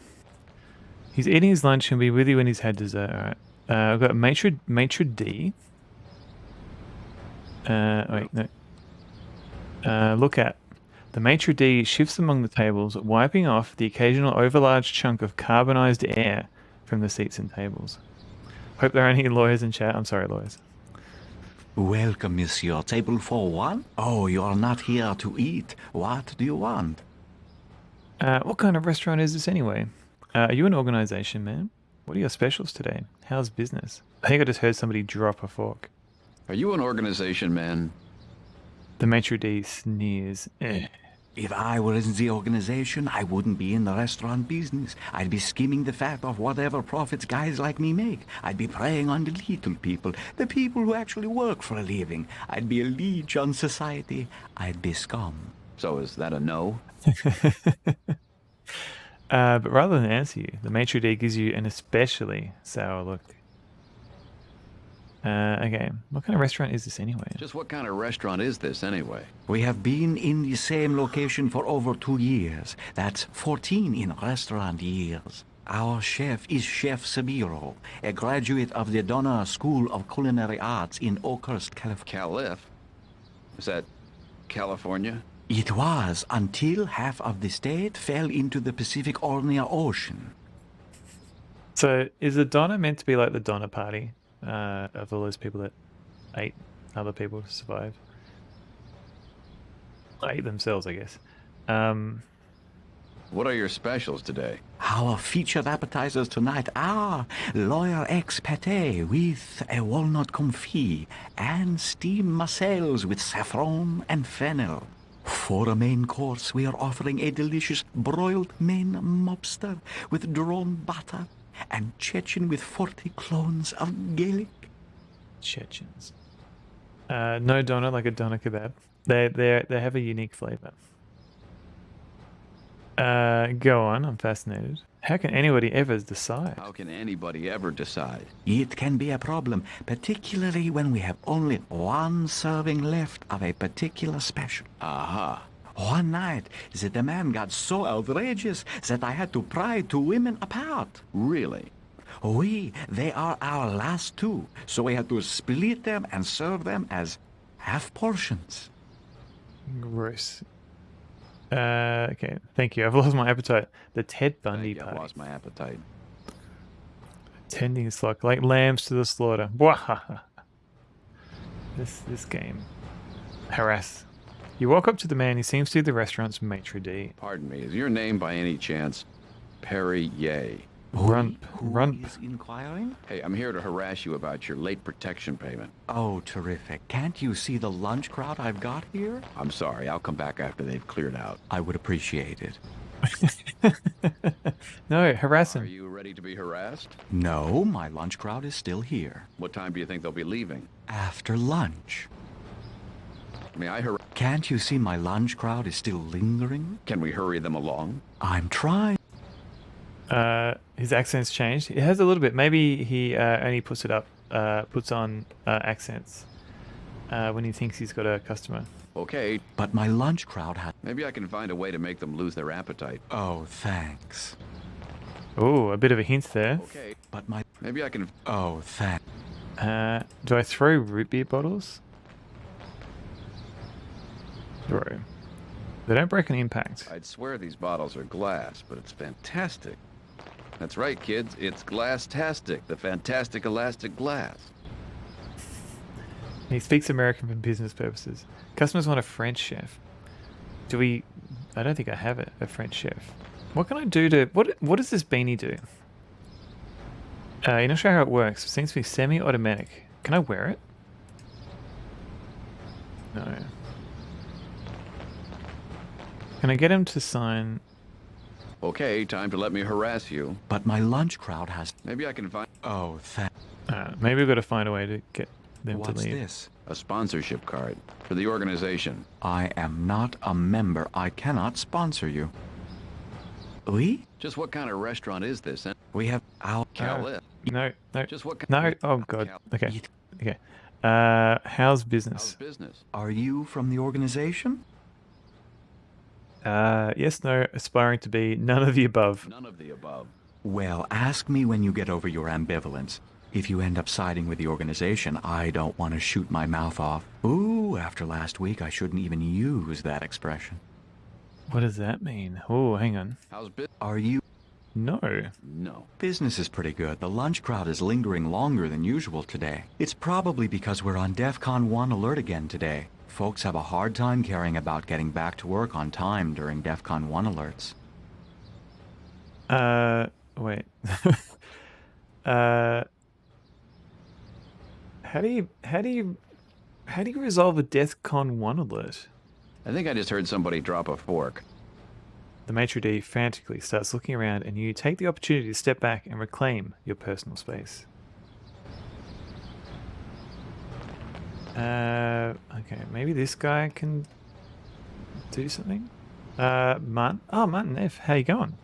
He's eating his lunch and will be with you when he's had dessert. Alright. We've got Maitre D. Wait, no. Look at. The Maitre D shifts among the tables, wiping off the occasional overlarge chunk of carbonized air from the seats and tables. Hope there are any lawyers in chat. I'm sorry, lawyers. Welcome, monsieur. Table for one? Oh, you are not here to eat. What do you want? What kind of restaurant is this anyway? Are you an organization, man? What are your specials today? How's business? I think I just heard somebody drop a fork. Are you an organization, man? The maitre d' sneers. If I were in the organization, I wouldn't be in the restaurant business. I'd be skimming the fat of whatever profits guys like me make. I'd be preying on the little people, the people who actually work for a living. I'd be a leech on society. I'd be scum. So is that a no? But rather than answer you, the maitre d' gives you an especially sour look. Okay, what kind of restaurant is this anyway? Just what kind of restaurant is this anyway? We have been in the same location for over 2 years. That's 14 in restaurant years. Our chef is Chef Sabiro, a graduate of the Donner School of Culinary Arts in Oakhurst, California. Calif? Is that California? It was until half of the state fell into the Pacific or near Ocean. So is the Donner meant to be like the Donner Party of all those people that ate other people to survive? Ate themselves, I guess. What are your specials today? Our featured appetizers tonight are Lawyer X Pate with a walnut confit and steamed mussels with saffron and fennel. For a main course, we are offering a delicious broiled Maine mobster with drawn butter and Chechen with 40 clones of Gaelic. Chechens. No doner like a doner kebab. They have a unique flavor. Go on, I'm fascinated. How can anybody ever decide? How can anybody ever decide? It can be a problem, particularly when we have only one serving left of a particular special. Aha. One night, the demand got so outrageous that I had to pry 2 women apart. Really? They are our last 2, so we had to split them and serve them as half portions. Gross. Okay, thank you. I've lost my appetite. The Ted Bundy I've party. lost my appetite. Tending flock like lambs to the slaughter. Bwahaha. This game. Harass. You walk up to the man. He seems to be the restaurant's maitre d'. Pardon me, is your name by any chance Perry Ye? Run. Is inquiring? Hey, I'm here to harass you about your late protection payment. Oh, terrific. Can't you see the lunch crowd I've got here? I'm sorry, I'll come back after they've cleared out. I would appreciate it. No, harass him. Are you ready to be harassed? No, my lunch crowd is still here. What time do you think they'll be leaving? After lunch. May I harass? Can't you see my lunch crowd is still lingering? Can we hurry them along? I'm trying. His accent's changed. It has a little bit. Maybe he only puts on accents when he thinks he's got a customer. Okay. But my lunch crowd has... Maybe I can find a way to make them lose their appetite. Oh, thanks. Oh, a bit of a hint there. Okay. But my... Maybe I can... Oh, thanks. Do I throw root beer bottles? Throw. They don't break on impact. I'd swear these bottles are glass, but it's fantastic. That's right, kids. It's glass-tastic, the fantastic elastic glass. He speaks American for business purposes. Customers want a French chef. Do we... I don't think I have a French chef. What can I do to... What does this beanie do? You're not sure how it works. It seems to be semi-automatic. Can I wear it? No. Can I get him to sign... Okay, time to let me harass you. But my lunch crowd has... Maybe I can find... Oh, thanks. Maybe we've got to find a way to get them to leave. What's this? A sponsorship card for the organization. I am not a member. I cannot sponsor you. Oui? Just what kind of restaurant is this? We have our... Calif. No. Just what kind... No. Oh, God. Okay. How's business? How's business? Are you from the organization? Yes, no, aspiring to be none of the above. None of the above. Well, ask me when you get over your ambivalence. If you end up siding with the organization, I don't want to shoot my mouth off. Ooh, after last week, I shouldn't even use that expression. What does that mean? Oh, hang on. How's business? Are you... No. No. Business is pretty good. The lunch crowd is lingering longer than usual today. It's probably because we're on DEFCON 1 alert again today. Folks have a hard time caring about getting back to work on time during DEFCON 1 alerts. Wait. How do you resolve a DEFCON 1 alert? I think I just heard somebody drop a fork. The maitre d' frantically starts looking around, and you take the opportunity to step back and reclaim your personal space. Okay, maybe this guy can do something. Martin. Oh, Martin F. How you going?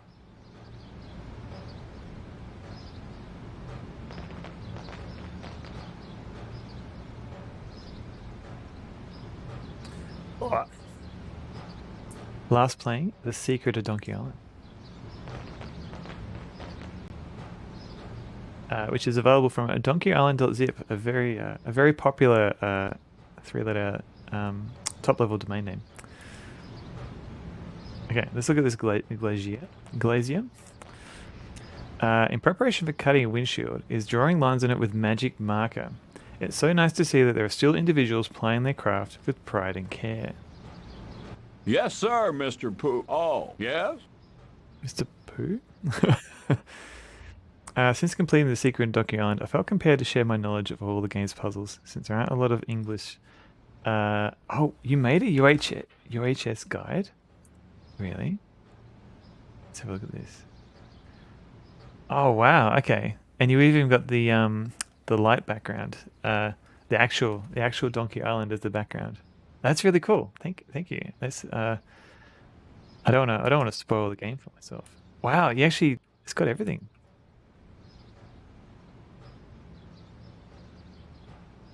Oh. Last playing The Secret of Donkey Island. Which is available from donkeyisland.zip, a very popular 3-letter top-level domain name. Okay, let's look at this glazier. In preparation for cutting a windshield, is drawing lines on it with magic marker. It's so nice to see that there are still individuals playing their craft with pride and care. Yes, sir, Mr. Pooh. Oh, yes? Mr. Pooh? Since completing The Secret in Donkey Island, I felt compelled to share my knowledge of all the game's puzzles, since there aren't a lot of English. Oh, you made a UHS guide? Really? Let's have a look at this. Oh wow, okay. And you even got the light background, the actual Donkey Island as the background. That's really cool. Thank you. That's I don't want to spoil the game for myself. Wow, it's got everything.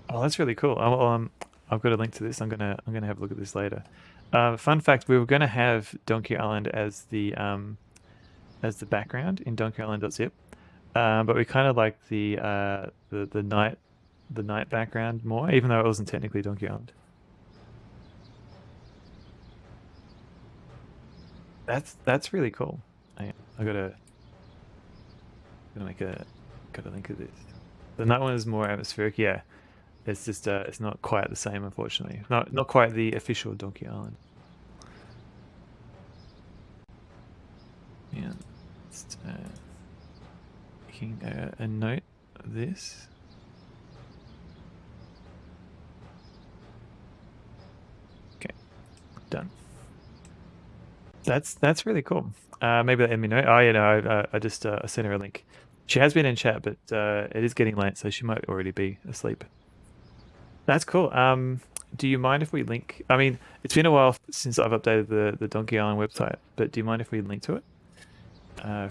Oh, that's really cool. I've got a link to this. I'm gonna have a look at this later. Fun fact: we were gonna have Donkey Island as the background in donkeyisland.zip, but we kind of like the night background more, even though it wasn't technically Donkey Island. That's really cool. I gotta link of this. The night one is more atmospheric. Yeah, it's just it's not quite the same, unfortunately. Not quite the official Donkey Island. Yeah, just making a note of this. Okay, done. That's really cool. Maybe let me know. Oh yeah, no, I just sent her a link. She has been in chat, but it is getting late, so she might already be asleep. That's cool. Do you mind if we link? I mean, it's been a while since I've updated the Donkey Island website, but do you mind if we link to it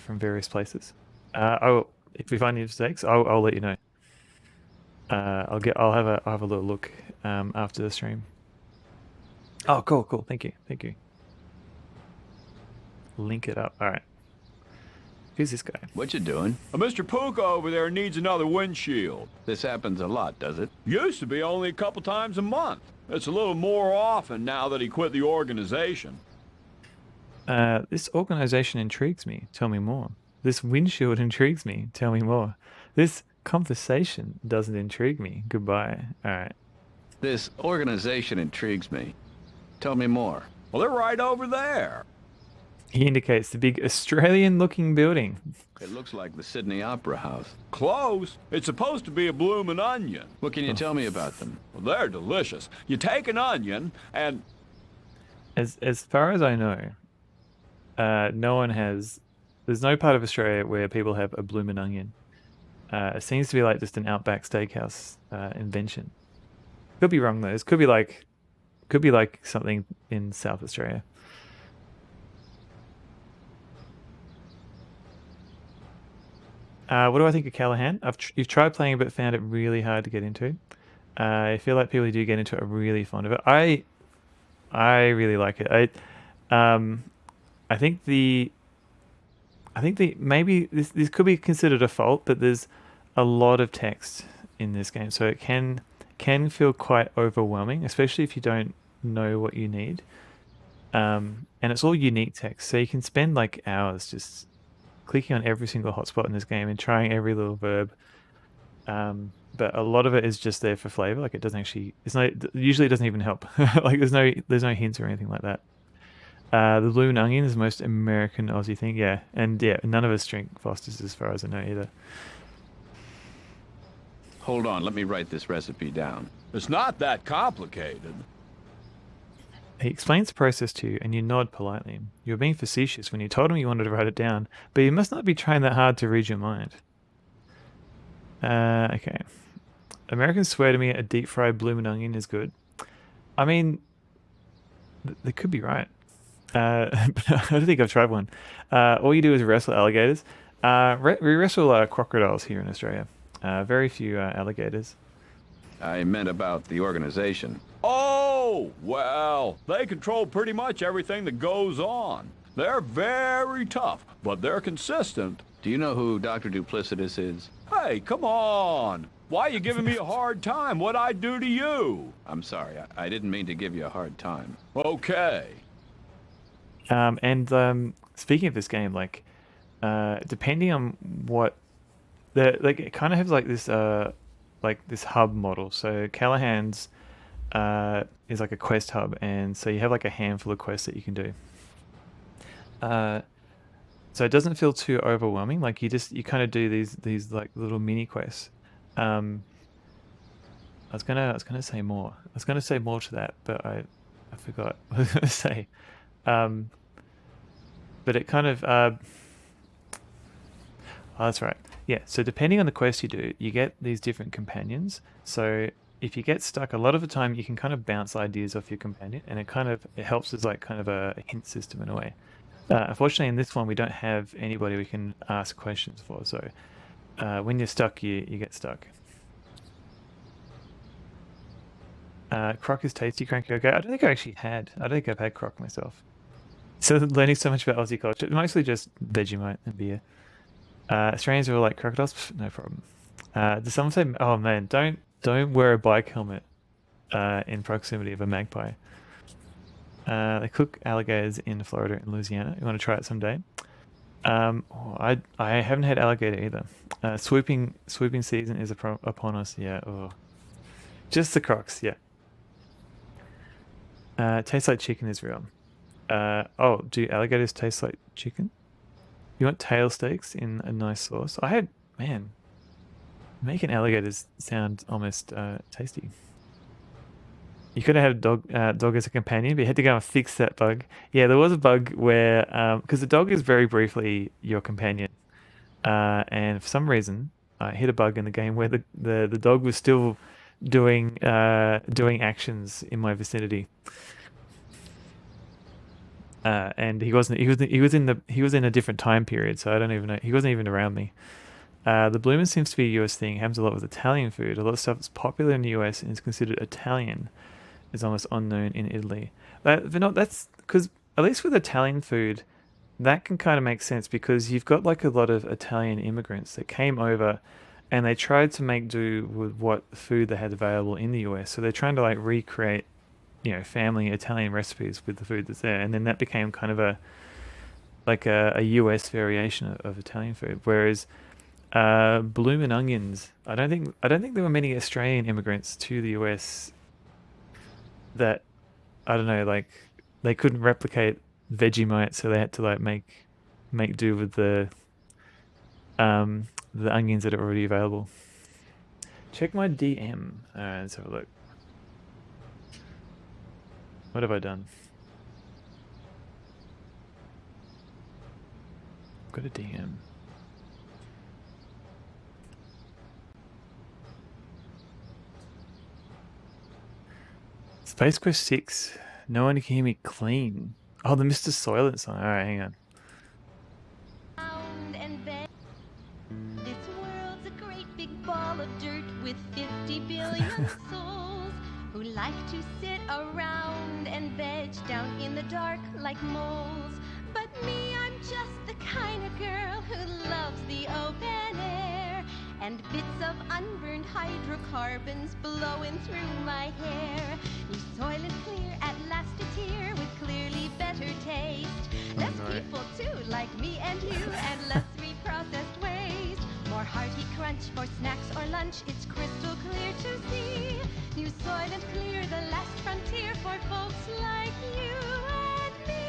from various places? If we find any mistakes, I'll let you know. I'll have a little look after the stream. Oh, cool. Thank you. Link it up. All right. Who's this guy? What you doing? Mr. Puka over there needs another windshield. This happens a lot, does it? Used to be only a couple times a month. It's a little more often now that he quit the organization. This organization intrigues me. Tell me more. This windshield intrigues me. Tell me more. This conversation doesn't intrigue me. Goodbye. All right. This organization intrigues me. Tell me more. Well, they're right over there. He indicates the big Australian-looking building. It looks like the Sydney Opera House. Close. It's supposed to be a bloomin' onion. What can you tell me about them? Well, they're delicious. You take an onion and... As far as I know, no one has... There's no part of Australia where people have a bloomin' onion. It seems to be like just an Outback Steakhouse invention. Could be wrong though. This could be like something in South Australia. What do I think of Callahan? You've tried playing it but found it really hard to get into. I feel like people who do get into it are really fond of it. I really like it. I think maybe this could be considered a fault, but there's a lot of text in this game, so it can feel quite overwhelming, especially if you don't know what you need. And it's all unique text, so you can spend like hours just clicking on every single hotspot in this game and trying every little verb. But a lot of it is just there for flavor. Like it doesn't actually, usually it doesn't even help. Like there's no hints or anything like that. The blue onion is the most American Aussie thing. Yeah. And yeah, none of us drink Foster's as far as I know either. Hold on, let me write this recipe down. It's not that complicated. He explains the process to you, and you nod politely. You were being facetious when you told him you wanted to write it down, but you must not be trying that hard to read your mind. Okay. Americans swear to me a deep-fried bloomin' onion is good. I mean, They could be right. But I don't think I've tried one. All you do is wrestle alligators. We wrestle crocodiles here in Australia. Very few alligators. I meant about the organization. Oh, well, they control pretty much everything that goes on. They're very tough, but they're consistent. Do you know who Dr. Duplicitous is? Hey, come on. Why are you giving me a hard time? What'd I do to you? I'm sorry, I didn't mean to give you a hard time. Okay. Speaking of this game, like, depending on what it kind of has like this hub model. So Callahan's is like a quest hub, and so you have like a handful of quests that you can do. So it doesn't feel too overwhelming. Like you kind of do these like little mini quests. I was gonna say more. I was gonna say more to that, but I forgot what I was gonna say. But it kind of oh, that's right. Yeah. So depending on the quest you do, you get these different companions. So if you get stuck, a lot of the time you can kind of bounce ideas off your companion, and it helps as like kind of a hint system in a way. Unfortunately, in this one, we don't have anybody we can ask questions for. So when you're stuck, you get stuck. Croc is tasty, cranky. Okay, I don't think I've had croc myself. So learning so much about Aussie culture, mostly just Vegemite and beer. Australians are all like crocodiles. Pff, no problem. Does someone say? Oh man, don't wear a bike helmet in proximity of a magpie. They cook alligators in Florida and Louisiana. You want to try it someday? I haven't had alligator either. Swooping season is upon us. Yeah. Oh. Just the crocs. Yeah. Tastes like chicken is real. Do alligators taste like chicken? You want tail steaks in a nice sauce? Making alligators sound almost tasty. You could have had a dog as a companion, but you had to go and fix that bug. Yeah, there was a bug where, because the dog is very briefly your companion, and for some reason, I hit a bug in the game where the dog was still doing actions in my vicinity, and he was in a different time period, so I don't even know. He wasn't even around me. The bloomer seems to be a US thing. Happens a lot with Italian food. A lot of stuff that's popular in the US and is considered Italian is almost unknown in Italy. That's because, at least with Italian food, that can kind of make sense because you've got like a lot of Italian immigrants that came over and they tried to make do with what food they had available in the US. So they're trying to like recreate, family Italian recipes with the food that's there. And then that became kind of a US variation of Italian food. Whereas bloomin' onions, I don't think there were many Australian immigrants to the US that, I don't know, like they couldn't replicate Vegemite, so they had to like make do with the onions that are already available. Check my DM. Let's have a look. What have I done? I've got a DM. Space Quest 6. No one can hear me clean. Oh, the Mr. Soylent song. Alright, hang on. This world's a great big ball of dirt with 50 billion souls who like to sit around and veg down in the dark like moles. But me, I'm just the kind of girl who loves the open air and bits of unburned hydrocarbons blowing through my hair. New Soylent Clear at last it's here with clearly better taste. Less people too, like me and you, and less reprocessed waste. More hearty crunch for snacks or lunch, it's crystal clear to see. New Soylent Clear, the last frontier for folks like you and me.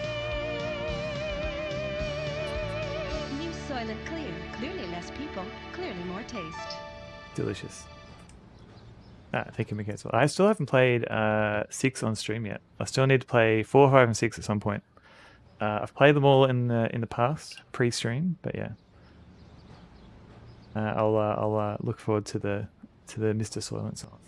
New Soylent Clear, clearly less people, clearly more taste. Delicious. Thank you, Michael. I still haven't played 6 on stream yet. I still need to play 4, 5, and 6 at some point. I've played them all in the past, pre-stream, but yeah. I'll look forward to the Mr. Soylent song.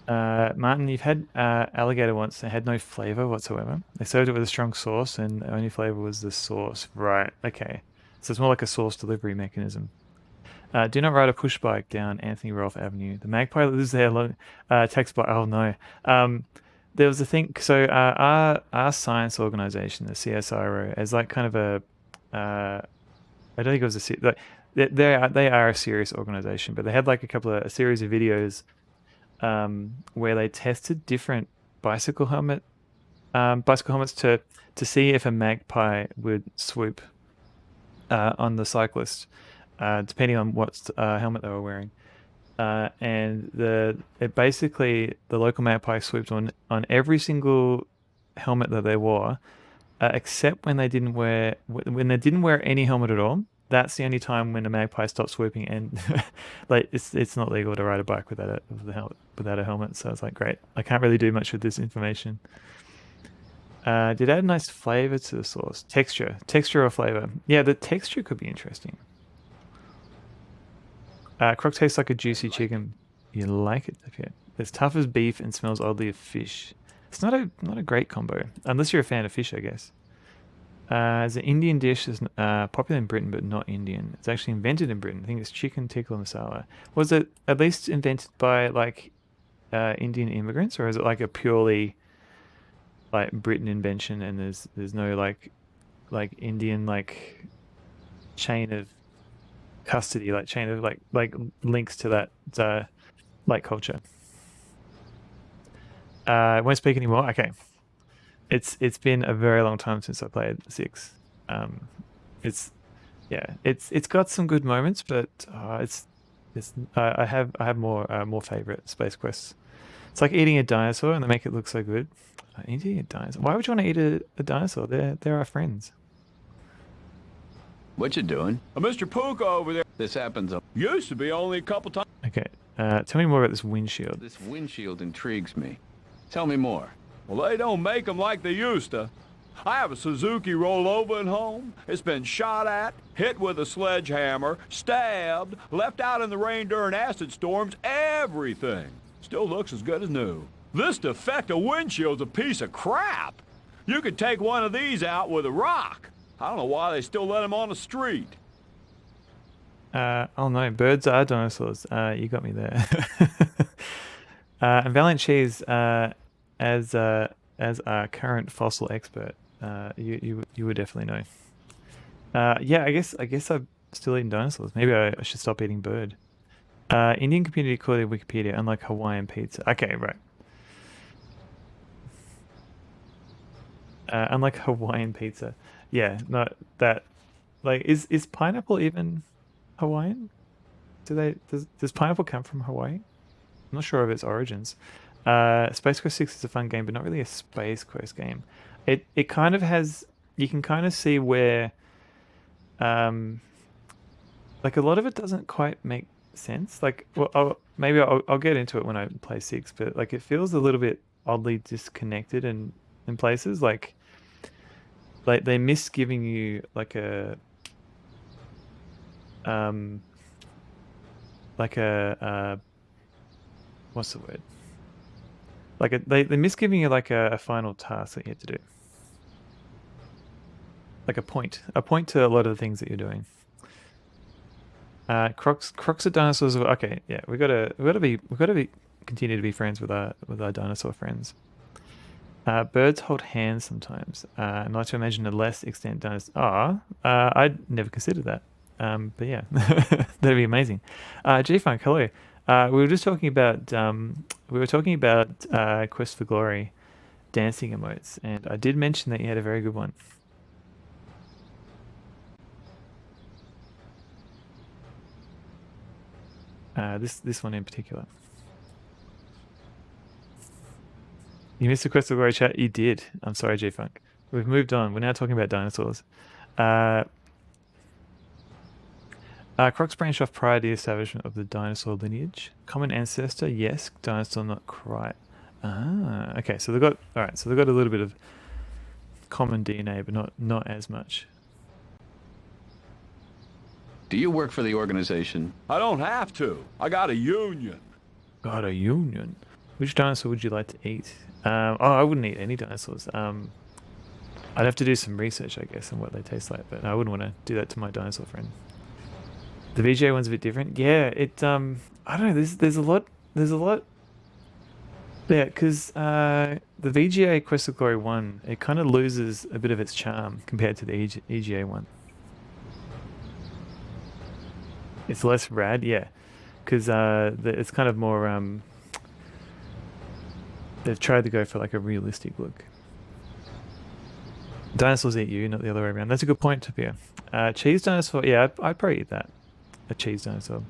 Martin, you've had alligator once. They had no flavor whatsoever. They served it with a strong sauce, and the only flavor was the sauce. Right. Okay. So it's more like a sauce delivery mechanism. Do not ride a push bike down Anthony Rolfe Avenue. The magpie lives there. Text by. Oh no. There was a thing. So our science organization, the CSIRO, is like kind of a. I don't think it was like they are a serious organization, but they had like a series of videos where they tested different bicycle helmets to see if a magpie would swoop on the cyclist, depending on what helmet they were wearing. And basically the local magpie swooped on every single helmet that they wore, except when they didn't wear any helmet at all. That's the only time when a magpie stopped swooping, and like it's not legal to ride a bike without a helmet. So it's like, great, I can't really do much with this information. Did add a nice flavor to the sauce. Texture or flavor? Yeah, the texture could be interesting. Croc tastes like a juicy chicken. You like it? Okay. It's tough as beef and smells oddly of fish. It's not a great combo, unless you're a fan of fish, I guess. It's an Indian dish that's popular in Britain, but not Indian. It's actually invented in Britain. I think it's chicken tikka masala. Was it at least invented by like Indian immigrants, or is it like a purely like Britain invention? And there's no like Indian like chain of custody, like chain of like links to that like culture. I won't speak anymore. Okay. It's been a very long time since I played 6. It's got some good moments, but I have more favorite Space Quests. It's like eating a dinosaur, and they make it look so good. Eating a dinosaur. Why would you want to eat a dinosaur? They're our friends. What you doing? Mr. Puka over there. This happens. Used to be only a couple times. Okay. Tell me more about this windshield. This windshield intrigues me. Tell me more. Well, they don't make them like they used to. I have a Suzuki rollover at home. It's been shot at, hit with a sledgehammer, stabbed, left out in the rain during acid storms, everything. Still looks as good as new. This defective windshield's a piece of crap. You could take one of these out with a rock. I don't know why they still let them on the street. Oh no, birds are dinosaurs. You got me there. And Valiant Cheese, as our current fossil expert, you would definitely know. Yeah, I guess I'm still eating dinosaurs. Maybe I should stop eating bird. Indian community called it Wikipedia, unlike Hawaiian pizza. Okay, right. Unlike Hawaiian pizza. Yeah, not that. Like, is pineapple even Hawaiian? Does pineapple come from Hawaii? I'm not sure of its origins. Space Quest 6 is a fun game, but not really a Space Quest game. It kind of has. You can kind of see where, like a lot of it doesn't quite make sense. Like, well, I'll get into it when I play 6, but like it feels a little bit oddly disconnected in places. Like they miss giving you like a what's the word? Like they miss giving you like a final task that you have to do. Like a point to a lot of the things that you're doing. Crocs are dinosaurs. Okay, yeah, we gotta continue to be friends with our dinosaur friends. Birds hold hands sometimes. I'd like to imagine a less extent dinosaur. I'd never considered that. But yeah, that'd be amazing. G-Funk, hello. We were just talking about Quest for Glory dancing emotes, and I did mention that you had a very good one. This one in particular. You missed the Quest for Glory chat? You did. I'm sorry, G-Funk. We've moved on. We're now talking about dinosaurs. Crocs branched off prior to the establishment of the dinosaur lineage. Common ancestor, yes. Dinosaur, not quite. Okay. So they've got a little bit of common DNA, but not as much. Do you work for the organization? I don't have to. I got a union. Got a union? Which dinosaur would you like to eat? I wouldn't eat any dinosaurs. I'd have to do some research, I guess, on what they taste like, but I wouldn't want to do that to my dinosaur friend. The VGA one's a bit different. Yeah, it. I don't know. There's a lot. Yeah, because the VGA Quest of Glory 1, it kind of loses a bit of its charm compared to the EGA one. It's less rad, yeah, because it's kind of more. They've tried to go for like a realistic look. Dinosaurs eat you, not the other way around. That's a good point, Tapia. Cheese dinosaur, yeah, I'd probably eat that. A cheese dinosaur.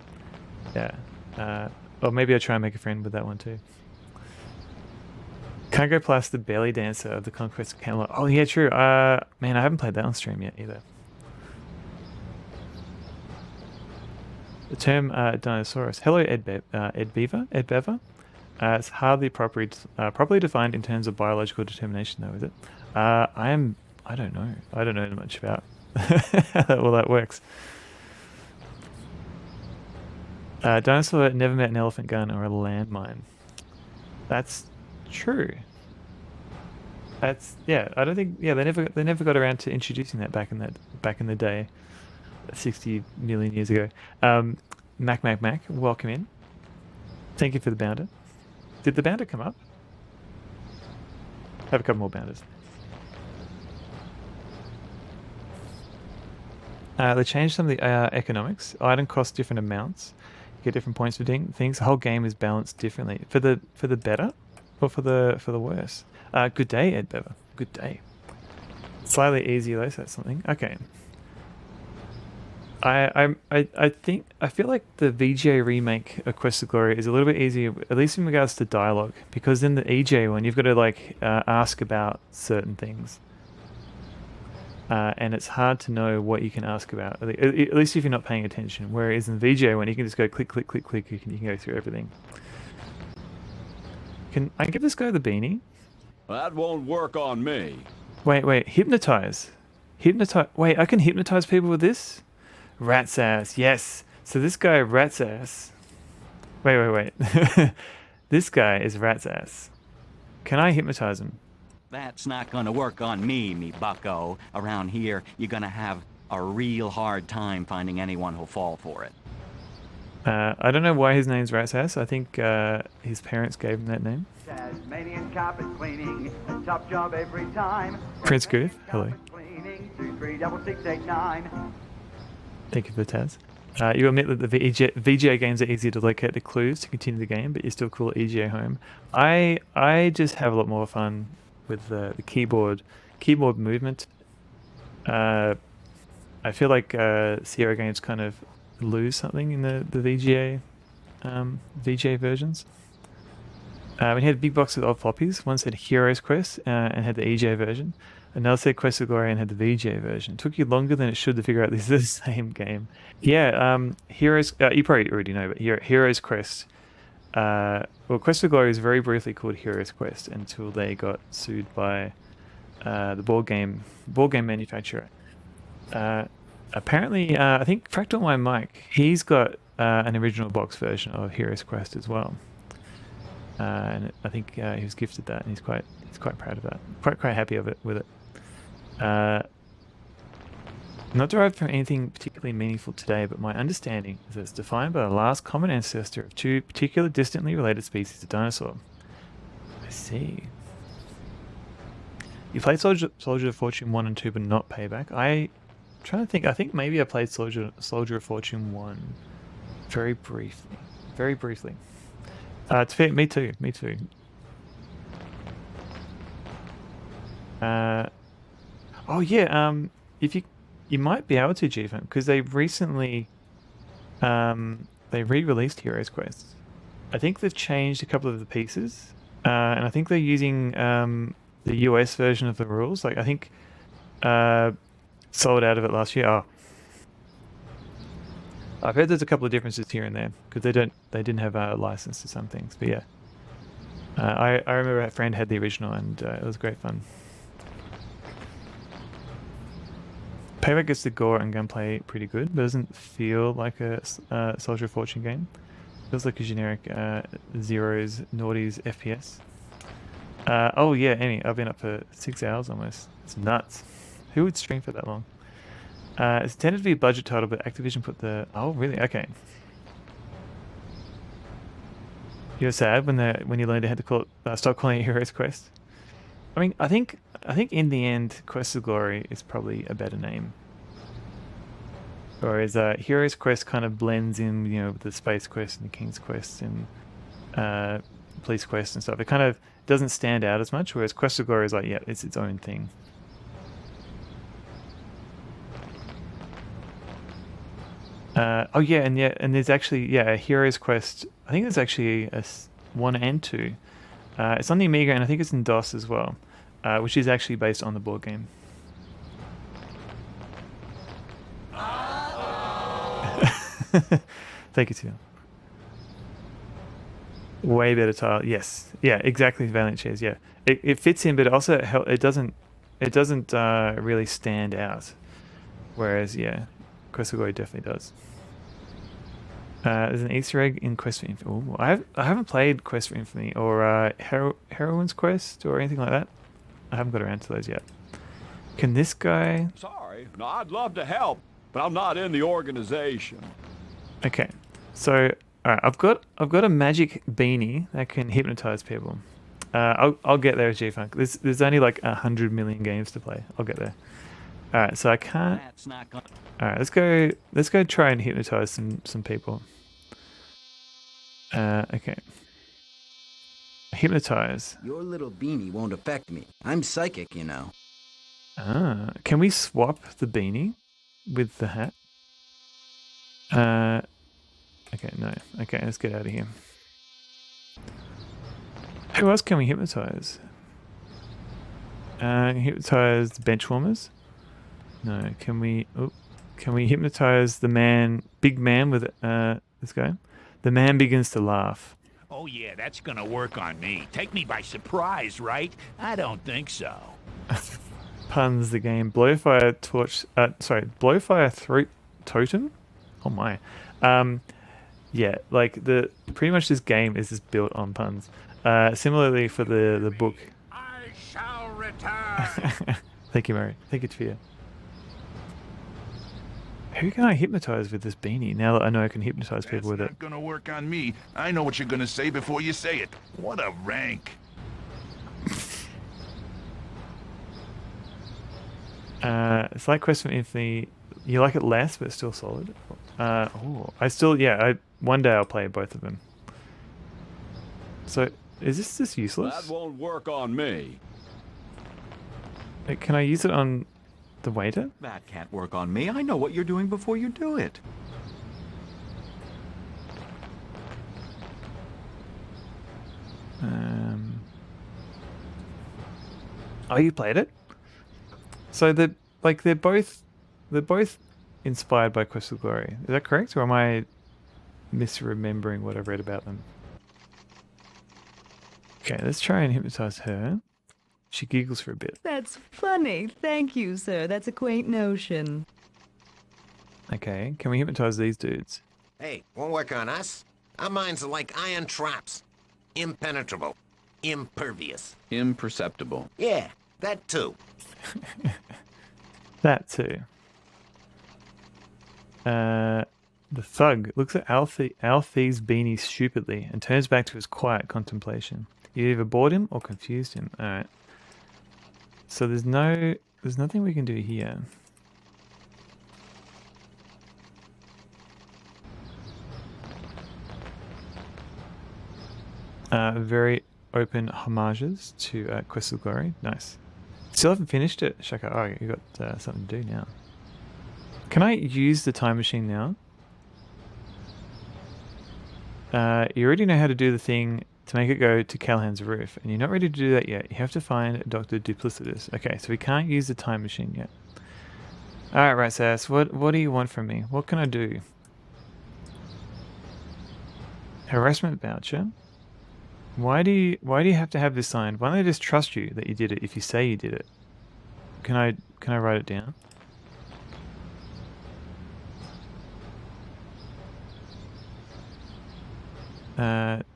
Yeah. Or maybe I'll try and make a friend with that one too. Can't go past the belly dancer of the Conquest of Camelot. Oh yeah, true. Man, I haven't played that on stream yet either. The term Dinosaurus. Hello, Ed Beaver. It's hardly properly defined in terms of biological determination, though, is it? I don't know. I don't know much about how that works. Dinosaur never met an elephant gun or a landmine. That's true. Yeah. I don't think. Yeah, they never got around to introducing that back in the day, 60 million years ago. Mac, welcome in. Thank you for the bounder. Did the bounder come up? Have a couple more bounders. They changed some of the economics. Item costs different amounts. You get different points for things. The whole game is balanced differently. For the better, or for the worse. Good day, Ed Bever. Good day. Slightly easier though, so that's something. Okay. I feel like the VGA remake of Quest of Glory is a little bit easier, at least in regards to dialogue, because in the EGA one you've got to like ask about certain things, and it's hard to know what you can ask about. At least if you're not paying attention. Whereas in the VGA one you can just go click, you can go through everything. Can I give this guy the beanie? That won't work on me. Wait, hypnotize. Wait, I can hypnotize people with this? Rat's ass, yes. So this guy, Rat's ass. Wait. This guy is Rat's ass. Can I hypnotize him? That's not gonna work on me bucko. Around here, you're gonna have a real hard time finding anyone who'll fall for it. I don't know why his name's Rat's ass. I think his parents gave him that name. Tasmanian carpet cleaning, a top job every time. Prince Goof, hello. Cleaning, 236689. Thank you for the Taz. You admit that the VGA games are easier to locate the clues to continue the game, but you still call EGA home. I just have a lot more fun with the keyboard movement. I feel like Sierra games kind of lose something in the VGA versions. We had a big box with old floppies. One said Heroes Quest and had the EGA version. Another said Quest of Glory and had the VGA version. It took you longer than it should to figure out this is the same game. Yeah, Heroes. You probably already know, but Heroes Quest. Well, Quest of Glory was very briefly called Heroes Quest until they got sued by the board game manufacturer. Apparently, I think Fractal My Mike, he's got an original box version of Heroes Quest as well. And I think he was gifted that, and he's quite proud of that. Quite happy with it. Not derived from anything particularly meaningful today, but my understanding is that it's defined by the last common ancestor of two particular distantly related species of dinosaur. I see. You played Soldier of Fortune 1 and 2, but not Payback. I'm trying to think. I think maybe I played Soldier of Fortune 1 very briefly. It's fair. Me too. Oh yeah. If you might be able to GFM because they recently they re-released Heroes Quest. I think they've changed a couple of the pieces, and I think they're using the US version of the rules. Like I think sold out of it last year. Oh. I've heard there's a couple of differences here and there because they didn't have a license to some things. But yeah, I remember a friend had the original and it was great fun. Payback gets the gore and gunplay pretty good, but doesn't feel like a Soldier of Fortune game. Feels like a generic zeros, naughties FPS. Oh yeah, Amy, I've been up for 6 hours almost. It's nuts. Who would stream for that long? It's intended to be a budget title, but Activision put the... Oh, really? Okay. You're sad when you learned how to call it, stop calling it Heroes Quest. I mean, I think in the end, Quest of Glory is probably a better name. Whereas Heroes Quest kind of blends in, you know, with the Space Quest and the King's Quest and Police Quest and stuff. It kind of doesn't stand out as much. Whereas Quest of Glory is like, yeah, it's its own thing. Oh yeah, and there's actually a Heroes Quest. I think there's actually a 1 and 2. It's on the Amiga and I think it's in DOS as well, which is actually based on the board game. Thank you, Tim. Way better title. Yes, yeah, exactly. Valiant Shares. Yeah, it fits in, but also it doesn't really stand out. Whereas Quest of Glory definitely does. There's an Easter egg in Quest for Infamy. Ooh, I haven't played Quest for Infamy or Heroine's Quest or anything like that. I haven't got around to those yet. Can this guy... Sorry. No, I'd love to help, but I'm not in the organization. Okay. So, alright, I've got a magic beanie that can hypnotize people. I'll get there, G-Funk. There's only like 100 million games to play. I'll get there. Alright, so I can't... Alright, let's go try and hypnotize some people. Okay. Hypnotize. Your little beanie won't affect me. I'm psychic, you know. Ah, can we swap the beanie with the hat? Okay, no. Okay, let's get out of here. Who else can we hypnotize? Hypnotize the benchwarmers? No, can we hypnotize the big man with this guy? The man begins to laugh. Oh yeah, that's gonna work on me. Take me by surprise, right? I don't think so. Puns the game. Blowfire torch. Blowfire throat totem. Oh my. Yeah, like pretty much this game is just built on puns. Similarly for the book. I shall return. Thank you, Mary. Thank you, Tfia. Who can I hypnotize with this beanie now that I know I can hypnotize people with it? That's not gonna work on me. I know what you're gonna say before you say it. What a rank. It's like Quest for Infamy. You like it less, but it's still solid. One day I'll play both of them. So, is this just useless? That won't work on me. Can I use it on the waiter? That can't work on me. I know what you're doing before you do it. Oh, you played it? So they're both inspired by Quest of Glory. Is that correct, or am I misremembering what I've read about them? Okay, let's try and hypnotize her. She giggles for a bit. That's funny. Thank you, sir. That's a quaint notion. Okay, can we hypnotize these dudes? Hey, won't work on us. Our minds are like iron traps. Impenetrable. Impervious. Imperceptible. Yeah, that too. That too. The thug looks at Alfie's beanie stupidly and turns back to his quiet contemplation. You either bored him or confused him. Alright. So there's nothing we can do here. Very open homages to Quest of Glory. Nice. Still haven't finished it, Shaka. Oh, you got something to do now. Can I use the time machine now? You already know how to do the thing to make it go to Callahan's roof, and you're not ready to do that yet. You have to find Dr. Duplicitous. Okay, so we can't use the time machine yet. Alright, right, Sass. What do you want from me? What can I do? Harassment voucher? Why do you have to have this signed? Why don't I just trust you that you did it if you say you did it? Can I write it down?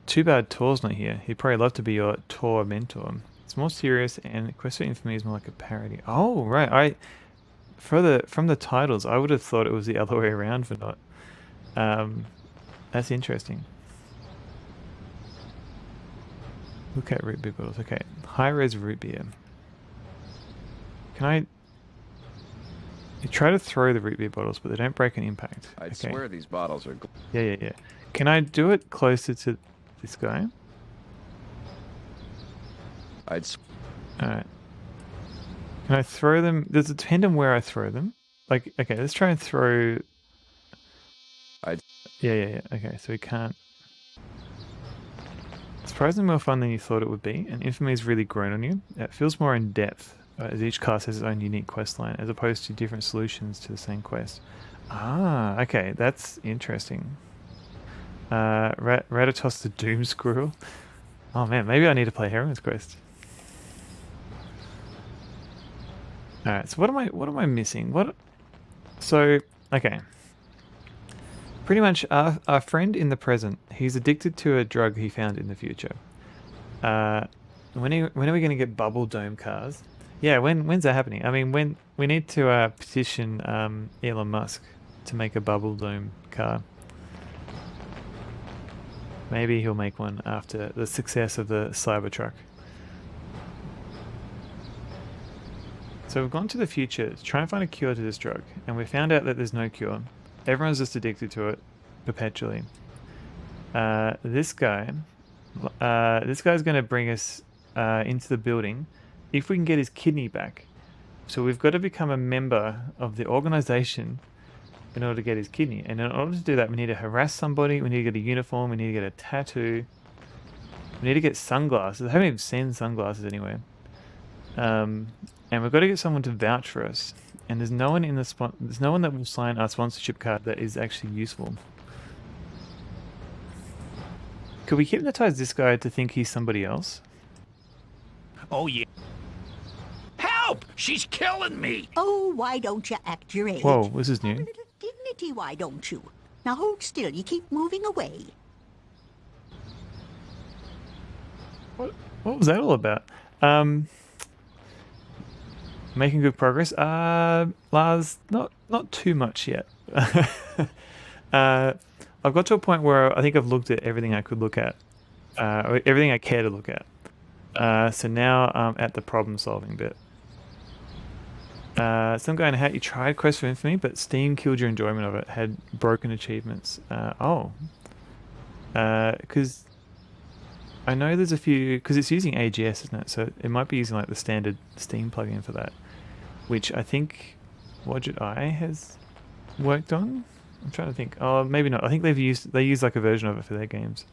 Too bad Tor's not here. He'd probably love to be your Tor mentor. It's more serious, and Quest for Infamy is more like a parody. Oh, right. From the titles, I would have thought it was the other way around for not. That's interesting. Look at root beer bottles. Okay, high res root beer. Can I? You try to throw the root beer bottles, but they don't break an impact. I'd swear these bottles are... Yeah. Can I do it closer to this guy? Alright. Can I throw them? Does it depend on where I throw them? Like, okay, let's try and throw... Yeah. Okay, so we can't... Surprisingly more fun than you thought it would be, and Infamy has really grown on you. It feels more in depth, as each class has its own unique quest line, as opposed to different solutions to the same quest. Ah, okay, that's interesting. Ratatos the Doom Squirrel. Oh man, maybe I need to play Heroine's Quest. Alright, so what am I missing? So, okay. Pretty much our friend in the present, he's addicted to a drug he found in the future. When are we going to get bubble dome cars? Yeah, when's that happening? I mean, when we need to petition Elon Musk to make a bubble dome car. Maybe he'll make one after the success of the Cybertruck. So we've gone to the future to try and find a cure to this drug, and we found out that there's no cure. Everyone's just addicted to it perpetually. This guy's going to bring us into the building if we can get his kidney back. So we've got to become a member of the organization in order to get his kidney. And in order to do that, we need to harass somebody, we need to get a uniform, we need to get a tattoo, we need to get sunglasses. I haven't even seen sunglasses anywhere. And we've got to get someone to vouch for us. And there's no one in there's no one that will sign our sponsorship card that is actually useful. Could we hypnotize this guy to think he's somebody else? Oh, yeah. Help! She's killing me! Oh, why don't you act your age? Whoa, this is new. A little dignity, why don't you? Now hold still, you keep moving away. What was that all about? Making good progress. Lars, not too much yet. I've got to a point where I think I've looked at everything I could look at, or everything I care to look at. So now I'm at the problem-solving bit. Some guy in a hat, you tried Quest for Infamy, but Steam killed your enjoyment of it. Had broken achievements. Because I know there's a few, because it's using AGS, isn't it? So it might be using like the standard Steam plugin for that, which I think Wadget Eye has worked on. I'm trying to think. Oh, maybe not. I think they use like a version of it for their games.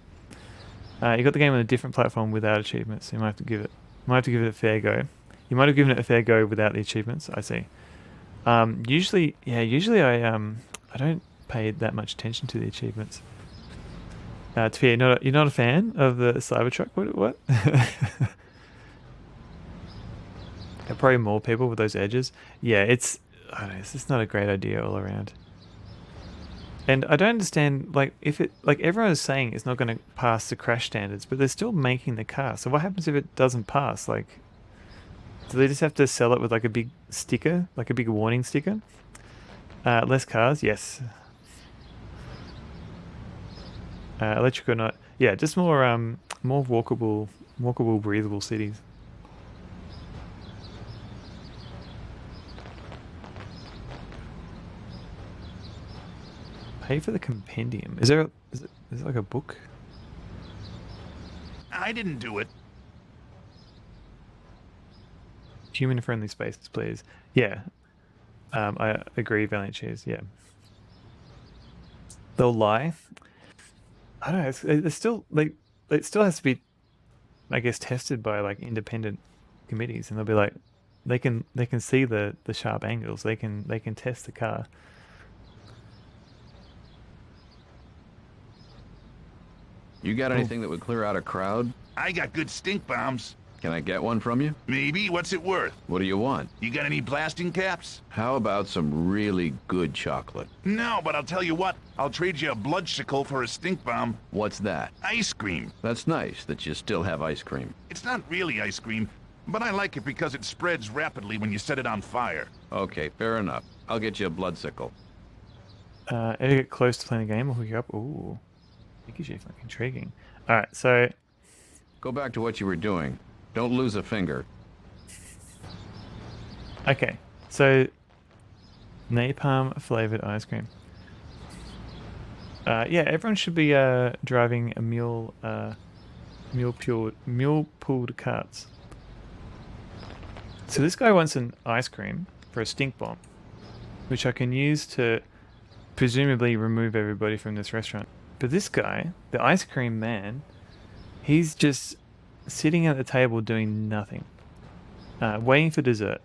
You got the game on a different platform without achievements. So you might have to give it a fair go. You might have given it a fair go without the achievements. I see. Usually I don't pay that much attention to the achievements. Tafia, you're not a fan of the Cybertruck? What? Probably more people with those edges. Yeah, it's just not a great idea all around. And I don't understand, like, everyone is saying it's not going to pass the crash standards, but they're still making the car. So what happens if it doesn't pass? Like, do they just have to sell it with like a big sticker, like a big warning sticker? Less cars, yes. Electric or not, yeah, just more walkable, breathable cities. Pay for the compendium. Is there like a book? I didn't do it. Human-friendly spaces, please. Yeah, I agree. Valiant Cheers. Yeah, they'll lie. I don't know. It's still like it still has to be, I guess, tested by like independent committees, and they'll be like, they can see the sharp angles. They can test the car. You got anything that would clear out a crowd? I got good stink bombs. Can I get one from you? Maybe. What's it worth? What do you want? You got any blasting caps? How about some really good chocolate? No, but I'll tell you what. I'll trade you a bloodsicle for a stink bomb. What's that? Ice cream. That's nice that you still have ice cream. It's not really ice cream, but I like it because it spreads rapidly when you set it on fire. Okay, fair enough. I'll get you a bloodsicle. Ever get close to playing a game or hook you up? Ooh. Think you like intriguing. Alright, so go back to what you were doing. Don't lose a finger. Okay, so napalm flavored ice cream. Yeah, everyone should be driving a mule pulled carts. So this guy wants an ice cream for a stink bomb, which I can use to presumably remove everybody from this restaurant. But this guy, the ice cream man, he's just sitting at the table doing nothing, waiting for dessert.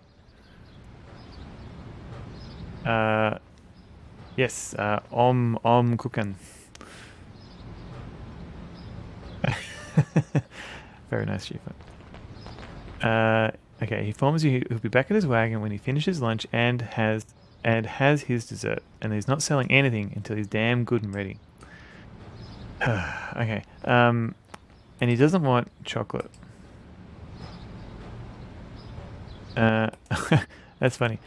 Yes, cooking. Very nice, Chief. Okay, he informs you he'll be back at his wagon when he finishes lunch and has his dessert, and he's not selling anything until he's damn good and ready. Okay, and he doesn't want chocolate. That's funny.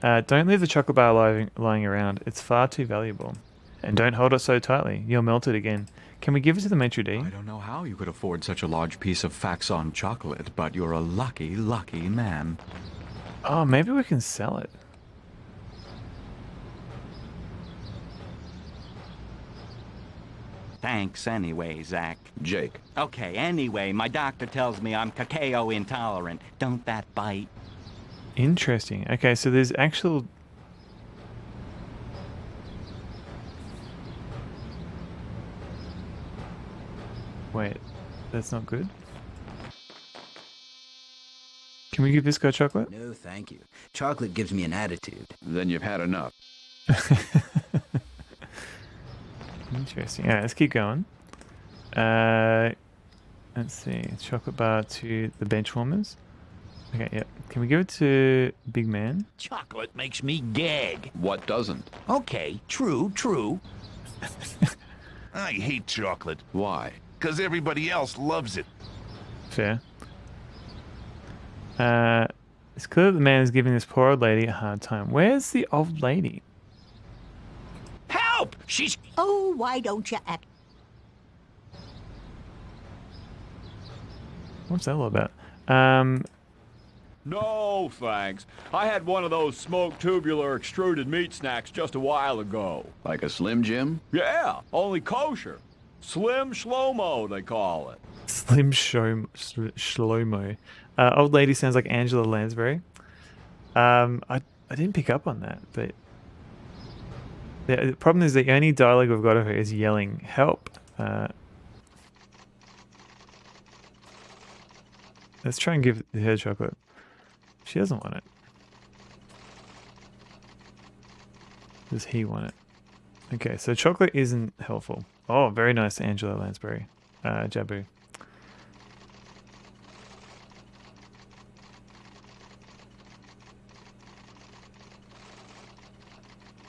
Don't leave the chocolate bar lying around. It's far too valuable. And don't hold it so tightly. You'll melt it again. Can we give it to the maitre d'? I don't know how you could afford such a large piece of Faxon chocolate, but you're a lucky, lucky man. Oh, maybe we can sell it. Thanks anyway, Zach. Jake. Okay, anyway, my doctor tells me I'm cacao intolerant. Don't that bite? Interesting. Okay, so there's actual... Wait, that's not good? Can we give this guy chocolate? No, thank you. Chocolate gives me an attitude. Then you've had enough. Interesting. Alright, let's keep going. Let's see. Chocolate bar to the bench warmers. Okay, yep. Can we give it to Big Man? Chocolate makes me gag. What doesn't? Okay, true. I hate chocolate. Why? Because everybody else loves it. Fair. It's clear that the man is giving this poor old lady a hard time. Where's the old lady? Help! She's... Oh, why don't you act? What's that all about? No, thanks. I had one of those smoked tubular extruded meat snacks just a while ago. Like a Slim Jim? Yeah, only kosher. Slim Shlomo, they call it. Slim Shlomo. Old lady sounds like Angela Lansbury. I didn't pick up on that, but the problem is the only dialogue we've got of her is yelling, "Help!" Let's try and give her chocolate. She doesn't want it. Does he want it? Okay, so chocolate isn't helpful. Oh, very nice, Angela Lansbury. Jabu.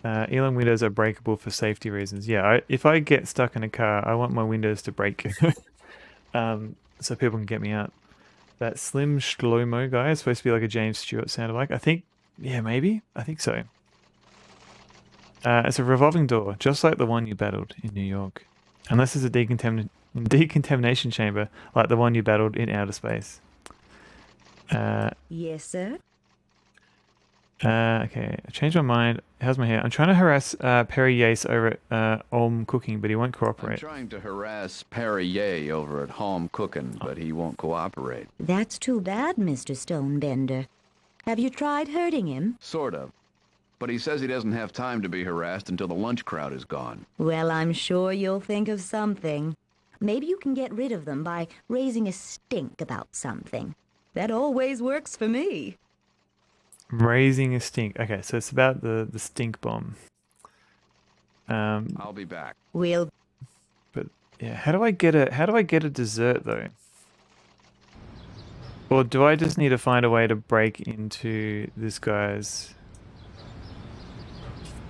Elan windows are breakable for safety reasons. Yeah, if I get stuck in a car, I want my windows to break so people can get me out. That Slim Shlomo guy is supposed to be like a James Stewart sounded like. I think, yeah, maybe. I think so. It's a revolving door, just like the one you battled in New York. Unless it's a decontamination chamber, like the one you battled in outer space. Yes, sir? Okay, I changed my mind. How's my hair? I'm trying to harass Perry Yace over at Olm Cooking, but he won't cooperate. I'm trying to harass Perrier over at Home Cooking, but he won't cooperate. That's too bad, Mr. Stonebender. Have you tried hurting him? Sort of. But he says he doesn't have time to be harassed until the lunch crowd is gone. Well, I'm sure you'll think of something. Maybe you can get rid of them by raising a stink about something. That always works for me. Raising a stink. Okay, so it's about the stink bomb. I'll be back. We'll. But yeah, how do I get a dessert though? Or do I just need to find a way to break into this guy's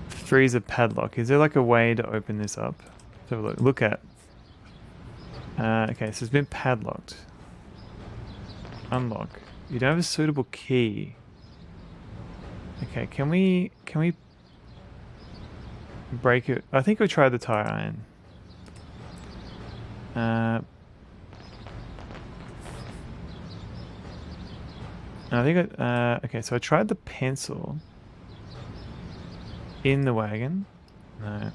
freezer padlock? Is there like a way to open this up? Let's have a look. Look at. Okay, so it's been padlocked. Unlock. You don't have a suitable key. Okay, can we break it? I think we tried the tire iron. I think okay, so I tried the pencil in the wagon. No.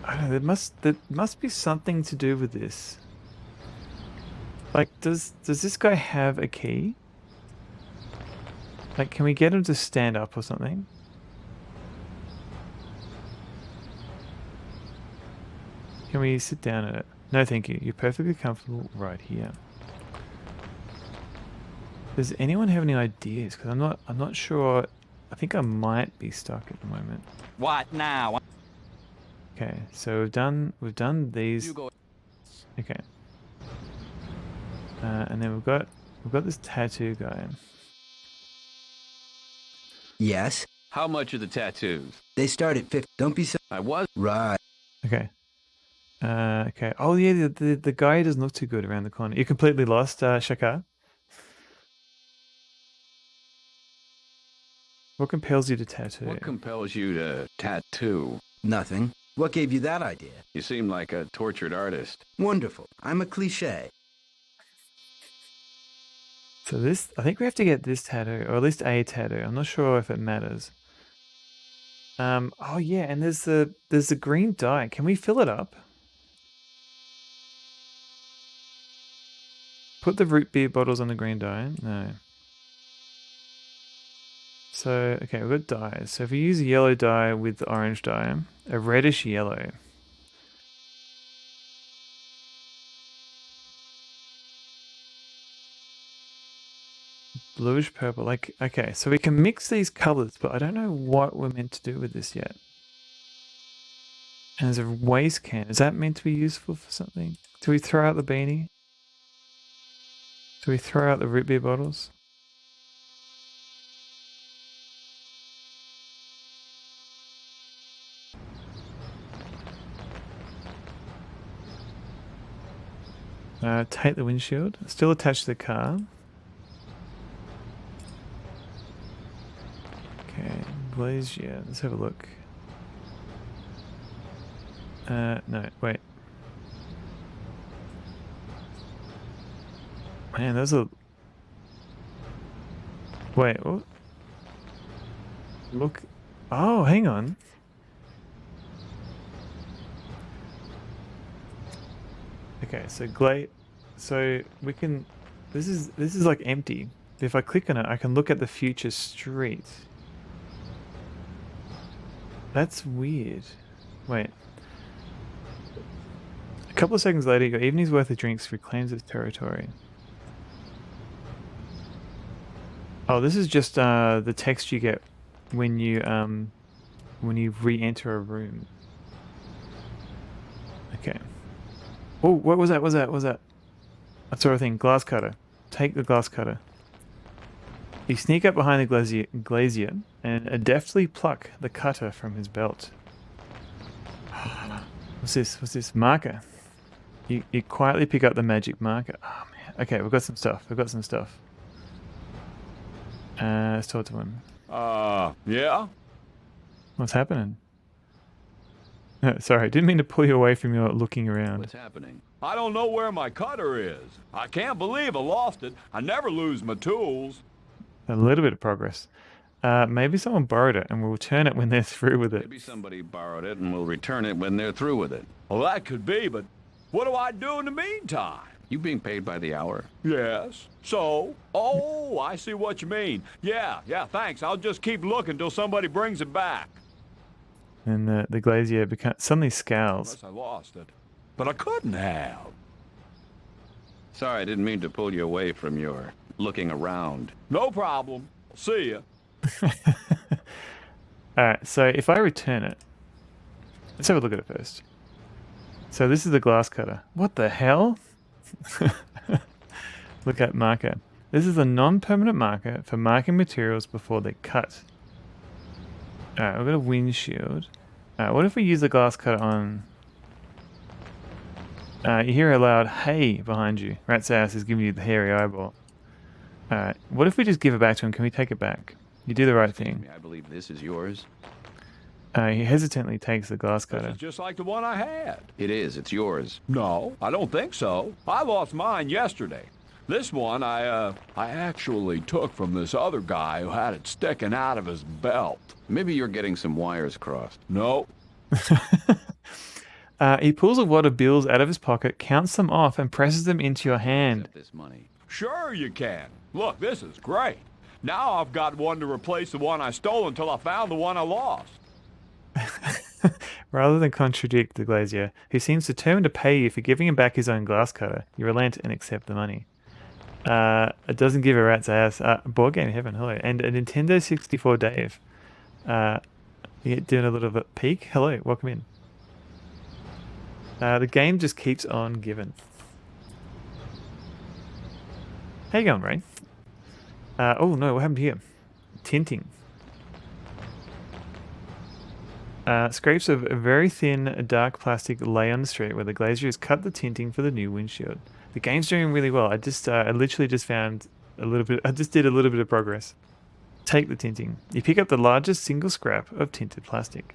I don't know, there must be something to do with this. Like, does this guy have a key? Like, can we get him to stand up or something? Can we sit down in it? No, thank you. You're perfectly comfortable right here. Does anyone have any ideas? Because I'm not sure. I think I might be stuck at the moment. What now? Okay, so we've done these. Okay. And then we've got this tattoo guy. Yes? How much are the tattoos? They start at 50. Don't be so... I was... Right. Okay. Okay. Oh yeah, the guy doesn't look too good around the corner. You're completely lost, Shakar. What compels you to tattoo? What compels you to tattoo? Nothing. What gave you that idea? You seem like a tortured artist. Wonderful. I'm a cliche. So this, I think we have to get this tattoo, or at least a tattoo. I'm not sure if it matters. Oh yeah, and there's the green dye. Can we fill it up? Put the root beer bottles on the green dye. No. So, okay, we've got dyes. So if we use yellow dye with the orange dye, a reddish yellow. Bluish purple. Like, okay, so we can mix these colors, but I don't know what we're meant to do with this yet. And there's a waste can. Is that meant to be useful for something? Do we throw out the beanie? Do we throw out the root beer bottles? Take the windshield. Still attached to the car. Okay, blaze, yeah, let's have a look. No, wait. Man, those are... Wait, what? Look... Oh, hang on. Okay, so we can... This is like empty. If I click on it, I can look at the future street. That's weird. Wait. A couple of seconds later, your evening's worth of drinks reclaims its territory. Oh, this is just the text you get when you re-enter a room. Okay. Oh, what was that? What was that? I saw a thing. Glass cutter. Take the glass cutter. You sneak up behind the glazier and deftly pluck the cutter from his belt. What's this? What's this? Marker. You quietly pick up the magic marker. Oh man. Okay, we've got some stuff. Let's talk to him. Yeah? What's happening? Sorry, didn't mean to pull you away from your looking around. What's happening? I don't know where my cutter is. I can't believe I lost it. I never lose my tools. A little bit of progress. Maybe someone borrowed it and we'll return it when they're through with it. Maybe somebody borrowed it and will return it when they're through with it. Well, that could be, but what do I do in the meantime? You being paid by the hour? Yes. So? Oh, I see what you mean. Yeah, thanks. I'll just keep looking till somebody brings it back. And the glazier suddenly scowls. Unless I lost it. But I couldn't have. Sorry, I didn't mean to pull you away from your looking around. No problem. See ya. Alright, so if I return it, let's have a look at it first. So this is the glass cutter. What the hell? Look at marker. This is a non-permanent marker for marking materials before they cut. Alright, we've got a windshield. What if we use the glass cutter on... you hear a loud hey behind you. Rat's ass is giving you the hairy eyeball. Alright, what if we just give it back to him? Can we take it back? You do the right thing. I believe this is yours. He hesitantly takes the glass cutter. This is just like the one I had. It is. It's yours. No, I don't think so. I lost mine yesterday. This one I actually took from this other guy who had it sticking out of his belt. Maybe you're getting some wires crossed. No. He pulls a wad of bills out of his pocket, counts them off, and presses them into your hand. This money. Sure you can. Look, this is great. Now I've got one to replace the one I stole until I found the one I lost. Rather than contradict the glazier, who seems determined to pay you for giving him back his own glass cutter, you relent and accept the money. It doesn't give a rat's ass. Board game heaven, hello. And a Nintendo 64 Dave. You're doing a little bit peek. Hello, welcome in. The game just keeps on giving. How you going, Ray? Oh no, what happened here? Tinting. Scrapes of a very thin, dark plastic lay on the street where the glazier has cut the tinting for the new windshield. The game's doing really well. I literally just found a little bit. I just did a little bit of progress. Take the tinting. You pick up the largest single scrap of tinted plastic.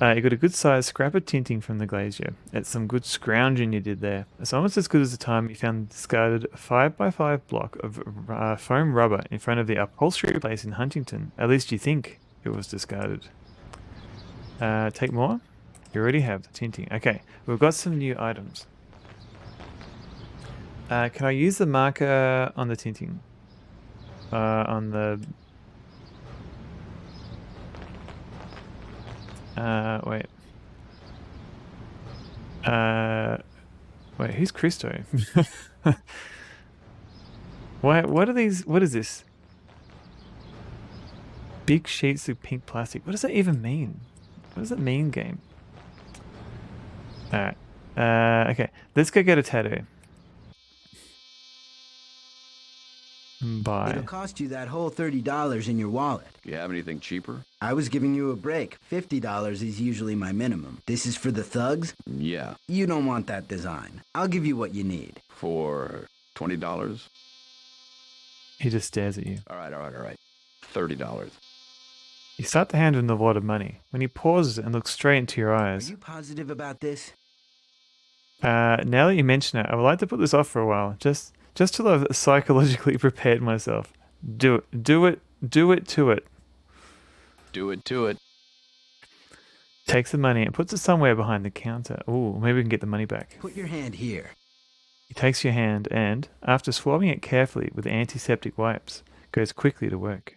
You got a good sized scrap of tinting from the glazier. It's some good scrounging you did there. It's almost as good as the time you found the discarded 5x5 block of foam rubber in front of the upholstery place in Huntington. At least you think it was discarded. Take more? You already have the tinting. Okay, we've got some new items. Can I use the marker on the tinting? On the... wait. Wait, who's Christo? What are these? What is this? Big sheets of pink plastic. What does that even mean? What does it mean, game? Alright. Okay, let's go get a tattoo. Bye. It'll cost you that whole $30 in your wallet. Do you have anything cheaper? I was giving you a break. $50 is usually my minimum. This is for the thugs? Yeah. You don't want that design. I'll give you what you need. For $20? He just stares at you. All right. $30. You start to hand him the wad of money. When he pauses and looks straight into your eyes. Are you positive about this? Now that you mention it, I would like to put this off for a while. Just till I've psychologically prepared myself. Do it to it. Do it to it. Takes the money and puts it somewhere behind the counter. Ooh, maybe we can get the money back. Put your hand here. He takes your hand and, after swabbing it carefully with antiseptic wipes, goes quickly to work.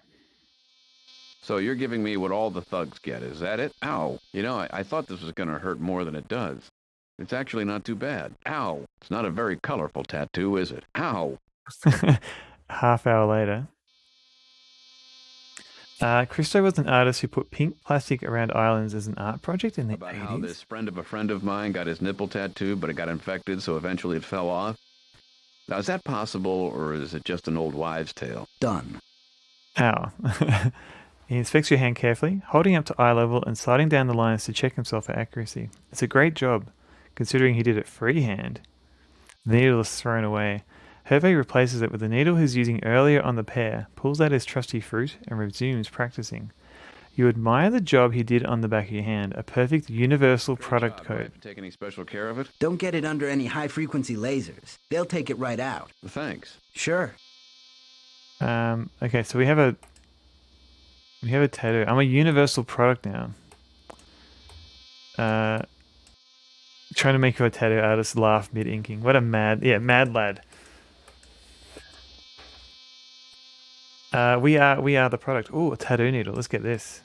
So you're giving me what all the thugs get, is that it? Ow. You know, I thought this was going to hurt more than it does. It's actually not too bad. Ow. It's not a very colorful tattoo, is it? Ow. Half hour later. Christo was an artist who put pink plastic around islands as an art project in the 80s. How this friend of a friend of mine got his nipple tattooed, but it got infected, so eventually it fell off. Now, is that possible, or is it just an old wives' tale? Done. Ow. He inspects your hand carefully, holding up to eye level and sliding down the lines to check himself for accuracy. It's a great job, considering he did it freehand. The needle is thrown away. Hervé replaces it with the needle he's using earlier on the pair, pulls out his trusty fruit, and resumes practicing. You admire the job he did on the back of your hand, a perfect universal product code. Take any special care of it? Don't get it under any high-frequency lasers. They'll take it right out. Thanks. Sure. Okay, so we have a tattoo. I'm a universal product now. Trying to make you a tattoo artist laugh mid-inking. What a mad lad. We are the product. Ooh, a tattoo needle. Let's get this.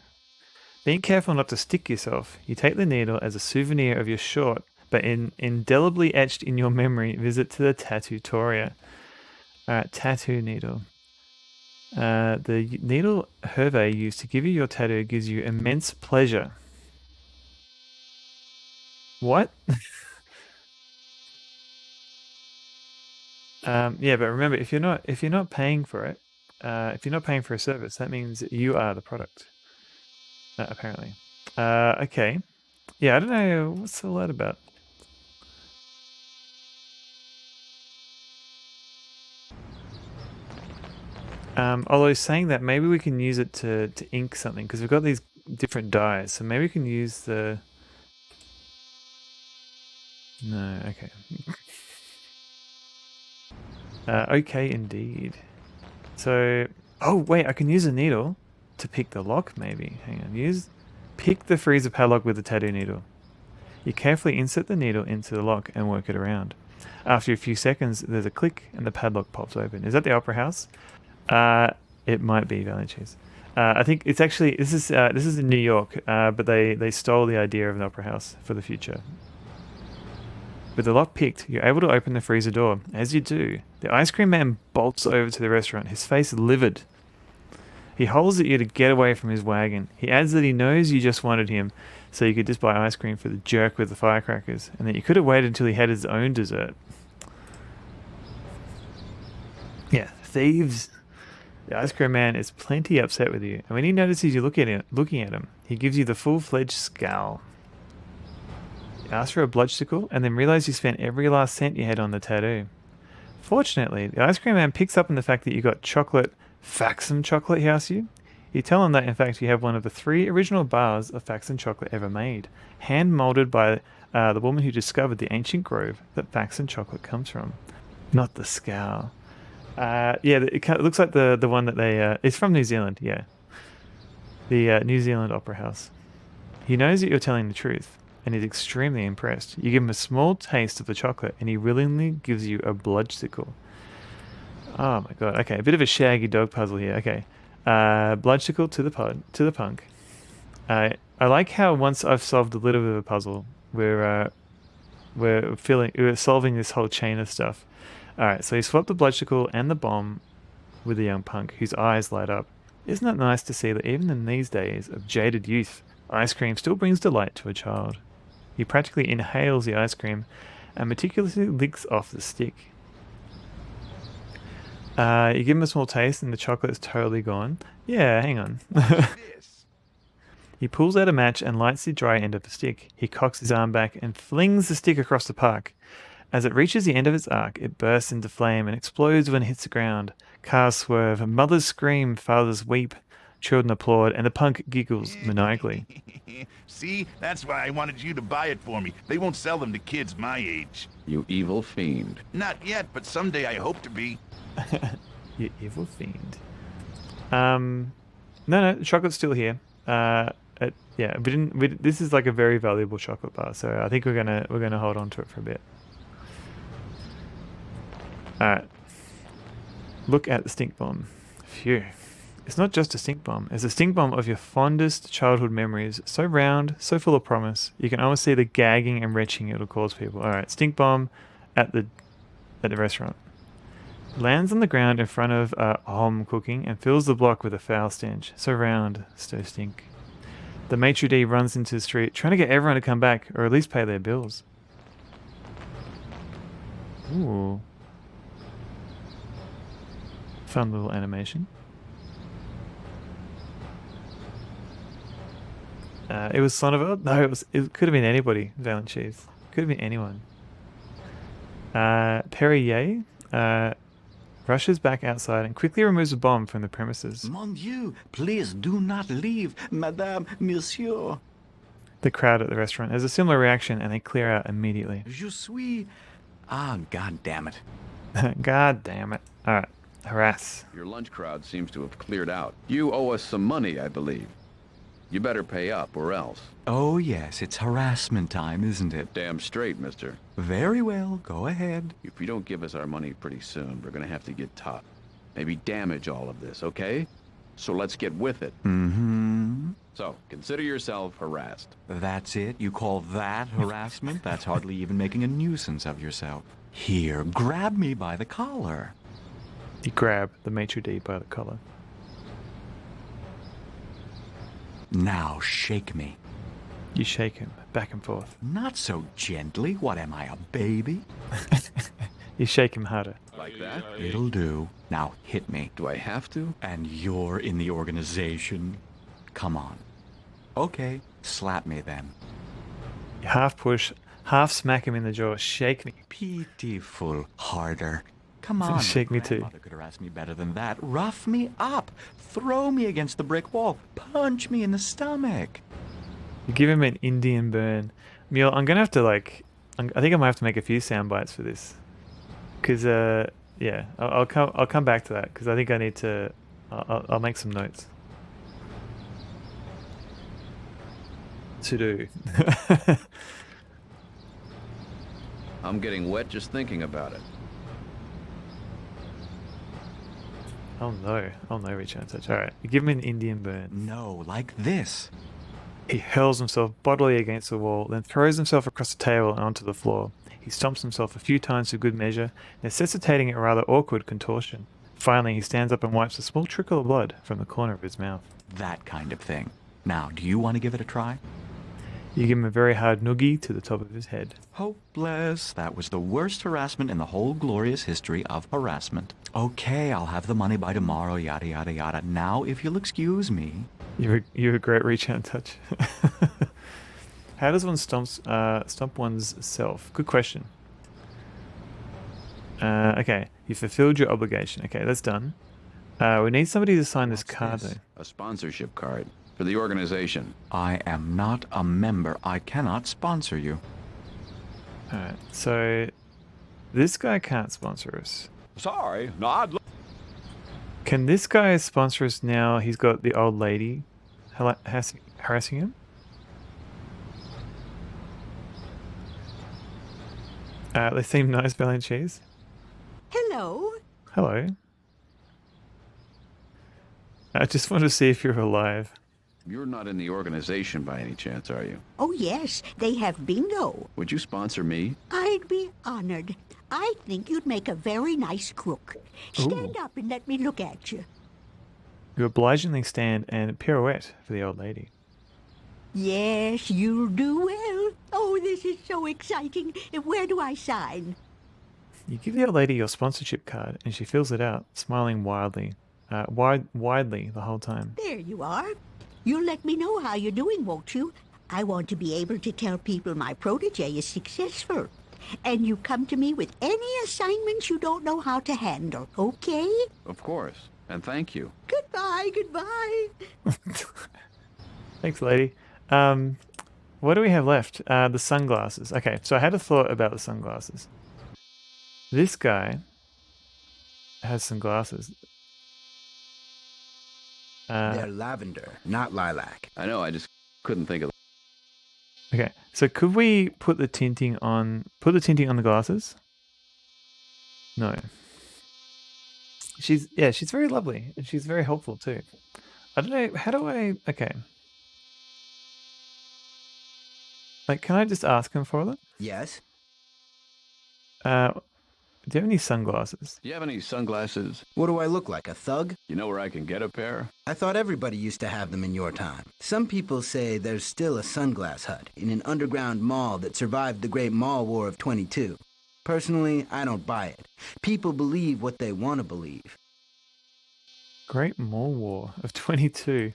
Being careful not to stick yourself, you take the needle as a souvenir of your short, but indelibly etched in your memory visit to the Tattootoria. Alright, tattoo needle. The needle Hervé used to give you your tattoo gives you immense pleasure. What? Yeah, but remember, if you're not paying for it, if you're not paying for a service, that means you are the product. Apparently. Okay. Yeah, I don't know what's all that about. Although saying that, maybe we can use it to ink something because we've got these different dyes, so maybe we can use the. No, okay. Okay, indeed. So, oh wait, I can use a needle to pick the lock. Maybe. Hang on. Pick the freezer padlock with the tattoo needle. You carefully insert the needle into the lock and work it around. After a few seconds, there's a click and the padlock pops open. Is that the Opera House? It might be Valley Cheese. I think it's actually this is in New York, but they stole the idea of an Opera House for the future. With the lock picked, you're able to open the freezer door. As you do, the ice cream man bolts over to the restaurant, his face livid. He hollers at you to get away from his wagon. He adds that he knows you just wanted him, so you could just buy ice cream for the jerk with the firecrackers, and that you could have waited until he had his own dessert. Yeah, thieves. The ice cream man is plenty upset with you, and when he notices you looking at him, he gives you the full-fledged scowl. You ask for a bludgesticle, and then realize you spent every last cent you had on the tattoo. Fortunately, the ice cream man picks up on the fact that you got chocolate, Faxon chocolate, he asks you. You tell him that, in fact, you have one of the 3 original bars of Faxon chocolate ever made, hand-molded by the woman who discovered the ancient grove that Faxon chocolate comes from. Not the scowl. Yeah, it looks like the one that they... it's from New Zealand, yeah. The New Zealand Opera House. He knows that you're telling the truth, and is extremely impressed. You give him a small taste of the chocolate, and he willingly gives you a bludgesticle. Oh my god, okay, a bit of a shaggy dog puzzle here, okay. Bludgesticle to the punk. I like how once I've solved a little bit of a puzzle, we're solving this whole chain of stuff. Alright, so you swap the bludgesticle and the bomb with the young punk, whose eyes light up. Isn't it nice to see that even in these days of jaded youth, ice cream still brings delight to a child? He practically inhales the ice cream and meticulously licks off the stick. You give him a small taste and the chocolate is totally gone. Yeah, hang on. He pulls out a match and lights the dry end of the stick. He cocks his arm back and flings the stick across the park. As it reaches the end of its arc, it bursts into flame and explodes when it hits the ground. Cars swerve, mothers scream, fathers weep, children applaud, and the punk giggles maniacally. See? That's why I wanted you to buy it for me. They won't sell them to kids my age. You evil fiend. Not yet, but someday I hope to be. You evil fiend. No, the chocolate's still here. Yeah, this is like a very valuable chocolate bar, so I think we're gonna hold on to it for a bit. Alright. Look at the stink bomb. Phew. It's not just a stink bomb. It's a stink bomb of your fondest childhood memories. So round, so full of promise. You can almost see the gagging and retching it'll cause people. Alright, stink bomb at the restaurant. Lands on the ground in front of Hom cooking and fills the block with a foul stench. So round, so stink. The maitre d' runs into the street, trying to get everyone to come back, or at least pay their bills. Ooh. Fun little animation. It was Sonneville? No, it could have been anybody, Valen Cheese. Could have been anyone. Perrier rushes back outside and quickly removes a bomb from the premises. Mon Dieu, please do not leave, Madame, Monsieur. The crowd at the restaurant has a similar reaction and they clear out immediately. Je suis... Ah, god damn it. God damn it. Alright, harass. Your lunch crowd seems to have cleared out. You owe us some money, I believe. You better pay up or else. Oh yes, it's harassment time, isn't it? Damn straight, mister. Very well, go ahead. If you don't give us our money pretty soon, we're gonna have to get tough. Maybe damage all of this, okay? So let's get with it. Mm-hmm. So, consider yourself harassed. That's it? You call that harassment? That's hardly even making a nuisance of yourself. Here, grab me by the collar. You grab the maitre d' by the collar. Now shake me. You shake him back and forth. Not so gently. What am I, a baby? You shake him harder. Like that? It'll do. Now hit me. Do I have to? And you're in the organization. Come on. Okay, slap me then. Half push, half smack him in the jaw. Shake me. Pitiful. Harder. Come on. Shake me too. Grandmother could harass me better than that. Rough me up. Throw me against the brick wall. Punch me in the stomach. You give him an Indian burn. Mule, I'm gonna have to I think I might have to make a few sound bites for this. Cause yeah, I'll come back to that because I think I need to. I'll make some notes. To do. I'm getting wet just thinking about it. Oh no, reach out and touch. Alright, you give him an Indian burn. No, like this. He hurls himself bodily against the wall, then throws himself across the table and onto the floor. He stomps himself a few times for good measure, necessitating a rather awkward contortion. Finally, he stands up and wipes a small trickle of blood from the corner of his mouth. That kind of thing. Now, do you want to give it a try? You give him a very hard noogie to the top of his head. Hopeless. That was the worst harassment in the whole glorious history of harassment. Okay, I'll have the money by tomorrow, yada yada yada. Now, if you'll excuse me. You're a great reach out and touch. How does one stomp one's self? Good question. Okay, you fulfilled your obligation. Okay, that's done. We need somebody to sign this card though. A sponsorship card for the organization. I am not a member. I cannot sponsor you. Alright, so this guy can't sponsor us. Sorry, no, I'd Can this guy sponsor us now? He's got the old lady harassing him. They seem nice, Valiant Cheese. Hello. Hello. I just want to see if you're alive. You're not in the organization by any chance, are you? Oh, yes, they have bingo. Would you sponsor me? I'd be honored. I think you'd make a very nice crook. Stand up and let me look at you. You obligingly stand and pirouette for the old lady. Yes, you'll do well. Oh, this is so exciting. Where do I sign? You give the old lady your sponsorship card, and she fills it out, smiling widely the whole time. There you are. You'll let me know how you're doing, won't you? I want to be able to tell people my protege is successful. And you come to me with any assignments you don't know how to handle, okay? Of course. And thank you. Goodbye, goodbye. Thanks, lady. What do we have left? The sunglasses. Okay, so I had a thought about the sunglasses. This guy has some glasses. They're lavender, not lilac. I know, I just couldn't think of. Okay, so could we put the tinting on the glasses? No. She's very lovely and she's very helpful too. I don't know, how do I, okay. Like, can I just ask him for them? Yes. Do you have any sunglasses? Do you have any sunglasses? What do I look like, a thug? You know where I can get a pair? I thought everybody used to have them in your time. Some people say there's still a sunglass hut in an underground mall that survived the Great Mall War of 22. Personally, I don't buy it. People believe what they want to believe. Great Mall War of 22.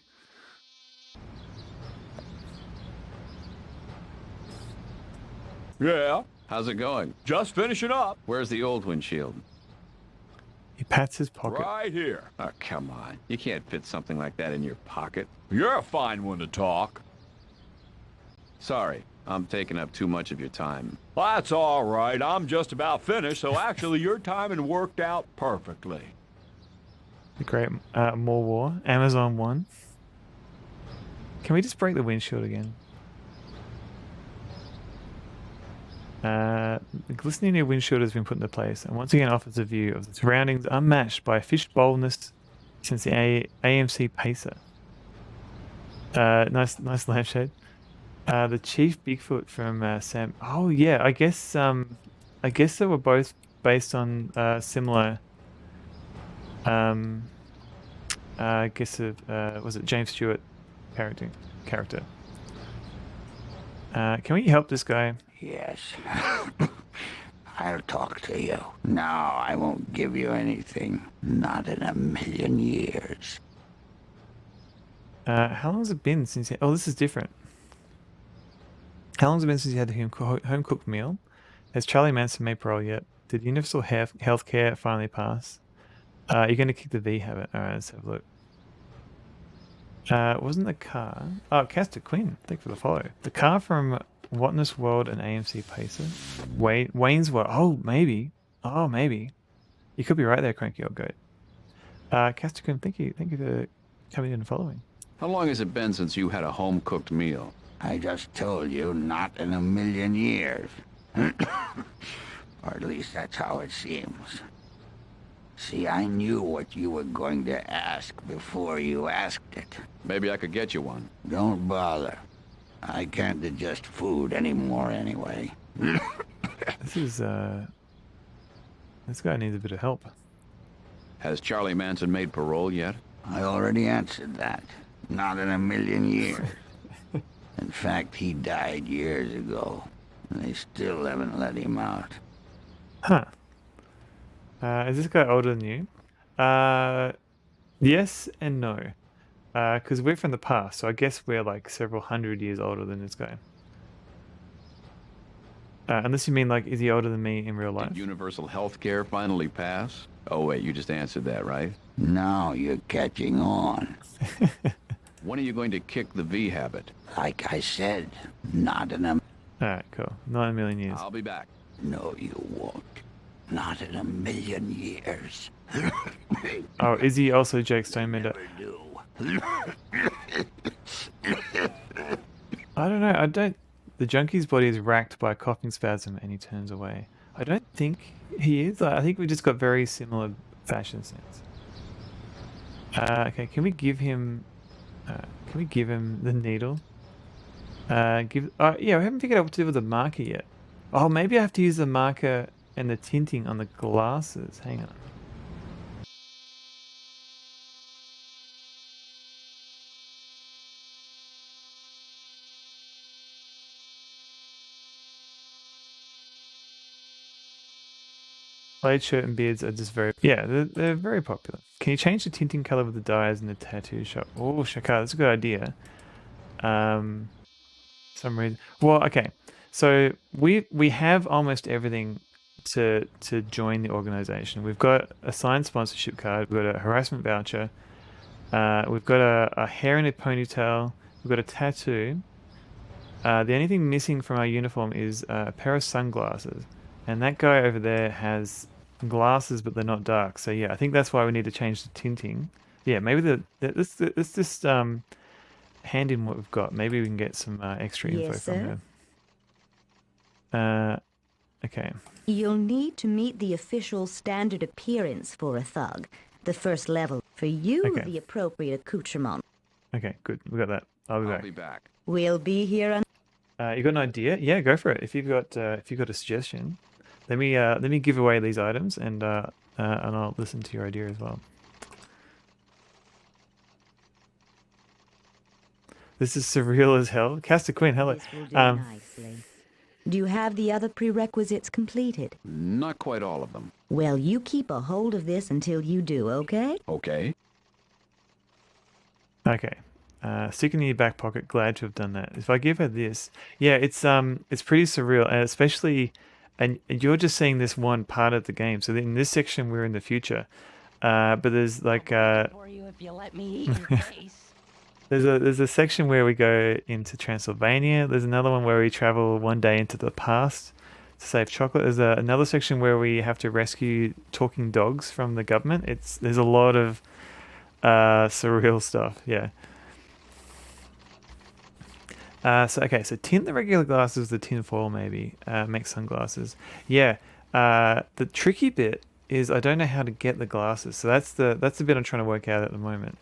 Yeah. How's it going? Just finishing up. Where's the old windshield? He pats his pocket. Right here. Oh, come on. You can't fit something like that in your pocket. You're a fine one to talk. Sorry, I'm taking up too much of your time. That's all right. I'm just about finished, so actually your timing worked out perfectly. The Great Mall War. Amazon 1. Can we just break the windshield again? The glistening new windshield has been put into place and once again offers a view of the surroundings unmatched by fish boldness since the AMC Pacer. Nice lampshade. The Chief Bigfoot from Sam. Oh yeah, I guess they were both based on similar. I guess was it James Stewart character? Can we help this guy? Yes. I'll talk to you. No, I won't give you anything. Not in a million years. How long has it been since... Oh, this is different. How long has it been since you had a home-cooked meal? Has Charlie Manson made parole yet? Did universal health care finally pass? You're going to kick the V habit. Alright, let's have a look. Wasn't the car... Oh, Castor Quinn. Thanks for the follow. The car from Whatness World and AMC Pacer? Wayne's World. Oh, maybe. Oh, maybe. You could be right there, Cranky Old Goat. Castor Quinn, thank you for coming in and following. How long has it been since you had a home-cooked meal? I just told you, not in a million years. Or at least that's how it seems. See, I knew what you were going to ask before you asked it. Maybe I could get you one. Don't bother. I can't digest food anymore anyway. This guy needs a bit of help. Has Charlie Manson made parole yet? I already answered that. Not in a million years. In fact, he died years ago. And they still haven't let him out. Huh. Is this guy older than you? Yes and no. Because we're from the past, so I guess we're like several hundred years older than this guy. Unless you mean like, is he older than me in real life? Did universal health care finally pass? Oh wait, you just answered that, right? Now you're catching on. When are you going to kick the V habit? Like I said, not in a... Alright, cool. Not in a million years. I'll be back. No, you won't. Not in a million years. Oh, is he also Jake Stonebender? I don't know. The junkie's body is racked by a coughing spasm and he turns away. I don't think he is. I think we just got very similar fashion sense. Okay, can we give him the needle? Yeah, we haven't figured out what to do with the marker yet. Oh, maybe I have to use the marker and the tinting on the glasses. Hang on. Plaid shirt and beards are just very... Yeah, they're very popular. Can you change the tinting color of the dyes in the tattoo shop? Oh, Shakar, that's a good idea. Some reason... Well, okay. So we have almost everything to join the organization. We've got a signed sponsorship card. We've got a harassment voucher. We've got a hair in a ponytail. We've got a tattoo. The only thing missing from our uniform is a pair of sunglasses. And that guy over there has glasses, but they're not dark. So yeah, I think that's why we need to change the tinting. Yeah, maybe let's just hand in what we've got. Maybe we can get some extra info from her. Okay. You'll need to meet the official standard appearance for a thug. The first level. For you, the appropriate accoutrement. Okay, good. We got that. I'll be back. We'll be here on... You got an idea? Yeah, go for it. If you've got a suggestion, let me give away these items, and I'll listen to your idea as well. This is surreal as hell. Castor Quinn, hello. This will do nicely. Do you have the other prerequisites completed? Not quite all of them. Well, you keep a hold of this until you do, okay? Okay. Okay. Stick it in your back pocket. Glad to have done that. If I give her this, yeah, it's pretty surreal, and especially, and you're just seeing this one part of the game. So in this section, we're in the future, but there's like For you if you let me eat your face. there's a section where we go into Transylvania. There's another one where we travel one day into the past to save chocolate. There's another section where we have to rescue talking dogs from the government. There's a lot of surreal stuff. Yeah. So tint the regular glasses with the tin foil maybe. Make sunglasses. Yeah. The tricky bit is I don't know how to get the glasses. So that's the bit I'm trying to work out at the moment.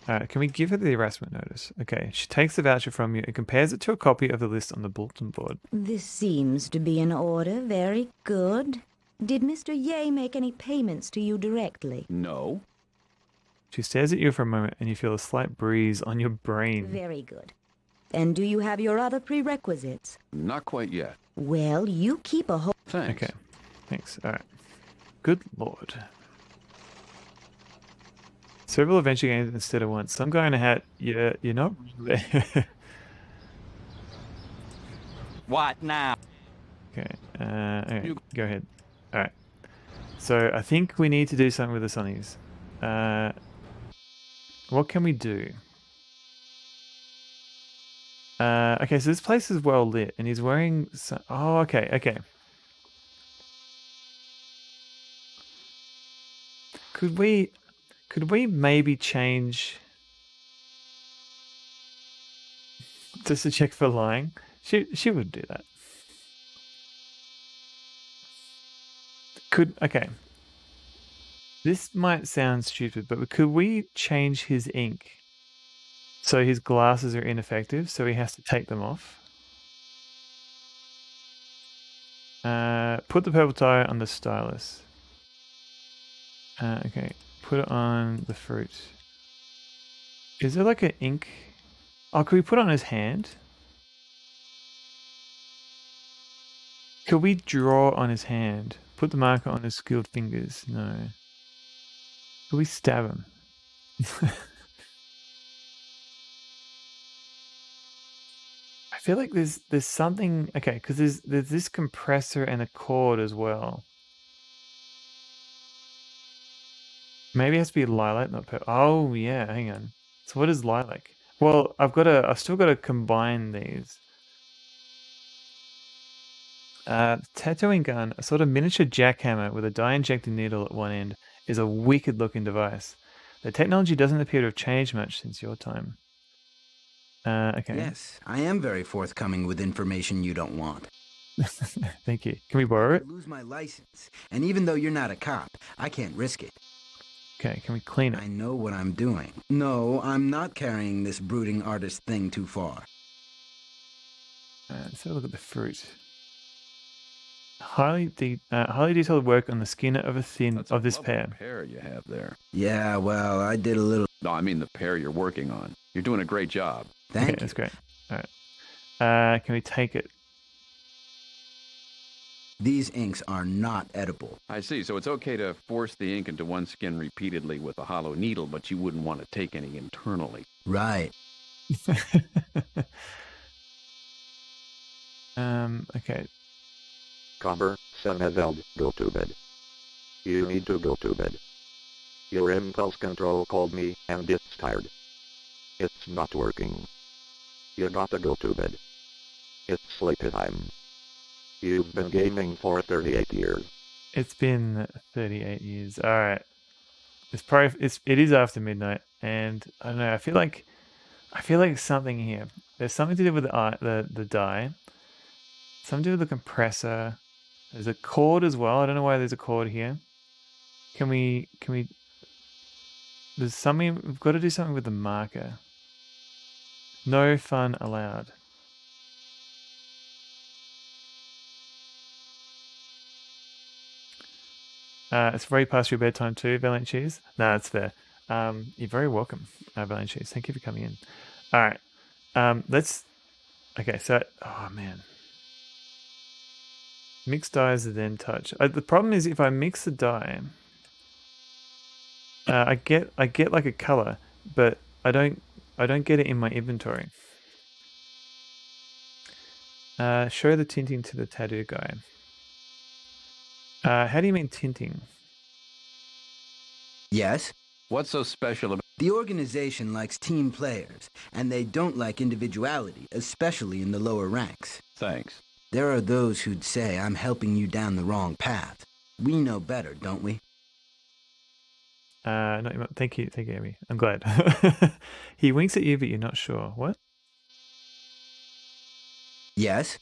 Can we give her the harassment notice? Okay, she takes the voucher from you and compares it to a copy of the list on the bulletin board. This seems to be in order. Very good. Did Mr. Ye make any payments to you directly? No. She stares at you for a moment and you feel a slight breeze on your brain. Very good. And do you have your other prerequisites? Not quite yet. Well, you keep a whole... Thanks. Okay. Thanks. All right. Good lord. Several adventure games instead of one. Some guy in a hat. Yeah, you're not really. What now? Okay. Okay. Go ahead. All right. So I think we need to do something with the sunnies. What can we do? Okay, so this place is well lit, and he's wearing. Oh, okay, okay. Could we maybe change just to check for lying? She would do that. Okay. This might sound stupid, but could we change his ink so his glasses are ineffective, so he has to take them off? Put the purple tie on the stylus. Okay, put it on the fruit. Is there like an ink? Oh, could we put it on his hand? Could we draw on his hand? Put the marker on his skilled fingers? No. Could we stab him? I feel like there's something. Okay, because there's this compressor and a cord as well. Maybe it has to be lilac, not purple. Oh yeah, hang on. So what is lilac? Well, I've still got to combine these. Tattooing gun, a sort of miniature jackhammer with a dye-injected needle at one end, is a wicked-looking device. The technology doesn't appear to have changed much since your time. Okay. Yes, I am very forthcoming with information you don't want. Thank you. Can we borrow it? I lose my license, and even though you're not a cop, I can't risk it. Okay, can we clean it? I know what I'm doing. No, I'm not carrying this brooding artist thing too far. Let's have a look at the fruit. Highly detailed work on the skin of this pear. Pear you have there. Yeah, well, I did a little... No, I mean the pear you're working on. You're doing a great job. Thank you. That's great. All right. Can we take it? These inks are not edible. I see. So it's okay to force the ink into one skin repeatedly with a hollow needle, but you wouldn't want to take any internally. Right. Okay. Copper, Seneveld, go to bed. You need to go to bed. Your impulse control called me, and it's tired. It's not working. You gotta go to bed. It's sleepy time. You've been gaming for 38 years. It's been 38 years. All right. It is after midnight, and I don't know. I feel like something here. There's something to do with the dye. Something to do with the compressor. There's a cord as well. I don't know why there's a cord here. Can we? There's something. We've got to do something with the marker. No fun allowed. It's very past your bedtime too, Valiant Cheese. No, it's fair. You're very welcome, Valiant Cheese. Thank you for coming in. All right. Let's. Okay, so oh man. Mix dyes and then touch. The problem is if I mix the dye, I get like a color, but I don't get it in my inventory. Show the tinting to the tattoo guy. How do you mean tinting? Yes? What's so special about... The organization likes team players, and they don't like individuality, especially in the lower ranks. Thanks. There are those who'd say I'm helping you down the wrong path. We know better, don't we? No, thank you, Amy. I'm glad. He winks at you, but you're not sure. What? Yes?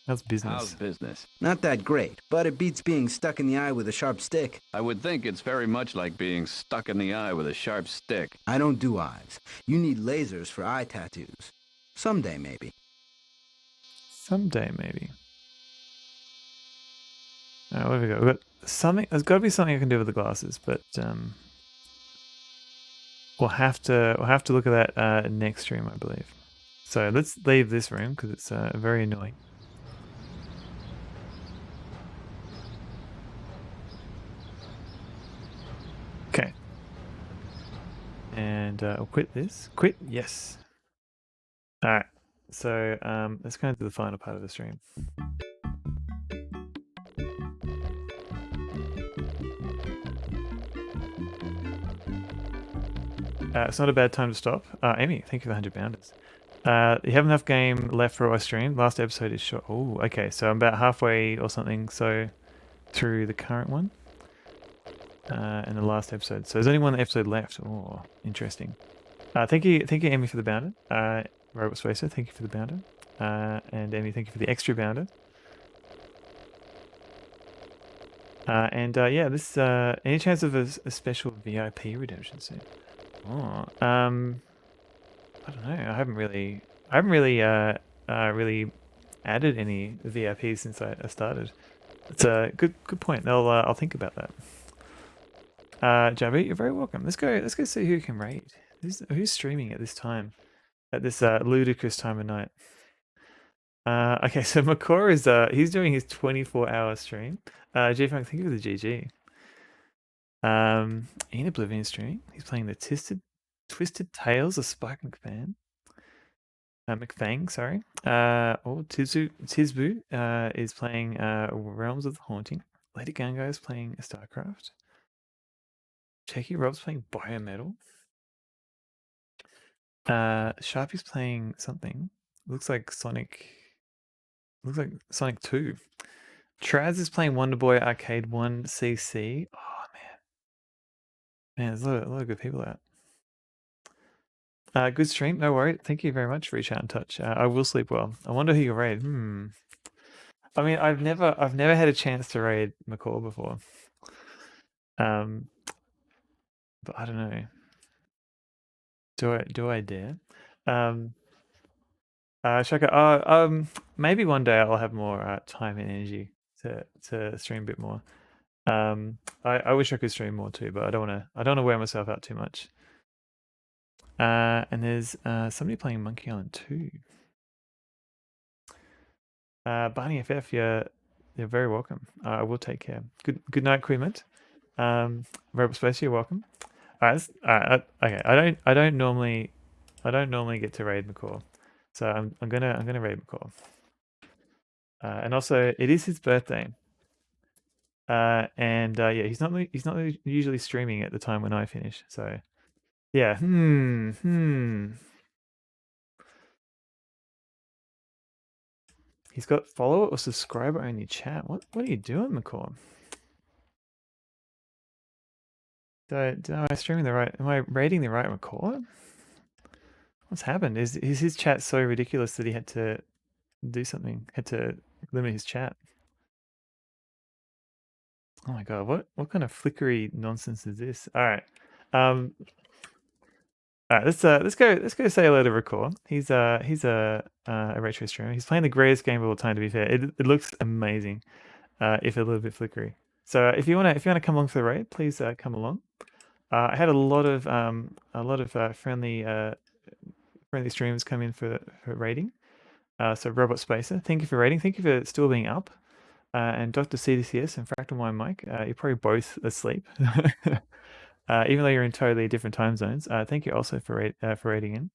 How's business? How's business? Not that great, but it beats being stuck in the eye with a sharp stick. I would think it's very much like being stuck in the eye with a sharp stick. I don't do eyes. You need lasers for eye tattoos. Someday, maybe. Someday, maybe. What have we got? We've got something. There's got to be something I can do with the glasses, but we'll have to look at that next stream, I believe. So let's leave this room because it's very annoying. Okay. And we'll quit this. Quit, yes. All right. So let's go into the final part of the stream. It's not a bad time to stop. Amy, thank you for the 100 bounders. You have enough game left for our stream. Last episode is short. Oh, okay. So I'm about halfway or something. So through the current one and the last episode. So there's only one episode left. Oh, interesting. Thank you, Amy, for the bounder. Robot Spacer, thank you for the bounder. And Amy, thank you for the extra bounder. Yeah, this any chance of a special VIP redemption soon? Oh, I don't know. I haven't really really added any VIPs since I started. It's a good point. I'll think about that. Jabby, you're very welcome. Let's go see who can raid. Who's streaming at this time? At this ludicrous time of night. Okay, so Makor is he's doing his 24-hour stream. G-Funk, thank you for the GG. Ian Oblivion streaming. He's playing the Twisted Tales of Spike McFang. McFang, sorry. Tizbu is playing Realms of the Haunting. Lady Ganga is playing StarCraft. Checky Rob's playing Biometal. Sharpie's playing something. Looks like Sonic 2. Traz is playing Wonder Boy Arcade 1 CC. Oh man, there's a lot of good people out. Good stream, no worry. Thank you very much for reach out and touch. I will sleep well. I wonder who you raid. I mean, I've never had a chance to raid McCall before. But I don't know. Do I dare? Shaka, maybe one day I'll have more time and energy to stream a bit more. I wish I could stream more too, but I don't wanna wear myself out too much. And there's somebody playing Monkey Island 2. Barney FF, you're very welcome. I will take care. Good night, Queement. Robot Space, you're welcome. Okay. I don't normally get to raid McCall, so I'm gonna raid McCall. And also, it is his birthday. Yeah, he's not usually streaming at the time when I finish. So, yeah. He's got follower or subscriber only chat. What are you doing, McCall? Am I streaming the right? Am I rating the right McCall? What's happened? Is his chat so ridiculous that he had to do something? Had to limit his chat? Oh my god! What kind of flickery nonsense is this? All right. All right, let's go say hello to Record. He's a retro streamer. He's playing the greatest game of all time. To be fair, it looks amazing, if a little bit flickery. So if you wanna come along for the raid, please come along. I had a lot of friendly streamers come in for raiding. So Robot Spacer, thank you for raiding. Thank you for still being up. And Dr. CDCS and Fractal Mind Mike, you're probably both asleep. Even though you're in totally different time zones. Thank you also for raiding in.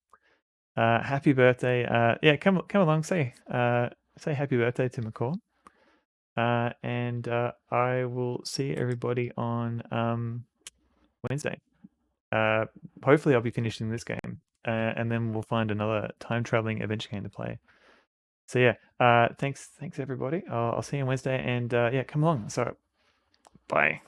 Happy birthday. Yeah, come along, say happy birthday to McCall. And I will see everybody on Wednesday. Hopefully I'll be finishing this game. And then we'll find another time traveling adventure game to play. So yeah, thanks everybody. I'll see you on Wednesday, and yeah, come along. So bye.